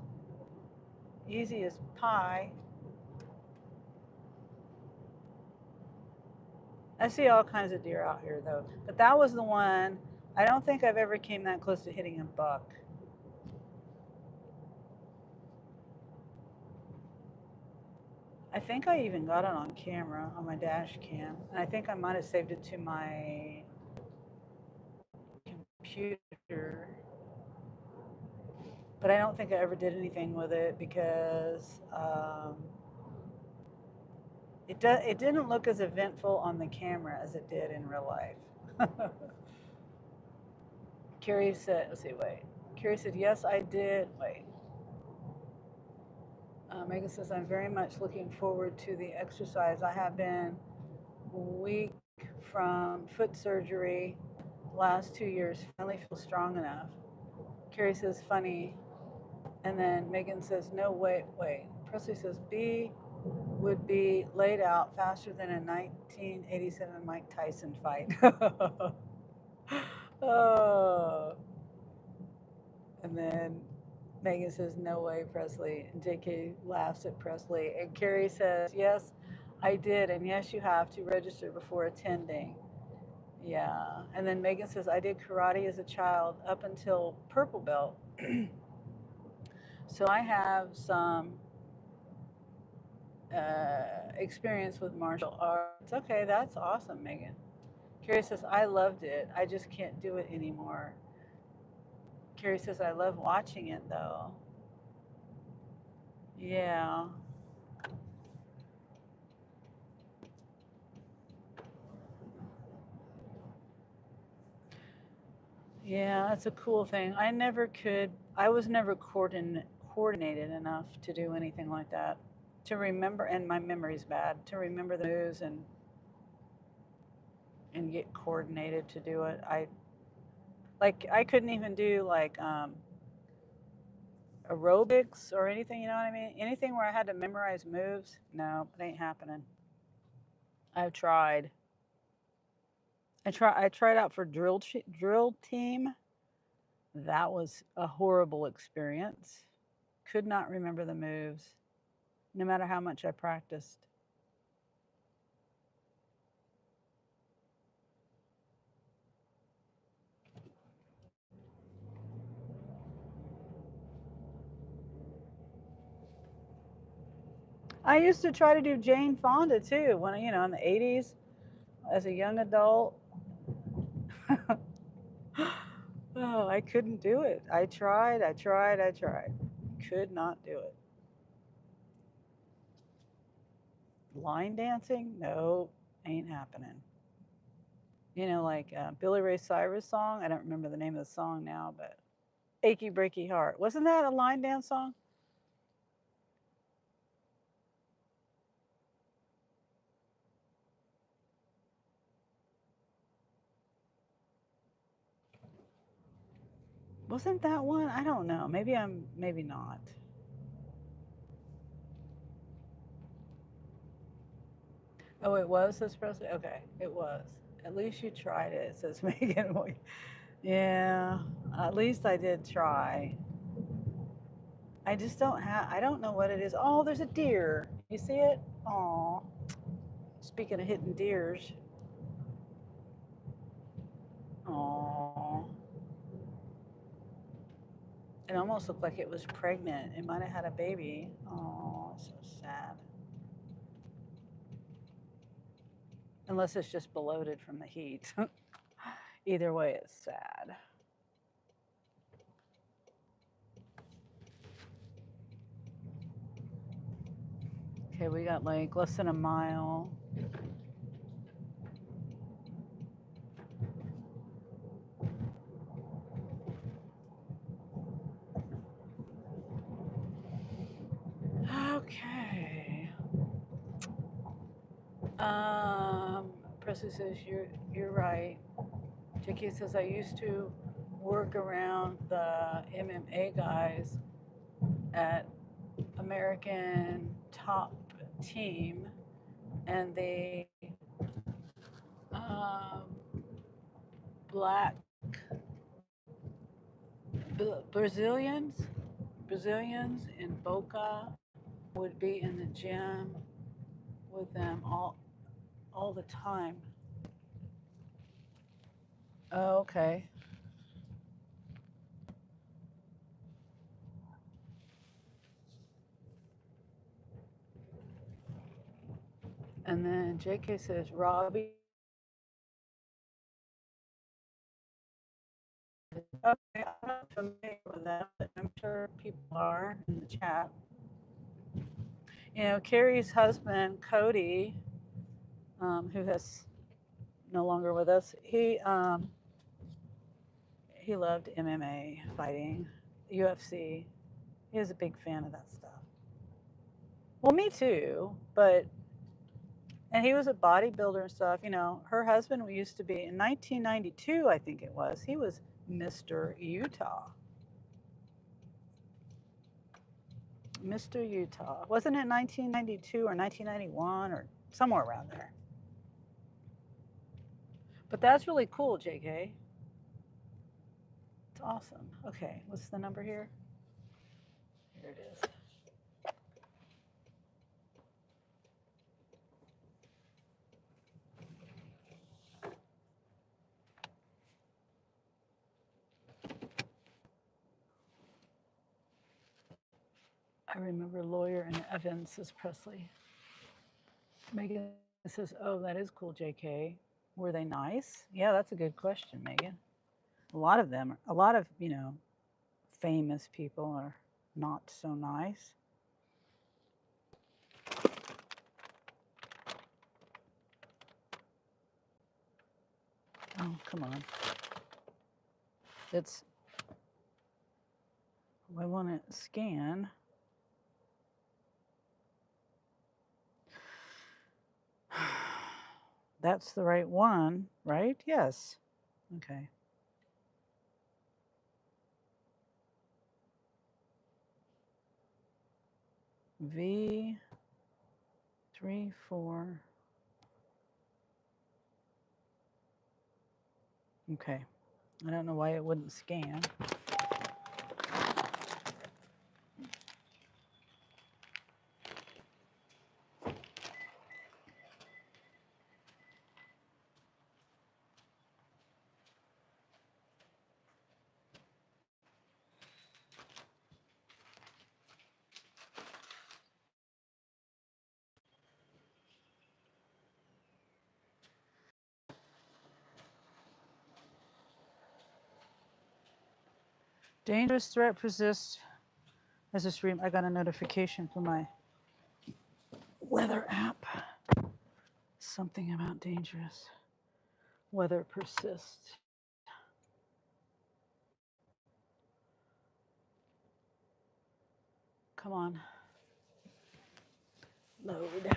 Easy as pie. I see all kinds of deer out here though. But that was the one. I don't think I've ever came that close to hitting a buck. I think I even got it on camera on my dash cam. And I think I might have saved it to my computer. But I don't think I ever did anything with it because it didn't look as eventful on the camera as it did in real life. Carrie said, let's see, wait. Carrie said, yes, I did. Wait. Megan says, I'm very much looking forward to the exercise. I have been weak from foot surgery last 2 years. Finally feel strong enough. Carrie says, funny. And then Megan says, no, wait. Presley says, B would be laid out faster than a 1987 Mike Tyson fight. Oh. And then Megan says, no way, Presley. And JK laughs at Presley. And Carrie says, yes, I did. And yes, you have to register before attending. Yeah. And then Megan says, I did karate as a child up until purple belt. So I have some experience with martial arts. Okay, that's awesome, Megan. Carrie says, I loved it. I just can't do it anymore. Carrie says, I love watching it though. Yeah. Yeah, that's a cool thing. I was never coordinated enough to do anything like that. To remember, and my memory's bad, to remember the moves and get coordinated to do it. I couldn't even do like aerobics or anything, you know what I mean? Anything where I had to memorize moves, no, it ain't happening. I've tried. I tried out for drill team. That was a horrible experience. Could not remember the moves, no matter how much I practiced. I used to try to do Jane Fonda too, when in the 80s as a young adult. Oh, I couldn't do it. I tried. Could not do it. line dancing? Nope, ain't happening. You know, like Billy Ray Cyrus song. I don't remember the name of the song now, but "Achy Breaky Heart." Wasn't that a line dance song? Wasn't that one? I don't know. Maybe not. Oh, it was this Presley? Okay, it was. At least you tried it, says Megan. Yeah, at least I did try. I just I don't know what it is. Oh, there's a deer. You see it? Oh, speaking of hitting deers. Oh, it almost looked like it was pregnant. It might have had a baby. Oh, so sad. Unless it's just bloated from the heat. Either way, it's sad. Okay, we got like less than a mile. Okay. Presley says you're right. Jackie says I used to work around the MMA guys at American Top Team, and the um, black Brazilians in Boca would be in the gym with them all the time. Oh, okay. And then JK says Robbie. Okay, I'm not familiar with that, but I'm sure people are in the chat. You know, Carrie's husband, Cody, who has no longer with us, he loved MMA fighting, UFC. He was a big fan of that stuff. Well, me too, and he was a bodybuilder and stuff. You know, her husband used to be in 1992, I think it was. He was Mr. Utah. Mr. Utah. Wasn't it 1992 or 1991 or somewhere around there? But that's really cool, JK. It's awesome. Okay, what's the number here? Here it is. I remember Lawyer and Evans, says Presley. Megan says, oh, that is cool, JK. Were they nice? Yeah, that's a good question, Megan. A lot of them, a lot of, famous people are not so nice. Oh, come on. I want to scan. That's the right one, right? Yes. Okay. V 3 4. Okay. I don't know why it wouldn't scan. Dangerous threat persists as a stream. I got a notification from my weather app. Something about dangerous. Weather persists. Come on. Load.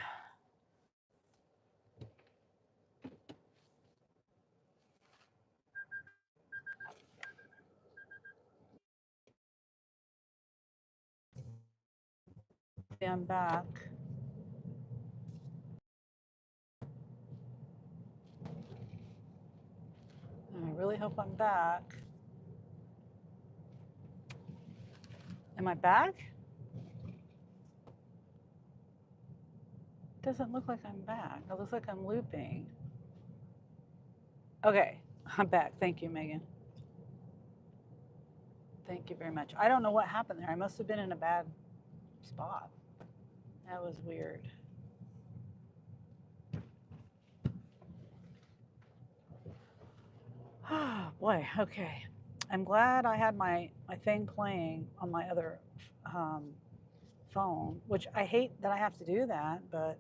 I'm back. I really hope I'm back. Am I back? Doesn't look like I'm back. It looks like I'm looping. Okay, I'm back. Thank you, Megan. Thank you very much. I don't know what happened there. I must have been in a bad spot. That was weird. Oh, boy, okay. I'm glad I had my thing playing on my other phone, which I hate that I have to do that, but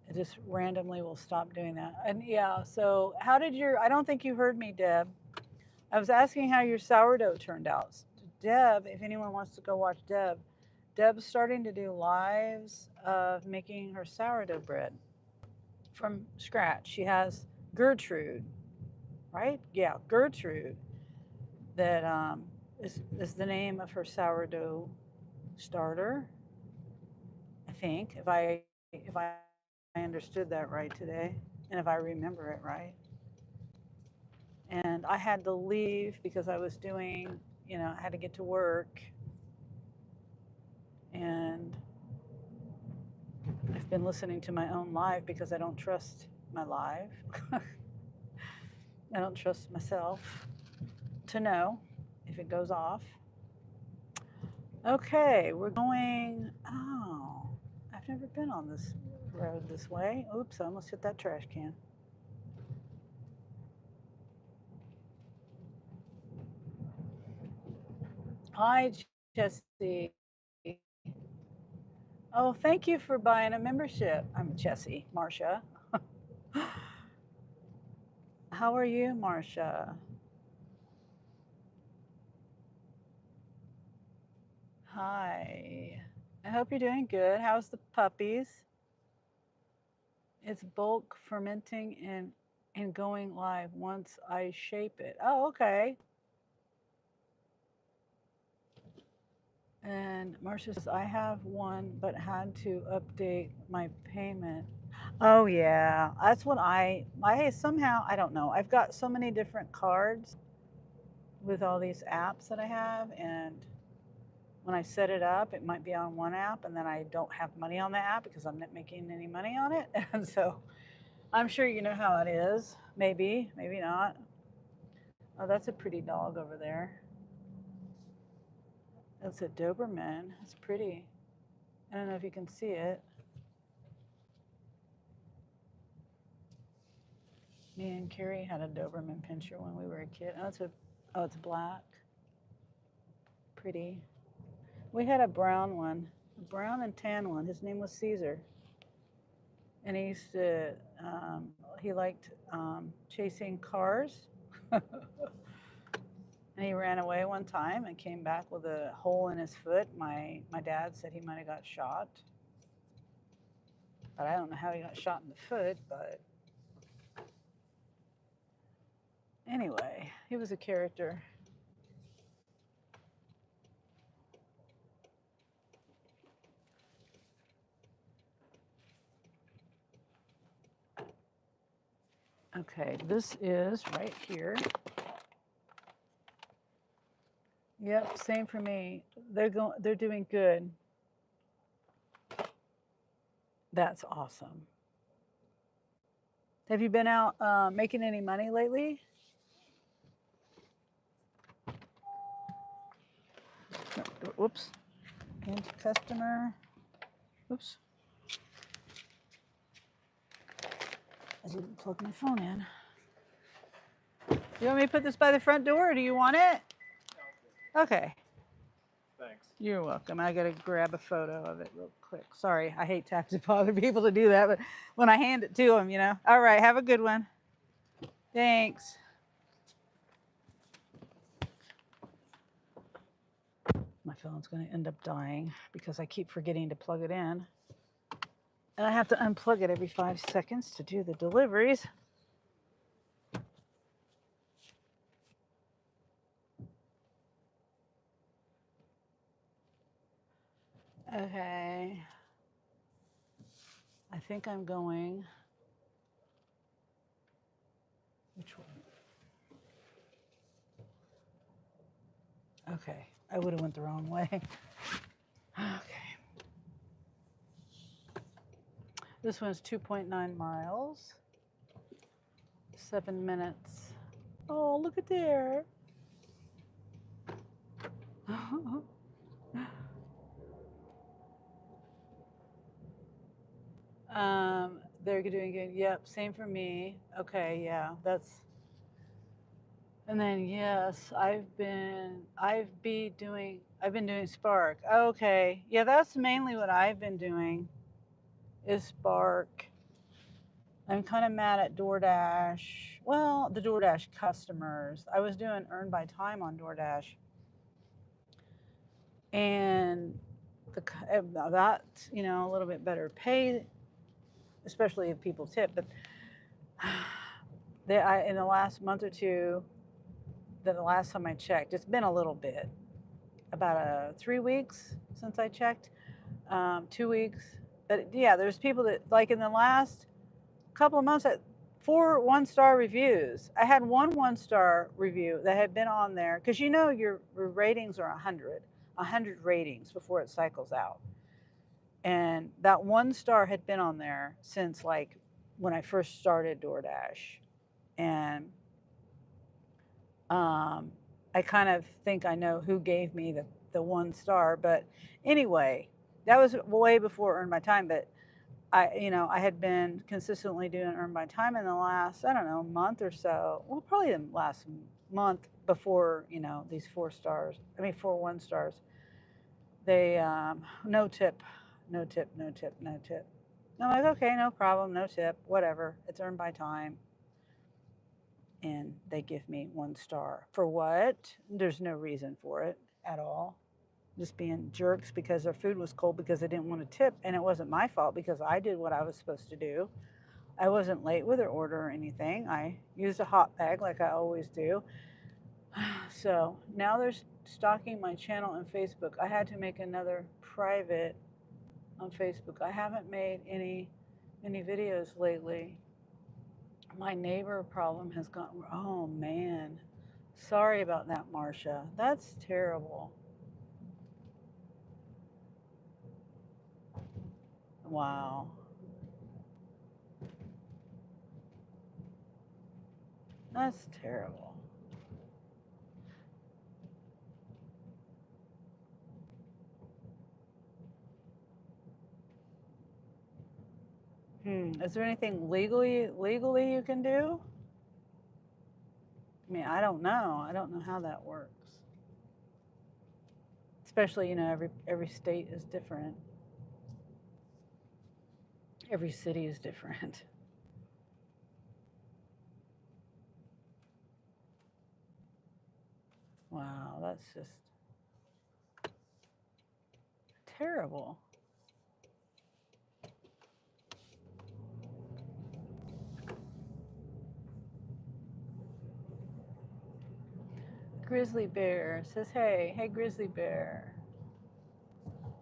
it just randomly will stop doing that. And yeah, so how did I don't think you heard me, Deb. I was asking how your sourdough turned out. Deb, if anyone wants to go watch Deb's starting to do lives of making her sourdough bread from scratch. She has Gertrude, right? Yeah, Gertrude, that is the name of her sourdough starter. I think, if I understood that right today, and if I remember it right. And I had to leave because I was doing, I had to get to work, and I've been listening to my own live because I don't trust my live. I don't trust myself to know if it goes off. Okay, we're going, I've never been on this road this way. Oops, I almost hit that trash can. Hi, Jesse. Oh, thank you for buying a membership. I'm Jesse, Marcia. How are you, Marcia? Hi. I hope you're doing good. How's the puppies? It's bulk fermenting and going live once I shape it. Oh, okay. And Marcia says, I have one, but had to update my payment. Oh, yeah. That's what I somehow, I don't know. I've got so many different cards with all these apps that I have. And when I set it up, it might be on one app, and then I don't have money on the app because I'm not making any money on it. And so I'm sure you know how it is. Maybe, maybe not. Oh, that's a pretty dog over there. That's a Doberman. It's pretty. I don't know if you can see it. Me and Carrie had a Doberman pinscher when we were a kid. Oh, it's black. Pretty. We had a brown one, a brown and tan one. His name was Caesar. And he used to, he liked chasing cars. And he ran away one time and came back with a hole in his foot. My dad said he might have got shot. But I don't know how he got shot in the foot, but anyway, he was a character. Okay, this is right here. Yep, same for me. They're doing good. That's awesome. Have you been out making any money lately? Whoops. Into customer. Oops. I didn't plug my phone in. You want me to put this by the front door, or do you want it? Okay. Thanks. You're welcome. I gotta grab a photo of it real quick. Sorry, I hate to have to bother people to do that, but when I hand it to them, you know. All right, have a good one. Thanks. My phone's gonna end up dying because I keep forgetting to plug it in. And I have to unplug it every 5 seconds to do the deliveries. Okay. I think I'm going. Which one? Okay. I would have went the wrong way. Okay. This one's 2.9 miles. 7 minutes. Oh, look at there. They're doing good. Yep, same for me. Okay, yeah, that's. And then yes, I've been doing Spark. Okay, yeah, that's mainly what I've been doing is Spark. I'm kind of mad at DoorDash. Well, the DoorDash customers. I was doing earn by time on DoorDash, and that's a little bit better pay, especially if people tip. But in the last month or two, the last time I checked, it's been a little bit, about 3 weeks since I checked, 2 weeks. But yeah, there's people that like in the last couple of months at 4 1-star reviews. I had 1-star review that had been on there because your ratings are 100 ratings before it cycles out. And that 1-star had been on there since like when I first started DoorDash. And I kind of think I know who gave me the 1-star, but anyway, that was way before Earn My Time. But I had been consistently doing Earn My Time in the last, I don't know, month or so. Well, probably the last month before, these 4 1-stars. They, no tip, no tip, no tip, no tip. I'm like, okay, no problem, no tip, whatever. It's Earn by Time. And they give me 1 star. For what? There's no reason for it at all. Just being jerks because their food was cold because they didn't want to tip. And it wasn't my fault because I did what I was supposed to do. I wasn't late with their order or anything. I used a hot bag like I always do. So now they're stalking my channel on Facebook. I had to make another private on Facebook. I haven't made any videos lately. My neighbor problem has gotten, oh man. Sorry about that, Marcia. That's terrible. Wow. That's terrible. Is there anything legally you can do? I mean, I don't know. I don't know how that works. Especially, every state is different. Every city is different. Wow, that's just terrible. Grizzly Bear says, hey, Grizzly Bear.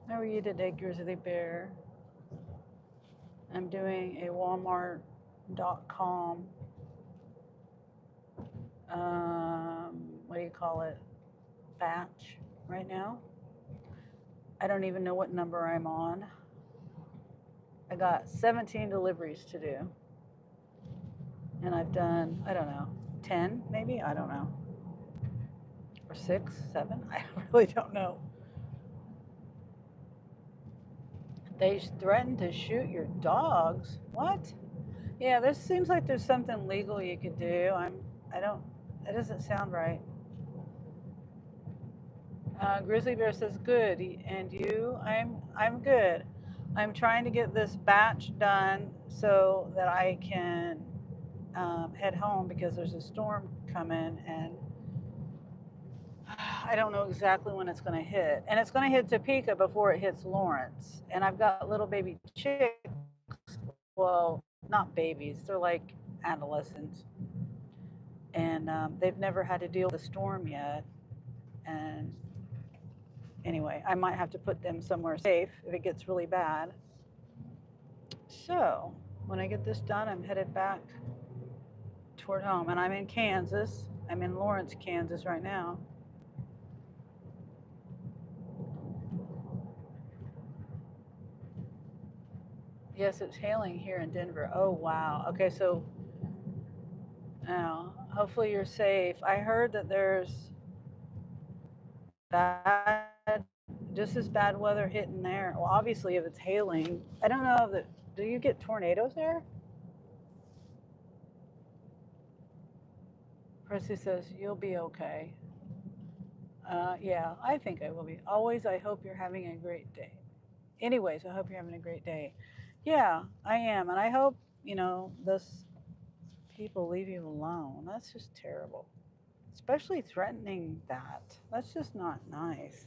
How are you today, Grizzly Bear? I'm doing a Walmart.com, what do you call it, batch right now. I don't even know what number I'm on. I got 17 deliveries to do. And I've done, I don't know, 10 maybe? I don't know. Or 6, 7? I really don't know. They threatened to shoot your dogs. What? Yeah, this seems like there's something legal you could do. It doesn't sound right. Grizzly Bear says good, and you? I'm good. I'm trying to get this batch done so that I can head home because there's a storm coming, and I don't know exactly when it's going to hit. And it's going to hit Topeka before it hits Lawrence. And I've got little baby chicks. Well, not babies, they're like adolescents. And they've never had to deal with a storm yet. And anyway, I might have to put them somewhere safe if it gets really bad. So when I get this done, I'm headed back toward home. And I'm in Kansas. I'm in Lawrence, Kansas right now. Yes, it's hailing here in Denver. Oh, wow. Okay, so now hopefully you're safe. I heard that there's bad, just as bad weather hitting there. Well, obviously, if it's hailing, I don't know that. Do you get tornadoes there? Presley says you'll be okay. Yeah, I think I will be. Always, I hope you're having a great day. Anyways, I hope you're having a great day. Yeah, I am, and I hope this people leave you alone. That's just terrible. Especially threatening that. That's just not nice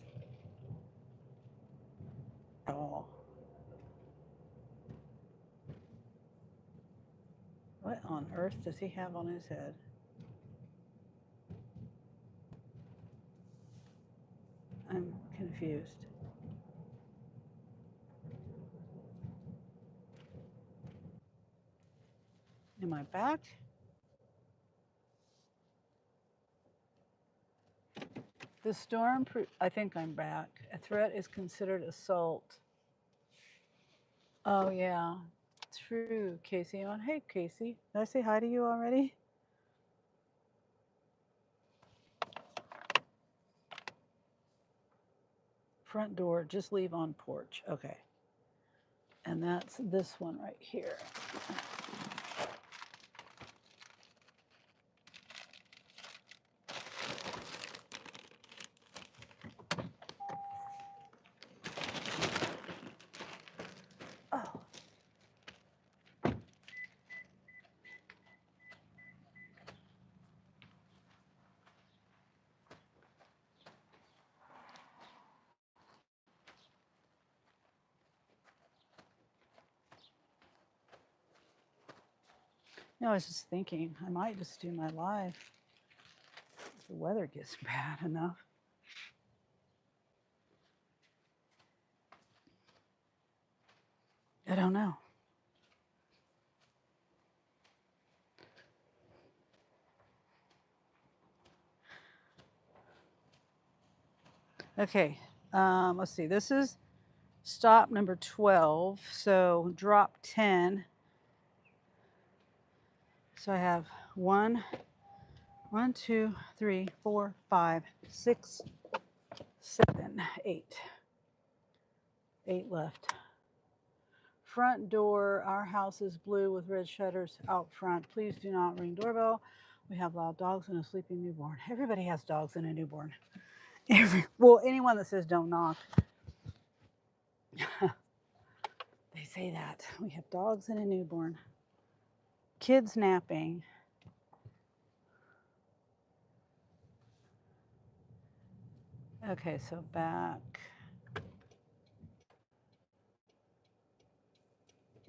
at all. What on earth does he have on his head? I'm confused. Am I back? The storm, I think I'm back. A threat is considered assault. Oh, yeah. True, Casey. Hey, Casey. Did I say hi to you already? Front door, just leave on porch. Okay. And that's this one right here. Oh. I was just thinking I might just do my live if the weather gets bad enough. I don't know. Okay, let's see. This is stop number 12. So drop 10. So I have 1, 2, 3, 4, 5, 6, 7, 8. 8 left. Front door, our house is blue with red shutters out front. Please do not ring doorbell. We have loud dogs and a sleeping newborn. Everybody has dogs and a newborn. Well, anyone that says don't knock. They say that. We have dogs and a newborn. Kids napping. Okay, so back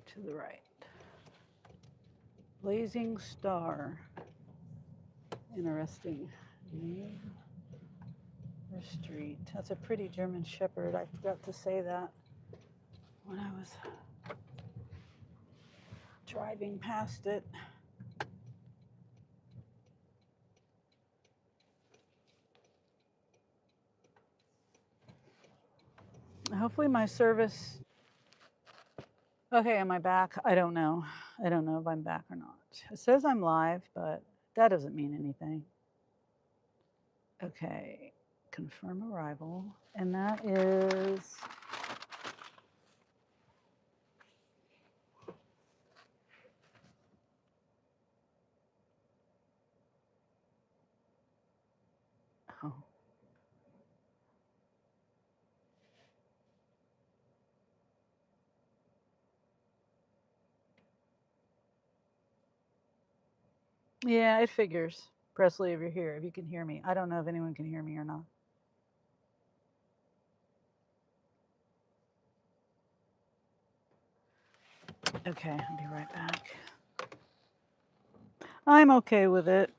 to the right. Blazing Star. Interesting name. Or street. That's a pretty German Shepherd. I forgot to say that when I was driving past it. Hopefully my service. Okay, am I back? I don't know. I don't know if I'm back or not. It says I'm live, but that doesn't mean anything. Okay, confirm arrival. And that is oh. Yeah, it figures. Presley, if you're here, if you can hear me. I don't know if anyone can hear me or not. Okay, I'll be right back. I'm okay with it.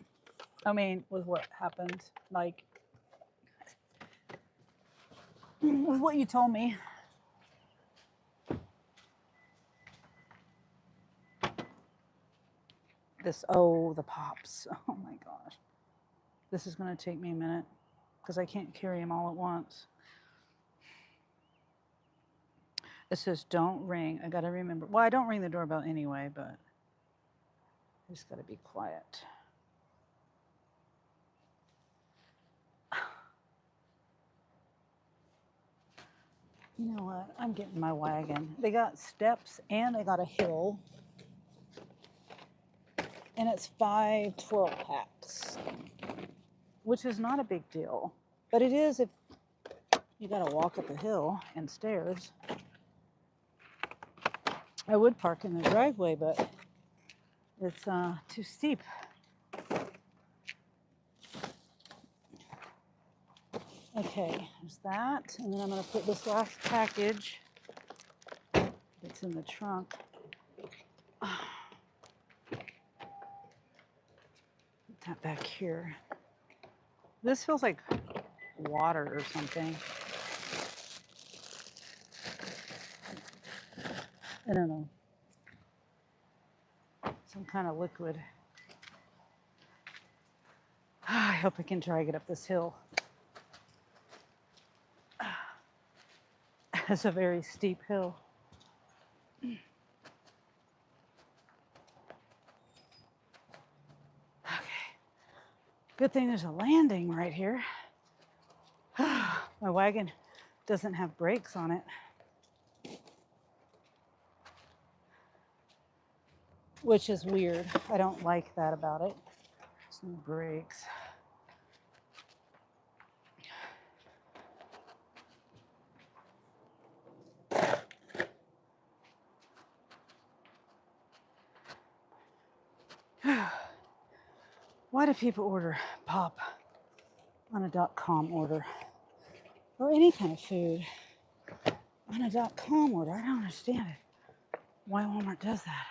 I mean, with what happened. Like, with what you told me. The pops. Oh my gosh. This is going to take me a minute because I can't carry them all at once. It says don't ring. I got to remember. Well, I don't ring the doorbell anyway, but I just got to be quiet. You know what? I'm getting my wagon. They got steps and they got a hill. And it's 5 12-packs, which is not a big deal. But it is if you got to walk up a hill and stairs. I would park in the driveway, but it's too steep. Okay, there's that. And then I'm going to put this last package that's in the trunk. Put that back here. This feels like water or something. I don't know. Some kind of liquid. I hope I can drag it up this hill. It's a very steep hill. Okay. Good thing there's a landing right here. My wagon doesn't have brakes on it, which is weird. I don't like that about it. There's no brakes. Why do people order pop on a .com order? Or any kind of food on a .com order? I don't understand it. Why Walmart does that.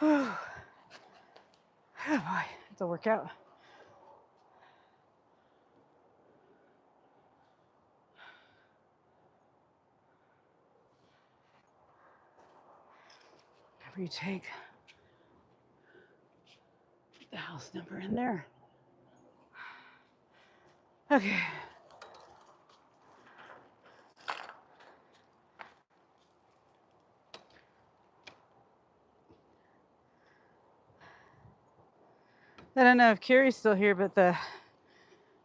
Oh boy, it's a workout. Whenever you take the house number in there. Okay. I don't know if Carrie's still here, but the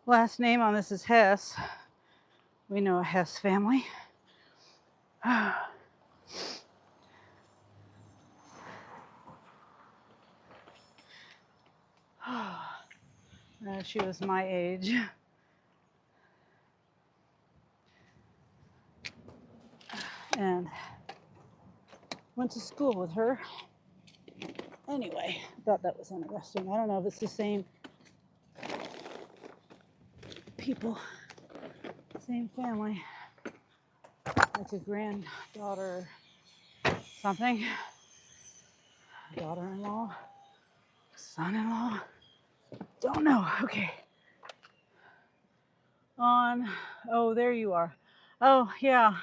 last name on this is Hess. We know a Hess family. She was my age. And went to school with her. Anyway, I thought that was interesting. I don't know if it's the same people, same family, like a granddaughter, something, daughter-in-law, son-in-law, don't know. Okay. Oh, there you are. Oh, yeah.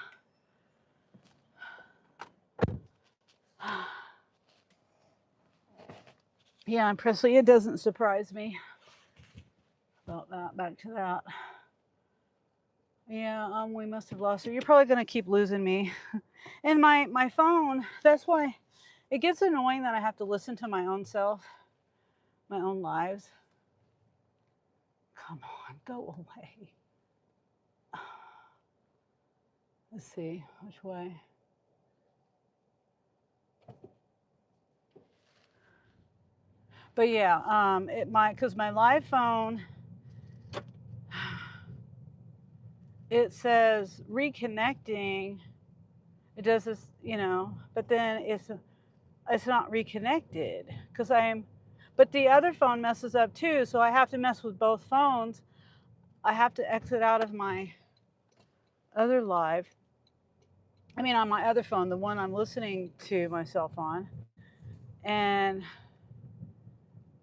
Yeah, and Presley, it doesn't surprise me about that. Back to that. Yeah, we must have lost her. You're probably gonna keep losing me. And my phone, that's why it gets annoying that I have to listen to my own self, my own lives. Come on, go away. Let's see, which way? But yeah, because my live phone, it says reconnecting. It does this, but then it's not reconnected because but the other phone messes up too, so I have to mess with both phones. I have to exit out of my other live. I mean, on my other phone, the one I'm listening to myself on, and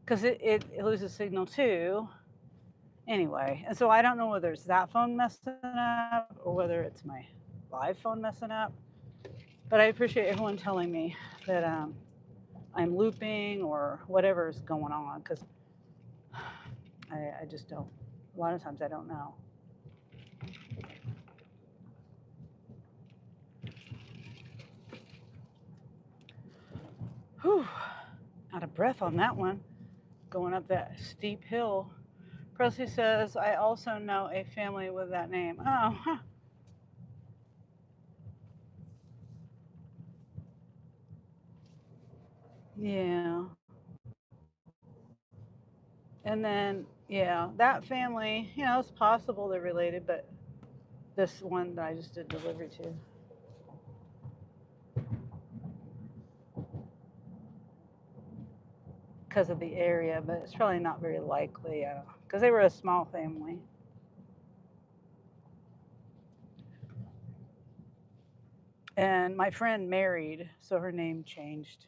because it loses signal too. Anyway, and so I don't know whether it's that phone messing up or whether it's my live phone messing up. But I appreciate everyone telling me that I'm looping or whatever is going on, because I just don't. A lot of times I don't know. Whew, out of breath on that one, going up that steep hill. Presley says, I also know a family with that name. Oh, huh. Yeah. And then, yeah, that family, it's possible they're related, but this one that I just did delivery to. Because of the area, but it's probably not very likely because they were a small family. And my friend married, so her name changed.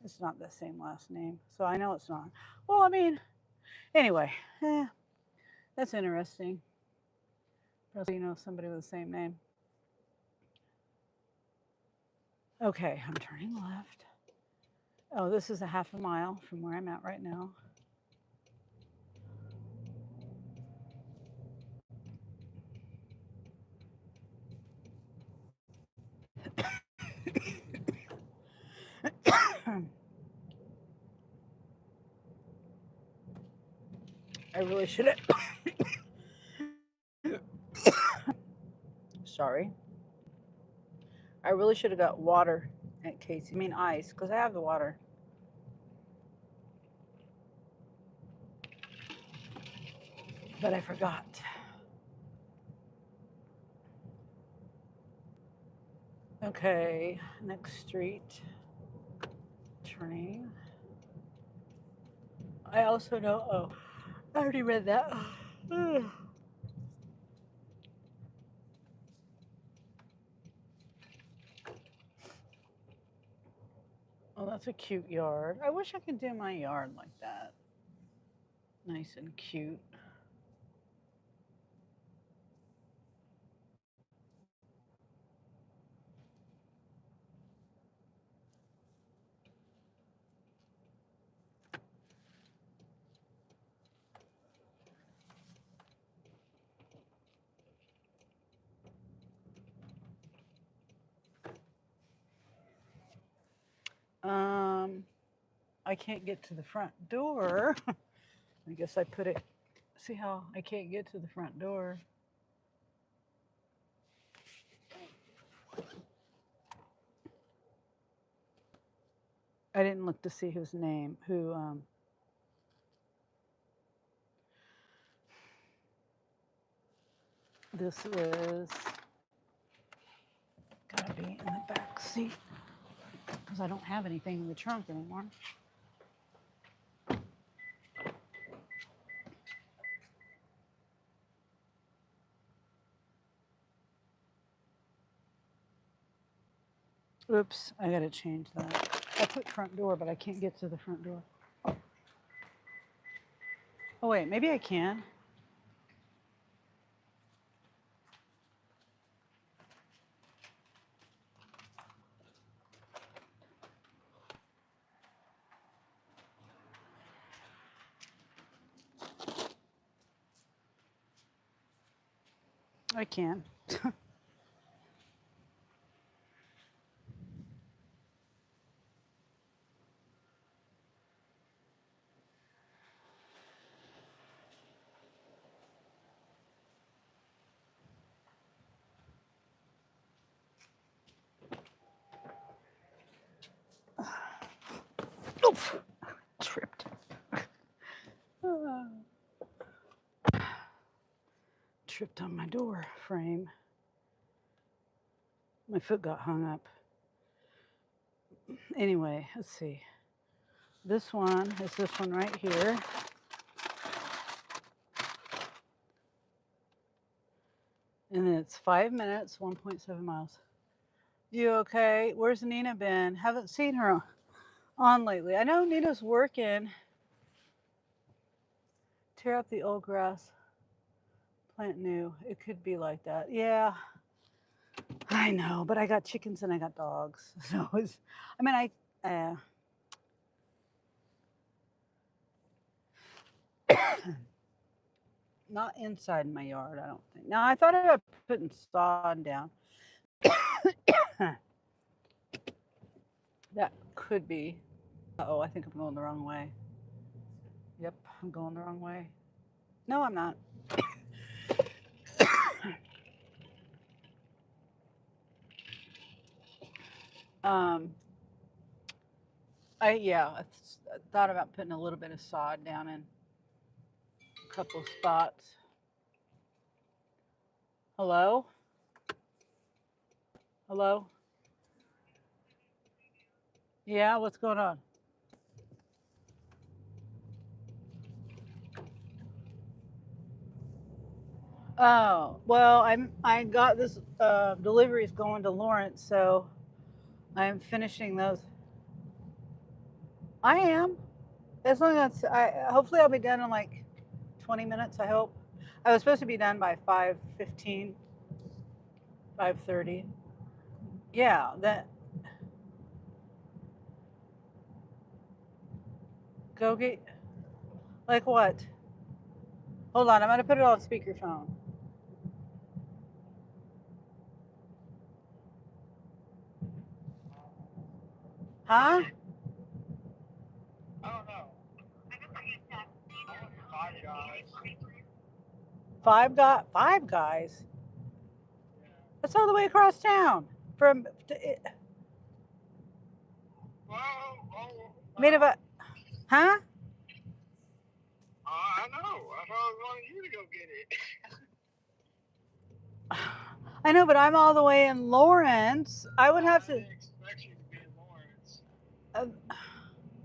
It's not the same last name, so I know it's not. Well, I mean, anyway, that's interesting. Probably somebody with the same name. Okay, I'm turning left. Oh, this is a half a mile from where I'm at right now. I really should have. Sorry. I really should have got water at Casey. I mean ice, because I have the water. But I forgot. Okay, next street. Turning. I also know. Oh, I already read that. Oh, that's a cute yard. I wish I could do my yard like that. Nice and cute. I can't get to the front door. I guess I put it. See how I can't get to the front door? I didn't look to see whose name, this is. Gotta be in the back seat because I don't have anything in the trunk anymore. Oops, I gotta change that. I put front door, but I can't get to the front door. Oh wait, maybe I can. I can. Oof, tripped. tripped on my door frame. My foot got hung up. Anyway, let's see. This one is this one right here. And then it's 5 minutes, 1.7 miles. You okay? Where's Nina been? Haven't seen her on lately. I know Nina's working. Tear up the old grass, plant new. It could be like that. Yeah, I know, but I got chickens and I got dogs. So it's, I mean, not inside my yard, I don't think. Now, I thought about putting sod down. That could be. Uh-oh, I think I'm going the wrong way. Yep, I'm going the wrong way. No, I'm not. I thought about putting a little bit of sod down in a couple of spots. Hello? Hello? Yeah, what's going on? Oh, well, I got this deliveries going to Lawrence, so I'm finishing those. I am. As long as hopefully I'll be done in like 20 minutes, I hope. I was supposed to be done by 5:15, 5:30. Yeah, that go get like what? Hold on, I'm gonna put it on speakerphone. Huh? I don't know. Five guys. That's all the way across town from. Made of a, huh? I know. I wanted you to go get it. I know, but I'm all the way in Lawrence. I would have to. I didn't expect you to be in Lawrence.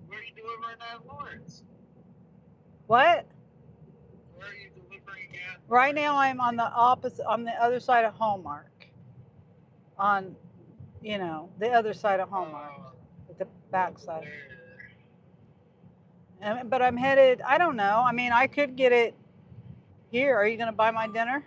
Where are you delivering at Lawrence? What? Where are you delivering at? Right now, I'm on the other side of Hallmark. On, the other side of Hallmark, at the back side. But I'm headed. I don't know. I mean, I could get it here. Are you going to buy my dinner?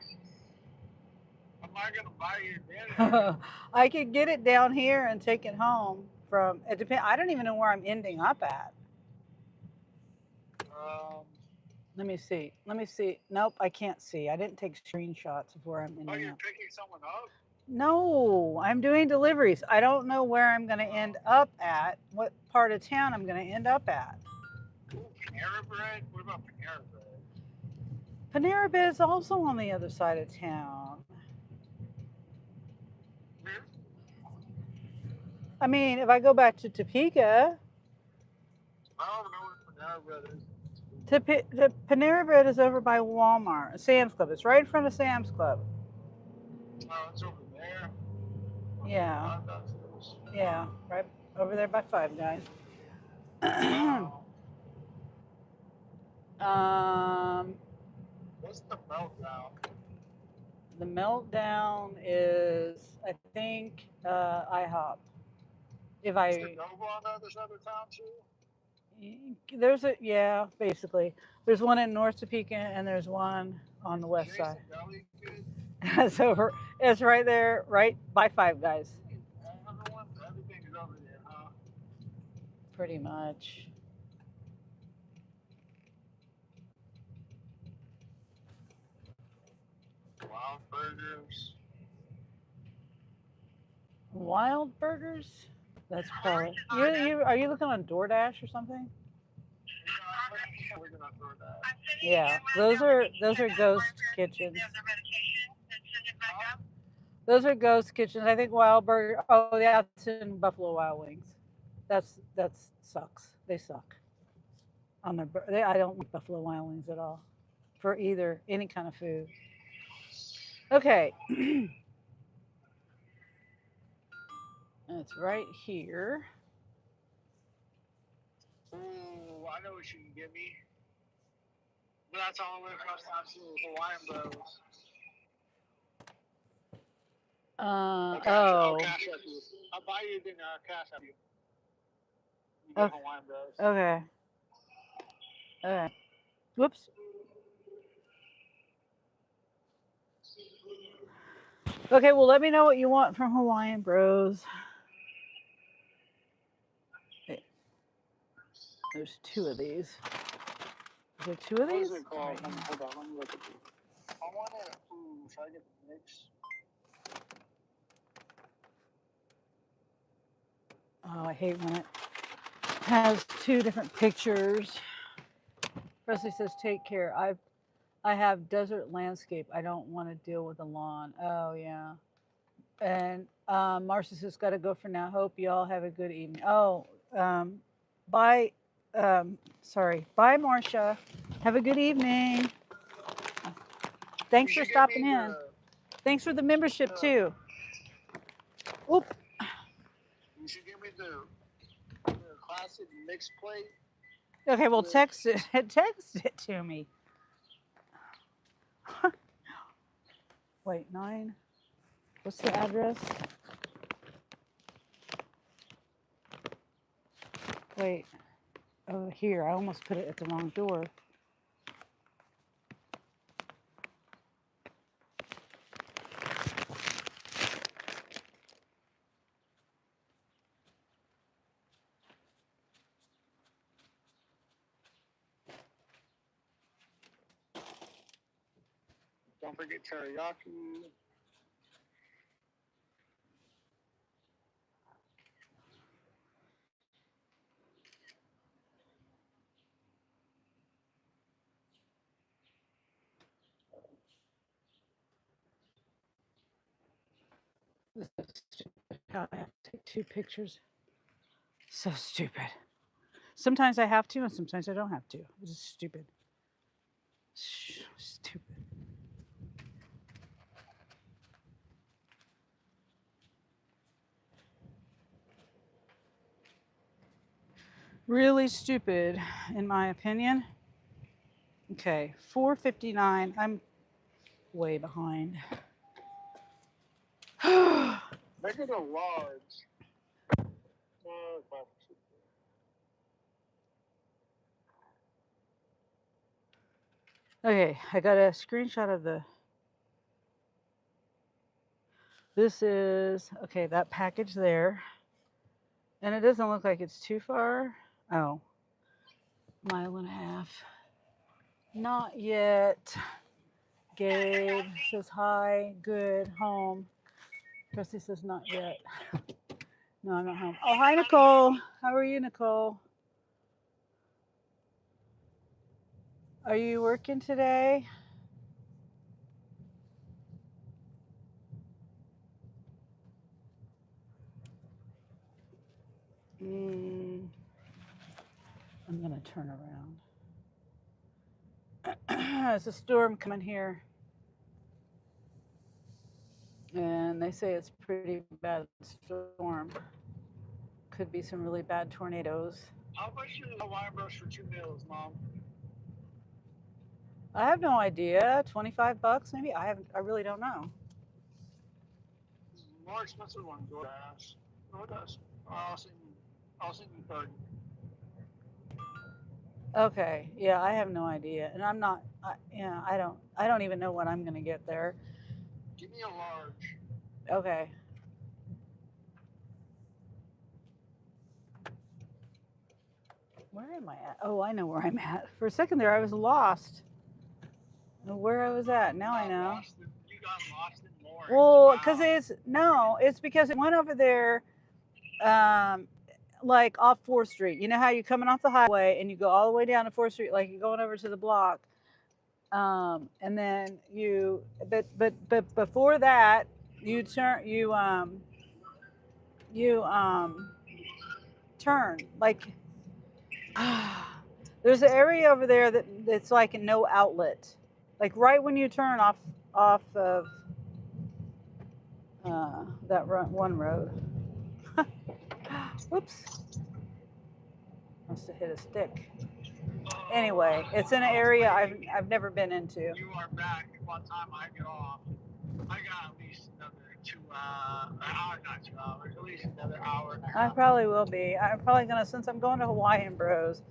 I'm not going to buy your dinner. I could get it down here and take it home from. It depends. I don't even know where I'm ending up at. Let me see. Nope, I can't see. I didn't take screenshots of where I'm ending up. Oh, you're picking someone up? No, I'm doing deliveries. I don't know where I'm going to end up at, what part of town I'm going to end up at. Ooh, Panera Bread? What about Panera Bread? Panera Bread is also on the other side of town. Where? I mean, if I go back to Topeka. I don't know where Panera Bread is. The Panera Bread is over by Walmart, Sam's Club. It's right in front of Sam's Club. Oh, it's over there? Yeah. Yeah, right over there by Five Guys. What's the meltdown? The meltdown is, I think, IHOP. Is there Nova on the other side of town too? Basically. There's one in North Topeka and there's one on the west side. It's right there, right by Five Guys. Everything is over there, huh? Pretty much. Wild Burgers. Wild Burgers? That's probably. Are you looking on DoorDash or something? Yeah, we're gonna throw that. Yeah, those are ghost kitchens. Those are ghost kitchens. I think Wild Burger. Oh, yeah, it's in Buffalo Wild Wings. That sucks. They suck. I don't like Buffalo Wild Wings at all, for any kind of food. Okay. It's right here. Ooh, I know what you can give me. But that's all the way across town to Hawaiian Bros. Okay, I'll Oh. cash up you. I'll buy you, then I'll cash up you. You get Okay. Hawaiian Bros. Okay. Okay. Whoops. Okay, well, let me know what you want from Hawaiian Bros. Wait, there's 2 of these. Is there 2 of What these? is it called? Right. Hold on, let me look at it. I want it. Ooh, should I get the mix? Oh, I hate when it has 2 different pictures. Presley says, "Take care. I have desert landscape. I don't want to deal with a lawn." Oh yeah. And Marcia says, "Got to go for now. Hope you all have a good evening." Oh, bye. Sorry. Bye, Marcia. Have a good evening. Thanks for stopping in. Thanks for the membership too. Oop. You should give me the classic mixed plate. Okay, well, text it. Text it to me. Wait, 9. What's the address? Wait. Oh, here. I almost put it at the wrong door. Don't forget teriyaki. This is stupid. How I have to take 2 pictures. So stupid. Sometimes I have to, and sometimes I don't have to. This is stupid. Stupid. Really stupid, in my opinion. Okay, 4:59. I'm way behind. Make it a large. Okay, I got a screenshot of the. This is, okay, that package there. And it doesn't look like it's too far. Oh, 1.5 miles. Not yet. Gabe says hi, good, home. Chrissy says not yet. No, I'm not home. Oh, hi, Nicole. How are you, Nicole? Are you working today? I'm gonna turn around. There's a storm coming here, and they say it's pretty bad storm. Could be some really bad tornadoes. How much is a Hawaiian Bros for 2 meals, Mom? I have no idea. $25 maybe. I really don't know. More expensive on DoorDash. DoorDash. I'll send you 30. Okay, yeah, I have no idea, and I'm not. I don't even know what I'm gonna get there. Give me a large. Okay. Where am I at? Oh, I know where I'm at. For a second there, I was lost. Where I was at. Now I know. You got lost in Lawrence. Well, because it's because it went over there, like off 4th Street. You know how you're coming off the highway and you go all the way down to 4th Street, like you're going over to the block. And then but before that, you turn turn like there's an area over there that's like no outlet, like right when you turn off of that one road. Oops. Must have hit a stick. Anyway, it's in an area I've never been into. You are back. By the time I get off, I got at least another 2 hours, not 2 hours, at least another hour and a half. I probably will be. I'm probably gonna, since I'm going to Hawaiian Bros,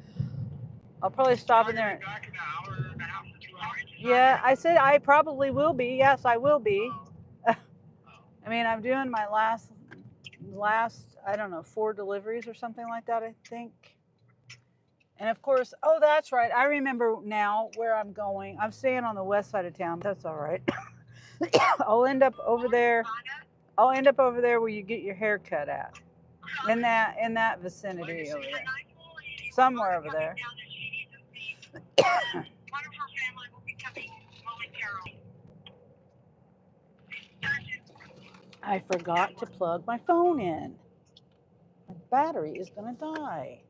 I'll probably stop in there. Back in an hour and a half to 2 hours. Yeah, I said I probably will be. Yes, I will be. I mean, I'm doing my last, I don't know, 4 deliveries or something like that, I think. And of course, oh, that's right. I remember now where I'm going. I'm staying on the west side of town. That's all right. I'll end up over there. I'll end up over there where you get your hair cut at. In that vicinity over there. Somewhere over there. I forgot to plug my phone in. My battery is gonna die.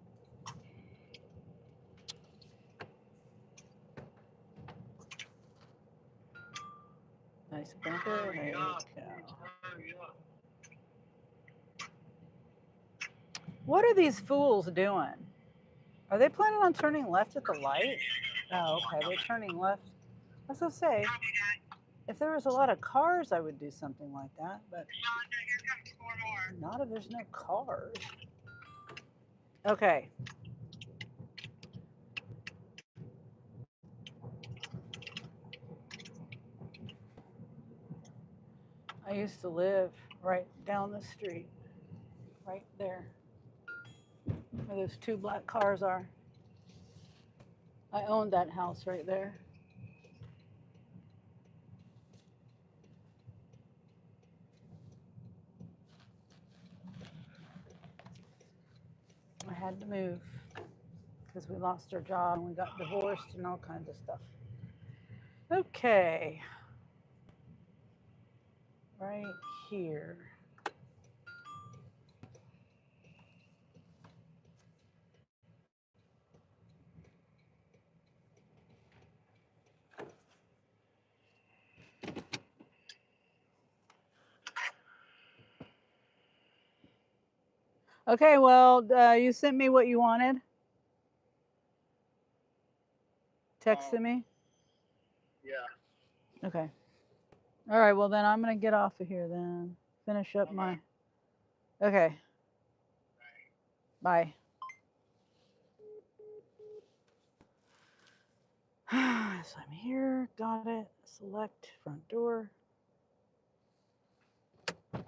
Nice bumper. There you go. What are these fools doing? Are they planning on turning left at the light? Oh, okay. They're turning left. I was gonna say, if there was a lot of cars, I would do something like that, but not if there's no cars. Okay. I used to live right down the street, right there, where those 2 black cars are. I owned that house right there. I had to move because we lost our job and we got divorced and all kinds of stuff. Okay. Right here. Okay, well, you sent me what you wanted. Texted me? Yeah. Okay. All right, well, then I'm going to get off of here then. Finish up my... Okay. Bye. So I'm here. Got it. Select front door. Okay.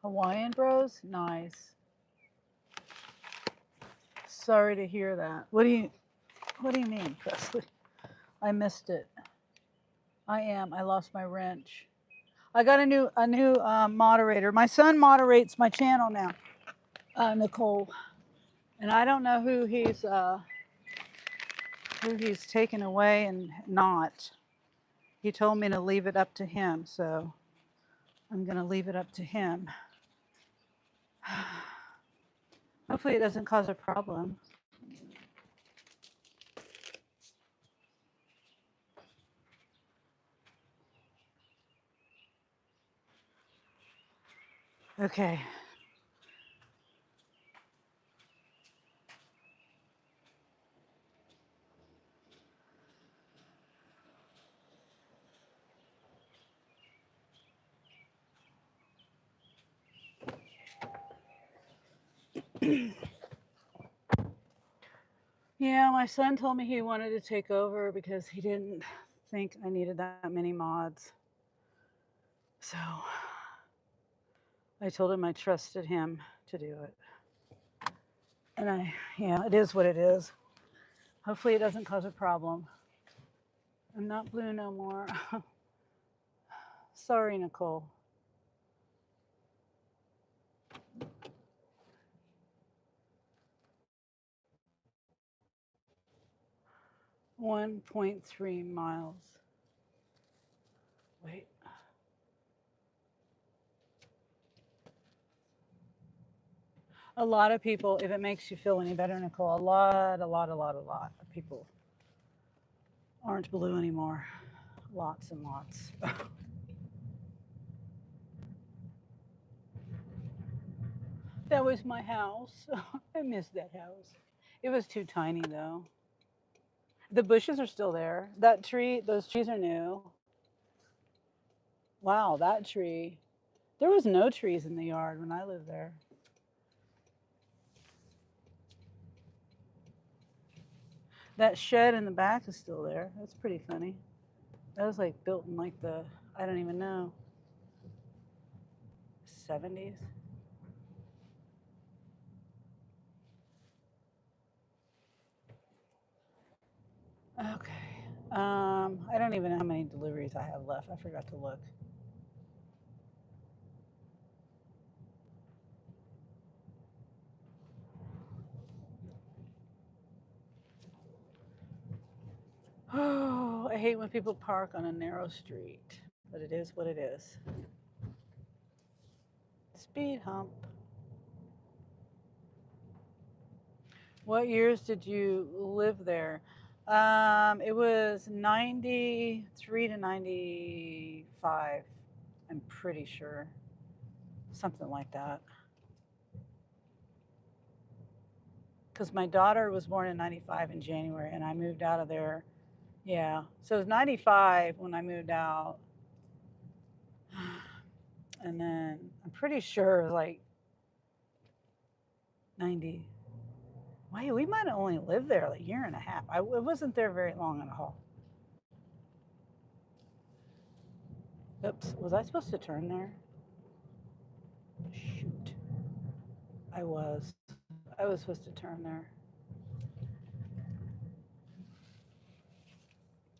Hawaiian Bros? Nice. Sorry to hear that. What do you mean, Presley? I missed it. I lost my wrench. I got a new moderator. My son moderates my channel now, Nicole, and I don't know who he's taken away and not. He told me to leave it up to him, so I'm gonna leave it up to him. Hopefully, it doesn't cause a problem. Okay. Yeah, my son told me he wanted to take over because he didn't think I needed that many mods. So I told him I trusted him to do it. And it is what it is. Hopefully it doesn't cause a problem. I'm not blue no more. Sorry, Nicole. .3 miles. Wait. A lot of people, if it makes you feel any better, Nicole, a lot of people aren't blue anymore. Lots and lots. That was my house. I miss that house. It was too tiny though. The bushes are still there. That tree, those trees are new. Wow, that tree. There was no trees in the yard when I lived there. That shed in the back is still there. That's pretty funny. That was like built in like the, I don't even know, 70s. Okay. I don't even know how many deliveries I have left. I forgot to look. Oh, I hate when people park on a narrow street, but it is what it is. Speed hump. What years did you live there? It was 93 to 95, I'm pretty sure. Something like that. Because my daughter was born in 95 in January, and I moved out of there. Yeah. So it was 95 when I moved out. And then I'm pretty sure it was like 90. Wait, we might have only lived there like a year and a half. I wasn't there very long at all. Oops, was I supposed to turn there? Shoot. I was. I was supposed to turn there.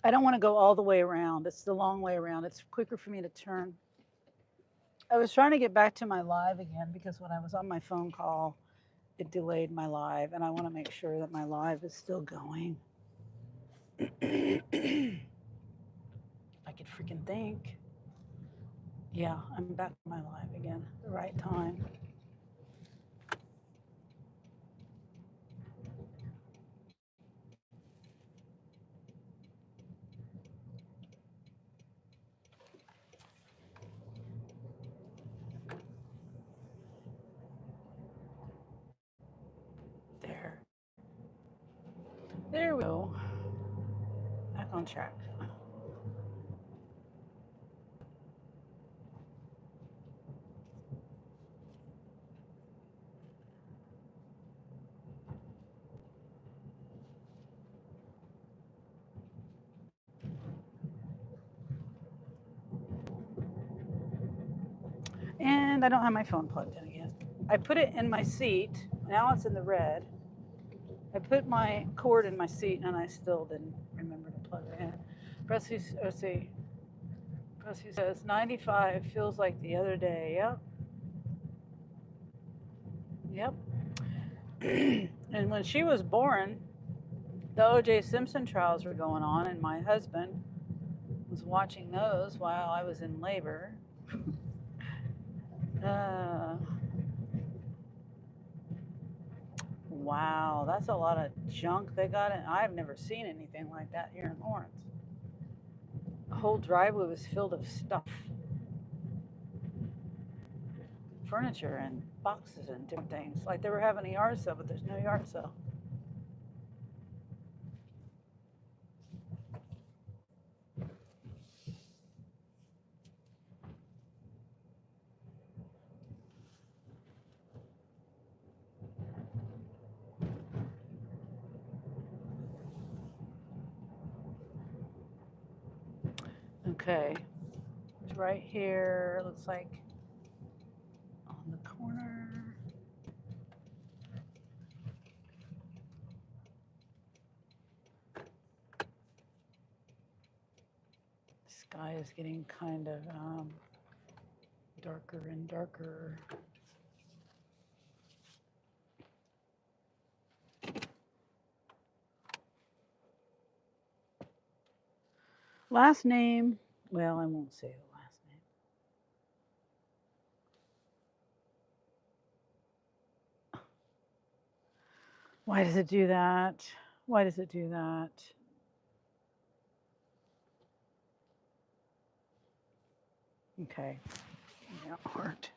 I don't want to go all the way around. It's the long way around. It's quicker for me to turn. I was trying to get back to my live again because when I was on my phone call, it delayed my live, and I want to make sure that my live is still going. I could freaking think. Yeah, I'm back to my live again, the right time. There. There we go. Back on track. And I don't have my phone plugged in again. I put it in my seat. Now it's in the red. I put my cord in my seat and I still didn't remember to plug it in. Presley, Presley says 95 feels like the other day. Yep. Yep. And when she was born, the O.J. Simpson trials were going on, and my husband was watching those while I was in labor. Wow, that's a lot of junk they got in. I've never seen anything like that here in Lawrence. The whole driveway was filled with stuff, furniture and boxes and different things. Like they were having a yard sale, but there's no yard sale. Okay, it's right here. Looks like on the corner. The sky is getting kind of darker and darker. Last name, well, I won't say the last name. Why does it do that? Why does it do that? Okay. Yeah, worked.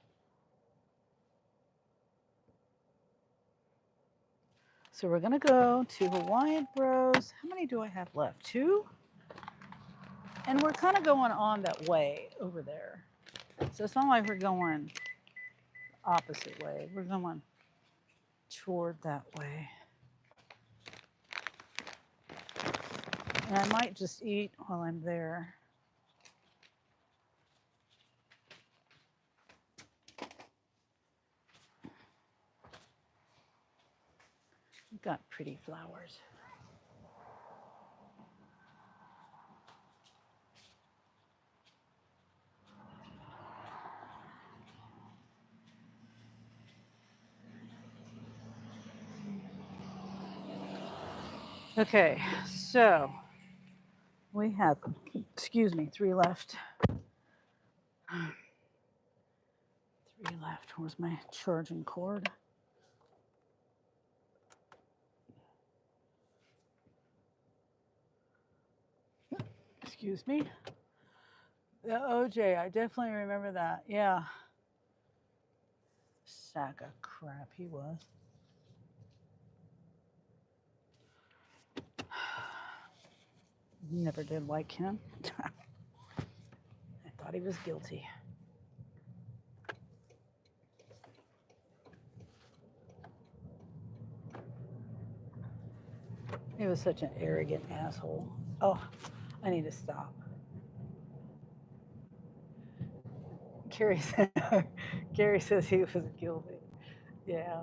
So we're gonna go to Hawaiian Bros. How many do I have left? 2? And we're kind of going on that way over there. So it's not like we're going opposite way. We're going toward that way. And I might just eat while I'm there. We've got pretty flowers. Okay, so we have, excuse me, 3 left. 3 left. Where's my charging cord? Excuse me. The OJ, I definitely remember that. Yeah. Sack of crap he was. Never did like him. I thought he was guilty. He was such an arrogant asshole. Oh, I need to stop. Gary says he was guilty. Yeah.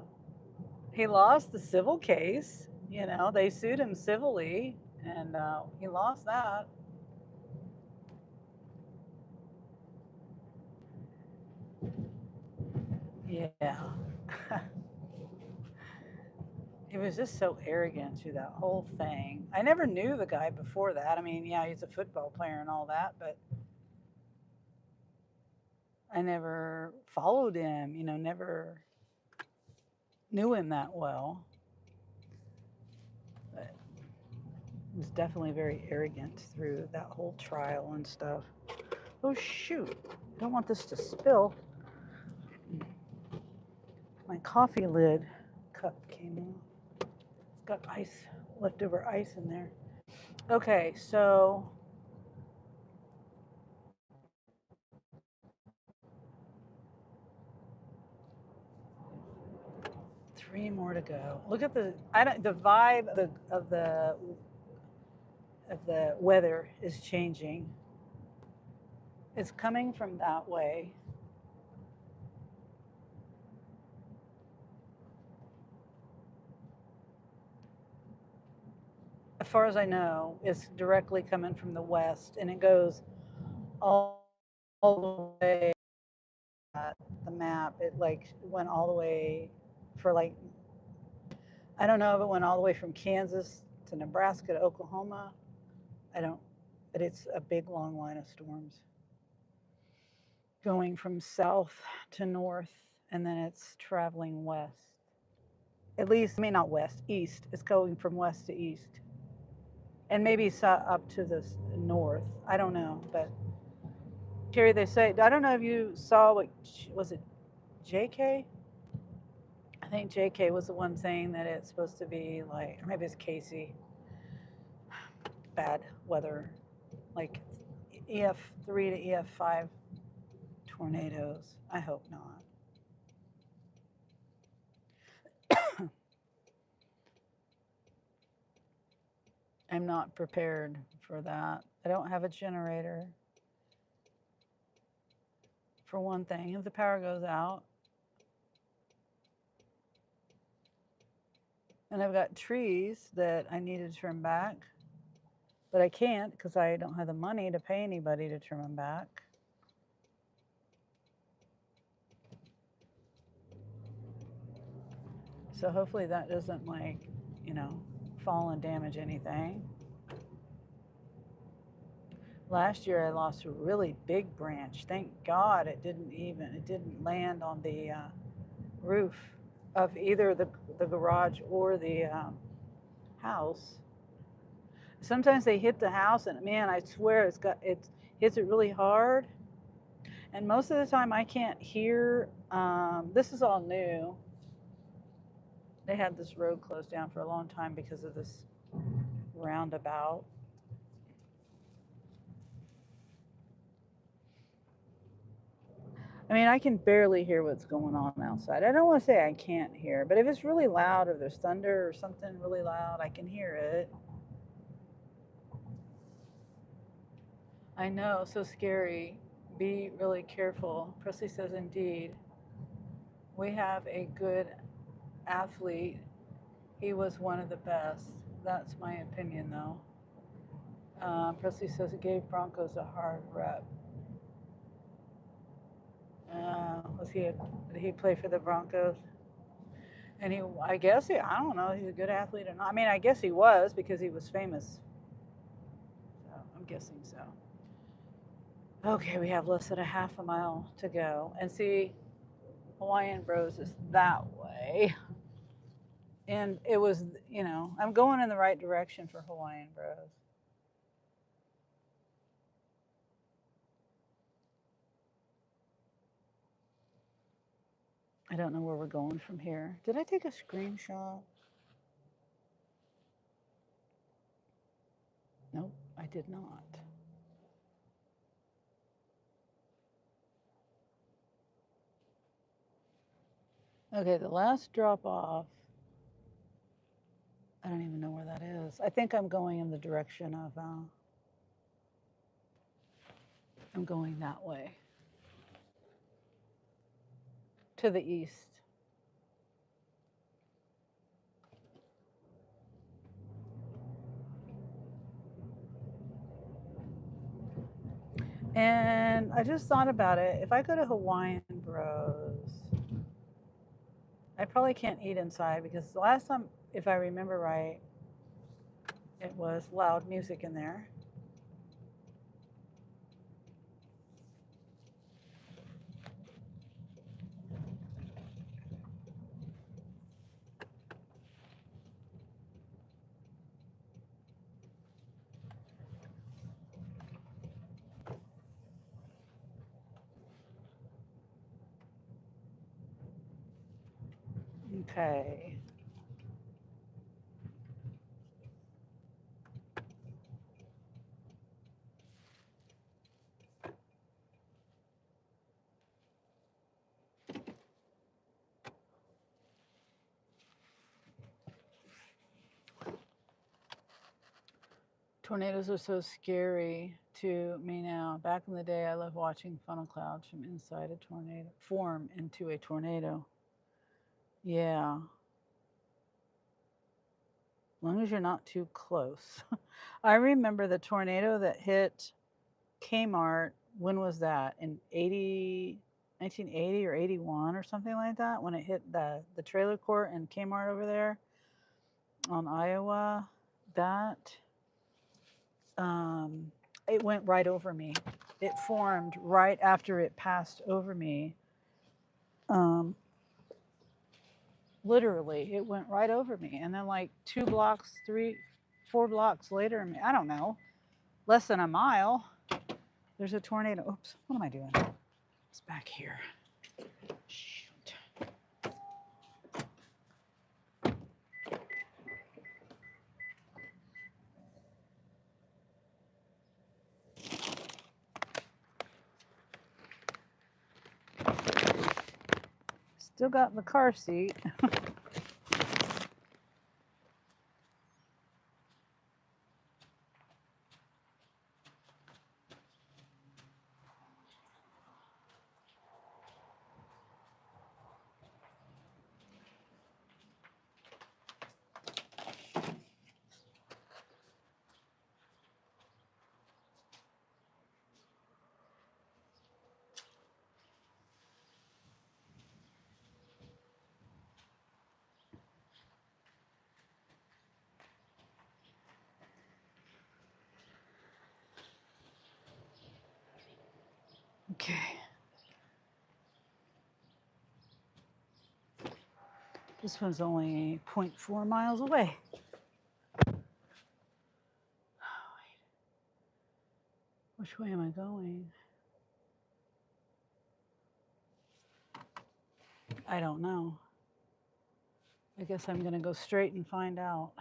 He lost the civil case. You know, they sued him civilly, and he lost that. Yeah. He was just so arrogant through that whole thing. I never knew the guy before that. I mean, yeah, he's a football player and all that, but I never followed him, you know, never knew him that well. But he was definitely very arrogant through that whole trial and stuff. Oh, shoot. I don't want this to spill. My coffee lid cup came off. It's got ice, leftover ice in there. Okay, so three more to go. Look at the vibe of the weather is changing. It's coming from that way. As far as I know, it's directly coming from the west, and it goes all the way. The map, it like went all the way for like, I don't know if it went all the way from Kansas to Nebraska to Oklahoma. I don't, but it's a big long line of storms going from south to north, and then it's traveling west. At least, I mean, not west, east. It's going from west to east, and maybe up to the north. I don't know, but Terry, they say, I don't know if you saw what was it, JK? I think JK was the one saying that it's supposed to be like, or maybe it's Casey, bad weather, like EF3 to EF5 tornadoes. I hope not. I'm not prepared for that. I don't have a generator. For one thing, if the power goes out, and I've got trees that I need to trim back, but I can't because I don't have the money to pay anybody to trim them back. So hopefully that doesn't, like, you know, fall and damage anything. Last year I lost a really big branch. Thank God it didn't land on the roof of either the garage or the house. Sometimes they hit the house, and man, I swear it hits it really hard, And most of the time I can't hear. This is all new. They had this road closed down for a long time because of this roundabout. I mean, I can barely hear what's going on outside. I don't want to say I can't hear, but if it's really loud or there's thunder or something really loud, I can hear it. I know, so scary. Be really careful. Presley says, indeed. We have a good athlete. He was one of the best. That's my opinion, though. Presley says it gave Broncos a hard rep. Did he play for the Broncos? And I guess I don't know, he's a good athlete or not. I mean, I guess he was because he was famous. So I'm guessing so. Okay, we have less than a half a mile to go. And see, Hawaiian Bros is that way. And it was, I'm going in the right direction for Hawaiian Bros. I don't know where we're going from here. Did I take a screenshot? Nope, I did not. Okay, the last drop off, I don't even know where that is. I think I'm going in the direction of, I'm going that way. To the east. And I just thought about it. If I go to Hawaiian Bros, I probably can't eat inside because the last time, if I remember right, it was loud music in there. Okay. Tornadoes are so scary to me now. Back in the day, I loved watching funnel clouds from inside a tornado form into a tornado. Yeah. As long as you're not too close. I remember the tornado that hit Kmart. When was that? In 1980 or 81 or something like that, when it hit the trailer court in Kmart over there on Iowa. That it went right over me. It formed right after it passed over me. Literally, it went right over me. And then like 2 blocks, 3, 4 blocks later, I don't know, less than a mile, there's a tornado. Oops, what am I doing? It's back here. Shoot. Still got the car seat. Okay. This one's only 0.4 miles away. Which way am I going? I don't know. I guess I'm going to go straight and find out.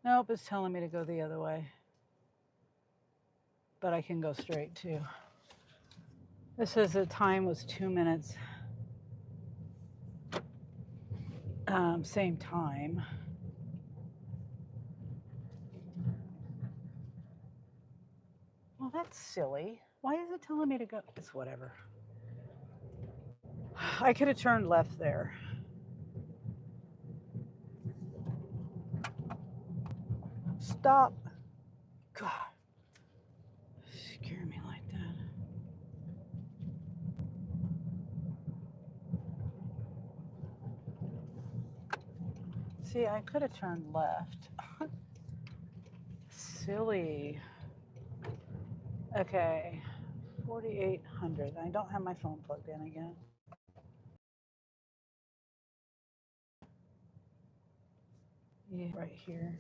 Nope, it's telling me to go the other way. But I can go straight too. This says the time was 2 minutes. Same time. Well, that's silly. Why is it telling me to go? It's whatever. I could have turned left there. Stop. God. Scare me like that. See, I could have turned left. Silly. Okay. 4,800. I don't have my phone plugged in again. Yeah, right here.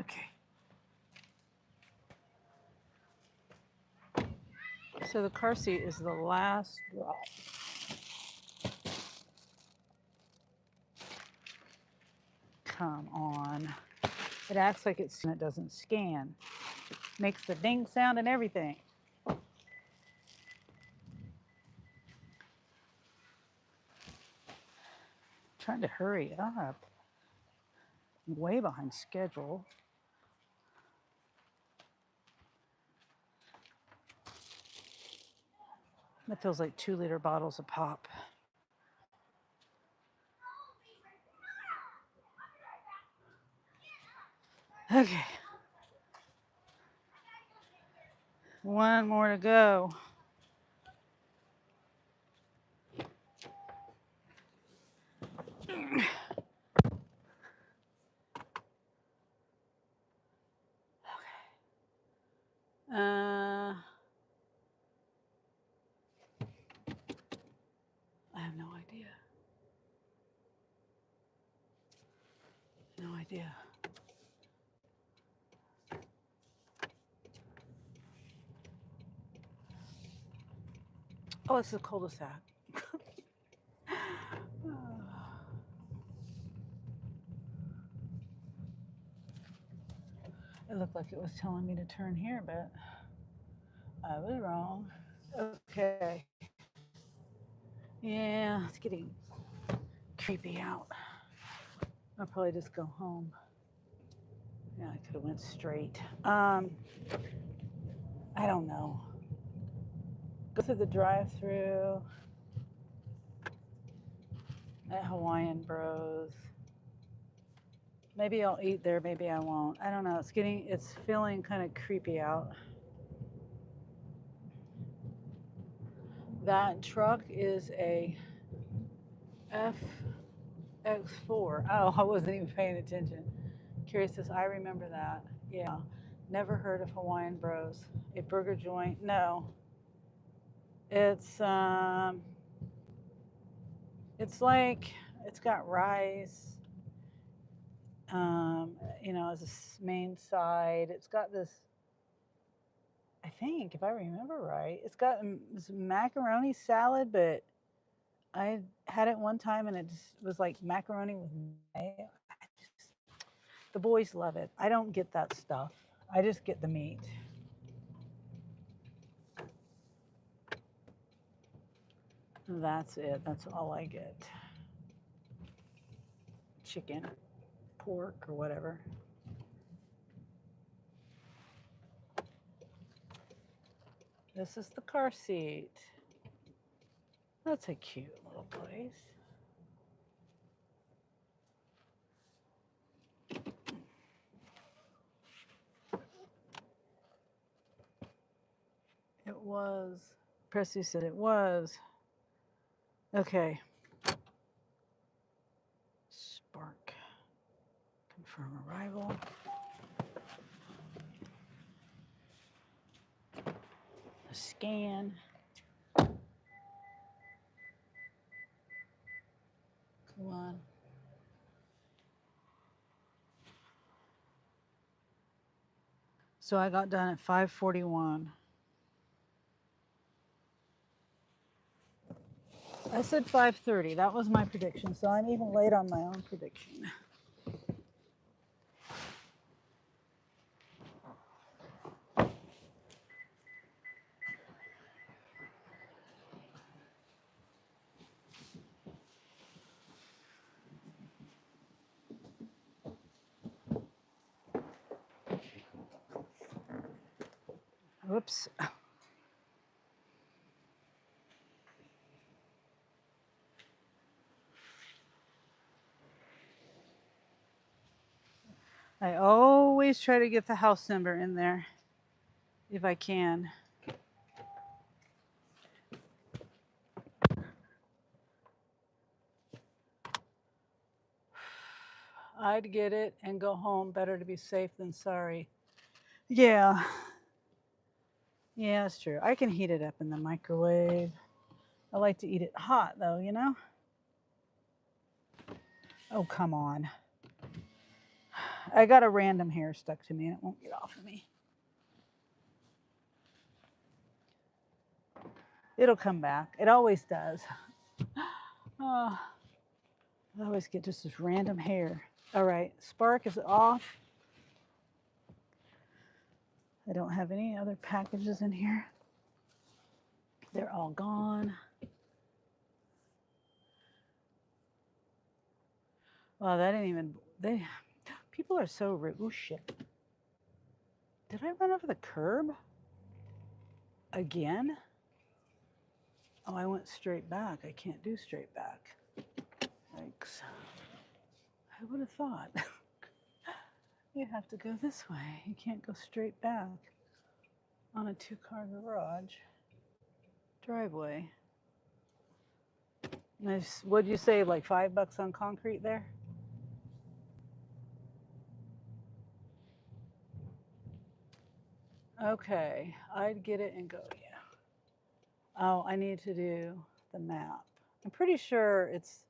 Okay. So the car seat is the last drop. Come on. It acts like it doesn't scan. Makes the ding sound and everything. Trying to hurry up. I'm way behind schedule. That feels like 2-liter bottles of pop. Okay. One more to go. I have no idea. No idea. Oh, it's a cul-de-sac. It looked like it was telling me to turn here, but I was wrong. Okay. Yeah, it's getting creepy out. I'll probably just go home. Yeah, I could have went straight. I don't know. Go through the drive-through at Hawaiian Bros. Maybe I'll eat there, maybe I won't. I don't know. It's feeling kind of creepy out. That truck is a FX4. Oh, I wasn't even paying attention. Curious says, I remember that. Yeah. Never heard of Hawaiian Bros. A burger joint. No. It's like it's got rice. As a main side. It's got this, I think, if I remember right, it's got this macaroni salad, but I had it one time and it just was like macaroni with mayo. The boys love it. I don't get that stuff. I just get the meat. That's it. That's all I get. Chicken, pork, or whatever. This is the car seat. That's a cute little place. It was. Presley said it was. Okay. Spark. Confirm arrival. A scan. Come on. So I got done at 5:41. I said 5:30. That was my prediction. So I'm even late on my own prediction. Whoops. I always try to get the house number in there if I can. I'd get it and go home. Better to be safe than sorry. Yeah. Yeah, that's true. I can heat it up in the microwave. I like to eat it hot, though, you know? Oh, come on. I got a random hair stuck to me and it won't get off of me. It'll come back. It always does. Oh, I always get just this random hair. All right, spark is off. I don't have any other packages in here. They're all gone. Well, that didn't even, people are so rude. Oh, shit. Did I run over the curb? Again? Oh, I went straight back. I can't do straight back. Thanks. I would have thought. You have to go this way. You can't go straight back on a 2-car garage driveway. Nice. What'd you say, like $5 on concrete there? Okay, I'd get it and go, yeah. Oh, I need to do the map. I'm pretty sure it's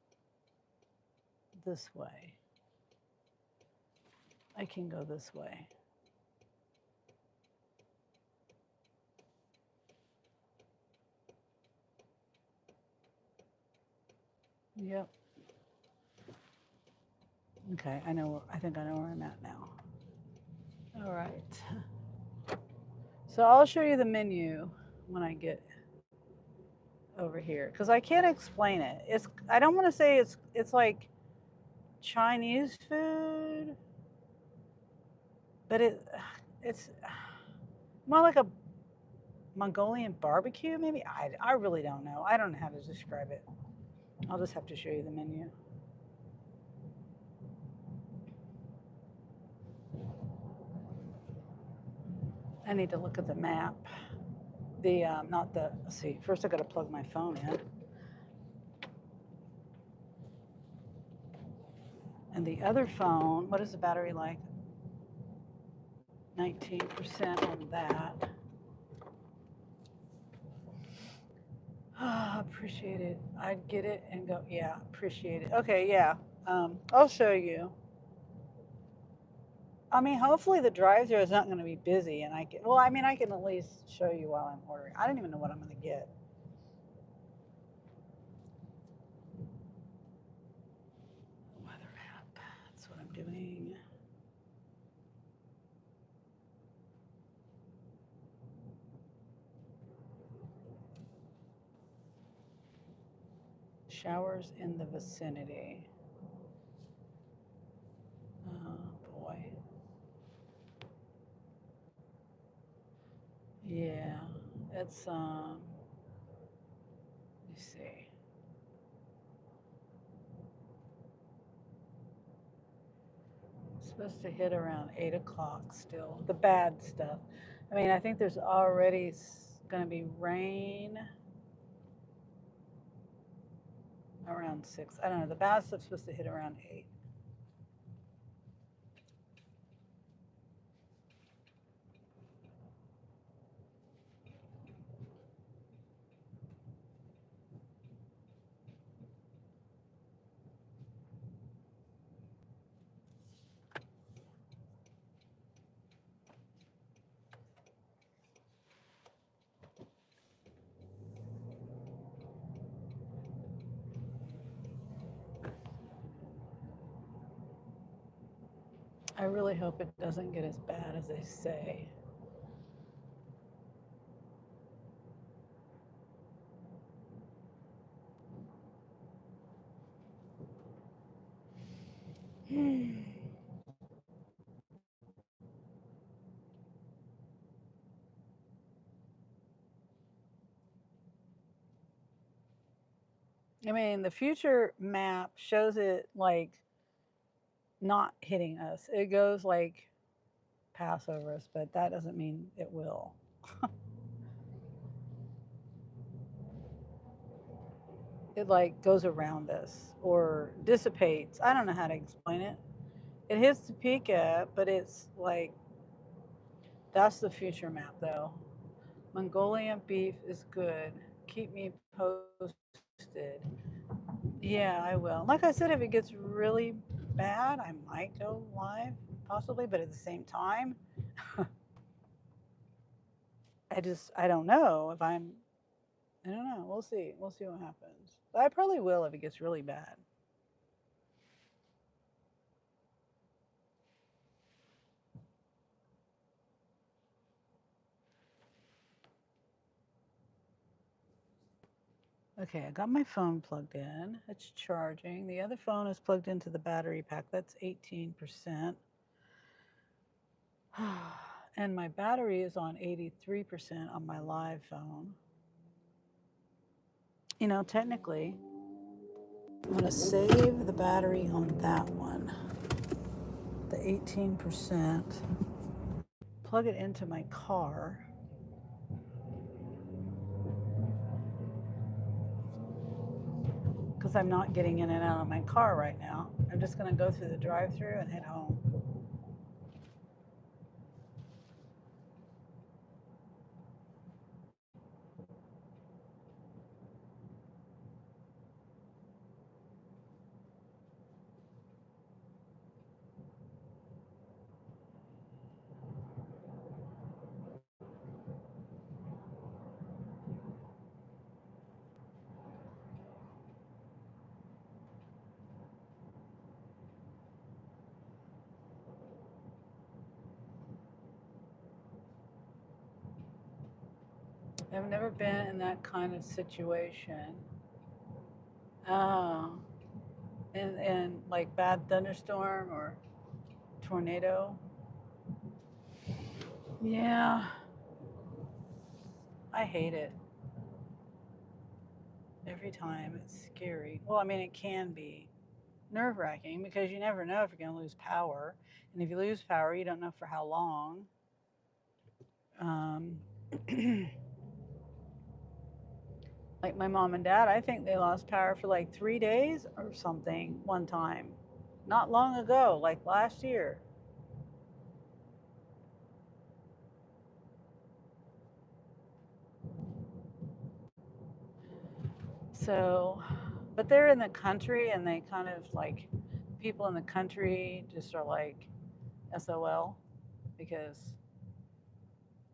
this way. I can go this way. Yep. Okay, I think I know where I'm at now. All right. So I'll show you the menu when I get over here because I can't explain it. I don't want to say it's like Chinese food, but it's more like a Mongolian barbecue, maybe. I really don't know. I don't know how to describe it. I'll just have to show you the menu. I need to look at the map. Let's see, first I got to plug my phone in. And the other phone, what is the battery like? 19% on that. Oh, appreciate it. I'd get it and go, yeah, appreciate it. Okay, yeah. I'll show you. I mean, hopefully the drive-thru is not going to be busy and I can at least show you while I'm ordering. I don't even know what I'm going to get. Weather app, that's what I'm doing. Showers in the vicinity. Oh, boy. Yeah, it's, let me see. It's supposed to hit around 8 o'clock still, the bad stuff. I mean, I think there's already going to be rain around 6. I don't know, the bad stuff's supposed to hit around 8. I really hope it doesn't get as bad as they say. I mean, the future map shows it like not hitting us. It goes like pass over us, but that doesn't mean it will. It like goes around us or dissipates. I don't know how to explain it. It hits Topeka, but it's like that's the future map though. Mongolian beef is good. Keep me posted. Yeah, I will. Like I said, if it gets really bad, I might go live, possibly, but at the same time, I don't know if I don't know. We'll see. We'll see what happens. But I probably will if it gets really bad. Okay, I got my phone plugged in. It's charging. The other phone is plugged into the battery pack. That's 18%. And my battery is on 83% on my live phone. You know, technically, I'm going to save the battery on that one, the 18%, plug it into my car. Because I'm not getting in and out of my car right now. I'm just going to go through the drive-through and head home. I've never been in that kind of situation. Oh, and like bad thunderstorm or tornado. Yeah, I hate it. Every time it's scary. Well, I mean, it can be nerve wracking because you never know if you're going to lose power. And if you lose power, you don't know for how long. Um, like my mom and dad, I think they lost power for like 3 days or something one time, not long ago, like last year. So, but they're in the country and they kind of like people in the country just are like SOL because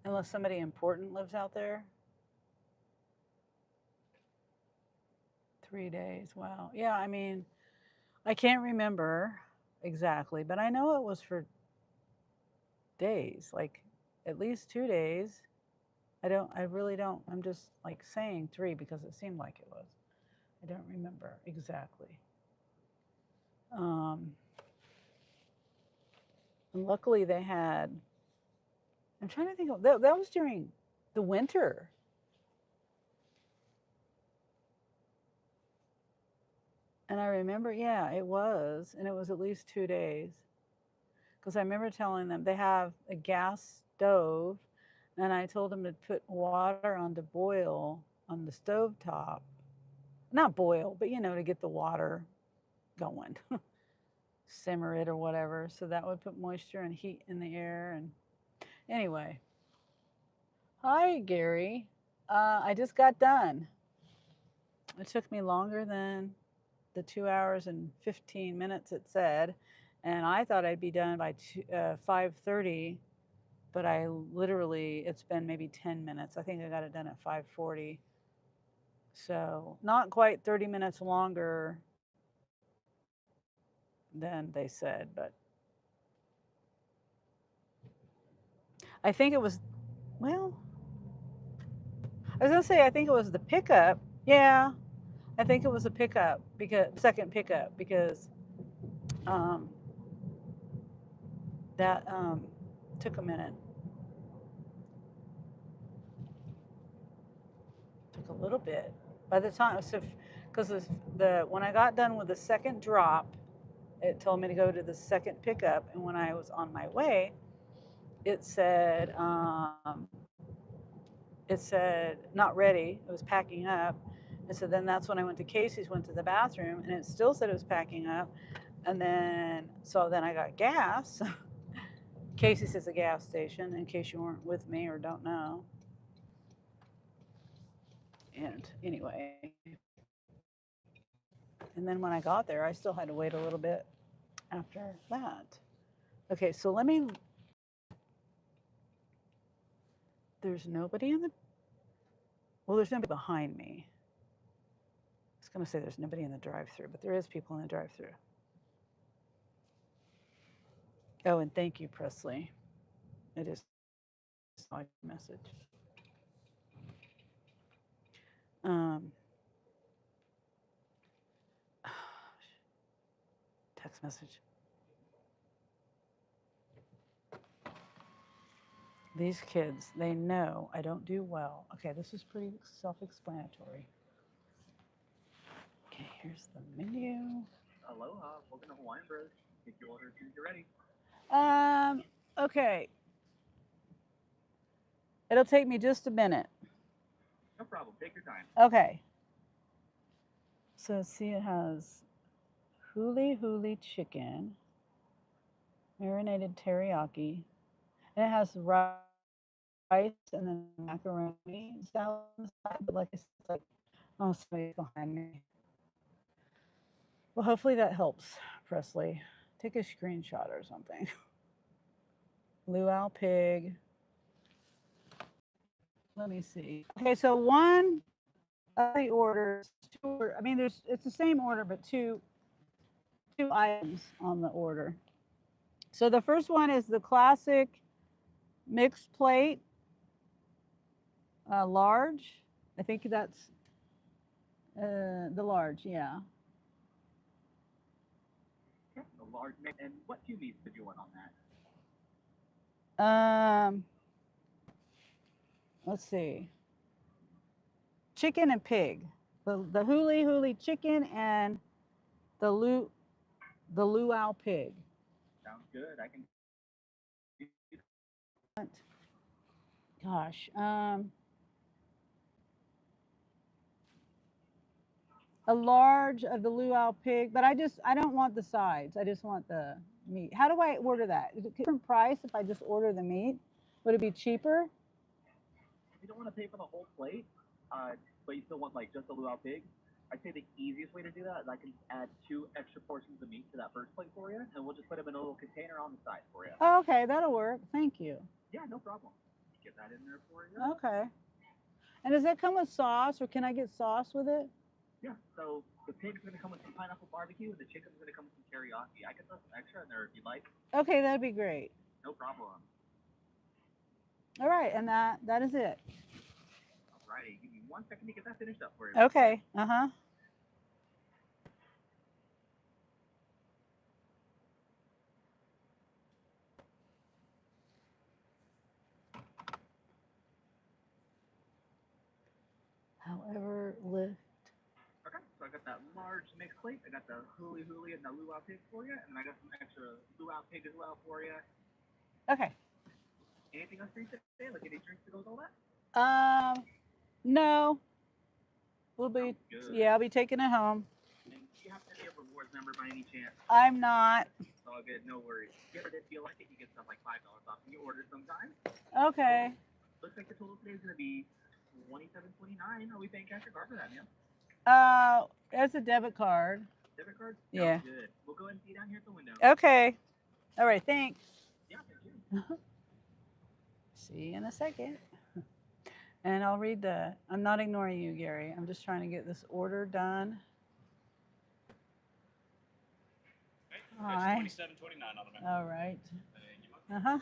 unless somebody important lives out there. 3 days. Wow. Yeah, I mean, I can't remember exactly, but I know it was for days, like at least 2 days. I really don't. I'm just like saying three because it seemed like it was. I don't remember exactly. And luckily they had, I'm trying to think of, that was during the winter. And I remember, yeah, it was. And it was at least 2 days. Because I remember telling them they have a gas stove. And I told them to put water on to boil on the stove top. Not boil, but to get the water going, simmer it or whatever. So that would put moisture and heat in the air. And anyway, hi, Gary. I just got done. It took me longer than the 2 hours and 15 minutes it said. And I thought I'd be done by 5:30, but it's been maybe 10 minutes. I think I got it done at 5:40. So not quite 30 minutes longer than they said, but I think it was, well, I was gonna say I think it was the pickup. Yeah, I think it was a pickup because second pickup because um, that took a minute. Took a little bit. By the time, so because the when I got done with the second drop, it told me to go to the second pickup, and when I was on my way, it said not ready. It was packing up, and so then that's when I went to Casey's, went to the bathroom, and it still said it was packing up, and then I got gas. Casey's is a gas station, in case you weren't with me or don't know. And anyway, and then when I got there, I still had to wait a little bit after that. Okay, so there's nobody in the, well, there's nobody behind me. I was going to say there's nobody in the drive-thru, but there is people in the drive-thru. Oh, and thank you, Presley. It is a message. Text message. These kids, they know I don't do well. Okay, this is pretty self-explanatory. Okay, here's the menu. Aloha, welcome to Hawaiian Bros. Take your order as soon as you're ready. Okay. It'll take me just a minute. No problem, take your time. Okay. So see, it has huli huli chicken, marinated teriyaki, and it has rice and then macaroni salad on the side. But like I said, it's like, oh, somebody's behind me. Well, hopefully that helps, Presley. Take a screenshot or something. Luau pig. Let me see. Okay, so one of the orders, I mean, it's the same order, but two items on the order. So the first one is the classic mixed plate, large. I think that's the large, yeah. Yeah, the large mix. And what two meats did you want on that? Let's see. Chicken and pig. The huli huli chicken and the luau pig. Sounds good. I can. Gosh. A large of the luau pig, but I don't want the sides. I just want the meat. How do I order that? Is it a different price if I just order the meat? Would it be cheaper? You don't want to pay for the whole plate, but you still want like just a luau pig. I'd say the easiest way to do that is I can add 2 extra portions of meat to that first plate for you, and we'll just put them in a little container on the side for you. Oh, okay, that'll work. Thank you. Yeah, no problem. Get that in there for you. Okay. And does that come with sauce, or can I get sauce with it? Yeah, so the pig's going to come with some pineapple barbecue, and the chicken's going to come with some teriyaki. I can throw some extra in there if you'd like. Okay, that'd be great. No problem. All right, and that is it. Alrighty, give me 1 second to get that finished up for you. Okay. Uh-huh. However, lift. Okay, so I got that large mixed plate. I got the huli huli and the luau pig for you, and then I got some extra luau pig as well for you. Okay. Anything else for you today? Like any drinks to go with all that? No. We'll be, yeah, I'll be taking it home. And do you happen to be a rewards member by any chance? I'm not. It's all good, no worries. If you ever did feel like it, you get stuff like $5 off when you order sometimes. Okay. Looks like the total today is going to be $27.29. Are we paying cash or card for that, man? That's a debit card. Debit card? Yeah. Good. We'll go ahead and see you down here at the window. Okay. All right, thanks. Yeah, thank you. See you in a second. And I'll read I'm not ignoring you, Gary. I'm just trying to get this order done. Okay, Hi. $27.29 on the menu. All right. Thank you, Mike. Uh-huh.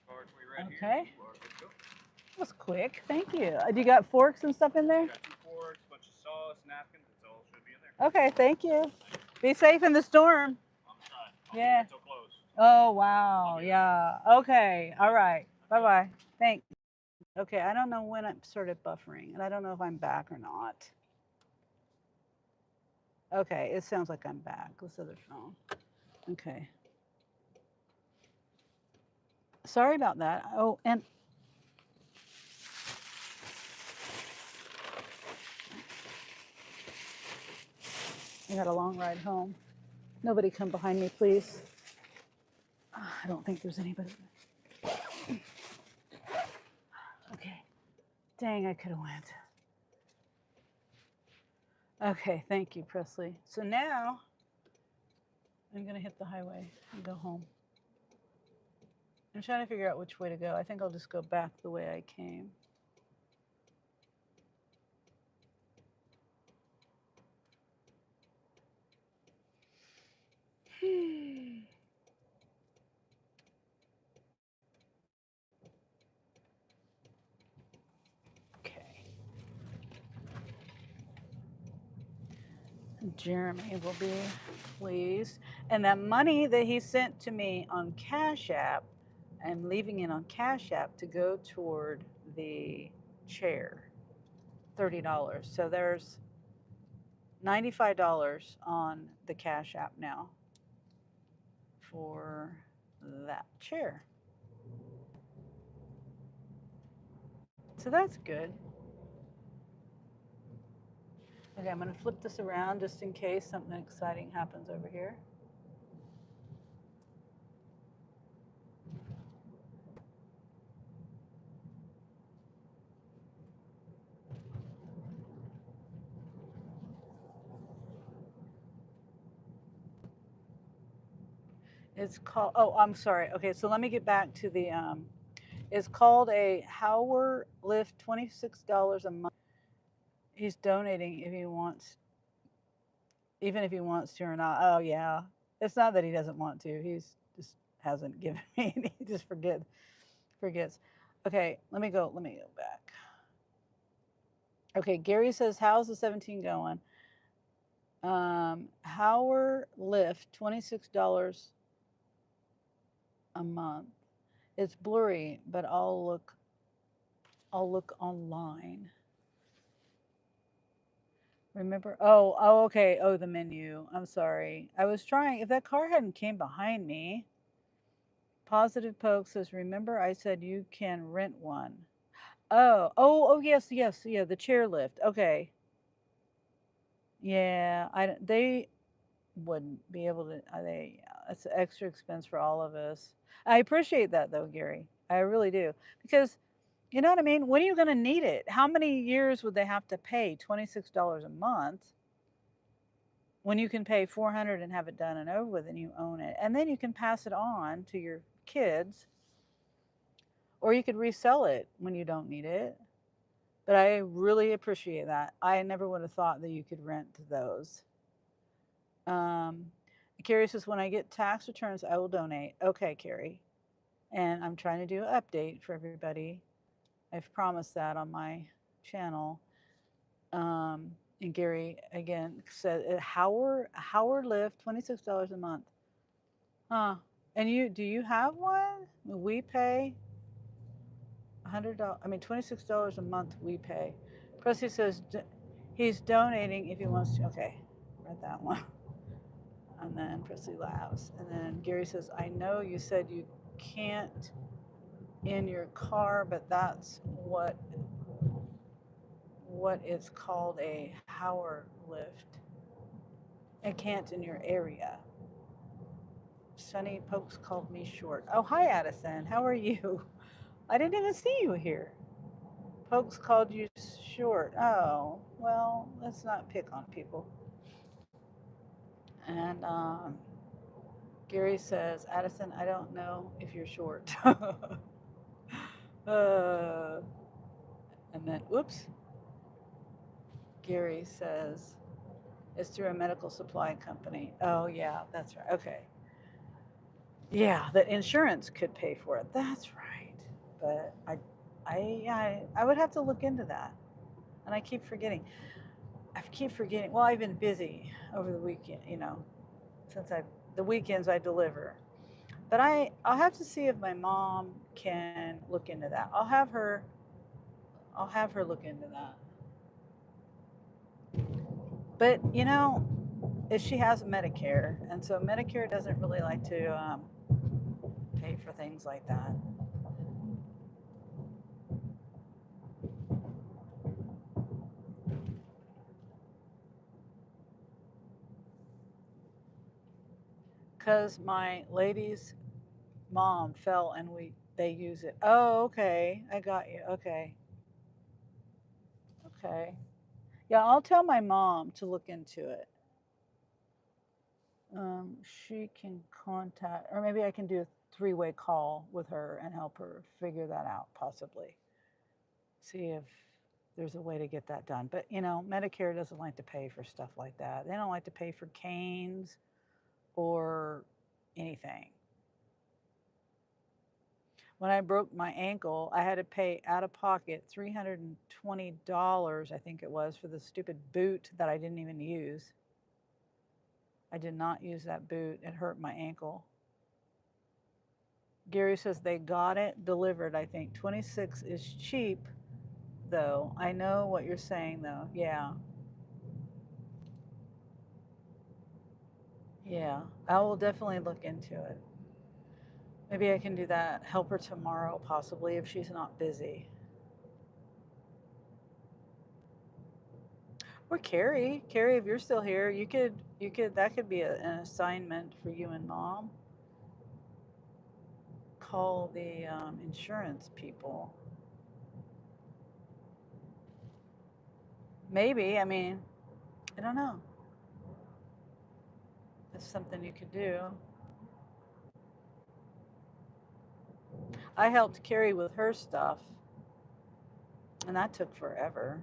Cards we read Okay. here. You are good to go. That was quick. Thank you. Do you got forks and stuff in there? Got 2 forks, bunch of sauce, napkins. That's all should be in there. Okay, thank you. Be safe in the storm. I'm trying. I'll Yeah. be here till close. Oh, wow. Yeah. Okay. All right. Bye-bye. Thanks. Okay, I don't know when I started buffering, and I don't know if I'm back or not. Okay, it sounds like I'm back. This other phone. Okay. Sorry about that. Oh, and I got a long ride home. Nobody come behind me, please. I don't think there's anybody. Okay. Dang, I could have went. Okay, thank you, Presley. So now I'm gonna hit the highway and go home. I'm trying to figure out which way to go. I think I'll just go back the way I came. Okay. Jeremy will be pleased. And that money that he sent to me on Cash App, I'm leaving it on Cash App to go toward the chair. $30. So there's $95 on the Cash App now for that chair. So that's good. Okay, I'm going to flip this around just in case something exciting happens over here. It's called, oh, I'm sorry. Okay, so let me get back to the, it's called a Howard Lift, $26 a month. He's donating if he wants, even if he wants to or not. Oh, yeah. It's not that he doesn't want to. He's just hasn't given me any. He just forgets. Okay, let me go back. Okay, Gary says, how's the 17 going? Howard Lift, $26 a month. It's blurry, but I'll look online. Remember? Oh, okay. Oh, the menu. I'm sorry. I was trying. If that car hadn't came behind me. Positive Poke says, remember I said you can rent one. Oh, yes. Yeah, the chairlift. Okay. Yeah, they wouldn't be able to, it's an extra expense for all of us. I appreciate that though, Gary. I really do. Because, you know what I mean? When are you going to need it? How many years would they have to pay $26 a month when you can pay $400 and have it done and over with and you own it? And then you can pass it on to your kids, or you could resell it when you don't need it. But I really appreciate that. I never would have thought that you could rent those. Carrie says, when I get tax returns, I will donate. Okay, Carrie. And I'm trying to do an update for everybody. I've promised that on my channel. And Gary, again, said, Howard Lift, $26 a month. Huh. And do you have one? We pay $100, $26 a month we pay. Presley says he's donating if he wants to. Okay, read that one. And then Presley laughs. And then Gary says, I know you said you can't in your car, but that's what it's called, a Howard Lift. It can't in your area. Sunny Pokes called me short. Oh, hi, Addison. How are you? I didn't even see you here. Pokes called you short. Oh, well, let's not pick on people. And Gary says, Addison, I don't know if you're short. And then, oops. Gary says, it's through a medical supply company. Oh, yeah, that's right. Okay. Yeah, the insurance could pay for it. That's right. but I would have to look into that. And I keep forgetting. Well, I've been busy over the weekend, since the weekends I deliver. But I'll have to see if my mom can look into that. I'll have her look into that. But if she has Medicare, and so Medicare doesn't really like to pay for things like that. Because my lady's mom fell and they use it. Oh, okay. I got you. Okay. Okay. Yeah, I'll tell my mom to look into it. She can contact, or maybe I can do a three-way call with her and help her figure that out, possibly. See if there's a way to get that done. But, Medicare doesn't like to pay for stuff like that. They don't like to pay for canes or anything. When I broke my ankle, I had to pay out of pocket $320, I think it was, for the stupid boot that I didn't even use. I did not use that boot. It hurt my ankle. Gary says they got it delivered, I think. 26 is cheap, though. I know what you're saying, though. Yeah. Yeah. I will definitely look into it. Maybe I can do that. Help her tomorrow, possibly, if she's not busy. Or Carrie, if you're still here, that could be an assignment for you and Mom. Call the insurance people. Maybe, I mean, I don't know. That's something you could do. I helped Carrie with her stuff, and that took forever.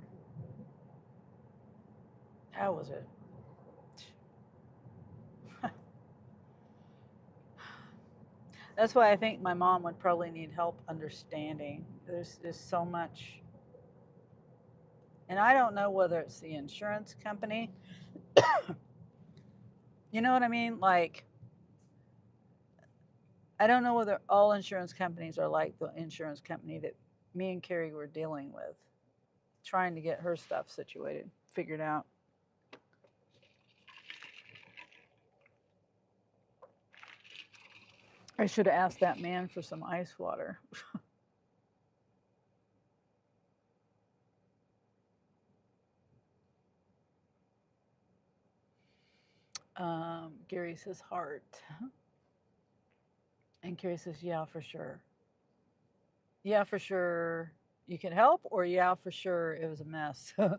How was it? That's why I think my mom would probably need help understanding. There's so much. And I don't know whether it's the insurance company. You know what I mean? Like, I don't know whether all insurance companies are like the insurance company that me and Carrie were dealing with, trying to get her stuff situated, figured out. I should have asked that man for some ice water. Gary says heart. And Carrie says, yeah, for sure. Yeah, for sure you can help, or yeah, for sure it was a mess. I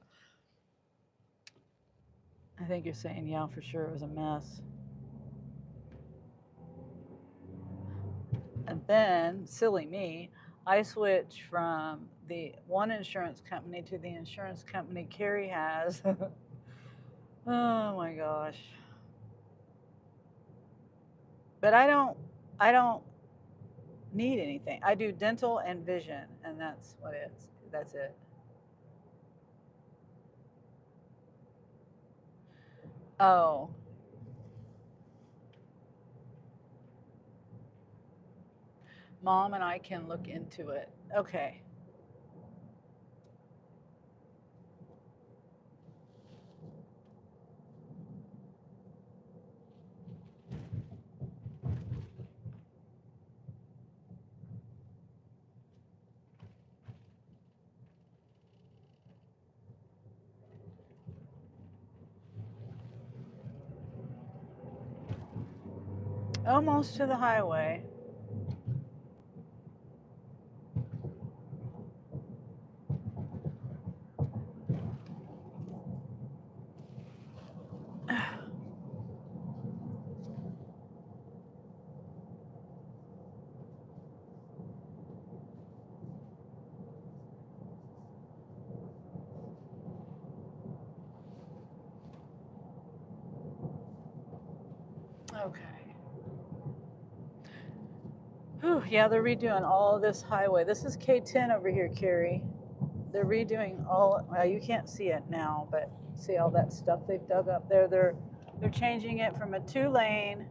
think you're saying, yeah, for sure it was a mess. And then, silly me, I switched from the one insurance company to the insurance company Carrie has. Oh my gosh. But I don't need anything. I do dental and vision, and that's what it is. That's it. Oh. Mom and I can look into it. Okay. Almost to the highway. Okay. Whew, yeah, they're redoing all this highway. This is K10 over here, Carrie. They're redoing all. Well, you can't see it now, but see all that stuff they've dug up there. They're changing it from a 2-lane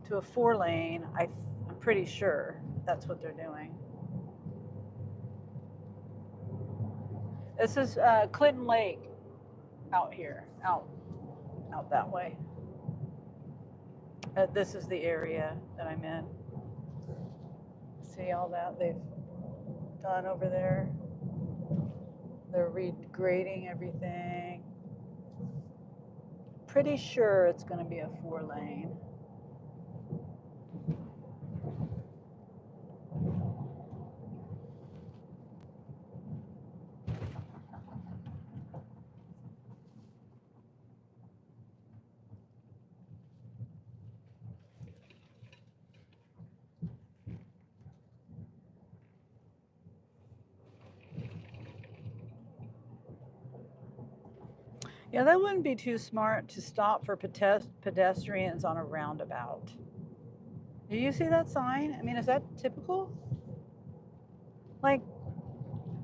to a 4-lane. I'm pretty sure that's what they're doing. This is Clinton Lake out here, out that way. This is the area that I'm in. See all that they've done over there? They're regrading everything. Pretty sure it's going to be a 4-lane. Yeah, that wouldn't be too smart to stop for pedestrians on a roundabout. Do you see that sign? I mean, is that typical? Like,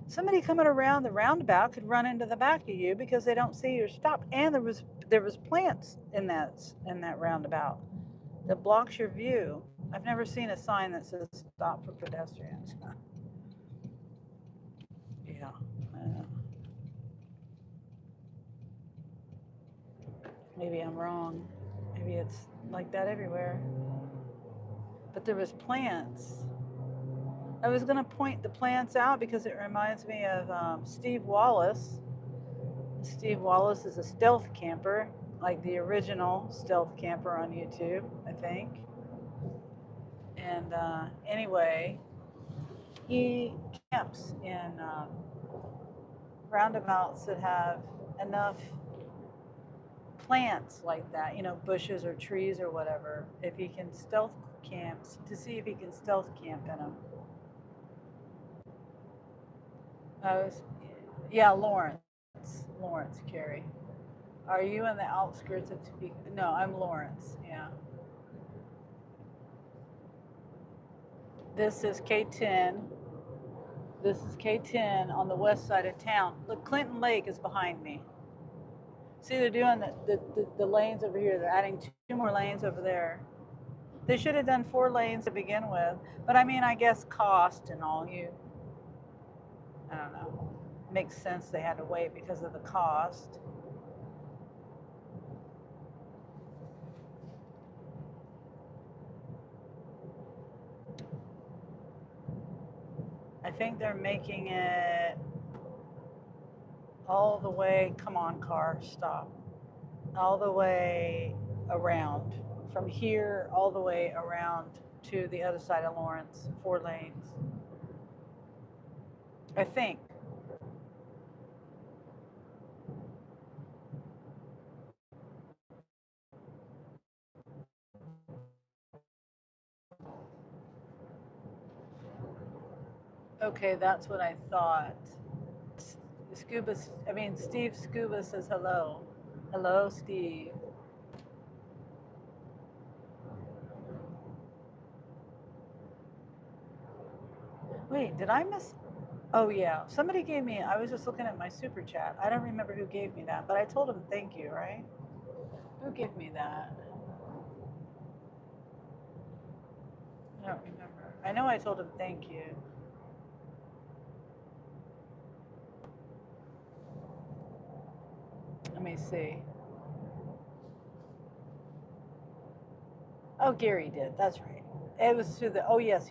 somebody coming around the roundabout could run into the back of you because they don't see you're stopped. And there was plants in that roundabout that blocks your view. I've never seen a sign that says stop for pedestrians. Yeah. Maybe I'm wrong. Maybe it's like that everywhere. But there was plants. I was going to point the plants out because it reminds me of Steve Wallace. Steve Wallace is a stealth camper, like the original stealth camper on YouTube, I think. And anyway, he camps in roundabouts that have enough plants like that, you know, bushes or trees or whatever, if he can stealth camp, to see if he can stealth camp in them. Yeah, Lawrence, Carrie. Are you in the outskirts of Topeka? No, I'm Lawrence, yeah. This is K10. This is K10 on the west side of town. Look, Clinton Lake is behind me. See, they're doing the lanes over here. They're adding 2 more lanes over there. They should have done 4 lanes to begin with. But I mean, I guess cost and all, I don't know. Makes sense they had to wait because of the cost. I think they're making it all the way, come on car, stop. All the way around. From here all the way around to the other side of Lawrence, 4 lanes. I think. Okay, that's what I thought. Steve Scuba says hello. Hello, Steve. Wait, did I miss? Oh, yeah. Somebody gave me, I was just looking at my super chat. I don't remember who gave me that, but I told him thank you, right? Who gave me that? I don't remember. I know I told him thank you. Let me see. Oh, Gary did. That's right. It was through the, oh, yes.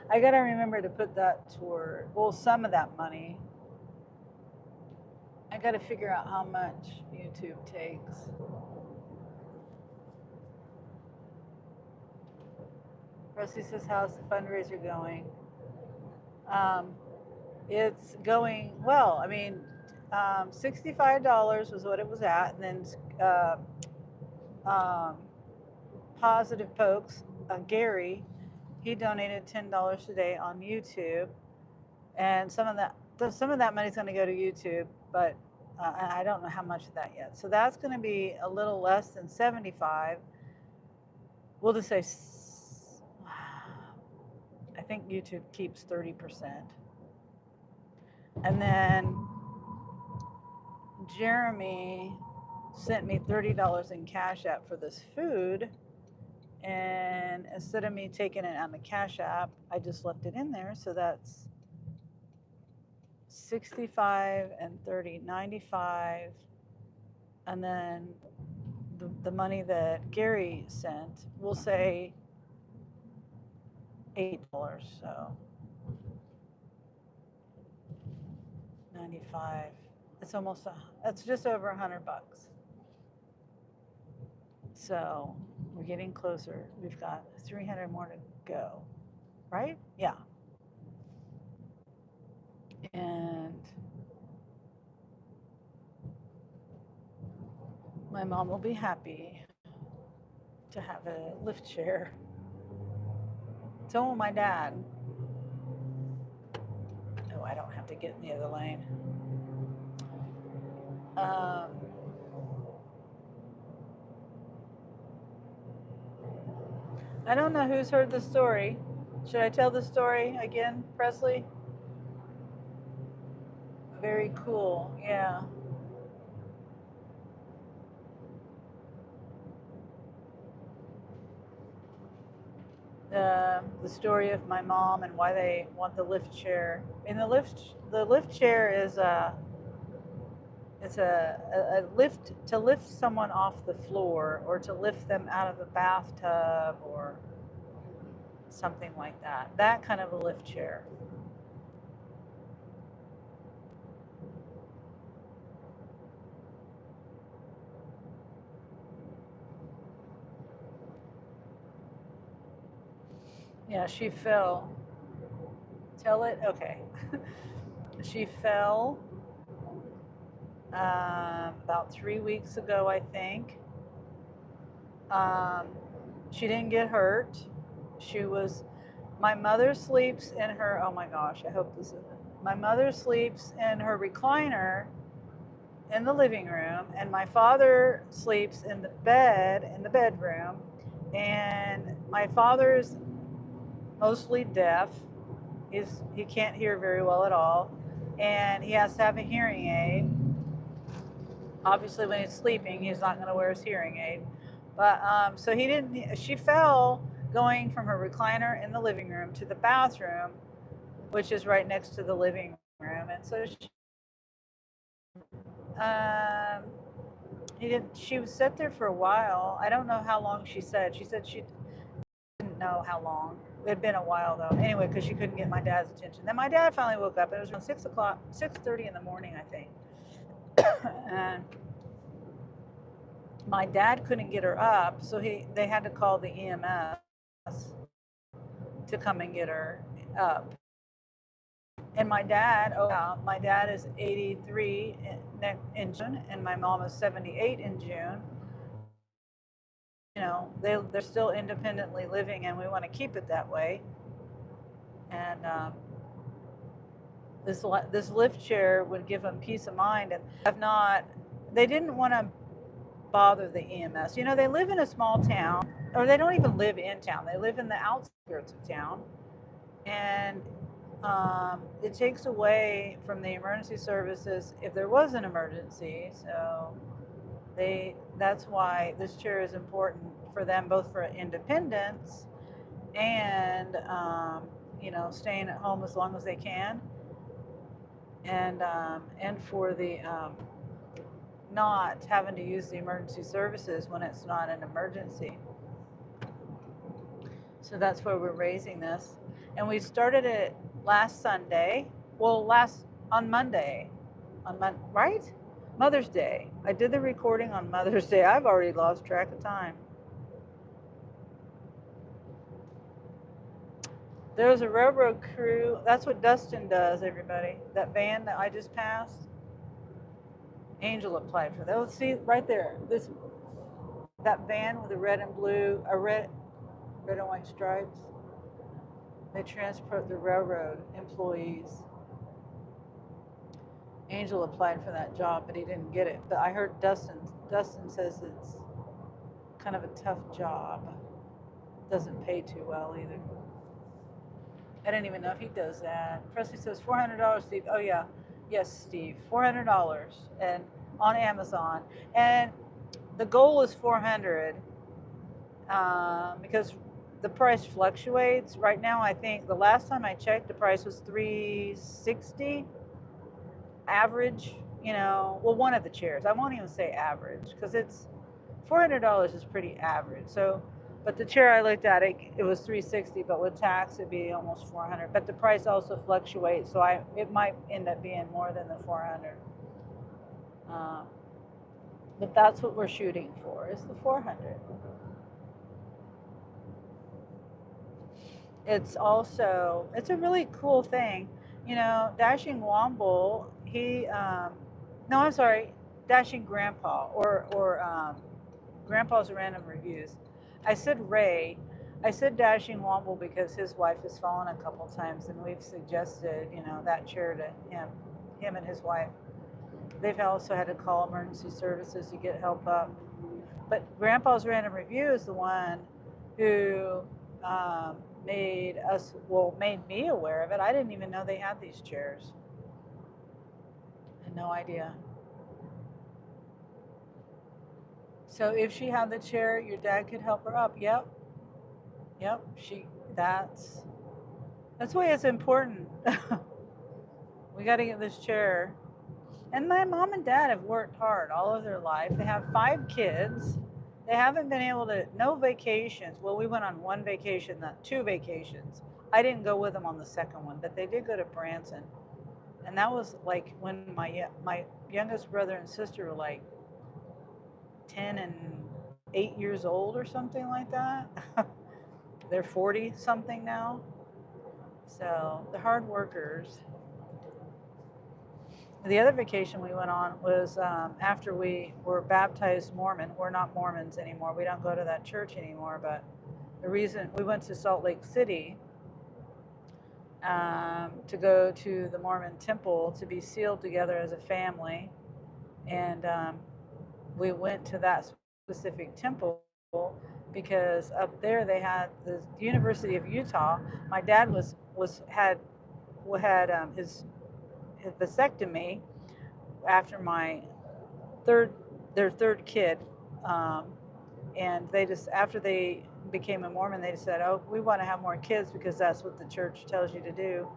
I got to remember to put that toward, well, some of that money. I got to figure out how much YouTube takes. Rusty says, how's the fundraiser going? It's going well. I mean, $65 was what it was at, and then Positive Pokes, Gary, he donated $10 today on YouTube, and some of that money is going to go to YouTube, but I don't know how much of that yet. So that's going to be a little less than 75. We'll just say, I think YouTube keeps 30%. And then Jeremy sent me $30 in Cash App for this food. And instead of me taking it on the Cash App, I just left it in there. So that's 65 and 30, 95. And then the money that Gary sent, we'll say $8. So 95. It's almost, it's just over $100. So we're getting closer. We've got 300 more to go, right? Yeah. And my mom will be happy to have a lift chair. So will my dad. Oh, I don't have to get in the other lane. I don't know who's heard the story. Should I tell the story again, Presley? Very cool, yeah. The story of my mom and why they want the lift chair. And the lift chair is it's a lift to lift someone off the floor or to lift them out of the bathtub or something like that. That kind of a lift chair. Yeah, she fell. Tell it? Okay. She fell about 3 weeks ago, I think. She didn't get hurt. My mother sleeps in her, oh my gosh, I hope this isn't. My mother sleeps in her recliner in the living room, and my father sleeps in the bedroom. And my father's mostly deaf. He can't hear very well at all, and he has to have a hearing aid. Obviously, when he's sleeping, he's not going to wear his hearing aid. But so he didn't. She fell going from her recliner in the living room to the bathroom, which is right next to the living room, and so he didn't. She was sat there for a while. I don't know how long she said. She said she didn't know how long. It had been a while though. Anyway, because she couldn't get my dad's attention. Then my dad finally woke up. It was around 6 o'clock, 6:30 in the morning, I think. And my dad couldn't get her up, so they had to call the EMS to come and get her up. And my dad is 83 in June, and my mom is 78 in June. You know, they're still independently living, and we want to keep it that way. And this lift chair would give them peace of mind, and they didn't want to bother the EMS. You know, they live in a small town, or they don't even live in town. They live in the outskirts of town, and it takes away from the emergency services if there was an emergency. So that's why this chair is important for them, both for independence and you know, staying at home as long as they can, and for the not having to use the emergency services when it's not an emergency. So that's why we're raising this. And we started it last Sunday. Well, on Monday. Right? Mother's Day. I did the recording on Mother's Day. I've already lost track of time. There's a railroad crew. That's what Dustin does, everybody. That van that I just passed. Angel applied for that. Oh, see right there. That van with the red and blue, red and white stripes. They transport the railroad employees. Angel applied for that job, but he didn't get it. But I heard Dustin says it's kind of a tough job. Doesn't pay too well either. I didn't even know if he does that. Presley says $400, Steve. Oh yeah, yes, Steve, $400 and on Amazon, and the goal is 400 because the price fluctuates. Right now, I think the last time I checked, the price was 360 average. You know, well, one of the chairs. I won't even say average because it's $400 is pretty average. So, but the chair I looked at, it was 360, but with tax it'd be almost 400. But the price also fluctuates, so it might end up being more than the 400. Um, but that's what we're shooting for is the 400. It's a really cool thing, you know. Dashing Womble, no, I'm sorry, Dashing Grandpa or Grandpa's Random Reviews. I said Ray. I said Dashing Womble because his wife has fallen a couple times, and we've suggested, you know, that chair to him and his wife. They've also had to call emergency services to get help up. But Grandpa's Random Review is the one who um, made me aware of it. I didn't even know they had these chairs. I had no idea. So if she had the chair, your dad could help her up. Yep, yep. That's why it's important. We got to get this chair. And my mom and dad have worked hard all of their life. They have 5 kids. They haven't been able to, no vacations. Well, we went on one vacation, not 2 vacations. I didn't go with them on the second one, but they did go to Branson. And that was like when my youngest brother and sister were like 10 and 8 years old or something like that. They're 40 something now. So they're hard workers. The other vacation we went on was after we were baptized Mormon. We're not Mormons anymore. We don't go to that church anymore. But the reason we went to Salt Lake City to go to the Mormon temple to be sealed together as a family. And we went to that specific temple because up there they had the University of Utah. My dad had his vasectomy after third their third kid, um, and they just after they became a Mormon, they just said, "Oh, we want to have more kids because that's what the church tells you to do."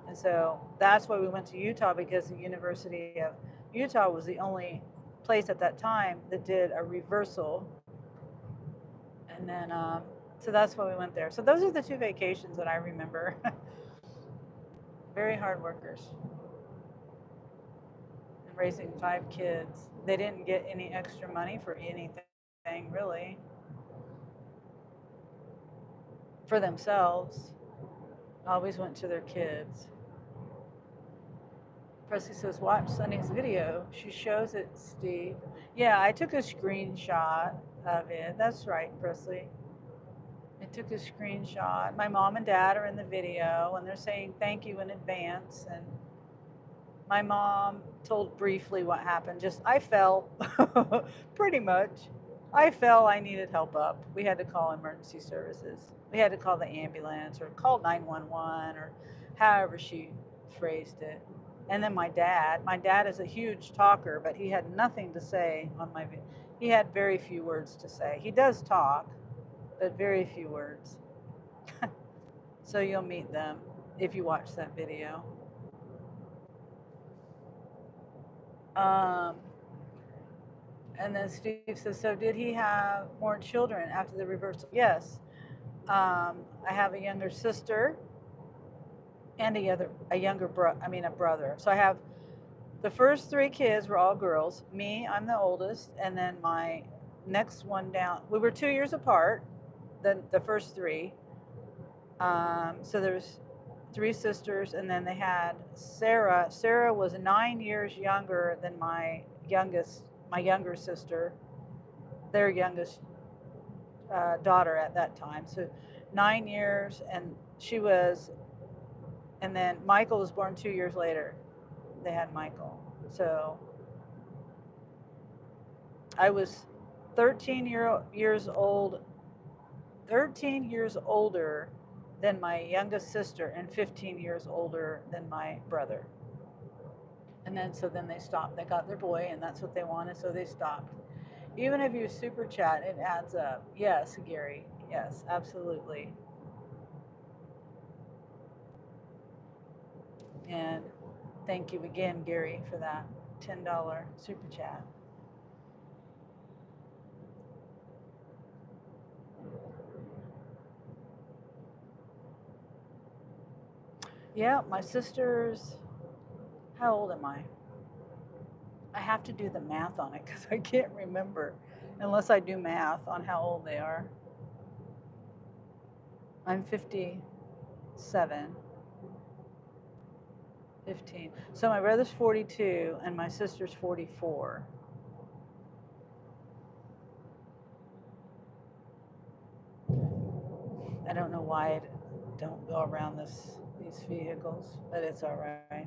And so that's why we went to Utah, because the University of Utah was the only place at that time that did a reversal. And then so that's why we went there. So those are the 2 vacations that I remember. Very hard workers. And raising 5 kids. They didn't get any extra money for anything really for themselves. Always went to their kids. Presley says, watch Sunny's video. She shows it, Steve. Yeah, I took a screenshot of it. That's right, Presley. I took a screenshot. My mom and dad are in the video, and they're saying thank you in advance. And my mom told briefly what happened. Just, I fell, pretty much. I fell, I needed help up. We had to call emergency services. We had to call the ambulance or call 911 or however she phrased it. And then my dad is a huge talker, but he had nothing to say on my video. He had very few words to say. He does talk, but very few words. So you'll meet them if you watch that video. Um, and then Steve says, so did he have more children after the reversal? Yes. I have a younger sister and a brother. So I have the first 3 kids were all girls. Me, I'm the oldest, and then my next one down. We were 2 years apart. The first 3. So there's 3 sisters, and then they had Sarah. Sarah was 9 years younger than my younger sister, their youngest daughter at that time. So 9 years, and and then Michael was born 2 years later. They had Michael. So I was 13 years older than my youngest sister and 15 years older than my brother. And then they stopped. They got their boy, and that's what they wanted, so they stopped. Even if you super chat, it adds up. Yes, Gary. Yes, absolutely. And thank you again, Gary, for that $10 super chat. Yeah, my sisters. How old am I? I have to do the math on it because I can't remember unless I do math on how old they are. I'm 57. 15. So my brother's 42 and my sister's 44. I don't know why I don't go around these vehicles, but it's all right.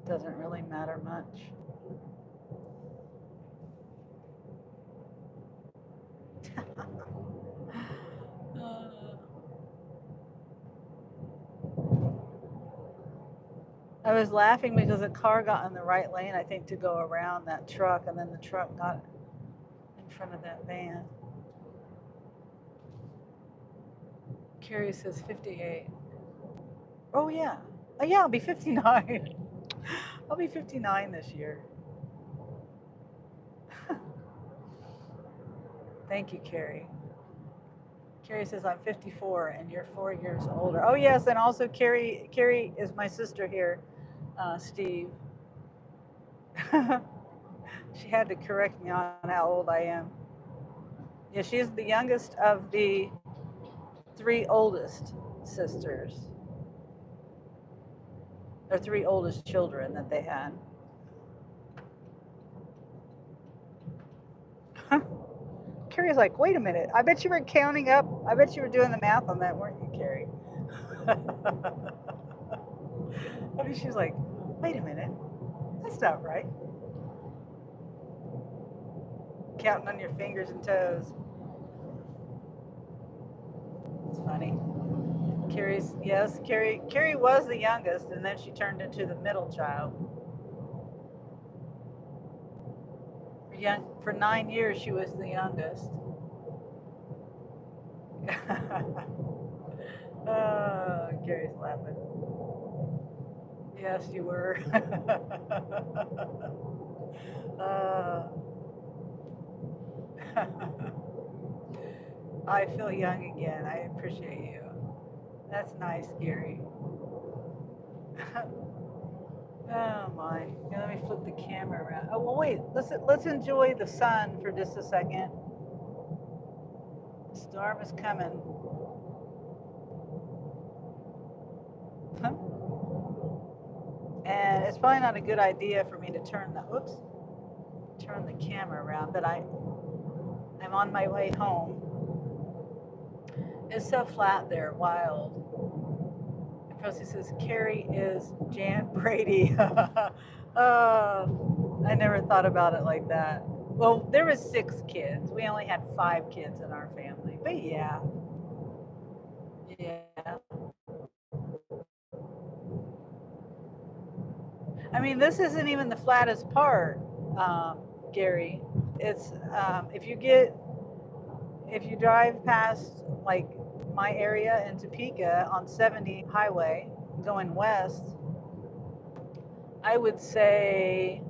Doesn't really matter much. I was laughing because a car got in the right lane, I think, to go around that truck, and then the truck got in front of that van. Carrie says 58. Oh, yeah. Oh, yeah, I'll be 59. I'll be 59 this year. Thank you, Carrie. Carrie says, I'm 54 and you're 4 years older. Oh, yes, and also Carrie is my sister here, Steve. She had to correct me on how old I am. Yeah, she's the youngest of the 3 oldest sisters. Or 3 oldest children that they had. Carrie's like, wait a minute. I bet you were counting up. I bet you were doing the math on that, weren't you, Carrie? I mean, she's like, wait a minute. That's not right. Counting on your fingers and toes. It's funny. Carrie was the youngest, and then she turned into the middle child. For 9 years, she was the youngest. Oh, Carrie's laughing. Yes, you were. I feel young again. I appreciate you. That's nice, Gary. Oh my. Here, let me flip the camera around. Oh well, wait. Let's enjoy the sun for just a second. The storm is coming. And it's probably not a good idea for me to turn the camera around, but I'm on my way home. It's so flat there, wild. And Procy says, Carrie is Jan Brady. I never thought about it like that. Well, there was 6 kids. We only had 5 kids in our family. But yeah. Yeah. I mean, this isn't even the flattest part, Gary. It's if you drive past like my area in Topeka on 70 highway going west, I would say,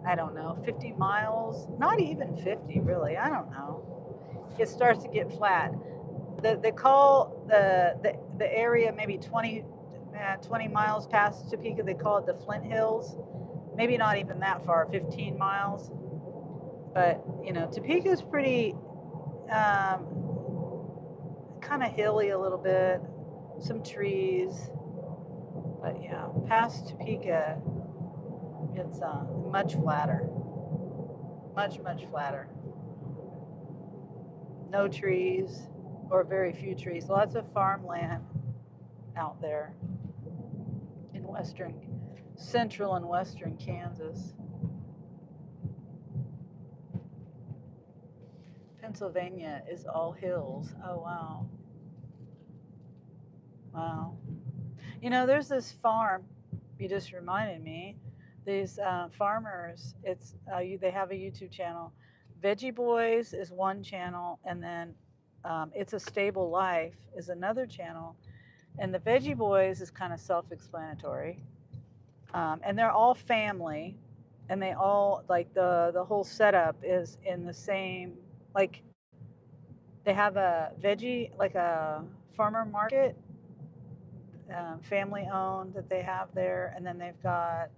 I don't know, 50 miles, not even 50 really, I don't know. It starts to get flat. They call the area maybe 20 miles past Topeka, they call it the Flint Hills. Maybe not even that far, 15 miles. But, Topeka's pretty kind of hilly a little bit, some trees. But yeah, past Topeka, it's much flatter. Much, much flatter. No trees, or very few trees. Lots of farmland out there in central and western Kansas. Pennsylvania is all hills. Oh, wow. Wow. You know, there's this farm. You just reminded me. These farmers. They have a YouTube channel. Veggie Boys is one channel, and then It's a Stable Life is another channel. And the Veggie Boys is kind of self-explanatory, and they're all family, and they all like the whole setup is in the same, like they have a veggie, like a farmer market, family owned, that they have there, and then they've got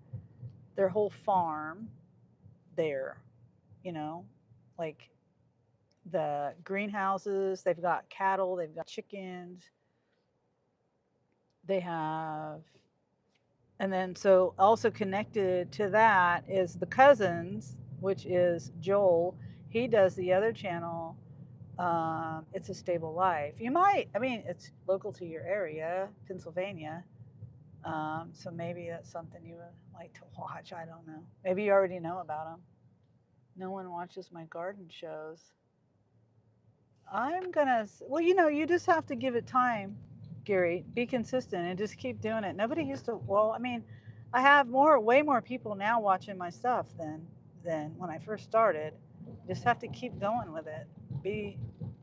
their whole farm there, you know, like the greenhouses, they've got cattle, they've got chickens, they have, and then so also connected to that is the cousins, which is Joel. He does the other channel. It's a Stable Life. You might, I mean, it's local to your area, Pennsylvania. So maybe that's something you would like to watch. I don't know. Maybe you already know about them. No one watches my garden shows. I'm gonna, well, you know, you just have to give it time, Gary. Be consistent and just keep doing it. Nobody used to, well, I mean, I have way more people now watching my stuff than when I first started. Just have to keep going with it.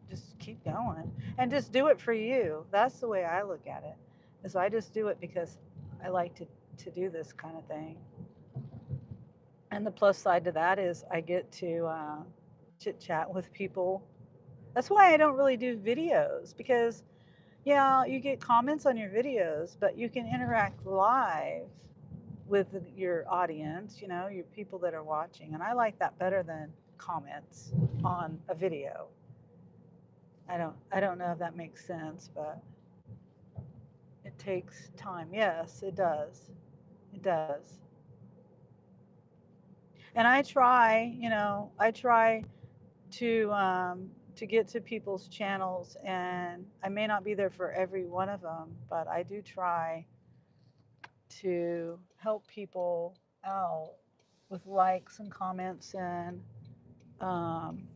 Just keep going and just do it for you. That's the way I look at it. Is I just do it because I like to do this kind of thing. And the plus side to that is I get to chit chat with people. That's why I don't really do videos, because yeah, you get comments on your videos, but you can interact live with your audience, you know, your people that are watching. And I like that better than comments on a video. I don't know if that makes sense, but it takes time. Yes, it does. It does. And I try, you know, I try to get to people's channels, and I may not be there for every one of them, but I do try to help people out with likes and comments um,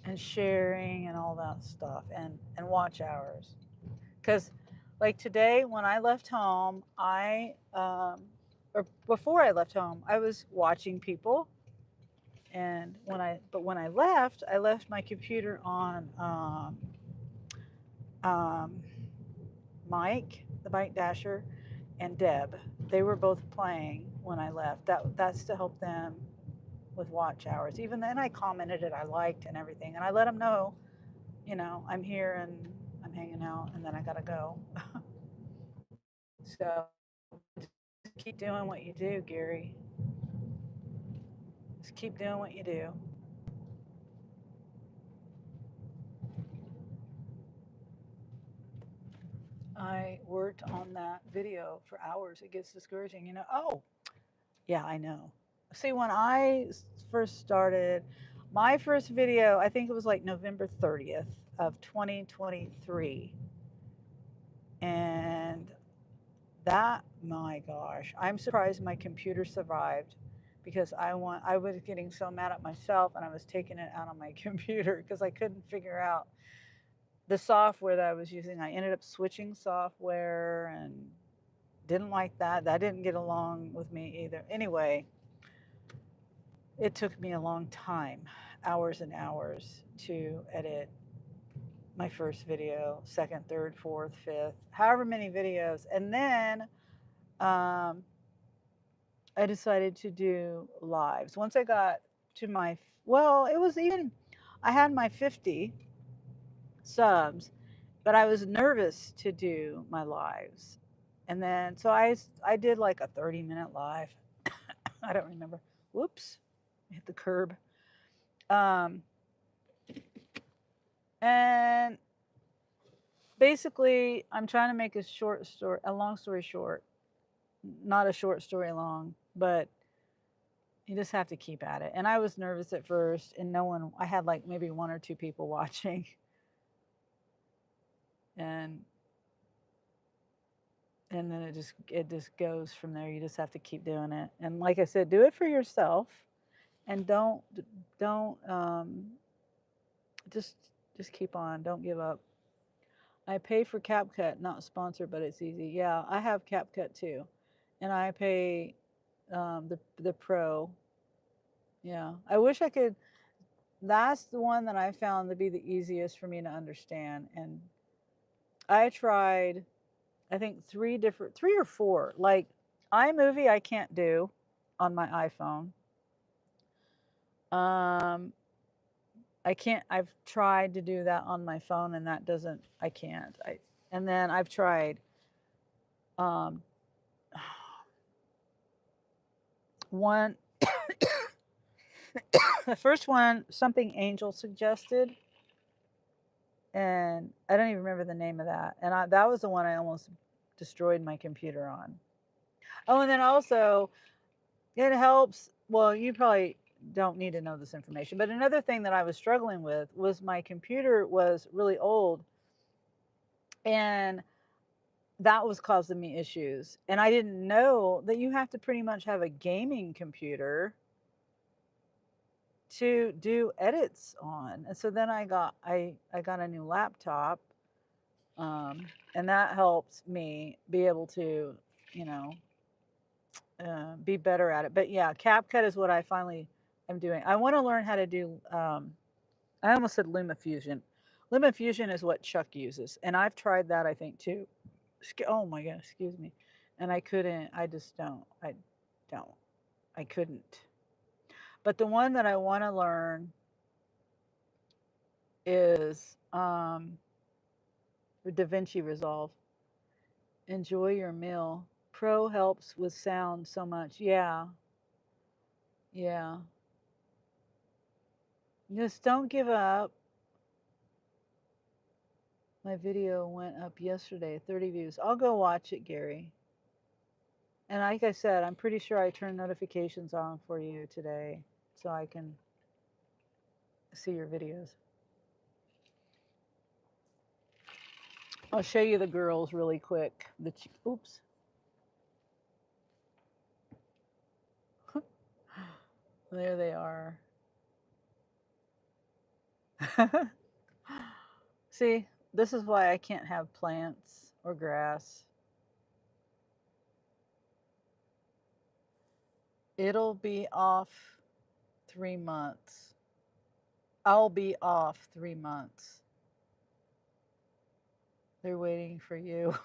and sharing and all that stuff, and watch hours. Because like today when I left home, or before I left home, I was watching people. And when I left my computer on um, Mike, the bike dasher, and Deb. They were both playing when I left. That's to help them with watch hours. Even then, I commented it, I liked and everything, and I let them know, you know, I'm here and I'm hanging out, and then I gotta go. So just keep doing what you do, Gary. Just keep doing what you do. I worked on that video for hours. It gets discouraging, you know. Oh, yeah, I know. See, when I first started, my first video, I think it was like November 30th of 2023. And that, my gosh, I'm surprised my computer survived, because I was getting so mad at myself, and I was taking it out on my computer because I couldn't figure out the software that I was using. I ended up switching software and didn't like that. That didn't get along with me either. Anyway, it took me a long time, hours and hours, to edit my first video, second, third, fourth, fifth, however many videos. And then I decided to do lives. Once I got to well, it was even, I had my 50 subs, but I was nervous to do my lives. And then, so I did like a 30-minute live. I don't remember. Whoops, hit the curb. Um, and basically, I'm trying to make a long story short, not a short story long, but you just have to keep at it. And I was nervous at first, and I had like maybe one or two people watching. And then it just goes from there. You just have to keep doing it. And like I said, do it for yourself, and don't just keep on. Don't give up. I pay for CapCut, not sponsored, but it's easy. Yeah, I have CapCut too, and I pay the Pro. Yeah, I wish I could. That's the one that I found to be the easiest for me to understand, and I tried, I think three or four. Like iMovie, I can't do on my iPhone. I can't. I've tried to do that on my phone, and that doesn't. I can't. And then I've tried. Um, one, the first one, something Angel suggested, and I don't even remember the name of that. And that was the one I almost destroyed my computer on. Oh, and then also, it helps. Well, you probably don't need to know this information, but another thing that I was struggling with was my computer was really old, and that was causing me issues. And I didn't know that you have to pretty much have a gaming computer to do edits on. And so then I got a new laptop, and that helps me be able to, you know, be better at it. But yeah, CapCut is what I finally am doing. I want to learn how to do. I almost said LumaFusion. LumaFusion is what Chuck uses, and I've tried that I think too. Oh my god, excuse me. And I couldn't. I just don't. I don't. I couldn't. But the one that I want to learn is DaVinci Resolve. Enjoy your meal. Pro helps with sound so much. Yeah. Yeah. Just don't give up. My video went up yesterday, 30 views. I'll go watch it, Gary. And like I said, I'm pretty sure I turned notifications on for you today so I can see your videos. I'll show you the girls really quick. Oops. There they are. See, this is why I can't have plants or grass. It'll be off 3 months. I'll be off 3 months. They're waiting for you.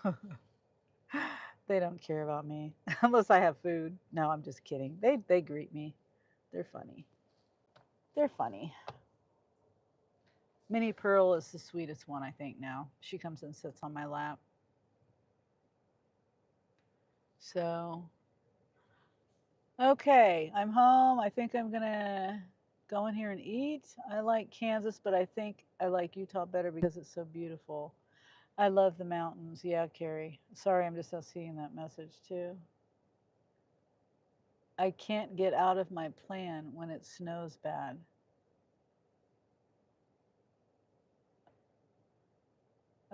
They don't care about me unless I have food. No, I'm just kidding. They greet me. They're funny. They're funny. Minnie Pearl is the sweetest one, I think, now. She comes and sits on my lap. So, okay, I'm home. I think I'm going to go in here and eat. I like Kansas, but I think I like Utah better because it's so beautiful. I love the mountains. Yeah, Carrie. Sorry, I'm just not seeing that message too. I can't get out of my plan when it snows bad.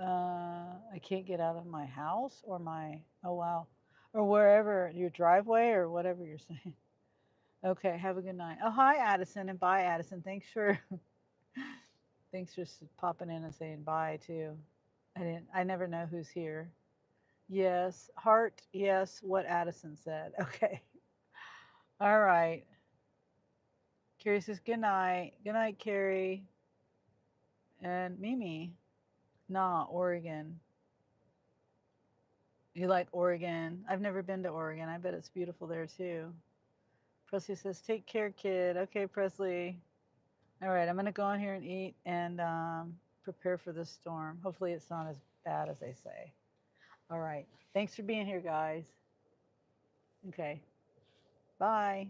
I can't get out of my house or my, oh wow, or wherever, your driveway or whatever you're saying. Okay, have a good night. Oh, hi, Addison, and bye, Addison. Thanks for popping in and saying bye too. I never know who's here. Yes, heart, yes, what Addison said. Okay. All right. Carrie says good night. Good night, Carrie. And Mimi. Nah, Oregon. You like Oregon? I've never been to Oregon. I bet it's beautiful there too. Presley says, take care, kid. Okay, Presley. All right, I'm going to go in here and eat and prepare for this storm. Hopefully it's not as bad as they say. All right. Thanks for being here, guys. Okay. Bye.